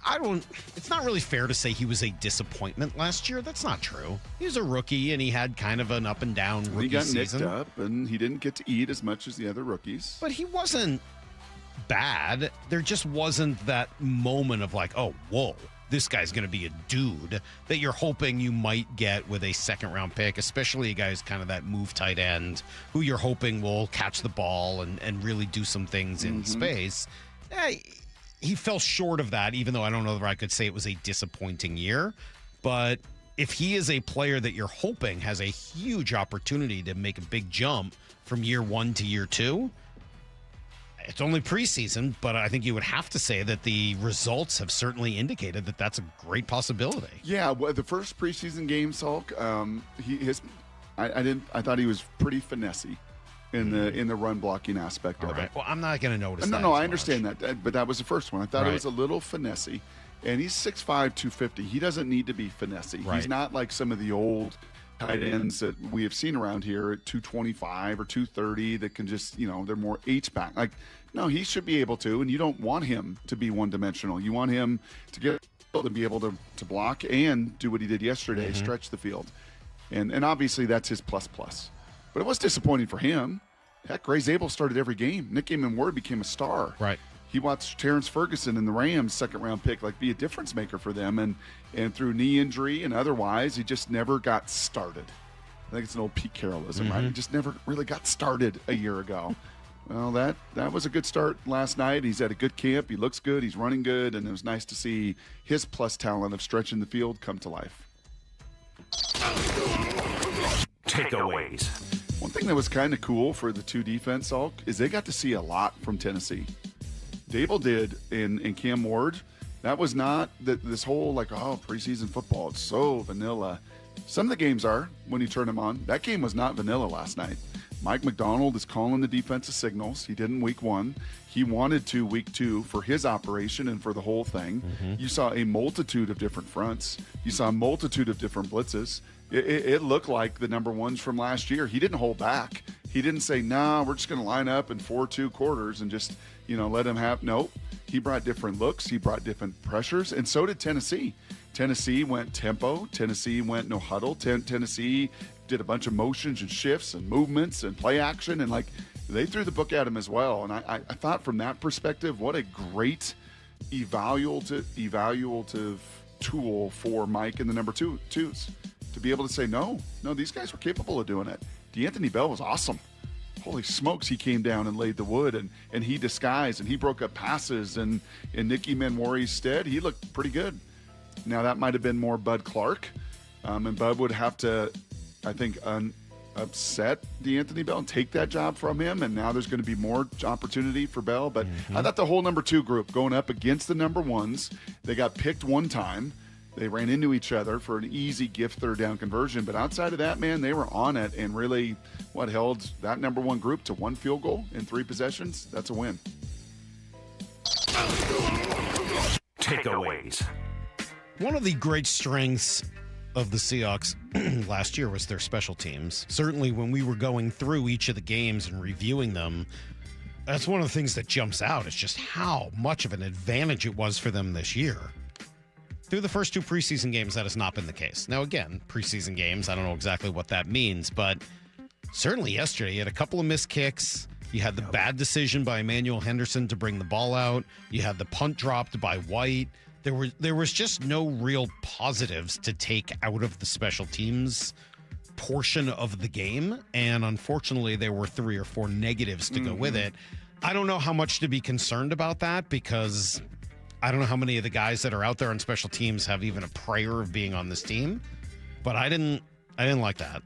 It's not really fair to say he was a disappointment last year. That's not true. He was a rookie, and he had kind of an up-and-down rookie season. He got nicked up, and he didn't get to eat as much as the other rookies. But he wasn't bad. There just wasn't that moment of like, oh, whoa, this guy's going to be a dude that you're hoping you might get with a second-round pick, especially a guy who's kind of that move tight end who you're hoping will catch the ball and really do some things in space. He fell short of that, even though I don't know if I could say it was a disappointing year. But if he is a player that you're hoping has a huge opportunity to make a big jump from year 1 to year 2, it's only preseason, but I think you would have to say that the results have certainly indicated that that's a great possibility. Yeah, well, the first preseason game, Salk, I thought he was pretty finessey in the run blocking aspect of it. Well, I'm not going to notice that. No, I understand that, but that was the first one. I thought it was a little finessey, and he's 6'5", 250. He doesn't need to be finessey. Right. He's not like some of the old tight ends that we have seen around here at 225 or 230 that can just, they're more H-back. Like, no, he should be able to, and you don't want him to be one-dimensional. You want him to get to be able to block and do what he did yesterday, stretch the field. And obviously that's his plus. But it was disappointing for him. Heck, Ray Zabel started every game. Nick Ward became a star. Right. He watched Terrence Ferguson in the Rams second-round pick be a difference maker for them. And through knee injury and otherwise, he just never got started. I think it's an old Pete Carrollism, right? He just never really got started a year ago. Well, that was a good start last night. He's at a good camp. He looks good. He's running good. And it was nice to see his plus talent of stretching the field come to life. Takeaways. One thing that was kind of cool for the two defense, Salk, is they got to see a lot from Tennessee. Dable did in Cam Ward. That was not this whole preseason football. It's so vanilla. Some of the games are when you turn them on. That game was not vanilla last night. Mike McDonald is calling the defensive signals. He did in week 1. He wanted to week 2 for his operation and for the whole thing. You saw a multitude of different fronts. You saw a multitude of different blitzes. It looked like the number ones from last year. He didn't hold back. He didn't say, we're just going to line up in 4-2 quarters and just, let him have. Nope. He brought different looks. He brought different pressures. And so did Tennessee. Tennessee went tempo. Tennessee went no huddle. Tennessee did a bunch of motions and shifts and movements and play action. And they threw the book at him as well. And I thought from that perspective, what a great evaluative tool for Mike and the number twos. To be able to say, no, these guys were capable of doing it. D'Anthony Bell was awesome. Holy smokes, he came down and laid the wood, and he disguised, and he broke up passes, and in Nicky Manwari's stead, he looked pretty good. Now, that might have been more Bud Clark, and Bud would have to, I think, upset D'Anthony Bell and take that job from him, and now there's going to be more opportunity for Bell. But I thought the whole number 2 group going up against the number 1s, they got picked one time. They ran into each other for an easy gift third down conversion. But outside of that, man, they were on it and really held that number 1 group to 1 field goal in 3 possessions. That's a win. Takeaways. One of the great strengths of the Seahawks last year was their special teams. Certainly when we were going through each of the games and reviewing them, that's one of the things that jumps out is just how much of an advantage it was for them this year. Through the first 2 preseason games, that has not been the case. Now, again, preseason games, I don't know exactly what that means, but certainly yesterday, you had a couple of missed kicks. You had the bad decision by Emmanuel Henderson to bring the ball out. You had the punt dropped by White. There was just no real positives to take out of the special teams portion of the game. And unfortunately, there were 3 or 4 negatives to go with it. I don't know how much to be concerned about that because I don't know how many of the guys that are out there on special teams have even a prayer of being on this team. But I didn't like that.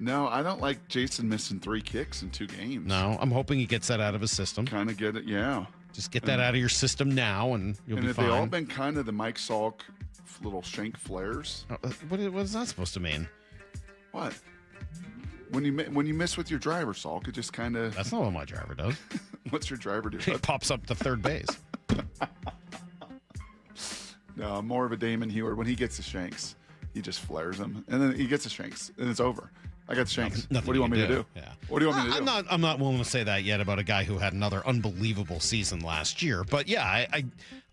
No, I don't like Jason missing 3 kicks in 2 games. No, I'm hoping he gets that out of his system. Kind of get it, yeah. Just get that out of your system now, and you'll be fine. And have they all been kind of the Mike Salk little shank flares? What is that supposed to mean? What? When you miss with your driver, Salk, it just kind of... That's not what my driver does. What's your driver do? He pops up to third base. No, I'm more of a Damon Heward. When he gets the shanks, he just flares them, and then he gets the shanks, and it's over. I got the shanks. What do you want me to do? Yeah. What do you want me to do? I'm not willing to say that yet about a guy who had another unbelievable season last year. But yeah,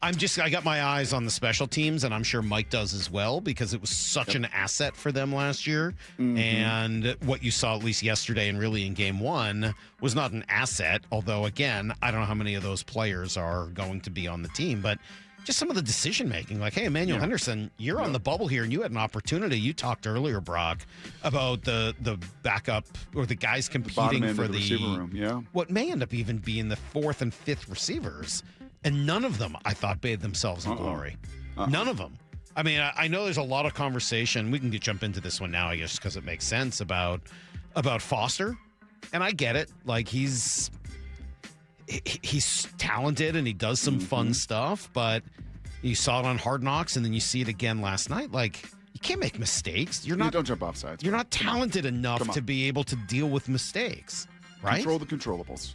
I got my eyes on the special teams, and I'm sure Mike does as well because it was such an asset for them last year. And what you saw at least yesterday and really in game 1 was not an asset. Although again, I don't know how many of those players are going to be on the team, but just some of the decision making, like, hey, Emmanuel Henderson, you're on the bubble here, and you had an opportunity. You talked earlier, Brock, about the backup or the guys competing for the receiver room. Yeah, what may end up even being the 4th and 5th receivers, and none of them, I thought, bathed themselves in glory. None of them. I mean, I know there's a lot of conversation. We can jump into this one now, I guess, because it makes sense about Foster, and I get it. Like he's talented and he does some fun stuff, but you saw it on Hard Knocks and then you see it again last night. Like, you can't make mistakes. You don't jump off sides. You're not talented enough to be able to deal with mistakes, right? Control the controllables.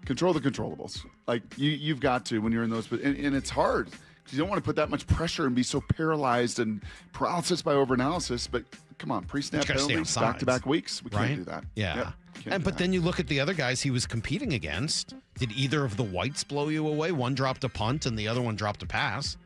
Control the controllables. Like, you've got to when you're in those, and it's hard because you don't want to put that much pressure and be so paralyzed and paralysis by overanalysis. But come on, pre-snap penalties, back-to-back weeks. We can't do that. Yeah. But then you look at the other guys he was competing against. Did either of the Whites blow you away? One dropped a punt and the other one dropped a pass,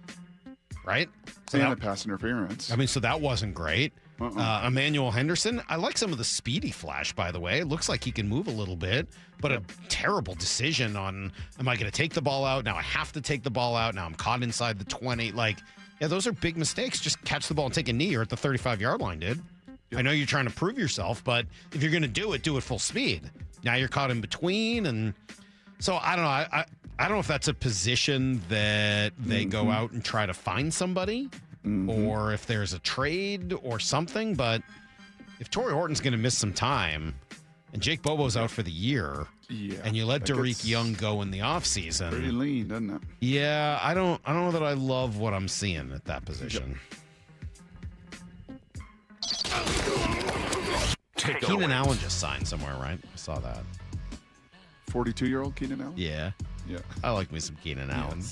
right? So and a pass interference. I mean, so that wasn't great. Emmanuel Henderson, I like some of the speedy flash, by the way. It looks like he can move a little bit, but a terrible decision on, am I going to take the ball out? Now I have to take the ball out. Now I'm caught inside the 20. Like, yeah, those are big mistakes. Just catch the ball and take a knee. You're at the 35-yard line, dude. I know you're trying to prove yourself, but if you're going to do it full speed. Now you're caught in between, and so I don't know. I don't know if that's a position that they go out and try to find somebody, or if there's a trade or something. But if Torrey Horton's going to miss some time, and Jake Bobo's out for the year, and you let Derek Young go in the offseason, pretty lean, doesn't it? Yeah, I don't know that I love what I'm seeing at that position. Keenan Allen just signed somewhere, right? I saw that. 42-year-old Keenan Allen? Yeah. I like me some Keenan Allen.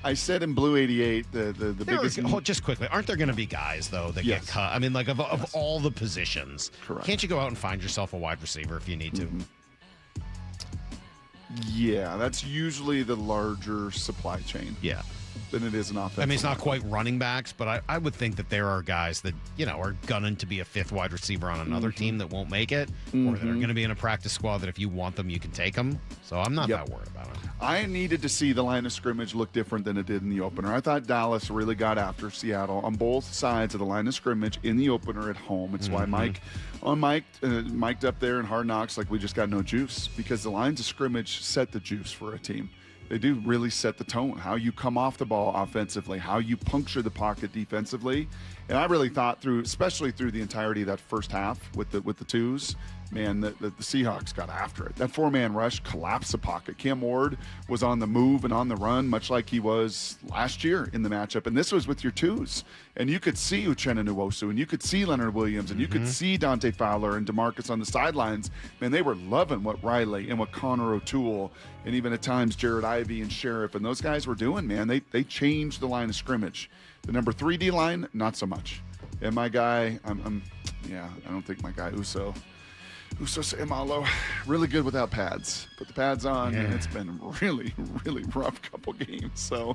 I said in Blue 88, the biggest... Just quickly, aren't there going to be guys, though, that get cut? I mean, like, of all the positions. Correct. Can't you go out and find yourself a wide receiver if you need to? Yeah, that's usually the larger supply chain. Yeah. Than it is an offense. I mean, it's not quite running backs, but I would think that there are guys that, are gunning to be a 5th wide receiver on another team that won't make it, or that are going to be in a practice squad that if you want them, you can take them. So I'm not that worried about it. I needed to see the line of scrimmage look different than it did in the opener. I thought Dallas really got after Seattle on both sides of the line of scrimmage in the opener at home. It's why mic'd up there in Hard Knocks like we just got no juice, because the lines of scrimmage set the juice for a team. They do really set the tone, how you come off the ball offensively, how you puncture the pocket defensively. And I really thought especially through the entirety of that first half with the twos, man, the Seahawks got after it. That 4-man rush collapsed the pocket. Cam Ward was on the move and on the run, much like he was last year in the matchup. And this was with your twos. And you could see Uchenna Nwosu, and you could see Leonard Williams, and you could see Dante Fowler and DeMarcus on the sidelines. Man, they were loving what Riley and what Connor O'Toole and even at times Jared Ivey and Sheriff and those guys were doing, man. They changed the line of scrimmage. The number 3 D line, not so much. And my guy, I don't think my guy Uso Seumalo, really good without pads. Put the pads on, and it's been really, really rough couple games. So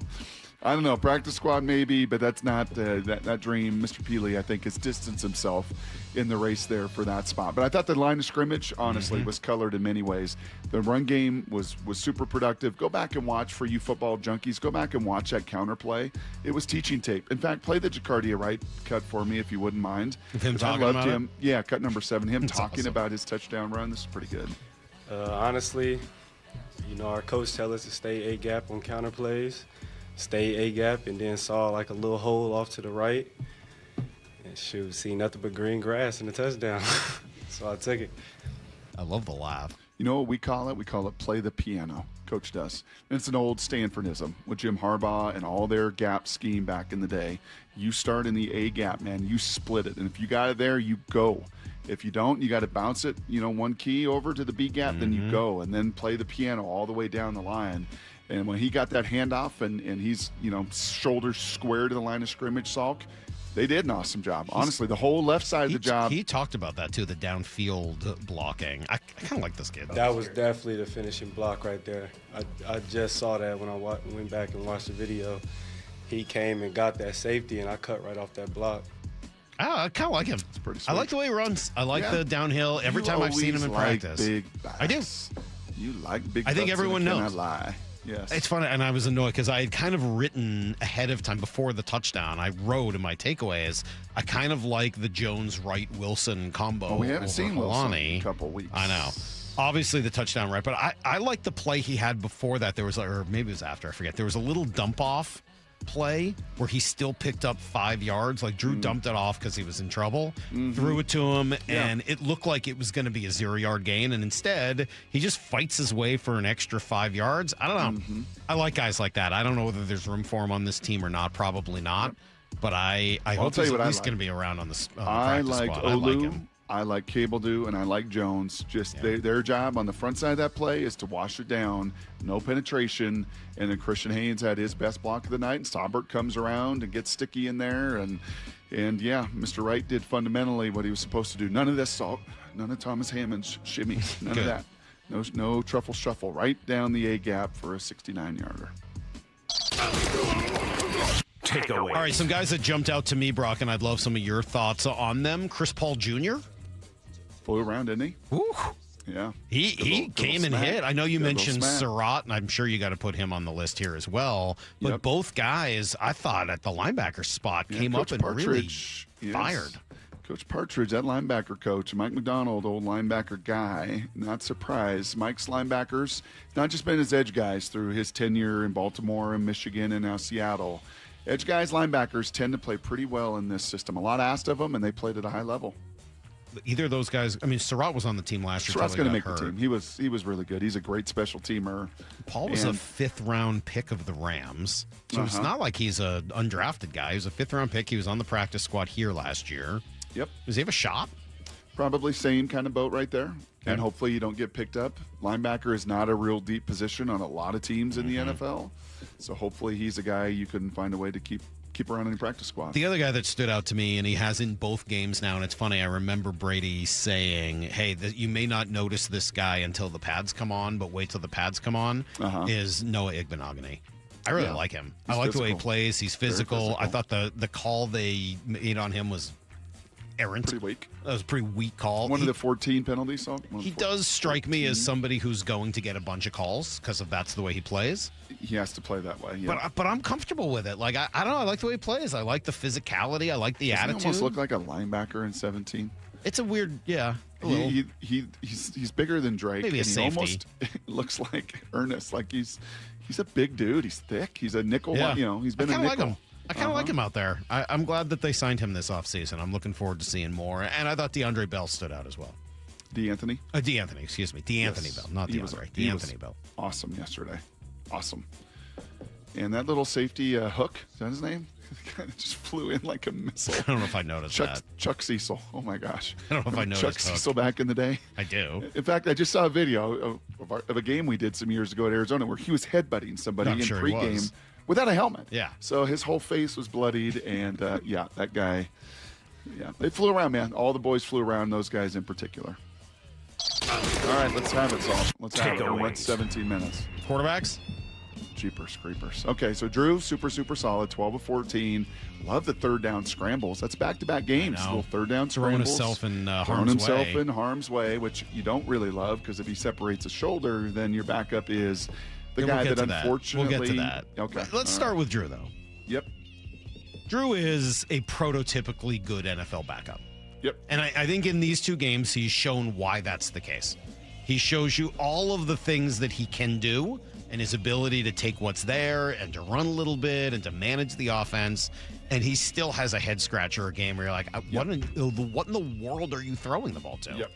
I don't know. Practice squad maybe, but that's not that dream. Mr. Peely, I think, has distanced himself in the race there for that spot. But I thought the line of scrimmage, honestly, was colored in many ways. The run game was super productive. Go back and watch, for you football junkies, go back and watch that counterplay. It was teaching tape. In fact, play the Jacardia Wright cut for me if you wouldn't mind. With him talking I loved about him. it? Yeah, cut number 7. Him That's talking awesome. about his touchdown run. This is pretty good. Honestly, our coach tell us to stay A-gap on counter plays, stay A-gap, and then saw like a little hole off to the right. And shoot, see nothing but green grass in the touchdown. So I took it. I love the laugh. You know what we call it? We call it play the piano. Coach does. And it's an old Stanfordism with Jim Harbaugh and all their gap scheme back in the day. You start in the A gap, man. You split it. And if you got it there, you go. If you don't, you got to bounce it, one key over to the B gap, then you go. And then play the piano all the way down the line. And when he got that handoff and he's, shoulders square to the line of scrimmage, Salk, they did an awesome job. Honestly, the whole left side of the job. He talked about that, too, the downfield blocking. I kind of like this kid. That was definitely the finishing block right there. I just saw that when I went back and watched the video. He came and got that safety, and I cut right off that block. I kind of like him. It's pretty sweet. I like the way he runs. I like the downhill. Every time I've seen him in practice. Big I do. You like big I think butts, everyone and I knows. cannot lie. Yes. It's funny, and I was annoyed because I had kind of written ahead of time before the touchdown. I wrote in my takeaways, I kind of like the Jones-Wright-Wilson combo. Well, we haven't over seen Wilson Kalani. in a couple weeks. I know. Obviously, the touchdown, right? But I like the play he had before that. There was, or maybe it was after, I forget. There was a little dump-off play where he still picked up 5 yards. Like Drew dumped it off because he was in trouble, threw it to him, and it looked like it was going to be a 0-yard gain. And instead, he just fights his way for an extra 5 yards. I don't know. I like guys like that. I don't know whether there's room for him on this team or not. Probably not. But I hope he's at least going to be around on the I practice like squad. Olu. I like him. I like Cable Do, and I like Jones. Just their job on the front side of that play is to wash it down, no penetration, and then Christian Haynes had his best block of the night, and Saubert comes around and gets sticky in there, and yeah, Mr. Wright did fundamentally what he was supposed to do. None of this salt, none of Thomas Hammond's shimmy, none of that. No truffle shuffle, right down the A gap for a 69-yarder. Takeaway. All right, some guys that jumped out to me, Brock, and I'd love some of your thoughts on them. Chris Paul Jr. Flew around, didn't he? Ooh. Yeah. He came and hit. I know you mentioned Surratt, and I'm sure you got to put him on the list here as well. But both guys, I thought, at the linebacker spot came Coach up and Partridge, really fired. Coach Partridge, that linebacker coach, Mike McDonald, old linebacker guy, not surprised. Mike's linebackers, not just been his edge guys through his tenure in Baltimore and Michigan and now Seattle. Edge guys, linebackers tend to play pretty well in this system. A lot asked of them, and they played at a high level. Either of those guys, I mean, Surratt was on the team last year. Surratt's going to make hurt. the team. He was really good. He's a great special teamer. Paul was a 5th-round pick of the Rams, so it's not like he's an undrafted guy. He was a 5th-round pick. He was on the practice squad here last year. Yep. Does he have a shot? Probably same kind of boat right there. And hopefully you don't get picked up. Linebacker is not a real deep position on a lot of teams in the NFL. So hopefully he's a guy you can find a way to keep around in the practice squad. The other guy that stood out to me, and he has in both games now, and it's funny, I remember Brady saying, hey, you may not notice this guy until the pads come on, but wait till the pads come on, is Noah Igbenogany. I really like him. I like the way he plays. He's physical. I thought the call they made on him was errant. Pretty weak. That was a pretty weak call. One of the 14 penalties. He does strike me as somebody who's going to get a bunch of calls because that's the way he plays. He has to play that way. Yeah. But I'm comfortable with it. Like I don't know. I like the way he plays. I like the physicality. I like the attitude. He almost look like a linebacker in 17. It's a weird, He's bigger than Drake. Maybe a and he safety. Almost looks like Ernest. Like he's a big dude. He's thick. He's a nickel. Yeah. He's been a nickel. Like him. I kind of like him out there. I'm glad that they signed him this offseason. I'm looking forward to seeing more. And I thought DeAndre Bell stood out as well. DeAnthony? DeAnthony, excuse me. DeAnthony Bell, not DeAndre. DeAnthony Bell. Awesome yesterday. Awesome. And that little safety Hook, is that his name? Kind of just flew in like a missile. I don't know if I noticed that. Chuck Cecil. Oh, my gosh. I don't know if I noticed Chuck Cecil back in the day? I do. In fact, I just saw a video of a game we did some years ago at Arizona where he was headbutting somebody in pregame without a helmet. Yeah. So his whole face was bloodied, and, that guy, they flew around, man. All the boys flew around, those guys in particular. All right, let's have it, Saul. Let's have it. We're at 17 minutes. Quarterbacks? Jeepers creepers. Okay, so Drew, super solid, 12 of 14. Love the third down scrambles. That's back-to-back games. Little third down scrambles. Throwing himself in harm's way, which you don't really love because if he separates his shoulder, then your backup is the guy that unfortunately. We'll get to that. Okay. Let's start with Drew, though. Yep. Drew is a prototypically good NFL backup. Yep. And I think in these 2 games, he's shown why that's the case. He shows you all of the things that he can do and his ability to take what's there and to run a little bit and to manage the offense. And he still has a head scratcher a game where you're like, what in the world are you throwing the ball to? Yep.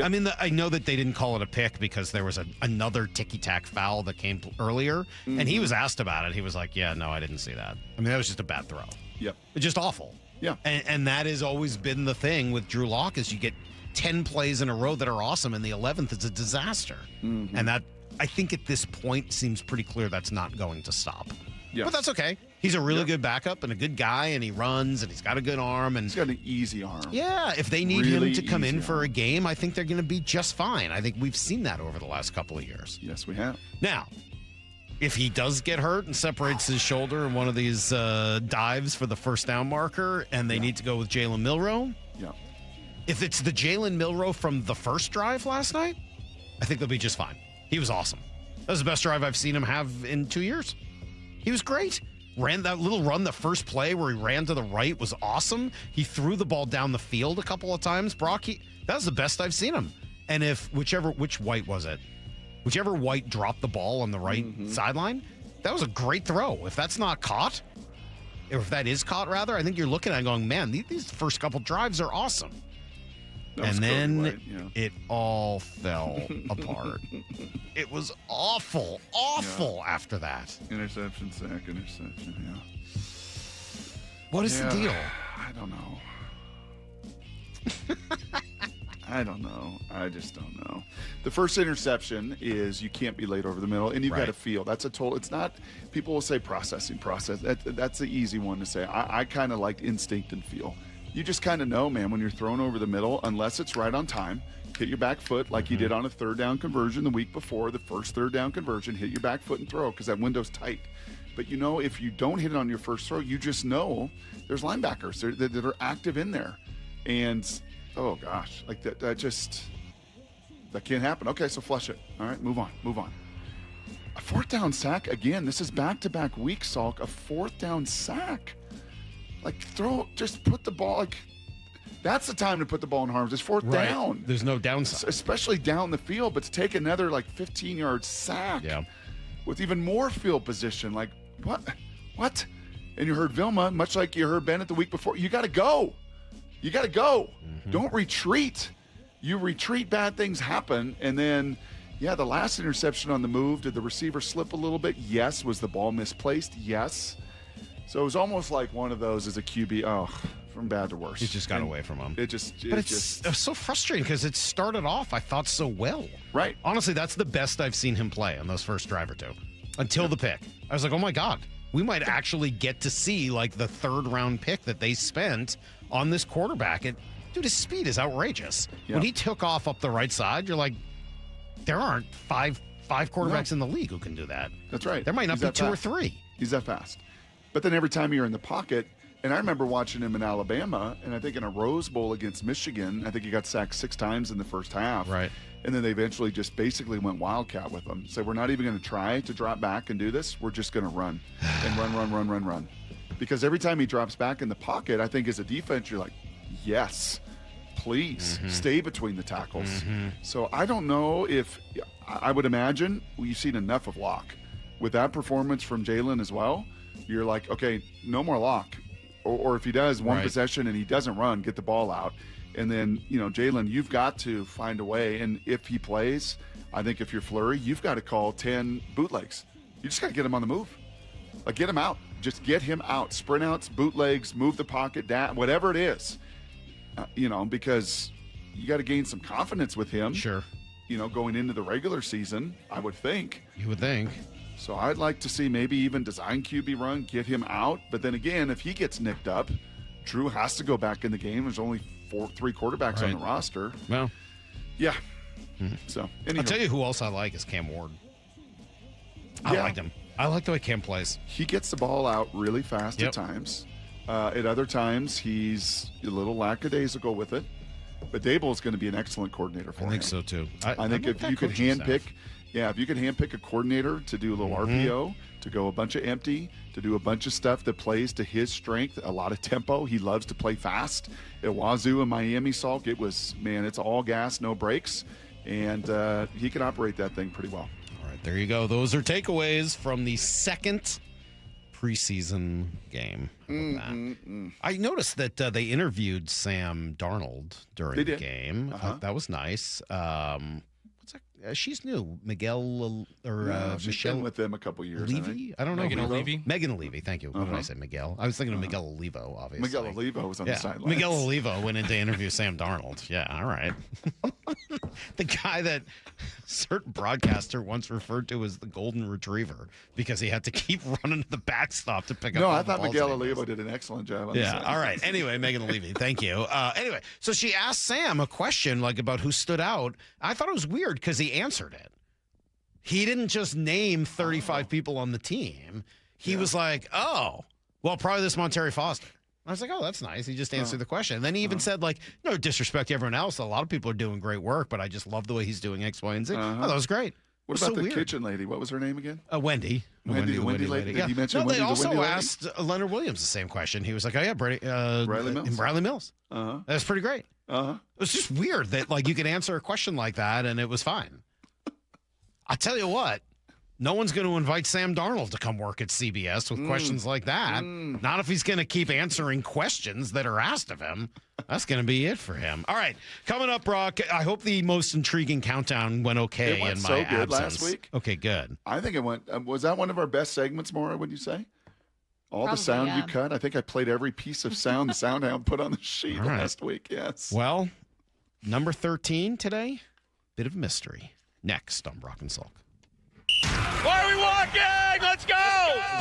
I mean, I know that they didn't call it a pick because there was another ticky-tack foul that came earlier, and he was asked about it. He was like, yeah, no, I didn't see that. I mean, that was just a bad throw. Yep. It's just awful. Yeah. And that has always been the thing with Drew Lock is you get 10 plays in a row that are awesome, and the 11th is a disaster. Mm-hmm. And that, I think at this point, seems pretty clear that's not going to stop. Yes. But that's okay. He's a really good backup and a good guy, and he runs, and he's got a good arm. And he's got an easy arm. Yeah, if they need him to come in for a game, I think they're going to be just fine. I think we've seen that over the last couple of years. Yes, we have. Now, if he does get hurt and separates his shoulder in one of these dives for the first down marker, and they need to go with Jalen Milroe, if it's the Jalen Milroe from the first drive last night, I think they'll be just fine. He was awesome. That was the best drive I've seen him have in 2 years. He was great. Ran that little run, the first play where he ran to the right was awesome. He threw the ball down the field a couple of times. Brock, that was the best I've seen him. And if which White was it? Whichever White dropped the ball on the right sideline, that was a great throw. If that's not caught, or if that is caught, rather, I think you're looking at it going, man, these first couple drives are awesome. And then it all fell apart. It was awful after that. Interception, sack, interception, What is the deal? I don't know. I don't know. I just don't know. The first interception is you can't be late over the middle, and you've got to feel. That's a total. It's not. People will say process. That's the easy one to say. I kind of like instinct and feel. You just kind of know, man, when you're thrown over the middle, unless it's right on time, hit your back foot like you did on a third down conversion the week before, the first third down conversion, hit your back foot and throw because that window's tight. But you know, if you don't hit it on your first throw, you just know there's linebackers that are active in there. And, oh gosh, like that can't happen. Okay, so flush it. All right, move on. A fourth down sack, again, this is back-to-back weeks, Salk, a fourth down sack. Like, just put the ball, that's the time to put the ball in harm's. It's fourth down. There's no downside. Especially down the field, but to take another, 15-yard sack with even more field position. Like, what? And you heard Vilma, much like you heard Bennett the week before, you got to go. Don't retreat. You retreat, bad things happen. And then, the last interception on the move, did the receiver slip a little bit? Yes. Was the ball misplaced? Yes. So it was almost like one of those as a QB, from bad to worse. He just got away from him. It was so frustrating because it started off, I thought, so well. Right. Honestly, that's the best I've seen him play on those first drive or two. Until the pick. I was like, oh my God, we might actually get to see the third round pick that they spent on this quarterback. And dude, his speed is outrageous. Yep. When he took off up the right side, you're like, there aren't five quarterbacks in the league who can do that. That's right. There might not be two or three. He's that fast. But then every time you're in the pocket, and I remember watching him in Alabama, and I think in a Rose Bowl against Michigan, I think he got sacked 6 times in the first half. Right. And then they eventually just basically went wildcat with him. So we're not even going to try to drop back and do this. We're just going to run and run. Because every time he drops back in the pocket, I think as a defense, you're like, yes, please stay between the tackles. So I don't know if I would imagine you've seen enough of Locke. With that performance from Jalen as well, you're like, okay, no more Locke. Or if he does one possession and he doesn't run, get the ball out. And then, Jalen, you've got to find a way. And if he plays, I think if you're Fleury, you've got to call 10 bootlegs. You just got to get him on the move. Get him out. Just get him out. Sprint outs, bootlegs, move the pocket down, whatever it is. Because you got to gain some confidence with him. Sure. Going into the regular season, I would think. You would think. So I'd like to see maybe even design QB run, get him out. But then again, if he gets nicked up, Drew has to go back in the game. There's only 3 quarterbacks on the roster. Well, yeah. So I'll tell you who else I like is Cam Ward. I liked him. I like the way Cam plays. He gets the ball out really fast at times. At other times, he's a little lackadaisical with it. But Dable is going to be an excellent coordinator for him. I think so, too. I think if you could handpick a coordinator to do a little RPO, to go a bunch of empty, to do a bunch of stuff that plays to his strength, a lot of tempo. He loves to play fast. At Wazoo and Miami, Salk, it's all gas, no brakes. And he can operate that thing pretty well. All right, there you go. Those are takeaways from the second preseason game. I noticed that they interviewed Sam Darnold during the game. That was nice. What's that? She's new. Miguel she's Michelle been with them a couple years. Levy? I don't know. Megan Levy. Megan Levy. Thank you. What did I say? Miguel. I was thinking of Miguel Olivo, obviously. Miguel Olivo was on the sideline. Miguel Olivo went in to interview Sam Darnold. Yeah, all right. The guy that a certain broadcaster once referred to as the golden retriever because he had to keep running to the backstop to pick up. No, I thought Miguel Olivo did an excellent job on Yeah, all right. Anyway, Megan Levy, thank you. Anyway, so she asked Sam a question about who stood out. I thought it was weird because he answered it. He didn't just name 35 people on the team. He was like, oh, well, probably this Monterey Foster. I was like, oh, that's nice. He just answered the question. And then he even said, no disrespect to everyone else. A lot of people are doing great work, but I just love the way he's doing X, Y, and Z. Oh, that was great. What about the kitchen lady? What was her name again? Wendy. Wendy lady. Yeah. Did you mention Wendy? They also the Wendy asked Leonard Williams the same question. He was like, oh, yeah, Riley Mills. Riley Mills. That's pretty great. It was just weird that you could answer a question like that and it was fine. I tell you what. No one's going to invite Sam Darnold to come work at CBS with questions like that. Not if he's going to keep answering questions that are asked of him. That's going to be it for him. All right, coming up, Brock, I hope the most intriguing countdown went okay it went in so my good absence. last week. Okay, good. I think it went. Was that one of our best segments, Maura, would you say? The sound you cut? I think I played every piece of sound the Soundhound put on the sheet last week, yes. Well, number 13 today, bit of mystery. Next on Brock and Salk. Why are we walking? Let's go!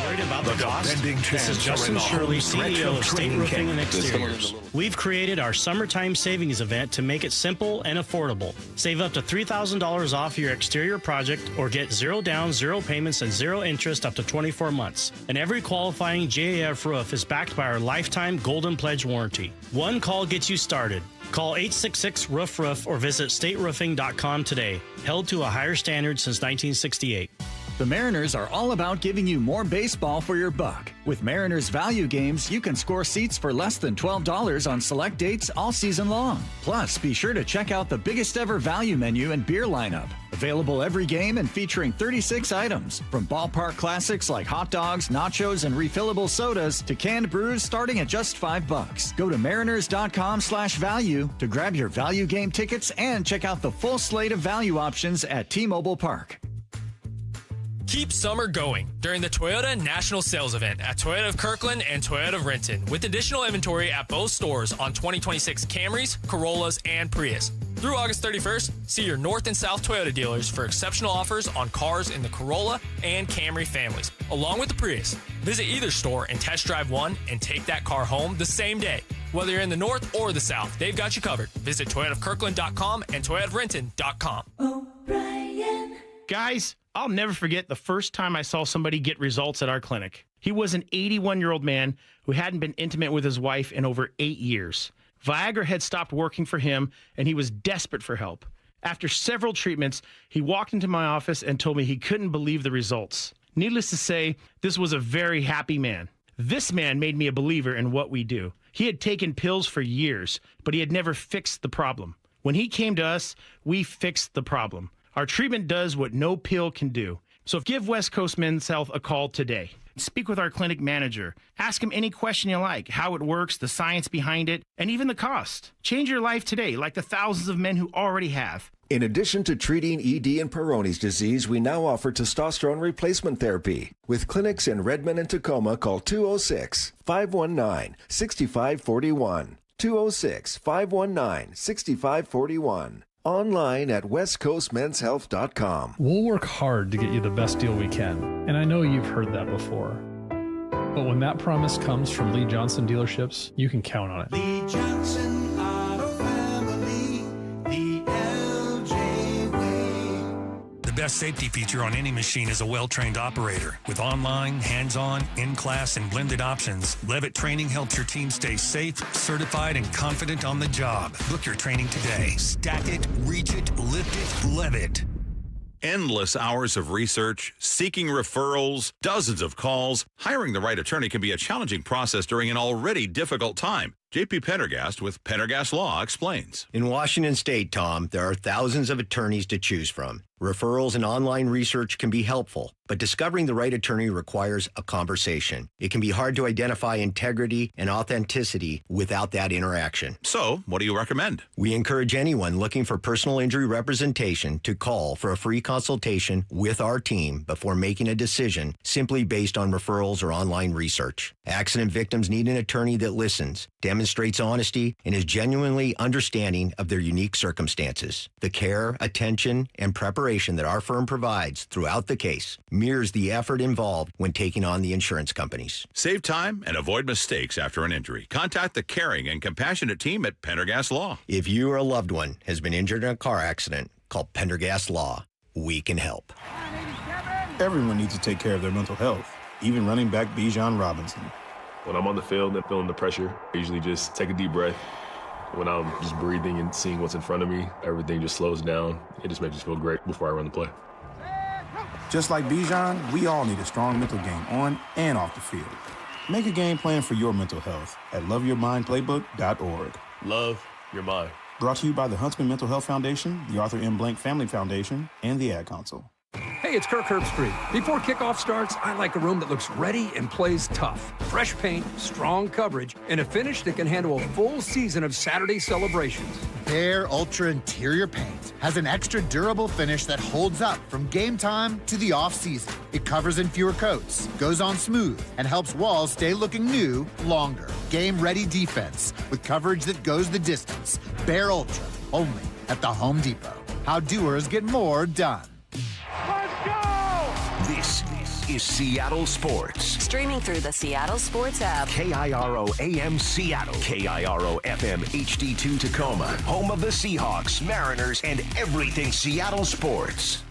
Worried about the cost? This is Justin Shirley, CEO of State Roofing and Exteriors. We've created our summertime savings event to make it simple and affordable. Save up to $3,000 off your exterior project or get 0 down, 0 payments, and 0 interest up to 24 months. And every qualifying GAF roof is backed by our lifetime Golden Pledge warranty. One call gets you started. Call 866-ROOF-ROOF or visit stateroofing.com today. Held to a higher standard since 1968. The Mariners are all about giving you more baseball for your buck. With Mariners Value Games, you can score seats for less than $12 on select dates all season long. Plus, be sure to check out the biggest ever value menu and beer lineup. Available every game and featuring 36 items. From ballpark classics like hot dogs, nachos, and refillable sodas to canned brews starting at just $5. Go to mariners.com/value to grab your value game tickets and check out the full slate of value options at T-Mobile Park. Keep summer going during the Toyota National Sales Event at Toyota of Kirkland and Toyota of Renton with additional inventory at both stores on 2026 Camrys, Corollas, and Prius. Through August 31st, see your North and South Toyota dealers for exceptional offers on cars in the Corolla and Camry families, along with the Prius. Visit either store and test drive one and take that car home the same day. Whether you're in the North or the South, they've got you covered. Visit ToyotaofKirkland.com and ToyotaofRenton.com. O'Brien. Guys, I'll never forget the first time I saw somebody get results at our clinic. He was an 81-year-old man who hadn't been intimate with his wife in over 8 years. Viagra had stopped working for him, and he was desperate for help. After several treatments, he walked into my office and told me he couldn't believe the results. Needless to say, this was a very happy man. This man made me a believer in what we do. He had taken pills for years, but he had never fixed the problem. When he came to us, we fixed the problem. Our treatment does what no pill can do. So give West Coast Men's Health a call today. Speak with our clinic manager. Ask him any question you like, how it works, the science behind it, and even the cost. Change your life today, like the thousands of men who already have. In addition to treating ED and Peyronie's disease, we now offer testosterone replacement therapy. With clinics in Redmond and Tacoma, call 206-519-6541. 206-519-6541. Online at westcoastmenshealth.com. We'll work hard to get you the best deal we can, and I know you've heard that before. But when that promise comes from Lee Johnson Dealerships, you can count on it. Lee Johnson Auto Family, the LJ way. The best safety feature on any machine is a well-trained operator. With online, hands-on, in-class, and blended options, Levitt Training helps your team stay safe, certified, and confident on the job. Book your training today. Stack it, reach it, lift it, Levitt. Endless hours of research, seeking referrals, dozens of calls. Hiring the right attorney can be a challenging process during an already difficult time. JP Pendergast with Pendergast Law explains. In Washington State, Tom, there are thousands of attorneys to choose from. Referrals and online research can be helpful, but discovering the right attorney requires a conversation. It can be hard to identify integrity and authenticity without that interaction. So, what do you recommend? We encourage anyone looking for personal injury representation to call for a free consultation with our team before making a decision simply based on referrals or online research. Accident victims need an attorney that listens, demonstrates honesty, and is genuinely understanding of their unique circumstances. The care, attention, and preparation that our firm provides throughout the case mirrors the effort involved when taking on the insurance companies. Save time and avoid mistakes after an injury. Contact the caring and compassionate team at Pendergast Law. If you or a loved one has been injured in a car accident, call Pendergast Law. We can help. Everyone needs to take care of their mental health, even running back Bijan Robinson. When I'm on the field and feeling the pressure, I usually just take a deep breath. When I'm just breathing and seeing what's in front of me, everything just slows down. It just makes me feel great before I run the play. Just like Bijan, we all need a strong mental game on and off the field. Make a game plan for your mental health at loveyourmindplaybook.org. Love your mind. Brought to you by the Huntsman Mental Health Foundation, the Arthur M. Blank Family Foundation, and the Ad Council. Hey, it's Kirk Herbstreit. Before kickoff starts, I like a room that looks ready and plays tough. Fresh paint, strong coverage, and a finish that can handle a full season of Saturday celebrations. Bare Ultra Interior Paint has an extra durable finish that holds up from game time to the off-season. It covers in fewer coats, goes on smooth, and helps walls stay looking new longer. Game-ready defense with coverage that goes the distance. Bare Ultra, only at the Home Depot. How doers get more done. This is Seattle Sports. Streaming through the Seattle Sports app. KIRO AM Seattle. KIRO FM HD2 Tacoma. Home of the Seahawks, Mariners, and everything Seattle sports.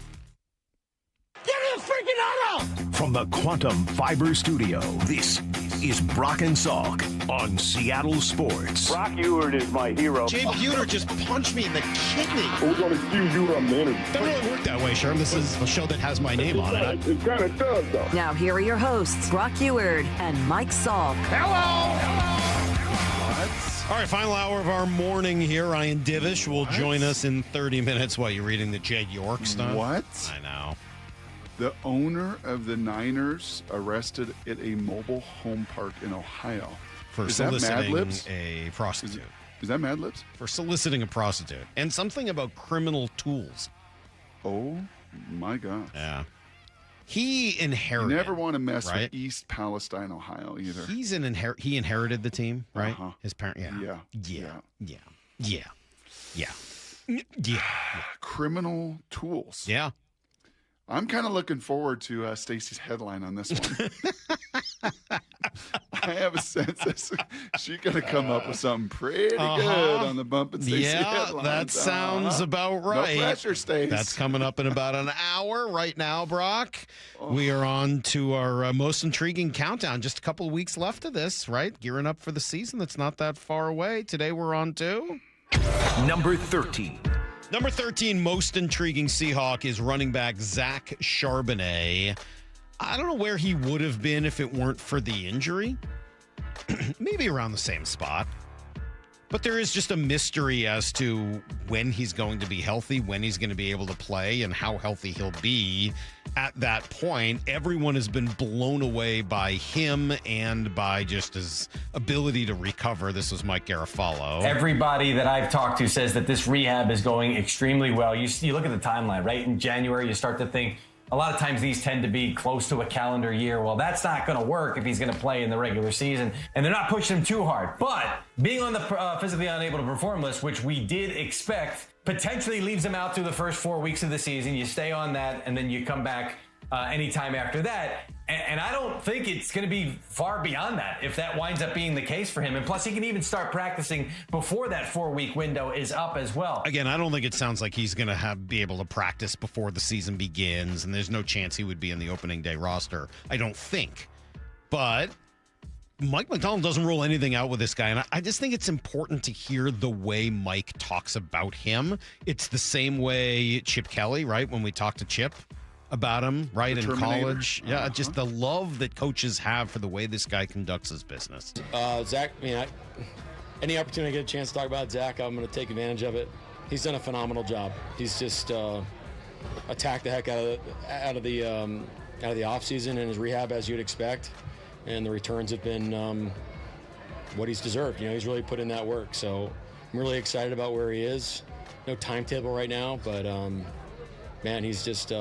Get in the freaking auto! From the Quantum Fiber Studio, this is Brock and Salk on Seattle Sports. Brock Ewert is my hero. Jay Buhner just punched me in the kidney. We're going to excuse you on the interview. Doesn't really work that way, Sherm. This is a show that has my name on it. It kind of does, though. Now here are your hosts, Brock Ewert and Mike Salk. All right, final hour of our morning here. Ryan Divish will join us in 30 minutes while you're reading the Jed York stuff. What? I know. The owner of the Niners arrested at a mobile home park in Ohio. For Is that Mad soliciting Libs? a prostitute. Is that Mad Libs? For soliciting a prostitute. And something about criminal tools. Oh, my gosh. Yeah. He inherited. You never want to mess right? with East Palestine, Ohio, either. He inherited the team, right? Uh-huh. His parent. Yeah. Criminal tools. Yeah. I'm kind of looking forward to Stacey's headline on this one. I have a sense that she's going to come up with something pretty good on the Bump and Stacey headlines. Yeah, that sounds about right. No pressure, Stace. That's coming up in about an hour right now, Brock. We are on to our most intriguing countdown. Just a couple of weeks left of this, right? Gearing up for the season that's not that far away. Today we're on to... Number 13. Number 13, most intriguing Seahawk is running back Zach Charbonnet. I don't know where he would have been if it weren't for the injury. Maybe around the same spot. But there is just a mystery as to when he's going to be healthy, when he's going to be able to play, and how healthy he'll be at that point. Everyone has been blown away by him and by just his ability to recover. This was Mike Garafolo. Everybody that I've talked to says that this rehab is going extremely well. You look at the timeline, right? In January, you start to think, a lot of times these tend to be close to a calendar year. Well, that's not going to work if he's going to play in the regular season. And they're not pushing him too hard. But being on the physically unable to perform list, which we did expect, potentially leaves him out through the first 4 weeks of the season. You stay on that, and then you come back anytime after that. And I don't think it's going to be far beyond that if that winds up being the case for him. And plus, he can even start practicing before that 4-week window is up as well. Again, I don't think it sounds like he's going to be able to practice before the season begins, and there's no chance he would be in the opening day roster. I don't think. But Mike McDonald doesn't rule anything out with this guy, and I just think it's important to hear the way Mike talks about him. It's the same way Chip Kelly, right? When we talked to Chip about him, right, in college. Yeah, just the love that coaches have for the way this guy conducts his business. Zach, any opportunity to get a chance to talk about Zach, I'm going to take advantage of it. He's done a phenomenal job. He's just attacked the heck out of the offseason and his rehab, as you'd expect, and the returns have been what he's deserved. He's really put in that work, so I'm really excited about where he is. No timetable right now, but man, he's just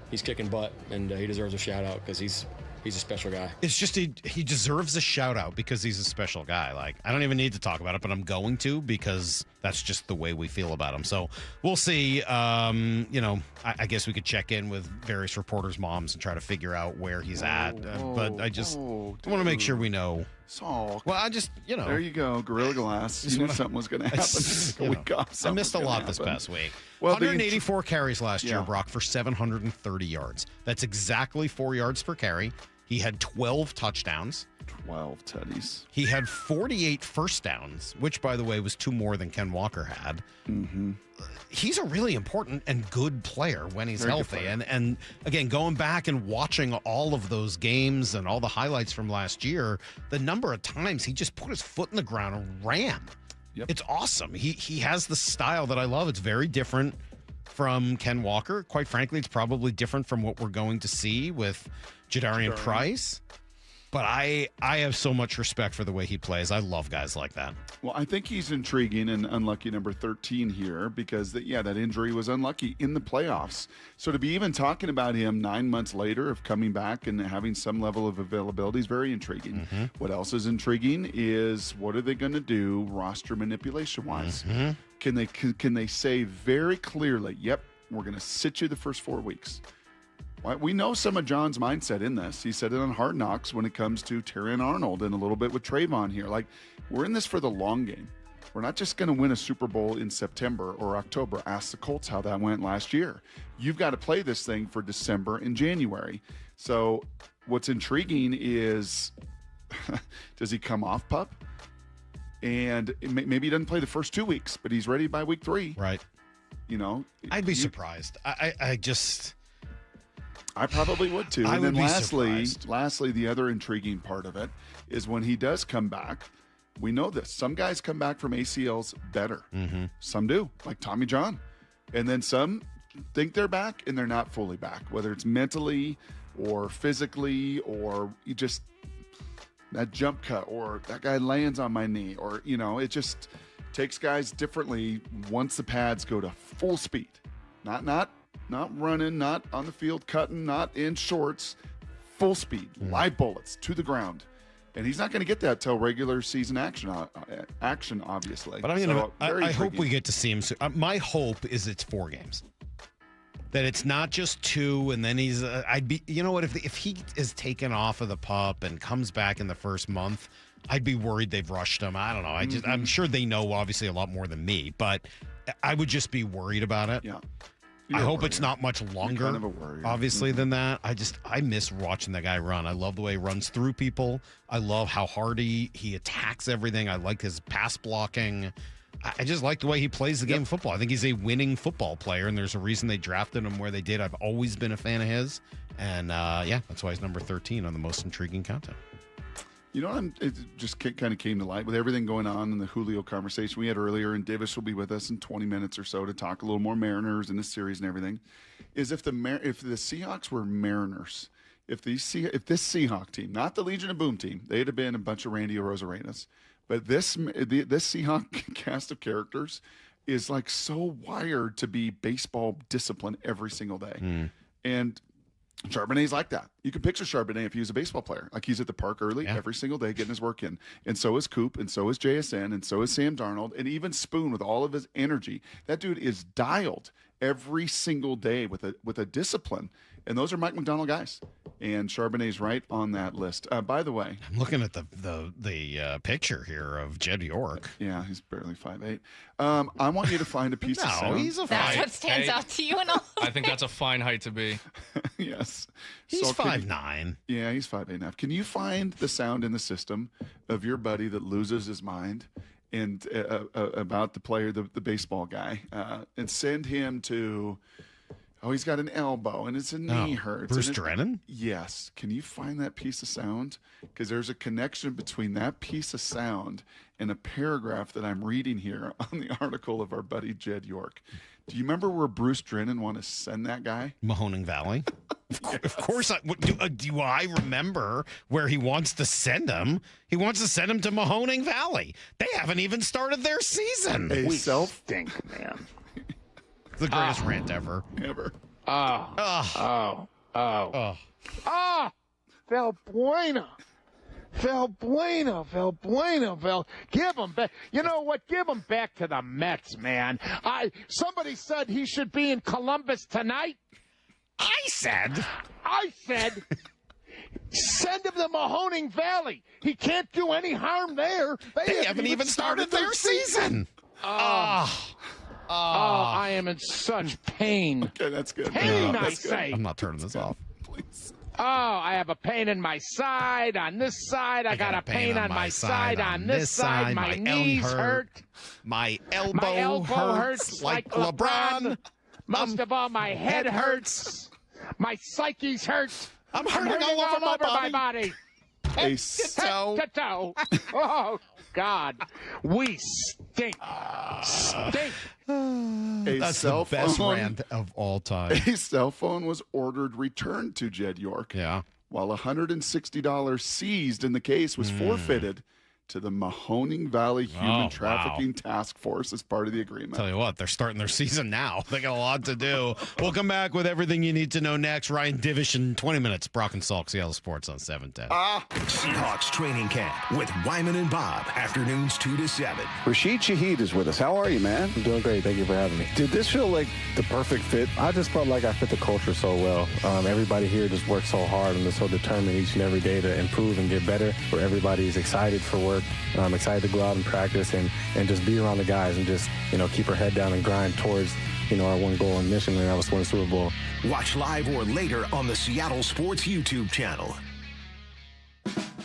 he's kicking butt, and he deserves a shout out because he's a special guy. It's just he deserves a shout out because he's a special guy. Like, I don't even need to talk about it, but I'm going to because that's just the way we feel about him. So we'll see. I guess we could check in with various reporters' moms and try to figure out where he's at. But I just want to make sure we know. Salk. Well, I just, There you go. Gorilla Glass. You knew something was going to happen. A week off. I missed a lot this past week. Well, 184 carries last year, Brock, for 730 yards. That's exactly 4 yards per carry. He had 12 touchdowns. 12 tutties. He had 48 first downs, which, by the way, was 2 more than Ken Walker had. Mm-hmm. He's a really important and good player when he's healthy. And again, going back and watching all of those games and all the highlights from last year, the number of times he just put his foot in the ground and ran. Yep. It's awesome. He has the style that I love. It's very different from Ken Walker. Quite frankly, it's probably different from what we're going to see with Jadarian Price. But I have so much respect for the way he plays. I love guys like that. Well, I think he's intriguing and unlucky number 13 here because, that injury was unlucky in the playoffs. So to be even talking about him 9 months later of coming back and having some level of availability is very intriguing. Mm-hmm. What else is intriguing is what are they going to do roster manipulation-wise? Mm-hmm. Can they say very clearly, yep, we're going to sit you the first 4 weeks? We know some of John's mindset in this. He said it on Hard Knocks when it comes to Terrion Arnold and a little bit with Trayvon here. Like, we're in this for the long game. We're not just going to win a Super Bowl in September or October. Ask the Colts how that went last year. You've got to play this thing for December and January. So what's intriguing is, does he come off PUP? And maybe he doesn't play the first 2 weeks, but he's ready by week 3. Right. I'd be surprised. I probably would too. And then lastly, the other intriguing part of it is when he does come back, we know this. Some guys come back from ACLs better. Mm-hmm. Some do, like Tommy John. And then some think they're back and they're not fully back, whether it's mentally or physically or you just that jump cut or that guy lands on my knee or, it just takes guys differently once the pads go to full speed. Not running, not on the field cutting, not in shorts, full speed, live bullets to the ground. And he's not going to get that till regular season action, obviously. But I hope we get to see him soon. My hope is it's 4 games. That it's not just 2, and then he's. If he is taken off of the PUP and comes back in the first month, I'd be worried they've rushed him. I don't know. I'm sure they know obviously a lot more than me, but I would just be worried about it. Yeah. I hope it's not much longer, kind of a worrier. obviously, than that. I miss watching the guy run. I love the way he runs through people. I love how hard he attacks everything. I like his pass blocking. I just like the way he plays the game of football. I think he's a winning football player, and there's a reason they drafted him where they did. I've always been a fan of his. And, that's why he's number 13 on the most intriguing content. You know, it just kind of came to light with everything going on in the Julio conversation we had earlier, and Divish will be with us in 20 minutes or so to talk a little more Mariners in this series and everything, is if the Seahawks were Mariners, if this Seahawk team, not the Legion of Boom team, they'd have been a bunch of Randy Arozarenas, but this Seahawk cast of characters is like so wired to be baseball discipline every single day. And Charbonnet's like that. You can picture Charbonnet if he was a baseball player. Like he's at the park early every single day getting his work in. And so is Coop, and so is JSN, and so is Sam Darnold, and even Spoon with all of his energy. That dude is dialed every single day with a discipline. And those are Mike McDonald guys. And Charbonnet's right on that list. By the way, I'm looking at the picture here of Jed York. Yeah, he's barely 5'8". I want you to find a piece of sound. He's a That's what stands out to you and all. I think that's a fine height to be. Yes. He's So can you- 5'9". Yeah, he's 5'8". Can you find the sound in the system of your buddy that loses his mind and about the player, the baseball guy, and send him to... Oh, he's got an elbow, and it's a knee hurts. Bruce and Drennan? Yes. Can you find that piece of sound? Because there's a connection between that piece of sound and a paragraph that I'm reading here on the article of our buddy Jed York. Do you remember where Bruce Drennan want to send that guy? Mahoning Valley. Of course. Do I remember where he wants to send him? He wants to send him to Mahoning Valley. They haven't even started their season. We stink, man. The greatest rant ever. Ever. Valbuena. Give him back. You know what? Give him back to the Mets, man. Somebody said he should be in Columbus tonight. I said. Send him to Mahoning Valley. He can't do any harm there. They haven't even started their season. I am in such pain. Okay, that's good. Pain, I That's good. say. I'm not turning this off. Please. I have a pain in my side, on this side. I got a pain on my side, on this side. My knees hurt. My elbow hurts like LeBron. Most of all, my head hurts. My psyche's hurt. I'm hurting all over my body. A Head to toe. Oh, God. We stink. Stink. That's the best rant of all time. A cell phone was ordered returned to Jed York. Yeah. While $160 seized in the case was forfeited to the Mahoning Valley Human Trafficking Task Force as part of the agreement. Tell you what, they're starting their season now. They got a lot to do. We'll come back with everything you need to know next. Ryan Divish in 20 minutes. Brock and Salk, Seattle Sports on 710. Seahawks training camp with Wyman and Bob. Afternoons 2 to 7. Rashid Shaheed is with us. How are you, man? I'm doing great. Thank you for having me. Did this feel like the perfect fit? I just felt like I fit the culture so well. Everybody here just works so hard and is so determined each and every day to improve and get better, where everybody's excited for work. I'm excited to go out and practice and just be around the guys and just, keep our head down and grind towards, our one goal and mission, and that was to win the Super Bowl. Watch live or later on the Seattle Sports YouTube channel.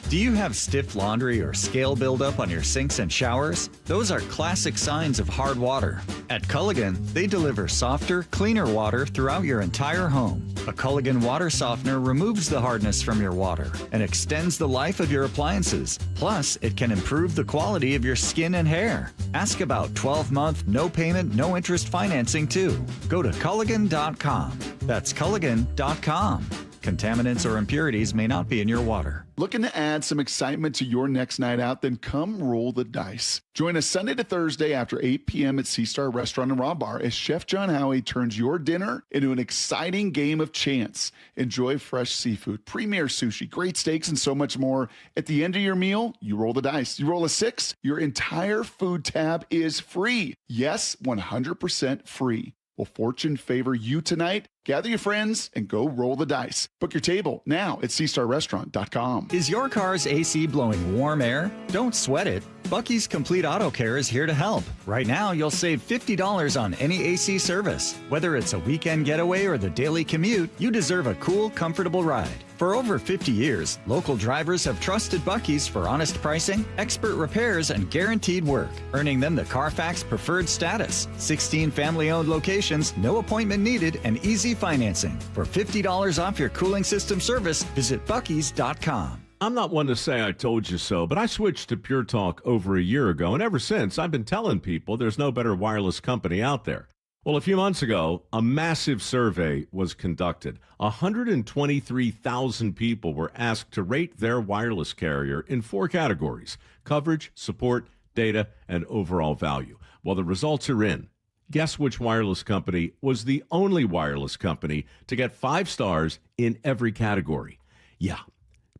Do you have stiff laundry or scale buildup on your sinks and showers? Those are classic signs of hard water. At Culligan, they deliver softer, cleaner water throughout your entire home. A Culligan water softener removes the hardness from your water and extends the life of your appliances. Plus, it can improve the quality of your skin and hair. Ask about 12-month, no payment, no interest financing too. Go to Culligan.com. That's Culligan.com. Contaminants or impurities may not be in your water. Looking to add some excitement to your next night out? Then come roll the dice. Join us Sunday to Thursday after 8 p.m. at Sea Star Restaurant and Raw Bar as Chef John Howie turns your dinner into an exciting game of chance. Enjoy fresh seafood, premier sushi, great steaks, and so much more. At the end of your meal, you roll the dice. You roll a 6, your entire food tab is free. Yes, 100% free. Will fortune favor you tonight? Gather your friends and go roll the dice. Book your table now at SeastarRestaurant.com. Is your car's AC blowing warm air? Don't sweat it. Bucky's Complete Auto Care is here to help. Right now, you'll save $50 on any AC service. Whether it's a weekend getaway or the daily commute, you deserve a cool, comfortable ride. For over 50 years, local drivers have trusted Bucky's for honest pricing, expert repairs, and guaranteed work, earning them the Carfax Preferred status. 16 family-owned locations, no appointment needed, and easy financing. For $50 off your cooling system service, visit Bucky's.com. I'm not one to say I told you so, but I switched to Pure Talk over a year ago, and ever since, I've been telling people there's no better wireless company out there. Well, a few months ago, a massive survey was conducted. 123,000 people were asked to rate their wireless carrier in 4 categories: coverage, support, data, and overall value. Well, the results are in. Guess which wireless company was the only wireless company to get 5 stars in every category? Yeah,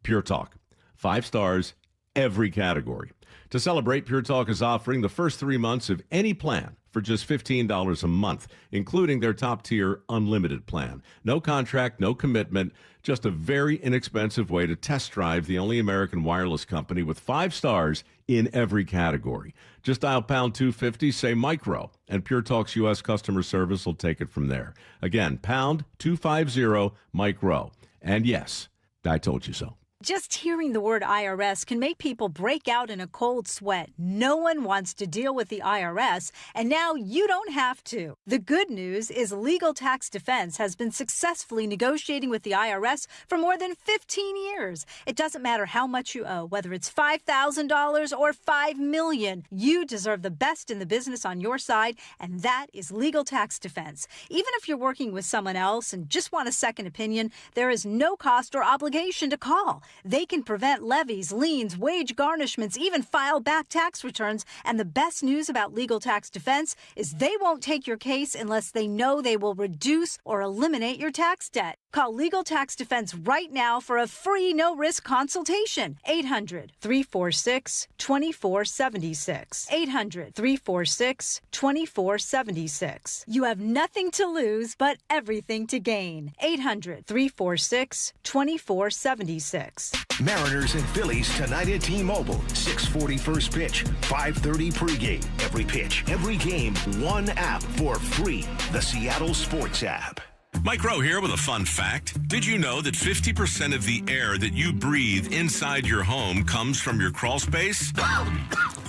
Pure Talk. 5 stars, every category. To celebrate, Pure Talk is offering the first 3 months of any plan for just $15 a month, including their top-tier unlimited plan. No contract, no commitment, just a very inexpensive way to test drive the only American wireless company with 5 stars in every category. Just dial pound 250, say micro, and Pure Talk's U.S. customer service will take it from there. Again, pound 250 micro. And yes, I told you so. Just hearing the word IRS can make people break out in a cold sweat. No one wants to deal with the IRS, and now you don't have to. The good news is Legal Tax Defense has been successfully negotiating with the IRS for more than 15 years. It doesn't matter how much you owe, whether it's $5,000 or $5 million. You deserve the best in the business on your side, and that is Legal Tax Defense. Even if you're working with someone else and just want a second opinion, there is no cost or obligation to call. They can prevent levies, liens, wage garnishments, even file back tax returns. And the best news about Legal Tax Defense is they won't take your case unless they know they will reduce or eliminate your tax debt. Call Legal Tax Defense right now for a free no-risk consultation. 800-346-2476. 800-346-2476. You have nothing to lose but everything to gain. 800-346-2476. Mariners and Phillies tonight at T-Mobile. 6:40 first pitch, 5:30 pregame. Every pitch, every game, one app for free. The Seattle Sports app. Mike Rowe here with a fun fact. Did you know that 50% of the air that you breathe inside your home comes from your crawl space?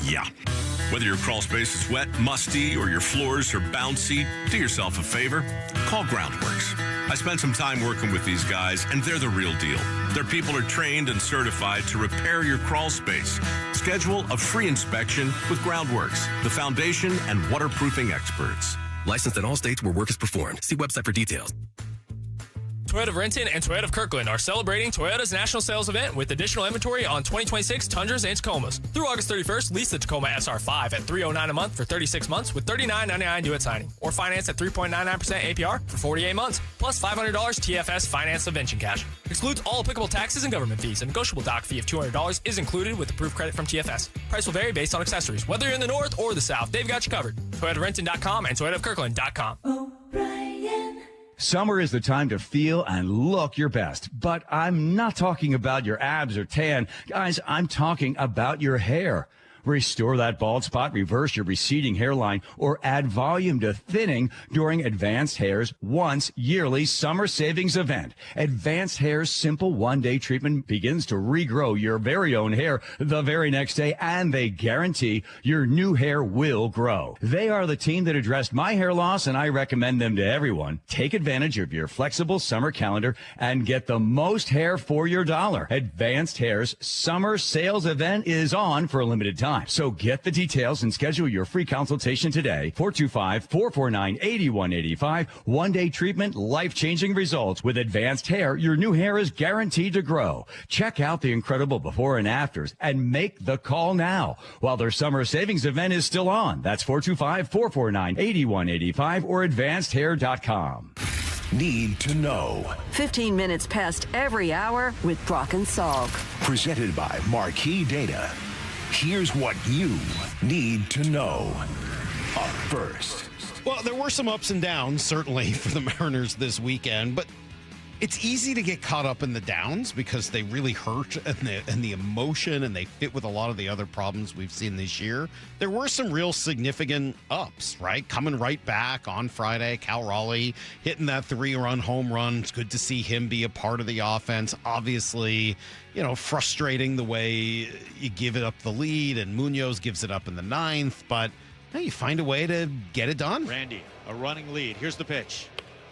Yeah. Whether your crawl space is wet, musty, or your floors are bouncy, do yourself a favor. Call Groundworks. I spent some time working with these guys, and they're the real deal. Their people are trained and certified to repair your crawl space. Schedule a free inspection with Groundworks, the foundation and waterproofing experts. Licensed in all states where work is performed. See website for details. Toyota of Renton and Toyota of Kirkland are celebrating Toyota's national sales event with additional inventory on 2026 Tundras and Tacomas. Through August 31st, lease the Tacoma SR5 at $309 a month for 36 months with $39.99 due at signing, or finance at 3.99% APR for 48 months, plus $500 TFS finance subvention cash. Excludes all applicable taxes and government fees. A negotiable dock fee of $200 is included with approved credit from TFS. Price will vary based on accessories. Whether you're in the north or the south, they've got you covered. ToyotaRenton.com and ToyotaofKirkland.com. Summer is the time to feel and look your best, but I'm not talking about your abs or tan. Guys, I'm talking about your hair. Restore that bald spot, reverse your receding hairline, or add volume to thinning during Advanced Hair's once yearly summer savings event. Advanced Hair's simple one-day treatment begins to regrow your very own hair the very next day, and they guarantee your new hair will grow. They are the team that addressed my hair loss, and I recommend them to everyone. Take advantage of your flexible summer calendar and get the most hair for your dollar. Advanced Hair's summer sales event is on for a limited time. So get the details and schedule your free consultation today. 425-449-8185. One-day treatment, life-changing results. With Advanced Hair, your new hair is guaranteed to grow. Check out the incredible before and afters and make the call now while their summer savings event is still on. That's 425-449-8185 or advancedhair.com. Need to know. 15 minutes past every hour with Brock and Salk. Presented by Marquee Data. Here's what you need to know. Up first. Well, there were some ups and downs, certainly, for the Mariners this weekend, but it's easy to get caught up in the downs because they really hurt and the emotion, and they fit with a lot of the other problems we've seen this year. There were some real significant ups, right? Coming right back on Friday, Cal Raleigh hitting that 3-run home run. It's good to see him be a part of the offense. Obviously, you know, frustrating the way you give it up the lead, and Munoz gives it up in the 9th, but you find a way to get it done. Randy, a running lead. Here's the pitch.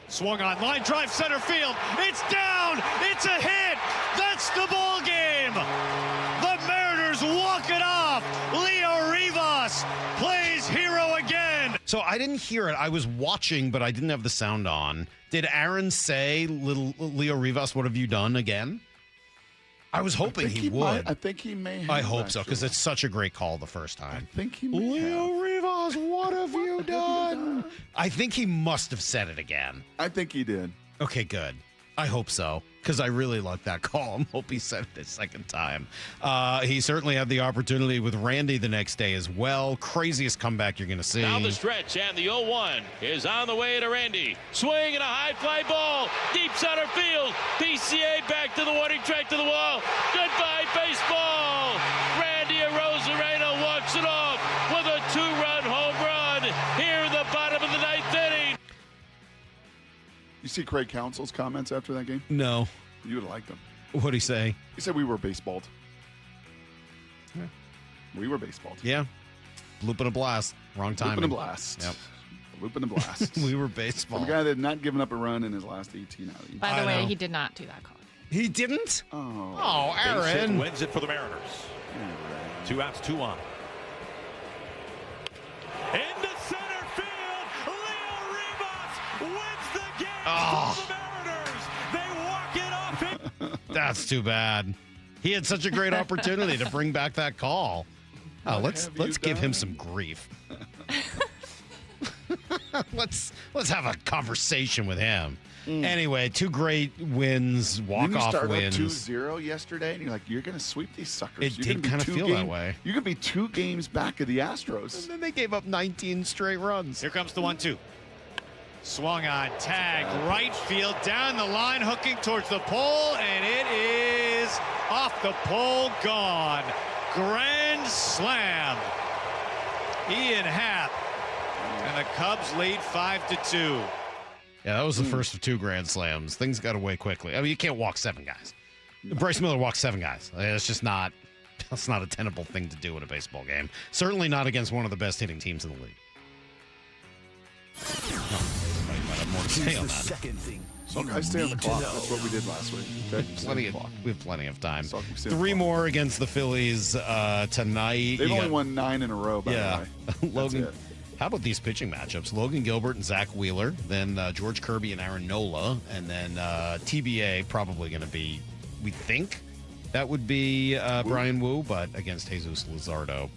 Swung on, line drive, center field. It's down. It's a hit. That's the ball game. The Mariners walk it off. Leo Rivas plays hero again. So I didn't hear it. I was watching, but I didn't have the sound on. Did Aaron say, little Leo Rivas, what have you done again? I was hoping he would. I think he may have. I hope so, because it's such a great call the first time. I think he may Leo Rivas, what have you done? I think he must have said it again. I think he did. Okay, good. I hope so. because I really like that call. I hope he said it a second time. He certainly had the opportunity with Randy the next day as well. Craziest comeback you're going to see. Now the stretch, and the 0-1 is on the way to Randy. Swing and a high fly ball, deep center field. PCA back to the warning track to the wall. Goodbye, baseball. Randy Arozarena walks it off with a 2-run home run here in the bottom of the 9th inning. You see Craig Counsell's comments after that game? No. You would have liked them. What'd he say? He said we were baseballed. Yeah. We were baseballed. Yeah. Loop and a blast. Wrong timing. Loop and a blast. Yep. Loop and a blast. We were baseball. Some guy that had not given up a run in his last 18 outings. By the way, he did not do that call. He didn't? Oh, Aaron. Wins it for the Mariners. 2 outs, 2 on. Into center field, Leo Rivas wins the game for the Mariners. They walk it off. That's too bad. He had such a great opportunity to bring back that call. Let's give him some grief. let's have a conversation with him. Anyway, 2 great wins, walk-off wins. You started up 2-0 yesterday, and you're like, you're going to sweep these suckers. It did kind of feel that way. You're going to be 2 games back of the Astros. And then they gave up 19 straight runs. Here comes the 1-2. Swung on, tag, right field, down the line, hooking towards the pole, and it is off the pole, gone. Grand slam. Ian Happ. And the Cubs lead 5-2. Yeah, that was the first of 2 grand slams. Things got away quickly. I mean, you can't walk 7 guys. Bryce Miller walked 7 guys. It's just not. That's not a tenable thing to do in a baseball game. Certainly not against one of the best hitting teams in the league. Somebody might have more to say on that. Second thing. So I stay on the clock. That's what we did last week. Okay? We have plenty of time. So 3 more against the Phillies tonight. They've only won 9 in a row, by the way. Logan. How about these pitching matchups? Logan Gilbert and Zach Wheeler, then George Kirby and Aaron Nola, and then TBA probably going to be, we think, that would be Brian Wu, but against Jesus Luzardo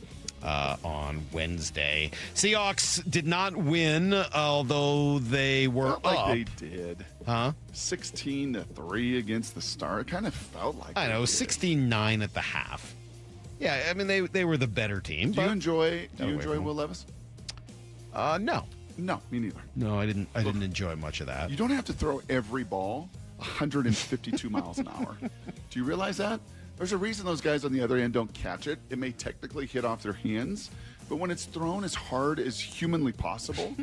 on Wednesday. Seahawks did not win, although they were Felt like up. they did. Huh? 16-3 against the Star. It kind of felt like I know, 16-9 at the half. Yeah, I mean, they were the better team. Do you enjoy from Will Levis? No. No, me neither. No, I didn't enjoy much of that. You don't have to throw every ball 152 miles an hour. Do you realize that? There's a reason those guys on the other end don't catch it. It may technically hit off their hands, but when it's thrown as hard as humanly possible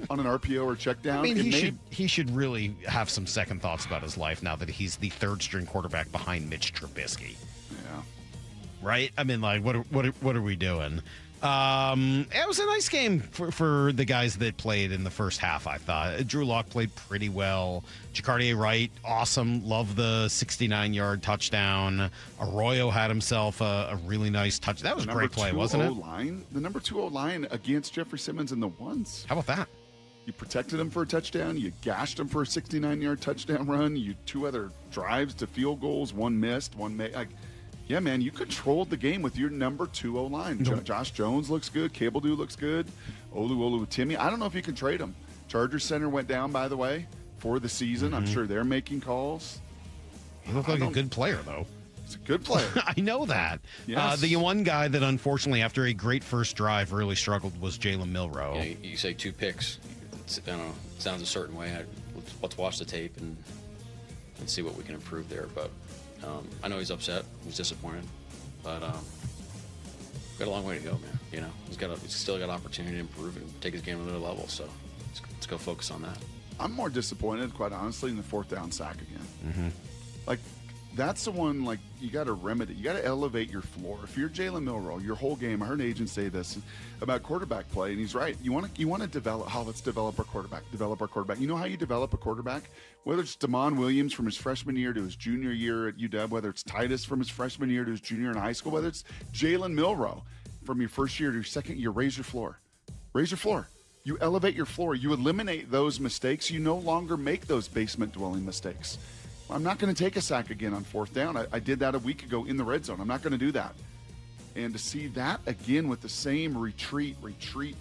on an RPO or check down, I mean, he should really have some second thoughts about his life now that he's the 3rd-string quarterback behind Mitch Trubisky. Yeah. Right? I mean, like, what are we doing? It was a nice game for the guys that played in the first half, I thought. Drew Lock played pretty well. Jacardier Wright, awesome. Love the 69-yard touchdown. Arroyo had himself a really nice touch. That was a great play, wasn't it? The number 2 O-line against Jeffrey Simmons in the ones. How about that? You protected him for a touchdown. You gashed him for a 69-yard touchdown run. You 2 other drives to field goals. 1 missed, 1 made. Yeah, man, you controlled the game with your number 2 O-line. Josh Jones looks good. Cable Dew looks good. Olu Timmy. I don't know if you can trade him. Chargers center went down, by the way, for the season. I'm sure they're making calls. He looked like a good player, though. He's a good player. I know that. Yes. The one guy that, unfortunately, after a great first drive, really struggled was Jalen Milroe. Yeah, you say 2 picks. I don't know. It sounds a certain way. Let's watch the tape and see what we can improve there. But I know he's upset. He's disappointed. But we've got a long way to go, man. You know, he's still got opportunity to improve and take his game to another level. So let's go focus on that. I'm more disappointed, quite honestly, in the 4th down sack again. Mm-hmm. Like, that's the one, like, you got to remedy. You got to elevate your floor. If you're Jalen Milroe, your whole game, I heard an agent say this about quarterback play, and he's right. You want to develop, let's develop our quarterback. You know how you develop a quarterback? Whether it's Damon Williams from his freshman year to his junior year at UW, whether it's Titus from his freshman year to his junior in high school, whether it's Jalen Milroe from your first year to your second year, raise your floor. Raise your floor. You elevate your floor. You eliminate those mistakes. You no longer make those basement-dwelling mistakes. I'm not going to take a sack again on 4th down. I did that a week ago in the red zone. I'm not going to do that. And to see that again with the same retreat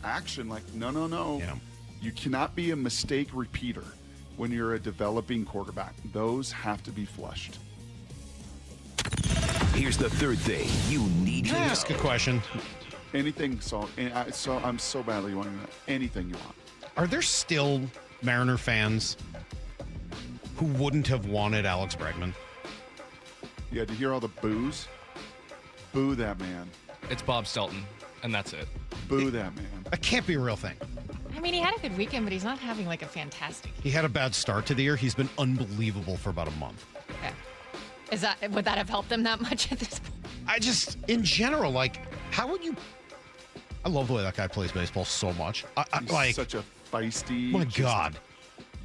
action, like, no. Yeah. You cannot be a mistake repeater. when you're a developing quarterback. Those have to be flushed. Here's the third thing you need to know. Can I ask a question? Anything, I'm so badly wanting to know. Anything you want. Are there still Mariner fans who wouldn't have wanted Alex Bregman? Yeah, to hear all the boos? Boo that man. It's Bob Stelton, and that's it. Boo that man. That can't be a real thing. I mean, he had a good weekend, but he's not having like a fantastic. He had a bad start to the year. He's been unbelievable for about a month. Okay. Would that have helped him that much at this point? I just, in general, like, how would you? I love the way that guy plays baseball so much. He's such a feisty. My God.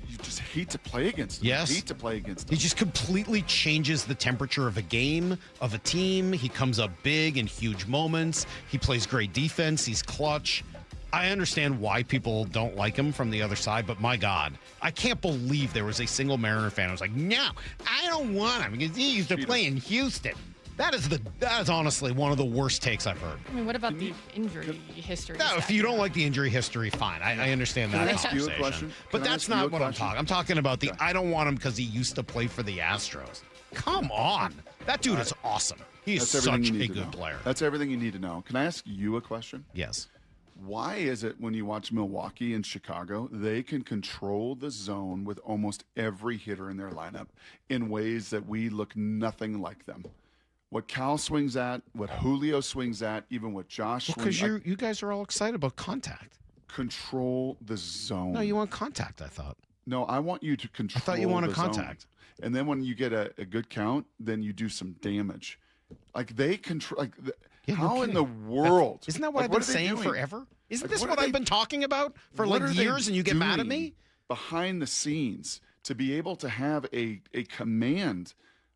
You just hate to play against him. Yes. You hate to play against him. He just completely changes the temperature of a game, of a team. He comes up big in huge moments. He plays great defense. He's clutch. I understand why people don't like him from the other side, but my God, I can't believe there was a single Mariner fan who was like, no, I don't want him because he used to play in Houston. That is honestly one of the worst takes I've heard. I mean, what about the injury history? No, if you don't like the injury history, fine. I understand that Can I ask you a conversation. question? But Can I that's ask you not a what I'm question? talking. I'm talking about the I don't want him because he used to play for the Astros. Come on. That dude is awesome. He's That's such everything you a need to good know. player. That's everything you need to know. Can I ask you a question? Yes. Why is it when you watch Milwaukee and Chicago, they can control the zone with almost every hitter in their lineup in ways that we look nothing like them? What Cal swings at, what Julio swings at, even what Josh swings Because you guys are all excited about contact. Control the zone. No, you want contact, I thought. No, I want you to control. I thought you wanted the zone. contact. And then when you get a good count, then you do some damage. Like they control. Like how in the world? Isn't that what I've been saying forever? Isn't this what I've been talking about for what like are they years and you get mad at doing me? Behind the scenes to be able to have a command,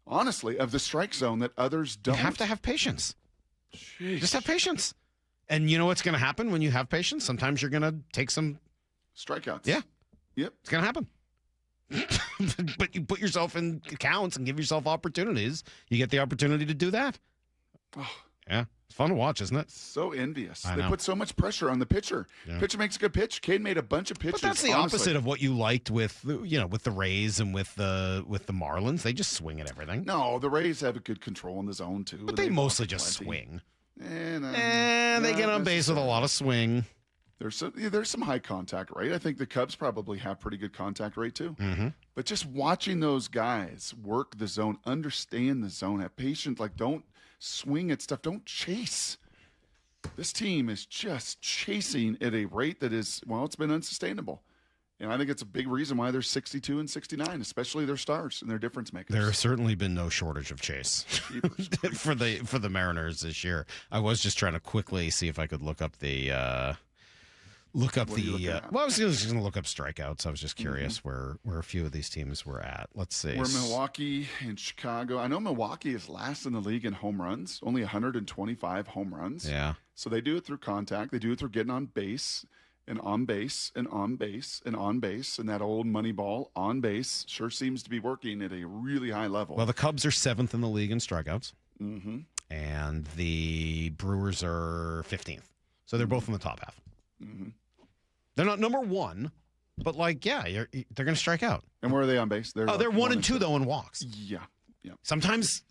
honestly, of the strike zone that others don't. You have to have patience. Jeez. Just have patience. And you know what's going to happen when you have patience? Sometimes you're going to take some strikeouts. Yeah. Yep. It's going to happen. But you put yourself in accounts and give yourself opportunities. You get the opportunity to do that. Oh. Yeah. It's fun to watch, isn't it? So envious. I They know. put so much pressure on the pitcher. Yeah. Pitcher makes a good pitch. Cade made a bunch of pitches. But that's the honestly. opposite of what you liked with with the Rays and with the Marlins. They just swing at everything. No, the Rays have a good control in the zone too. But they mostly just swing. They get on base with a lot of swing. There's some high contact rate. I think the Cubs probably have pretty good contact rate too. Mm-hmm. But just watching those guys work the zone, understand the zone, have patience, like don't swing at stuff, don't chase. This team is just chasing at a rate that is, well, it's been unsustainable. And I think it's a big reason why they're 62 and 69, especially their stars and their difference makers. There has certainly been no shordage of chase for the Mariners this year. I was just trying to quickly see if I could look up the I was just going to look up strikeouts. I was just curious where a few of these teams were at. Let's see. We're Milwaukee and Chicago. I know Milwaukee is last in the league in home runs, only 125 home runs. Yeah. So they do it through contact. They do it through getting on base and on base and on base and on base. And that old money ball on base sure seems to be working at a really high level. Well, the Cubs are 7th in the league in strikeouts. Mm-hmm. And the Brewers are 15th. So they're both in the top half. Mm-hmm. They're not number one, but they're going to strike out. And where are they on base? They're 1 and 2 though in walks. Yeah. Sometimes.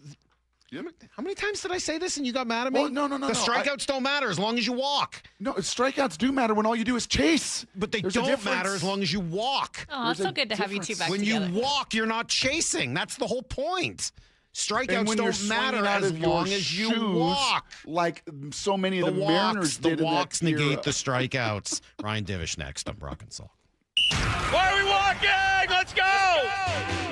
Yep. How many times did I say this and you got mad at me? Well, no. The strikeouts don't matter as long as you walk. No, strikeouts do matter when all you do is chase. But they There's don't matter as long as you walk. Oh, it's so good to have you two back when together. you walk, you're not chasing. That's the whole point. Strikeouts don't matter out as of your long as you shoes, walk. Like so many of the Mariners did The in that walks negate era. the strikeouts. Ryan Divish next on Brock and Salk. Why are we walking? Let's go!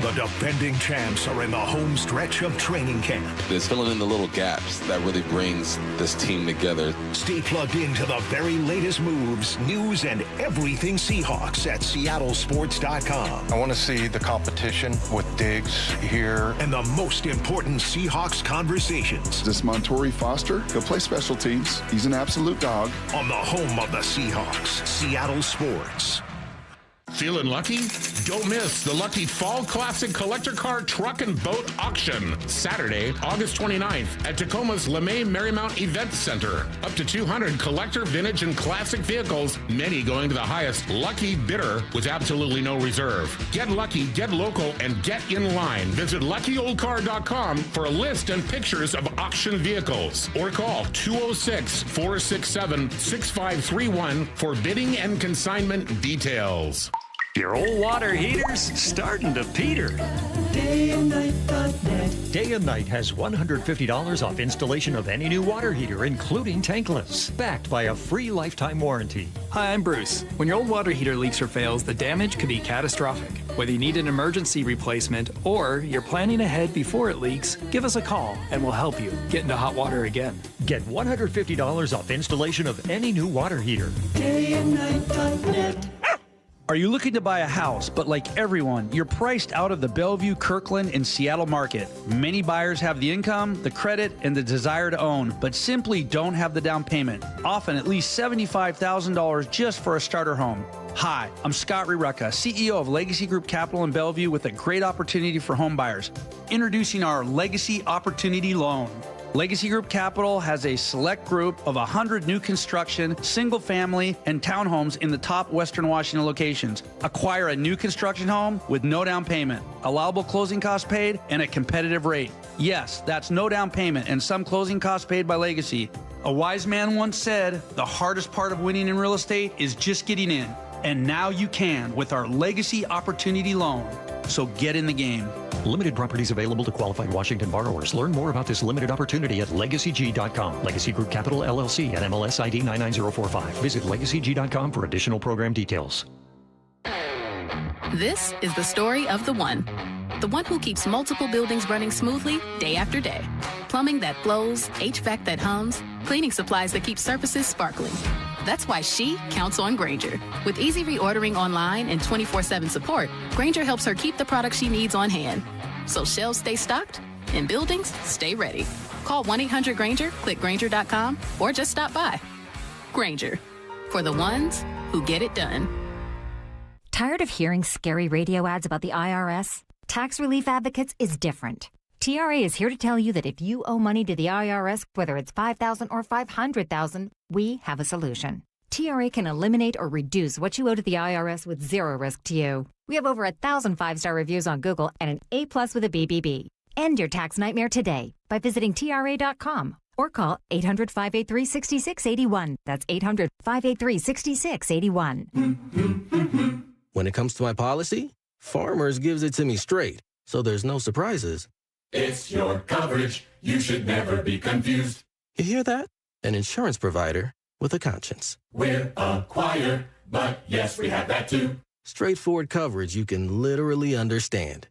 The defending champs are in the home stretch of training camp. It's filling in the little gaps that really brings this team together. Stay plugged into the very latest moves, news, and everything Seahawks at seattlesports.com. I want to see the competition with Diggs here. And the most important Seahawks conversations. This Montori Foster, he'll play special teams. He's an absolute dog. On the home of the Seahawks, Seattle Sports. Feeling lucky? Don't miss the Lucky Fall Classic Collector Car Truck and Boat Auction, Saturday, August 29th at Tacoma's LeMay Marymount Event Center. Up to 200 collector, vintage, and classic vehicles, many going to the highest lucky bidder with absolutely no reserve. Get lucky, get local, and get in line. Visit luckyoldcar.com for a list and pictures of auction vehicles. Or call 206-467-6531 for bidding and consignment details. Your old water heater's starting to peter. DayandNight.net. Day and Night has $150 off installation of any new water heater, including tankless, backed by a free lifetime warranty. Hi, I'm Bruce. When your old water heater leaks or fails, the damage could be catastrophic. Whether you need an emergency replacement or you're planning ahead before it leaks, give us a call and we'll help you get into hot water again. Get $150 off installation of any new water heater. DayandNight.net. Are you looking to buy a house, but like everyone, you're priced out of the Bellevue, Kirkland, and Seattle market? Many buyers have the income, the credit, and the desire to own, but simply don't have the down payment, often at least $75,000 just for a starter home. Hi, I'm Scott Rireka, CEO of Legacy Group Capital in Bellevue with a great opportunity for home buyers. Introducing our Legacy Opportunity Loan. Legacy Group Capital has a select group of 100 new construction, single-family, and townhomes in the top Western Washington locations. Acquire a new construction home with no down payment, allowable closing costs paid, and a competitive rate. Yes, that's no down payment and some closing costs paid by Legacy. A wise man once said, the hardest part of winning in real estate is just getting in. And now you can with our Legacy Opportunity Loan. So get in the game. Limited properties available to qualified Washington borrowers. Learn more about this limited opportunity at LegacyG.com. Legacy Group Capital, LLC, and MLS ID 99045. Visit LegacyG.com for additional program details. This is the story of the one who keeps multiple buildings running smoothly day after day. Plumbing that flows, HVAC that hums, cleaning supplies that keep surfaces sparkling. That's why she counts on Grainger. With easy reordering online and 24/7 support, Grainger helps her keep the products she needs on hand. So shelves stay stocked and buildings stay ready. Call 1-800-GRAINGER, click Grainger.com, or just stop by. Grainger, for the ones who get it done. Tired of hearing scary radio ads about the IRS? Tax Relief Advocates is different. TRA is here to tell you that if you owe money to the IRS, whether it's $5,000 or $500,000, we have a solution. TRA can eliminate or reduce what you owe to the IRS with zero risk to you. We have over 1,000 5-star reviews on Google and an A+ with a BBB. End your tax nightmare today by visiting TRA.com or call 800-583-6681. That's 800-583-6681. When it comes to my policy, Farmers gives it to me straight, so there's no surprises. It's your coverage. You should never be confused. You hear that? An insurance provider with a conscience. We're a choir, but yes, we have that too. Straightforward coverage you can literally understand.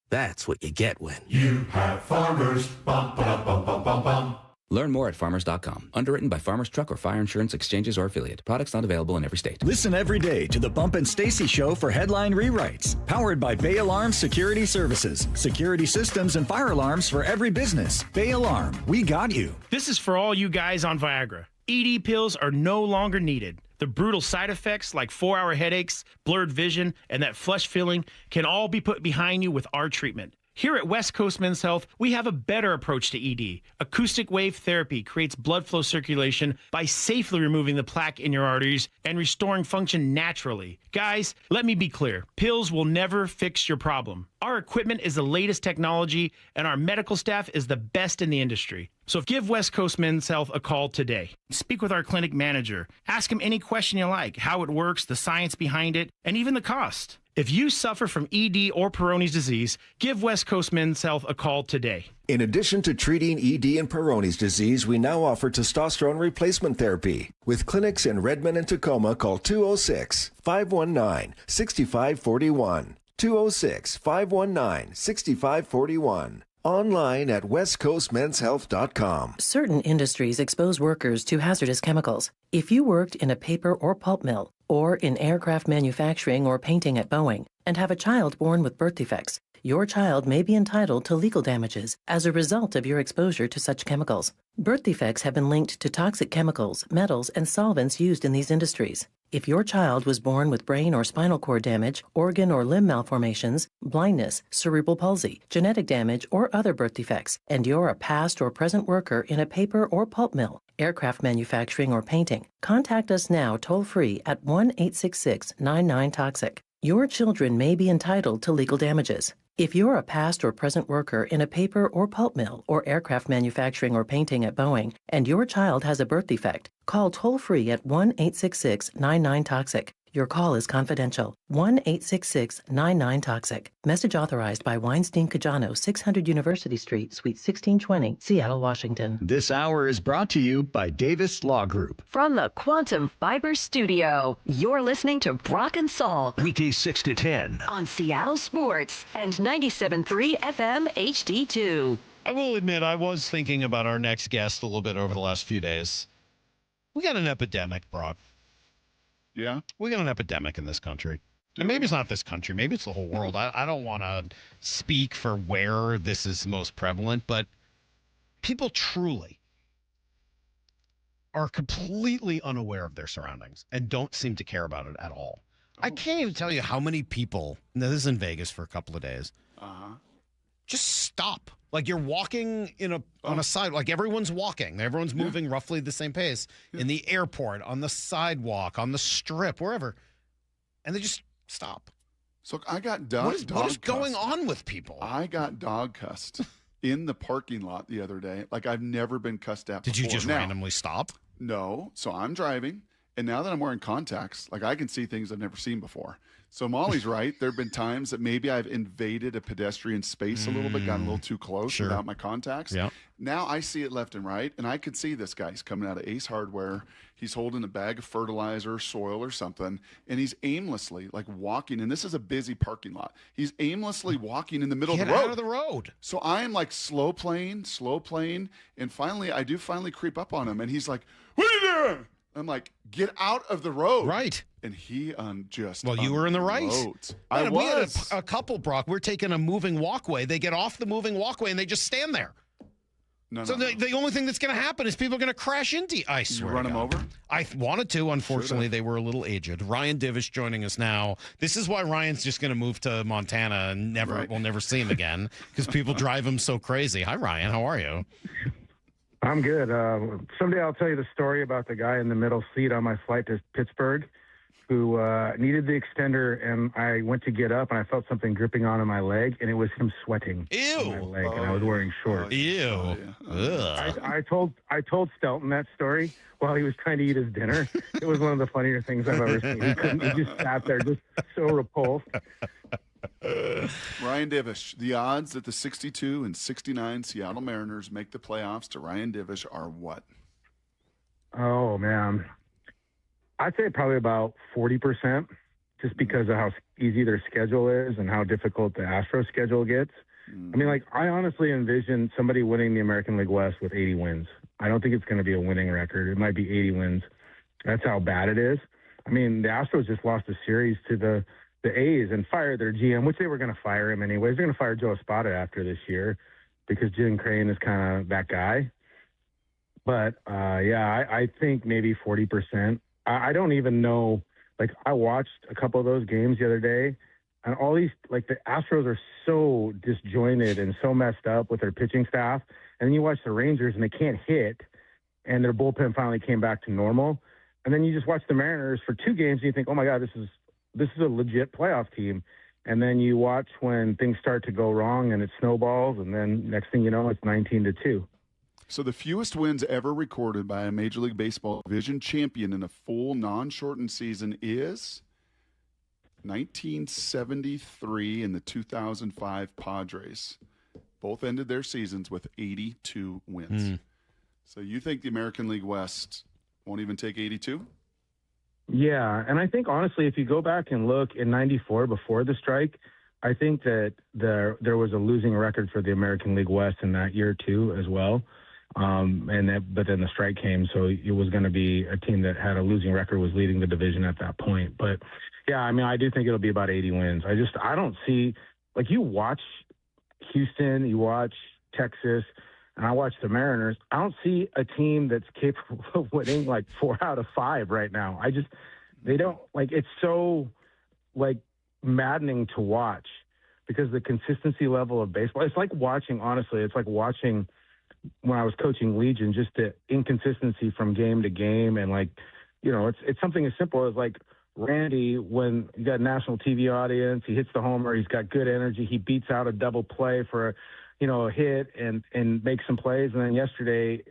That's what you get when you have Farmers. Bum, ba, bum, bum, bum, bum. Learn more at farmers.com. Underwritten by Farmers Truck or Fire Insurance Exchanges or Affiliate. Products not available in every state. Listen every day to the Bump and Stacy Show for headline rewrites. Powered by Bay Alarm Security Services. Security systems and fire alarms for every business. Bay Alarm, we got you. This is for all you guys on Viagra. ED pills are no longer needed. The brutal side effects like 4-hour headaches, blurred vision, and that flush feeling can all be put behind you with our treatment. Here at West Coast Men's Health, we have a better approach to ED. Acoustic wave therapy creates blood flow circulation by safely removing the plaque in your arteries and restoring function naturally. Guys, let me be clear. Pills will never fix your problem. Our equipment is the latest technology, and our medical staff is the best in the industry. So give West Coast Men's Health a call today. Speak with our clinic manager. Ask him any question you like, how it works, the science behind it, and even the cost. If you suffer from ED or Peyronie's disease, give West Coast Men's Health a call today. In addition to treating ED and Peyronie's disease, we now offer testosterone replacement therapy. With clinics in Redmond and Tacoma, call 206-519-6541. 206-519-6541. Online at westcoastmenshealth.com. Certain industries expose workers to hazardous chemicals. If you worked in a paper or pulp mill, or in aircraft manufacturing or painting at Boeing, and have a child born with birth defects, your child may be entitled to legal damages as a result of your exposure to such chemicals. Birth defects have been linked to toxic chemicals, metals, and solvents used in these industries. If your child was born with brain or spinal cord damage, organ or limb malformations, blindness, cerebral palsy, genetic damage, or other birth defects, and you're a past or present worker in a paper or pulp mill, aircraft manufacturing, or painting, contact us now toll-free at 1-866-99-TOXIC. Your children may be entitled to legal damages. If you're a past or present worker in a paper or pulp mill or aircraft manufacturing or painting at Boeing, and your child has a birth defect, call toll-free at 1-866-99-TOXIC. Your call is confidential. 1-866-99-TOXIC. Message authorized by Weinstein Cajano, 600 University Street, Suite 1620, Seattle, Washington. This hour is brought to you by Davis Law Group. From the Quantum Fiber Studio, you're listening to Brock and Salk. Weekdays 6 to 10. On Seattle Sports and 97.3 FM HD2. I will admit, I was thinking about our next guest a little bit over the last few days. We got an epidemic, Brock. Yeah? We got an epidemic in this country. And maybe it's not this country. Maybe it's the whole world. I don't want to speak for where this is most prevalent, but people truly are completely unaware of their surroundings and don't seem to care about it at all. I can't even tell you how many people, now this is in Vegas for a couple of days, just stop. Like you're walking on a side, like everyone's walking. Everyone's moving roughly the same pace in the airport, on the sidewalk, on the strip, wherever. And they just stop. So I got dog What is going on with people? I got dog cussed in the parking lot the other day. Like I've never been cussed at before. Did you just randomly stop? No. So I'm driving, and now that I'm wearing contacts, like I can see things I've never seen before. So Molly's right. There have been times that maybe I've invaded a pedestrian space a little bit, gotten a little too close without my contacts. Yeah. Now I see it left and right, and I could see this guy. He's coming out of Ace Hardware. He's holding a bag of fertilizer, soil, or something, and he's aimlessly like walking. And this is a busy parking lot. He's aimlessly walking in the middle of the road. Get out of the road. So I am like slow playing, and finally I do creep up on him, and he's like, "What are you doing?" I'm like, "Get out of the road." Right. And he just Well, you were in the right. I We had was. a couple, Brock. We're taking a moving walkway. They get off the moving walkway and they just stand there. The only thing that's going to happen is people are going to crash into you. I swear. You run them over? I wanted to. Unfortunately, they were a little aged. Ryan Divish joining us now. This is why Ryan's just going to move to Montana and we'll never see him again because people drive him so crazy. Hi, Ryan. How are you? I'm good. Someday I'll tell you the story about the guy in the middle seat on my flight to Pittsburgh who needed the extender, and I went to get up, and I felt something dripping onto my leg, and it was him sweating on my leg, and I was wearing shorts. Ew. I told Stelton that story while he was trying to eat his dinner. It was one of the funnier things I've ever seen. He just sat there just so repulsed. Ryan Divish, the odds that the 62 and 69 Seattle Mariners make the playoffs to Ryan Divish are what? Oh, man. I'd say probably about 40%, just because of how easy their schedule is and how difficult the Astros schedule gets. I mean, like, I honestly envision somebody winning the American League West with 80 wins. I don't think it's going to be a winning record. It might be 80 wins. That's how bad it is. I mean, the Astros just lost a series to the A's and fired their GM, which they were going to fire him anyways. They're going to fire Joe Espada after this year because Jim Crane is kind of that guy. But, I think maybe 40%. I don't even know. Like, I watched a couple of those games the other day, and all these, like, the Astros are so disjointed and so messed up with their pitching staff. And then you watch the Rangers, and they can't hit, and their bullpen finally came back to normal. And then you just watch the Mariners for two games, and you think, oh, my God, this is a legit playoff team. And then you watch when things start to go wrong, and it snowballs, and then next thing you know, it's 19-2. So the fewest wins ever recorded by a Major League Baseball division champion in a full non-shortened season is 1973 and the 2005 Padres. Both ended their seasons with 82 wins. So you think the American League West won't even take 82? Yeah, and I think, honestly, if you go back and look in 94 before the strike, I think that there was a losing record for the American League West in that year, too, as well. But then the strike came, so it was going to be a team that had a losing record was leading the division at that point. But yeah, I mean, I do think it'll be about 80 wins. I don't see, like, you watch Houston, you watch Texas, and I watch the Mariners. I don't see a team that's capable of winning like 4 out of 5 right now. They don't, like, it's so, like, maddening to watch because the consistency level of baseball, it's like watching, honestly, it's like watching when I was coaching Legion, just the inconsistency from game to game. And, like, you know, it's something as simple as, like, Randy, when you got a national TV audience, he hits the homer, he's got good energy, he beats out a double play for a hit and makes some plays. And then yesterday,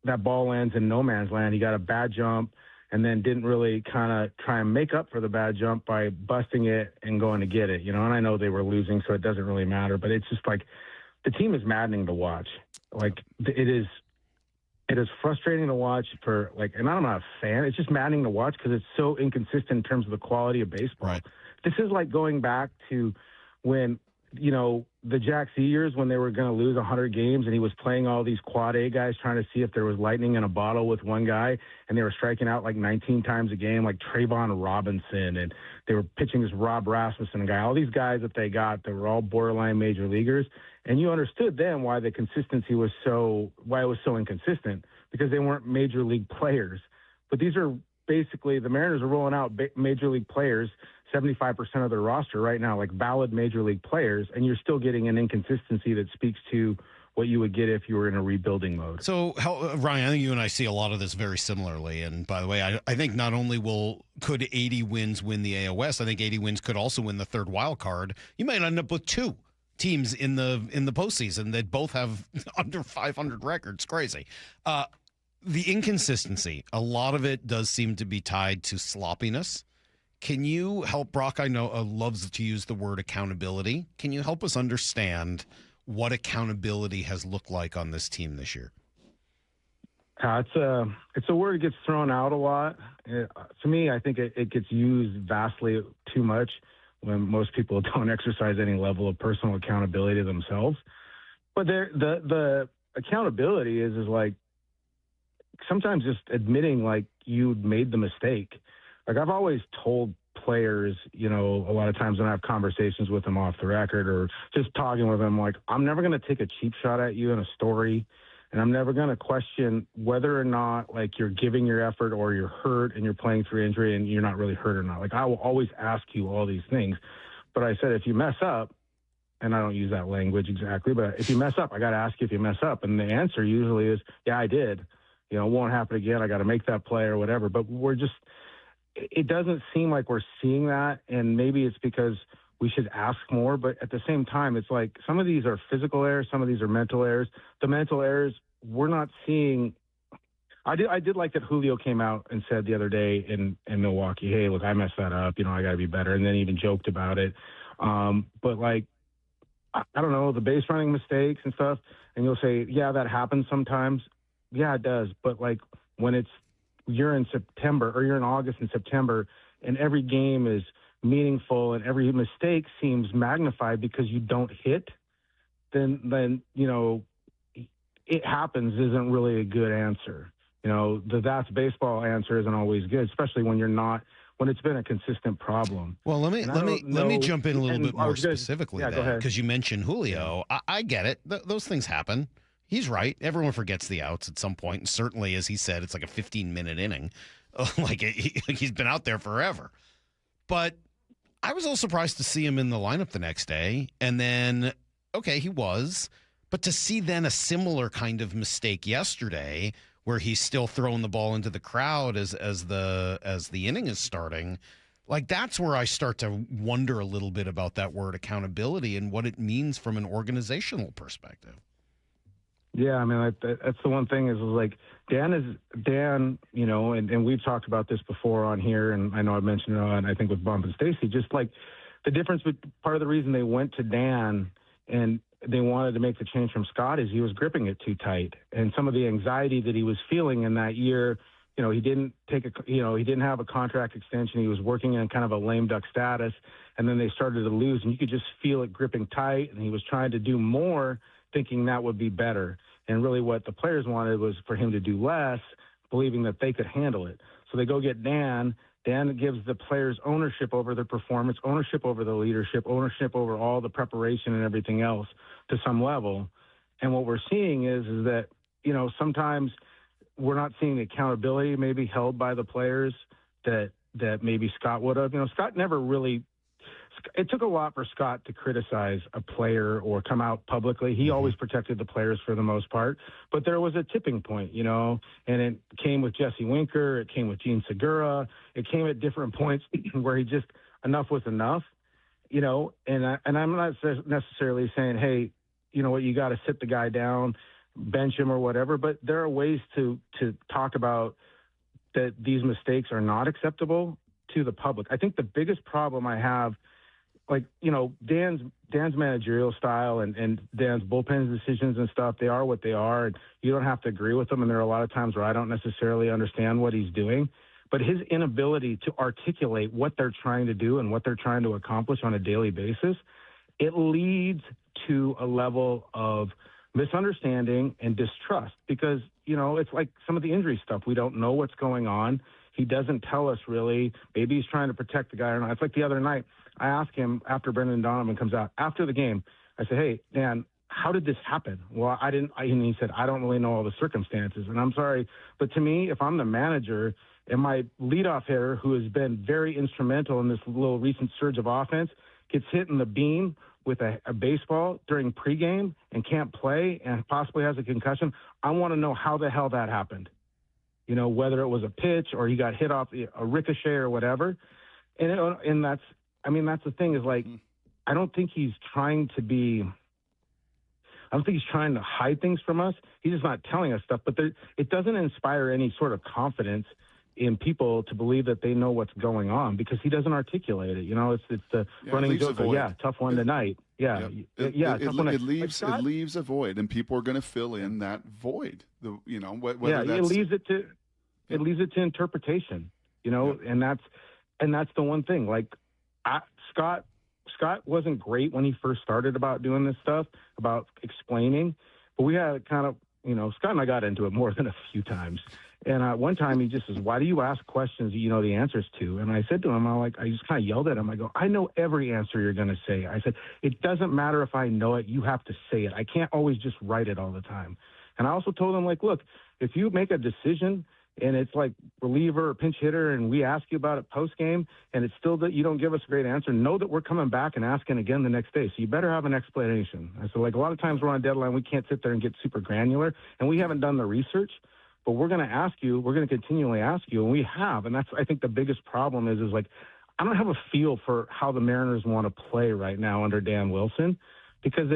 that ball lands in no man's land. He got a bad jump and then didn't really kind of try and make up for the bad jump by busting it and going to get it, you know. And I know they were losing, so it doesn't really matter. But it's just like the team is maddening to watch. Like, it is frustrating to watch for, like, and I'm not a fan. It's just maddening to watch because it's so inconsistent in terms of the quality of baseball. Right. This is like going back to when, you know, the Jack Z years when they were going to lose 100 games and he was playing all these quad A guys trying to see if there was lightning in a bottle with one guy, and they were striking out like 19 times a game, like Trayvon Robinson, and they were pitching this Rob Rasmussen guy, all these guys that they got that were all borderline major leaguers. And you understood then why the consistency was why it was so inconsistent, because they weren't major league players. But these are basically, the Mariners are rolling out major league players, 75% of their roster right now, like valid major league players, and you're still getting an inconsistency that speaks to what you would get if you were in a rebuilding mode. So, Ryan, I think you and I see a lot of this very similarly. And by the way, I think not only could 80 wins win the AOS, I think 80 wins could also win the third wild card. You might end up with two teams in the postseason that both have under 500 records. Crazy. The inconsistency, a lot of it does seem to be tied to sloppiness. Can you help, Brock? I know loves to use the word accountability. Can you help us understand what accountability has looked like on this team this year? It's a word that gets thrown out a lot. To me, I think it gets used vastly too much when most people don't exercise any level of personal accountability themselves. But the accountability is like sometimes just admitting like you made the mistake. Like, I've always told players, you know, a lot of times when I have conversations with them off the record or just talking with them, like, I'm never going to take a cheap shot at you in a story, and I'm never going to question whether or not, like, you're giving your effort or you're hurt and you're playing through injury and you're not really hurt or not. Like, I will always ask you all these things. But I said, if you mess up, and I don't use that language exactly, but if you mess up, I got to ask you if you mess up. And the answer usually is, yeah, I did. You know, it won't happen again. I got to make that play or whatever. But it doesn't seem like we're seeing that, and maybe it's because we should ask more, but at the same time, it's like some of these are physical errors, some of these are mental errors. The mental errors, we're not seeing. I did like that Julio came out and said the other day in Milwaukee, hey, look, I messed that up, you know, I got to be better, and then even joked about it. But, like, I don't know, the base running mistakes and stuff, and you'll say, yeah, that happens sometimes. Yeah, it does, but, like, when you're in September or you're in August and September and every game is meaningful and every mistake seems magnified because you don't hit, then, you know, it happens isn't really a good answer. You know, that's baseball answer isn't always good, especially when it's been a consistent problem. Well, let me jump in a little bit more specifically because you mentioned Julio. I get it. Those things happen. He's right. Everyone forgets the outs at some point. And certainly, as he said, it's like a 15-minute inning. Like he's been out there forever. But I was a little surprised to see him in the lineup the next day. And then, okay, he was. But to see then a similar kind of mistake yesterday where he's still throwing the ball into the crowd as the inning is starting, like that's where I start to wonder a little bit about that word accountability and what it means from an organizational perspective. Yeah, I mean, that's the one thing is like Dan, you know, and we've talked about this before on here, and I know I've mentioned it on, I think, with Bump and Stacy, just like the difference with part of the reason they went to Dan and they wanted to make the change from Scott is he was gripping it too tight. And some of the anxiety that he was feeling in that year, you know, he didn't have a contract extension. He was working in kind of a lame duck status, and then they started to lose, and you could just feel it gripping tight, and he was trying to do more thinking that would be better. And really what the players wanted was for him to do less, believing that they could handle it. So they go get Dan. Dan gives the players ownership over their performance, ownership over the leadership, ownership over all the preparation and everything else to some level. And what we're seeing is that, you know, sometimes we're not seeing the accountability maybe held by the players that that maybe Scott would have. Scott never really. It took a lot for Scott to criticize a player or come out publicly. He always protected the players for the most part, but there was a tipping point, and it came with Jesse Winker. It came with Gene Segura. It came at different points where he just enough was enough, and I'm not necessarily saying, hey, you know what, you got to sit the guy down, bench him or whatever, but there are ways to talk about that these mistakes are not acceptable to the public. I think the biggest problem I have, Dan's managerial style and Dan's bullpen decisions and stuff, they are what they are, and you don't have to agree with them. And there are a lot of times where I don't necessarily understand what he's doing, but his inability to articulate what they're trying to do and what they're trying to accomplish on a daily basis, it leads to a level of misunderstanding and distrust because, it's like some of the injury stuff. We don't know what's going on. He doesn't tell us really. Maybe he's trying to protect the guy or not. It's like the other night, I asked him after Brendan Donovan comes out, after the game, I said, hey, Dan, how did this happen? Well, and he said, I don't really know all the circumstances. And I'm sorry, but to me, if I'm the manager and my leadoff hitter, who has been very instrumental in this little recent surge of offense, gets hit in the beam with a baseball during pregame and can't play and possibly has a concussion, I want to know how the hell that happened. Whether it was a pitch or he got hit off a ricochet or whatever. And that's the thing is I don't think he's trying to hide things from us. He's just not telling us stuff, but it doesn't inspire any sort of confidence in people to believe that they know what's going on because he doesn't articulate it. It's the running joke. Tough one tonight. It leaves a void, and people are going to fill in that void. It leaves it to interpretation. And that's the one thing. Scott wasn't great when he first started about doing this stuff, about explaining, but we had kind of, Scott and I got into it more than a few times. And one time he just says, why do you ask questions that you know the answers to? And I said to him, I just kind of yelled at him. I go, I know every answer you're going to say. I said, it doesn't matter if I know it. You have to say it. I can't always just write it all the time. And I also told him, look, if you make a decision and it's like reliever or pinch hitter and we ask you about it post game and it's still that you don't give us a great answer, know that we're coming back and asking again the next day. So you better have an explanation. I said, a lot of times we're on a deadline, we can't sit there and get super granular and we haven't done the research. But we're going to ask you, we're going to continually ask you, and we have. And that's, I think, the biggest problem is I don't have a feel for how the Mariners want to play right now under Dan Wilson because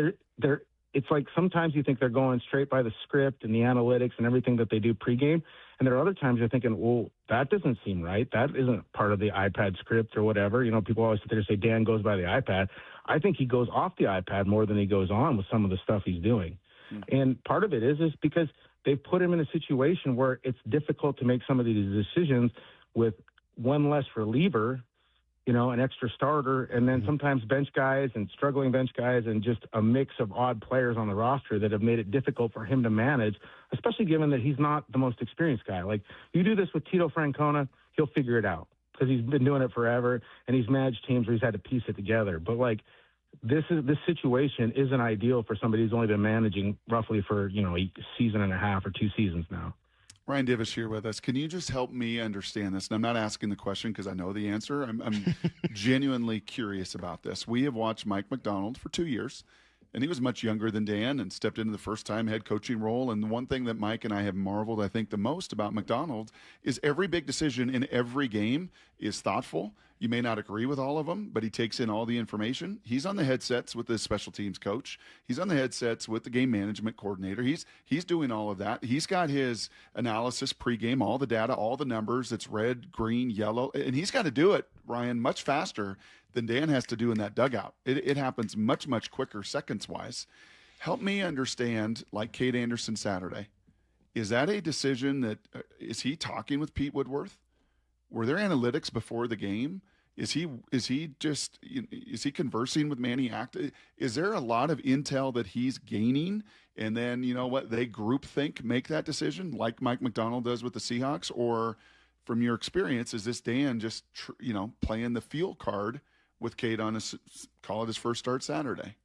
it's like sometimes you think they're going straight by the script and the analytics and everything that they do pregame. And there are other times you're thinking, well, that doesn't seem right. That isn't part of the iPad script or whatever. People always sit there and say Dan goes by the iPad. I think he goes off the iPad more than he goes on with some of the stuff he's doing. And part of it is because they've put him in a situation where it's difficult to make some of these decisions with one less reliever, an extra starter, and then sometimes bench guys and struggling bench guys and just a mix of odd players on the roster that have made it difficult for him to manage, especially given that he's not the most experienced guy. You do this with Tito Francona, he'll figure it out because he's been doing it forever and he's managed teams where he's had to piece it together. But this situation isn't ideal for somebody who's only been managing roughly for, a season and a half or 2 seasons now. Ryan Divish here with us. Can you just help me understand this? And I'm not asking the question because I know the answer. I'm genuinely curious about this. We have watched Mike Macdonald for 2 years, and he was much younger than Dan and stepped into the first-time head coaching role. And the one thing that Mike and I have marveled, I think, the most about Macdonald is every big decision in every game is thoughtful. You may not agree with all of them, but he takes in all the information. He's on the headsets with the special teams coach. He's on the headsets with the game management coordinator. He's doing all of that. He's got his analysis pregame, all the data, all the numbers. It's red, green, yellow. And he's got to do it, Ryan, much faster than Dan has to do in that dugout. It happens much, much quicker seconds-wise. Help me understand, like Kate Anderson Saturday, is that a decision that is he talking with Pete Woodworth? Were there analytics before the game? Is he conversing with Manny Acta? Is there a lot of intel that he's gaining, and then they groupthink make that decision like Mike Macdonald does with the Seahawks? Or from your experience, is this Dan just playing the field card with Kate on call it his first start Saturday?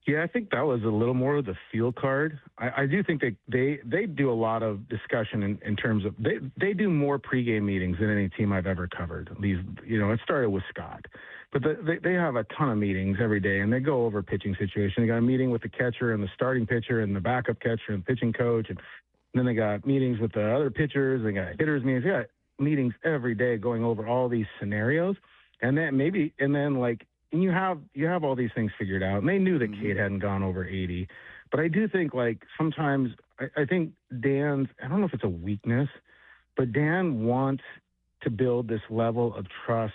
Yeah, I think that was a little more of the field card. I do think they do a lot of discussion in terms of they do more pregame meetings than any team I've ever covered. These, it started with Scott, but they have a ton of meetings every day, and they go over pitching situation. They got a meeting with the catcher and the starting pitcher and the backup catcher and the pitching coach, and then they got meetings with the other pitchers. They got hitters meetings. They got meetings every day going over all these scenarios, and then you have all these things figured out, and they knew that Cade hadn't gone over 80. But I do think, sometimes I think Dan's, I don't know if it's a weakness, but Dan wants to build this level of trust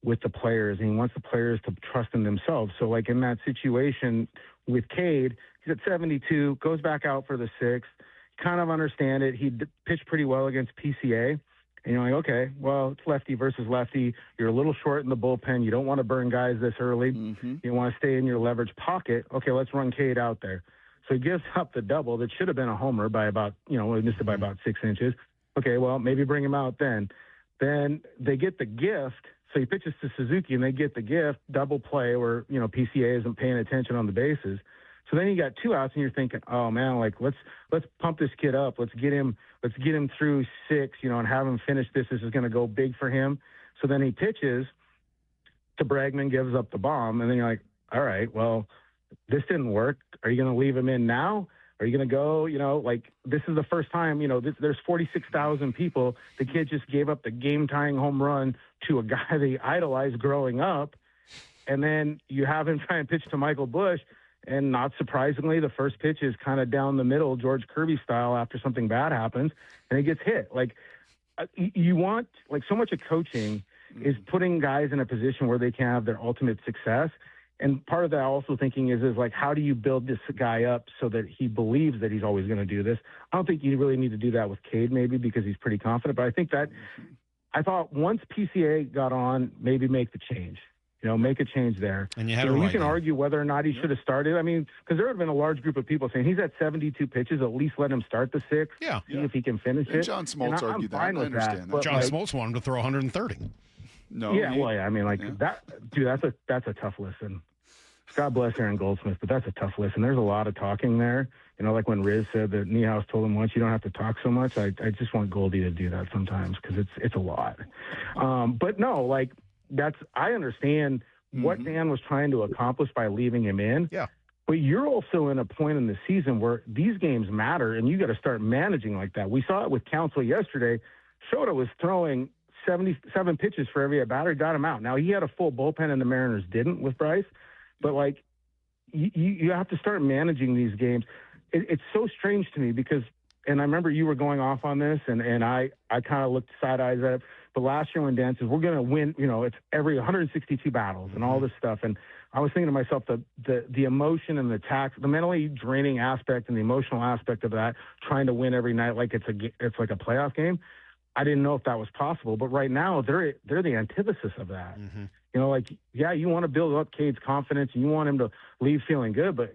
with the players, and he wants the players to trust in themselves. So, in that situation with Cade, he's at 72, goes back out for the sixth, kind of understand it. He pitched pretty well against PCA. And you're like, okay, well, it's lefty versus lefty. You're a little short in the bullpen. You don't want to burn guys this early. You want to stay in your leverage pocket. Okay, let's run Cade out there. So he gives up the double that should have been a homer by about, he missed it by about 6 inches. Okay, well, maybe bring him out then. Then they get the gift. So he pitches to Suzuki, and they get the gift, double play where, PCA isn't paying attention on the bases. So then you got 2 outs, and you're thinking, oh man, let's pump this kid up. Let's get him through 6, and have him finish this. This is going to go big for him. So then he pitches to Bregman, gives up the bomb, and then you're like, all right, well, this didn't work. Are you going to leave him in now? Are you going to go? This is the first time. There's 46,000 people. The kid just gave up the game-tying home run to a guy they idolized growing up, and then you have him try and pitch to Michael Busch. And not surprisingly, the first pitch is kind of down the middle, George Kirby style, after something bad happens, and it gets hit. You want, so much of coaching is putting guys in a position where they can have their ultimate success. And part of that also thinking is how do you build this guy up so that he believes that he's always going to do this? I don't think you really need to do that with Cade, maybe, because he's pretty confident. But I think that I thought once PCA got on, maybe make the change. Make a change there. And you can argue whether or not he should have started. I mean, because there have been a large group of people saying he's at 72 pitches. At least let him start the 6. Yeah. See if he can finish it. John Smoltz argued that. I understand that. John Smoltz wanted him to throw 130. No. Yeah. I mean, that, dude. That's a tough listen. God bless Aaron Goldsmith, but that's a tough listen. There's a lot of talking there. When Riz said that Niehaus told him once, you don't have to talk so much. I just want Goldie to do that sometimes because it's a lot. But no, I understand what Dan was trying to accomplish by leaving him in. Yeah. But you're also in a point in the season where these games matter, and you got to start managing like that. We saw it with Counsell yesterday. Shota was throwing 77 pitches for every batter, got him out. Now, he had a full bullpen, and the Mariners didn't with Bryce. But, you have to start managing these games. It's so strange to me because – and I remember you were going off on this, and I kind of looked side eyes at it. But last year when Dan says, we're going to win, it's every 162 battles and all this stuff. And I was thinking to myself, the emotion and the mentally draining aspect and the emotional aspect of that, trying to win every night like it's like a playoff game. I didn't know if that was possible. But right now, they're the antithesis of that. You want to build up Cade's confidence and you want him to leave feeling good, but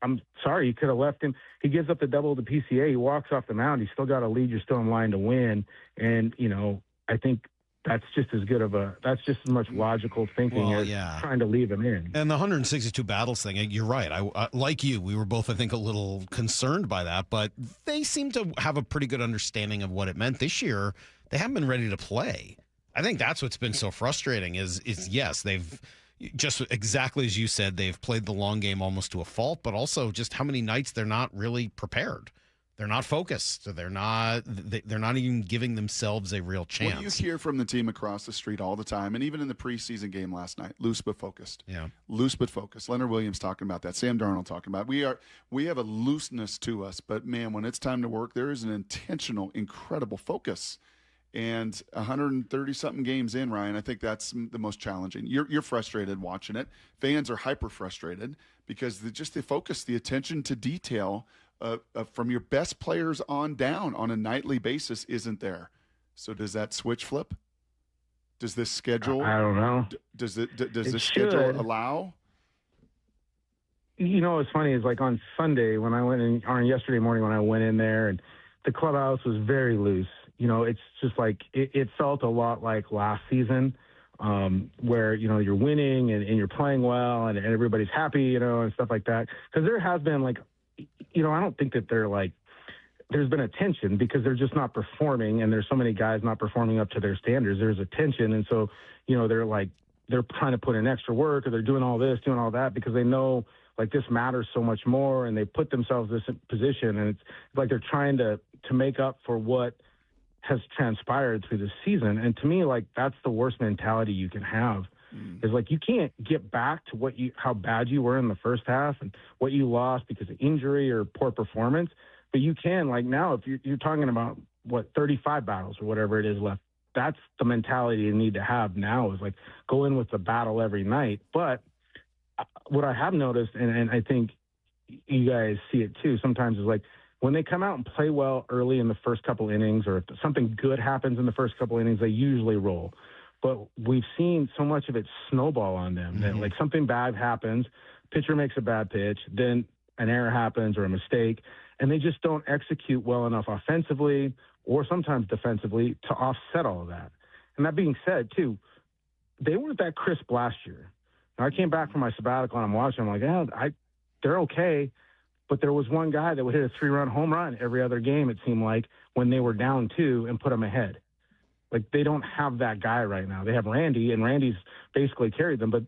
I'm sorry, you could have left him. He gives up the double to PCA. He walks off the mound. He's still got a lead. You're still in line to win. And, I think that's just as much logical thinking as trying to leave him in. And the 162 battles thing, you're right. I like you, we were both, I think, a little concerned by that, but they seem to have a pretty good understanding of what it meant. This year, they haven't been ready to play. I think that's what's been so frustrating is yes, they've just exactly as you said, they've played the long game almost to a fault, but also just how many nights they're not really prepared. They're not focused. They're not even giving themselves a real chance. Well, you hear from the team across the street all the time, and even in the preseason game last night, loose but focused. Yeah, loose but focused. Leonard Williams talking about that. Sam Darnold talking about it. We have a looseness to us, but man, when it's time to work, there is an intentional, incredible focus. And 130-something games in, Ryan, I think that's the most challenging. You're frustrated watching it. Fans are hyper frustrated because the focus, the attention to detail from your best players on down on a nightly basis isn't there. So does that switch flip? Does this schedule? I don't know. Does this schedule allow? What's funny is on Sunday when I went in, or yesterday morning when I went in there, and the clubhouse was very loose. It's just it felt a lot like last season. where, you're winning and you're playing well and everybody's happy, and stuff like that. Because there has been, I don't think that there's been a tension because they're just not performing, and there's so many guys not performing up to their standards. There's a tension, and so, they're trying to put in extra work, or they're doing all this, doing all that, because they know, this matters so much more, and they put themselves in this position, and it's like they're trying to make up for what has transpired through the season. And to me, that's the worst mentality you can have. Is you can't get back to how bad you were in the first half and what you lost because of injury or poor performance. But you can, now, if you're talking about 35 battles or whatever it is left, that's the mentality you need to have now, is go in with the battle every night. But what I have noticed, and I think you guys see it too sometimes, is when they come out and play well early in the first couple innings, or if something good happens in the first couple innings, they usually roll. But we've seen so much of it snowball on them that something bad happens, pitcher makes a bad pitch, then an error happens or a mistake, and they just don't execute well enough offensively or sometimes defensively to offset all of that. And that being said, too, they weren't that crisp last year. I came back from my sabbatical and I'm watching. I'm like, they're okay. But there was one guy that would hit a 3-run home run every other game, it seemed like, when they were down 2 and put them ahead. They don't have that guy right now. They have Randy, and Randy's basically carried them. But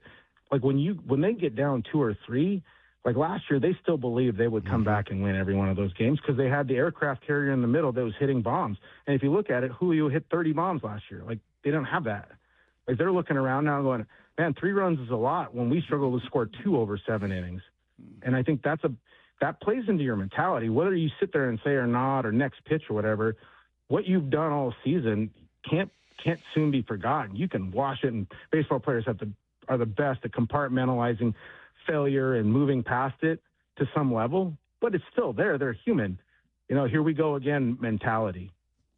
when they get down 2 or 3, last year, they still believed they would come back and win every one of those games because they had the aircraft carrier in the middle that was hitting bombs. And if you look at it, Julio hit 30 bombs last year. They don't have that. They're looking around now going, man, 3 runs is a lot when we struggle to score 2 over 7 innings. And I think that plays into your mentality, whether you sit there and say or not, or next pitch or whatever. What you've done all season can't soon be forgotten. You can wash it, and baseball players are the best at compartmentalizing failure and moving past it to some level, but it's still there. They're human. Here we go again mentality.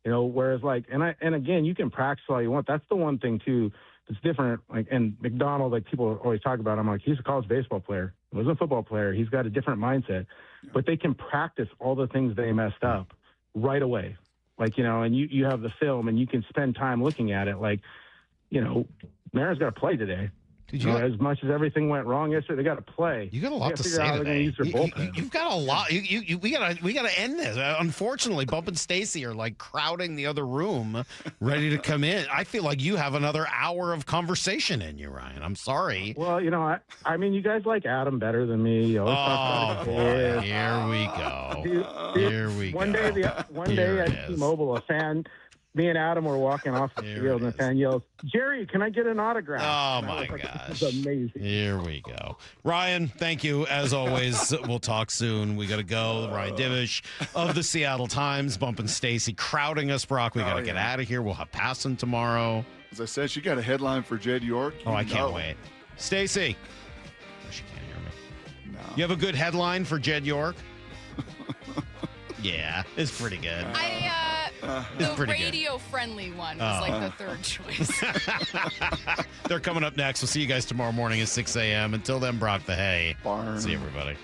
Whereas and again, you can practice all you want. That's the one thing too that's different. And McDonald, people always talk about, I'm he's a college baseball player. He wasn't a football player. He's got a different mindset, but they can practice all the things they messed up right away. And you have the film and you can spend time looking at it. Mariners got to play today. As much as everything went wrong yesterday, they got to play. You got a lot to say today. You've got a lot. We gotta end this. Unfortunately, Bump and Stacy are crowding the other room, ready to come in. I feel like you have another hour of conversation in you, Ryan. I'm sorry. Well, I mean, you guys like Adam better than me. You always talk about boy, here we go. Here we go. One day at T-Mobile, a fan. Me and Adam were walking off the field, and the fan yells, "Jerry, can I get an autograph?" Oh, my gosh. This is amazing. Here we go. Ryan, thank you. As always, we'll talk soon. We got to go. Ryan Divish of the Seattle Times, Bump and Stacy crowding us, Brock. We got to get out of here. We'll have passing tomorrow. As I said, she got a headline for Jed York. I can't wait. Stacy. She can't hear me. No. You have a good headline for Jed York? Yeah, it's pretty good. The radio-friendly one was the third choice. They're coming up next. We'll see you guys tomorrow morning at 6 a.m. Until then, Brock the Hay. Barn. See everybody.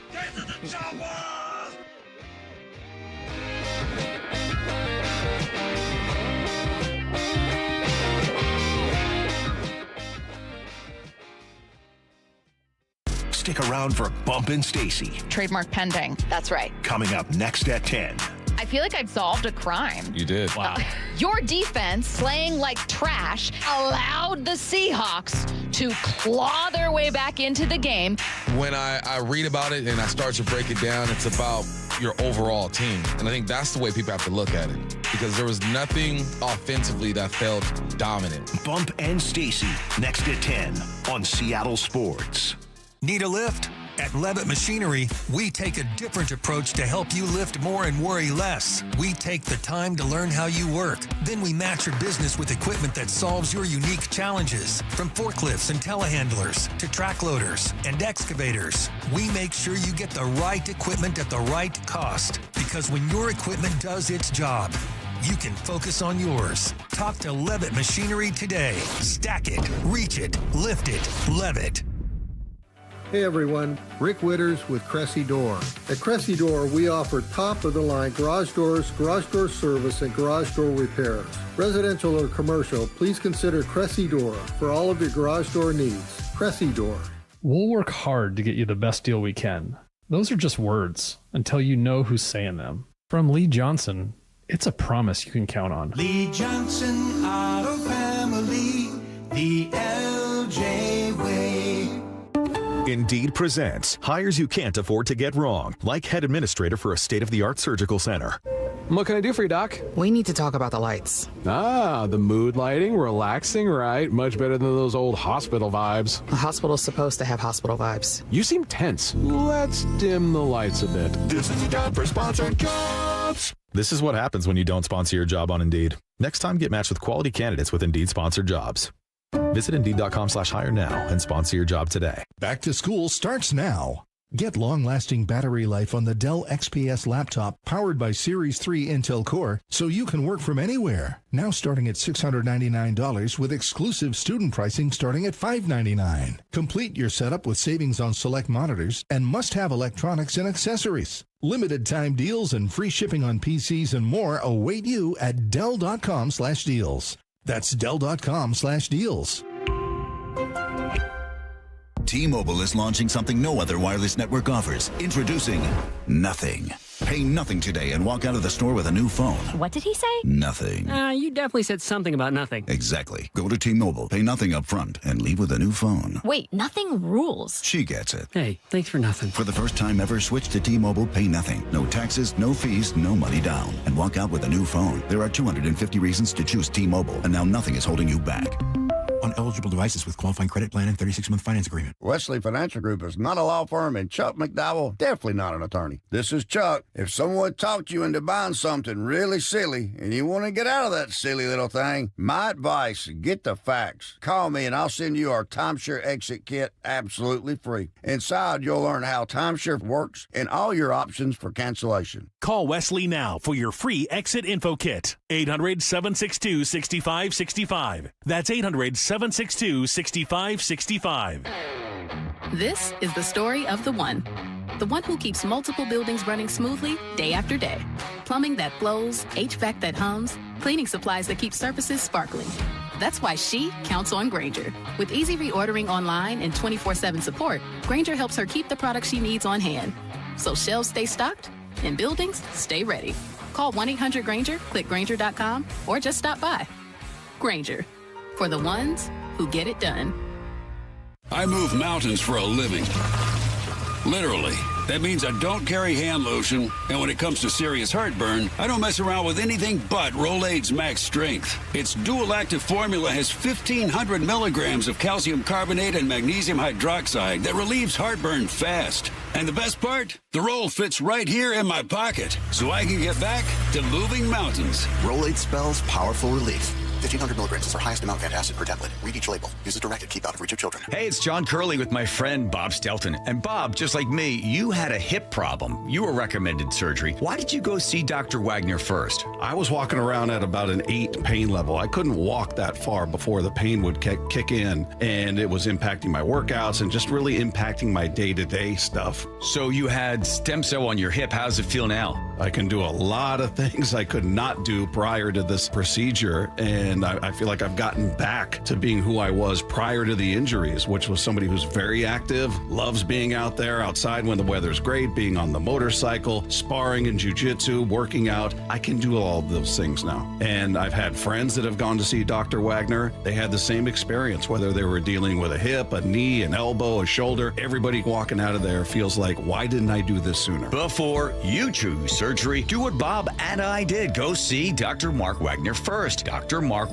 Stick around for Bump and Stacy. Trademark pending. That's right. Coming up next at 10. I feel like I've solved a crime. You did. Wow. Your defense, playing like trash, allowed the Seahawks to claw their way back into the game. When I read about it and I start to break it down, it's about your overall team. And I think that's the way people have to look at it, because there was nothing offensively that felt dominant. Bump and Stacy, next at 10 on Seattle Sports. Need a lift? At Levitt Machinery, we take a different approach to help you lift more and worry less. We take the time to learn how you work. Then we match your business with equipment that solves your unique challenges. From forklifts and telehandlers to track loaders and excavators, we make sure you get the right equipment at the right cost. Because when your equipment does its job, you can focus on yours. Talk to Levitt Machinery today. Stack it, reach it, lift it, Levitt. Hey everyone, Rick Witters with Cressy Door. At Cressy Door, we offer top-of-the-line garage doors, garage door service, and garage door repairs. Residential or commercial, please consider Cressy Door for all of your garage door needs. Cressy Door. We'll work hard to get you the best deal we can. Those are just words until you know who's saying them. From Lee Johnson, it's a promise you can count on. Lee Johnson Auto Family, the LJ way. Indeed presents hires you can't afford to get wrong, like head administrator for a state-of-the-art surgical center. What can I do for you, Doc? We need to talk about the lights. Ah, the mood lighting, relaxing, right? Much better than those old hospital vibes. A hospital's supposed to have hospital vibes. You seem tense. Let's dim the lights a bit. This is the time for sponsored jobs. This is what happens when you don't sponsor your job on Indeed. Next time, get matched with quality candidates with Indeed sponsored jobs. Visit Indeed.com/hire now and sponsor your job today. Back to school starts now. Get long-lasting battery life on the Dell XPS laptop powered by Series 3 Intel Core so you can work from anywhere. Now starting at $699 with exclusive student pricing starting at $599. Complete your setup with savings on select monitors and must-have electronics and accessories. Limited time deals and free shipping on PCs and more await you at Dell.com/deals. That's Dell.com/deals. T-Mobile is launching something no other wireless network offers. Introducing Nothing. Pay nothing today and walk out of the store with a new phone. What did he say? Nothing. You definitely said something about nothing. Exactly. Go to T-Mobile, pay nothing up front, and leave with a new phone. Wait, nothing rules. She gets it. Hey, thanks for nothing. For the first time ever, switch to T-Mobile, pay nothing. No taxes, no fees, no money down. And walk out with a new phone. There are 250 reasons to choose T-Mobile, and now nothing is holding you back. On eligible devices with qualifying credit plan and 36-month finance agreement. Wesley Financial Group is not a law firm, and Chuck McDowell definitely not an attorney. This is Chuck. If someone talked you into buying something really silly and you want to get out of that silly little thing, my advice, get the facts. Call me and I'll send you our timeshare exit kit absolutely free. Inside, you'll learn how timeshare works and all your options for cancellation. Call Wesley now for your free exit info kit. 800-762-6565. That's 800-762-6565. This is the story of the one who keeps multiple buildings running smoothly day after day. Plumbing that flows, HVAC that hums, cleaning supplies that keep surfaces sparkling. That's why she counts on Grainger. With easy reordering online and 24/7 support, Grainger helps her keep the products she needs on hand. So shelves stay stocked and buildings stay ready. Call 1-800-GRAINGER, click Grainger.com, or just stop by. Grainger, for the ones who get it done. I move mountains for a living. Literally. That means I don't carry hand lotion, and when it comes to serious heartburn, I don't mess around with anything but Rolaids Max Strength. Its dual-active formula has 1,500 milligrams of calcium carbonate and magnesium hydroxide that relieves heartburn fast. And the best part? The roll fits right here in my pocket, so I can get back to moving mountains. Rolaids spells powerful relief. 1,500 milligrams is our highest amount of antacid per tablet. Read each label. Use as directed. Keep out of reach of children. Hey, it's John Curley with my friend Bob Stelton. And Bob, just like me, you had a hip problem. You were recommended surgery. Why did you go see Dr. Wagner first? I was walking around at about an 8 pain level. I couldn't walk that far before the pain would kick in, and it was impacting my workouts and just really impacting my day-to-day stuff. So you had stem cell on your hip. How does it feel now? I can do a lot of things I could not do prior to this procedure, and I feel like I've gotten back to being who I was prior to the injuries, which was somebody who's very active, loves being out there outside when the weather's great, being on the motorcycle, sparring in jiu-jitsu, working out. I can do all of those things now. And I've had friends that have gone to see Dr. Wagner. They had the same experience, whether they were dealing with a hip, a knee, an elbow, a shoulder. Everybody walking out of there feels like, why didn't I do this sooner? Before you choose surgery, do what Bob and I did. Go see Dr. Mark Wagner first. Dr. Mark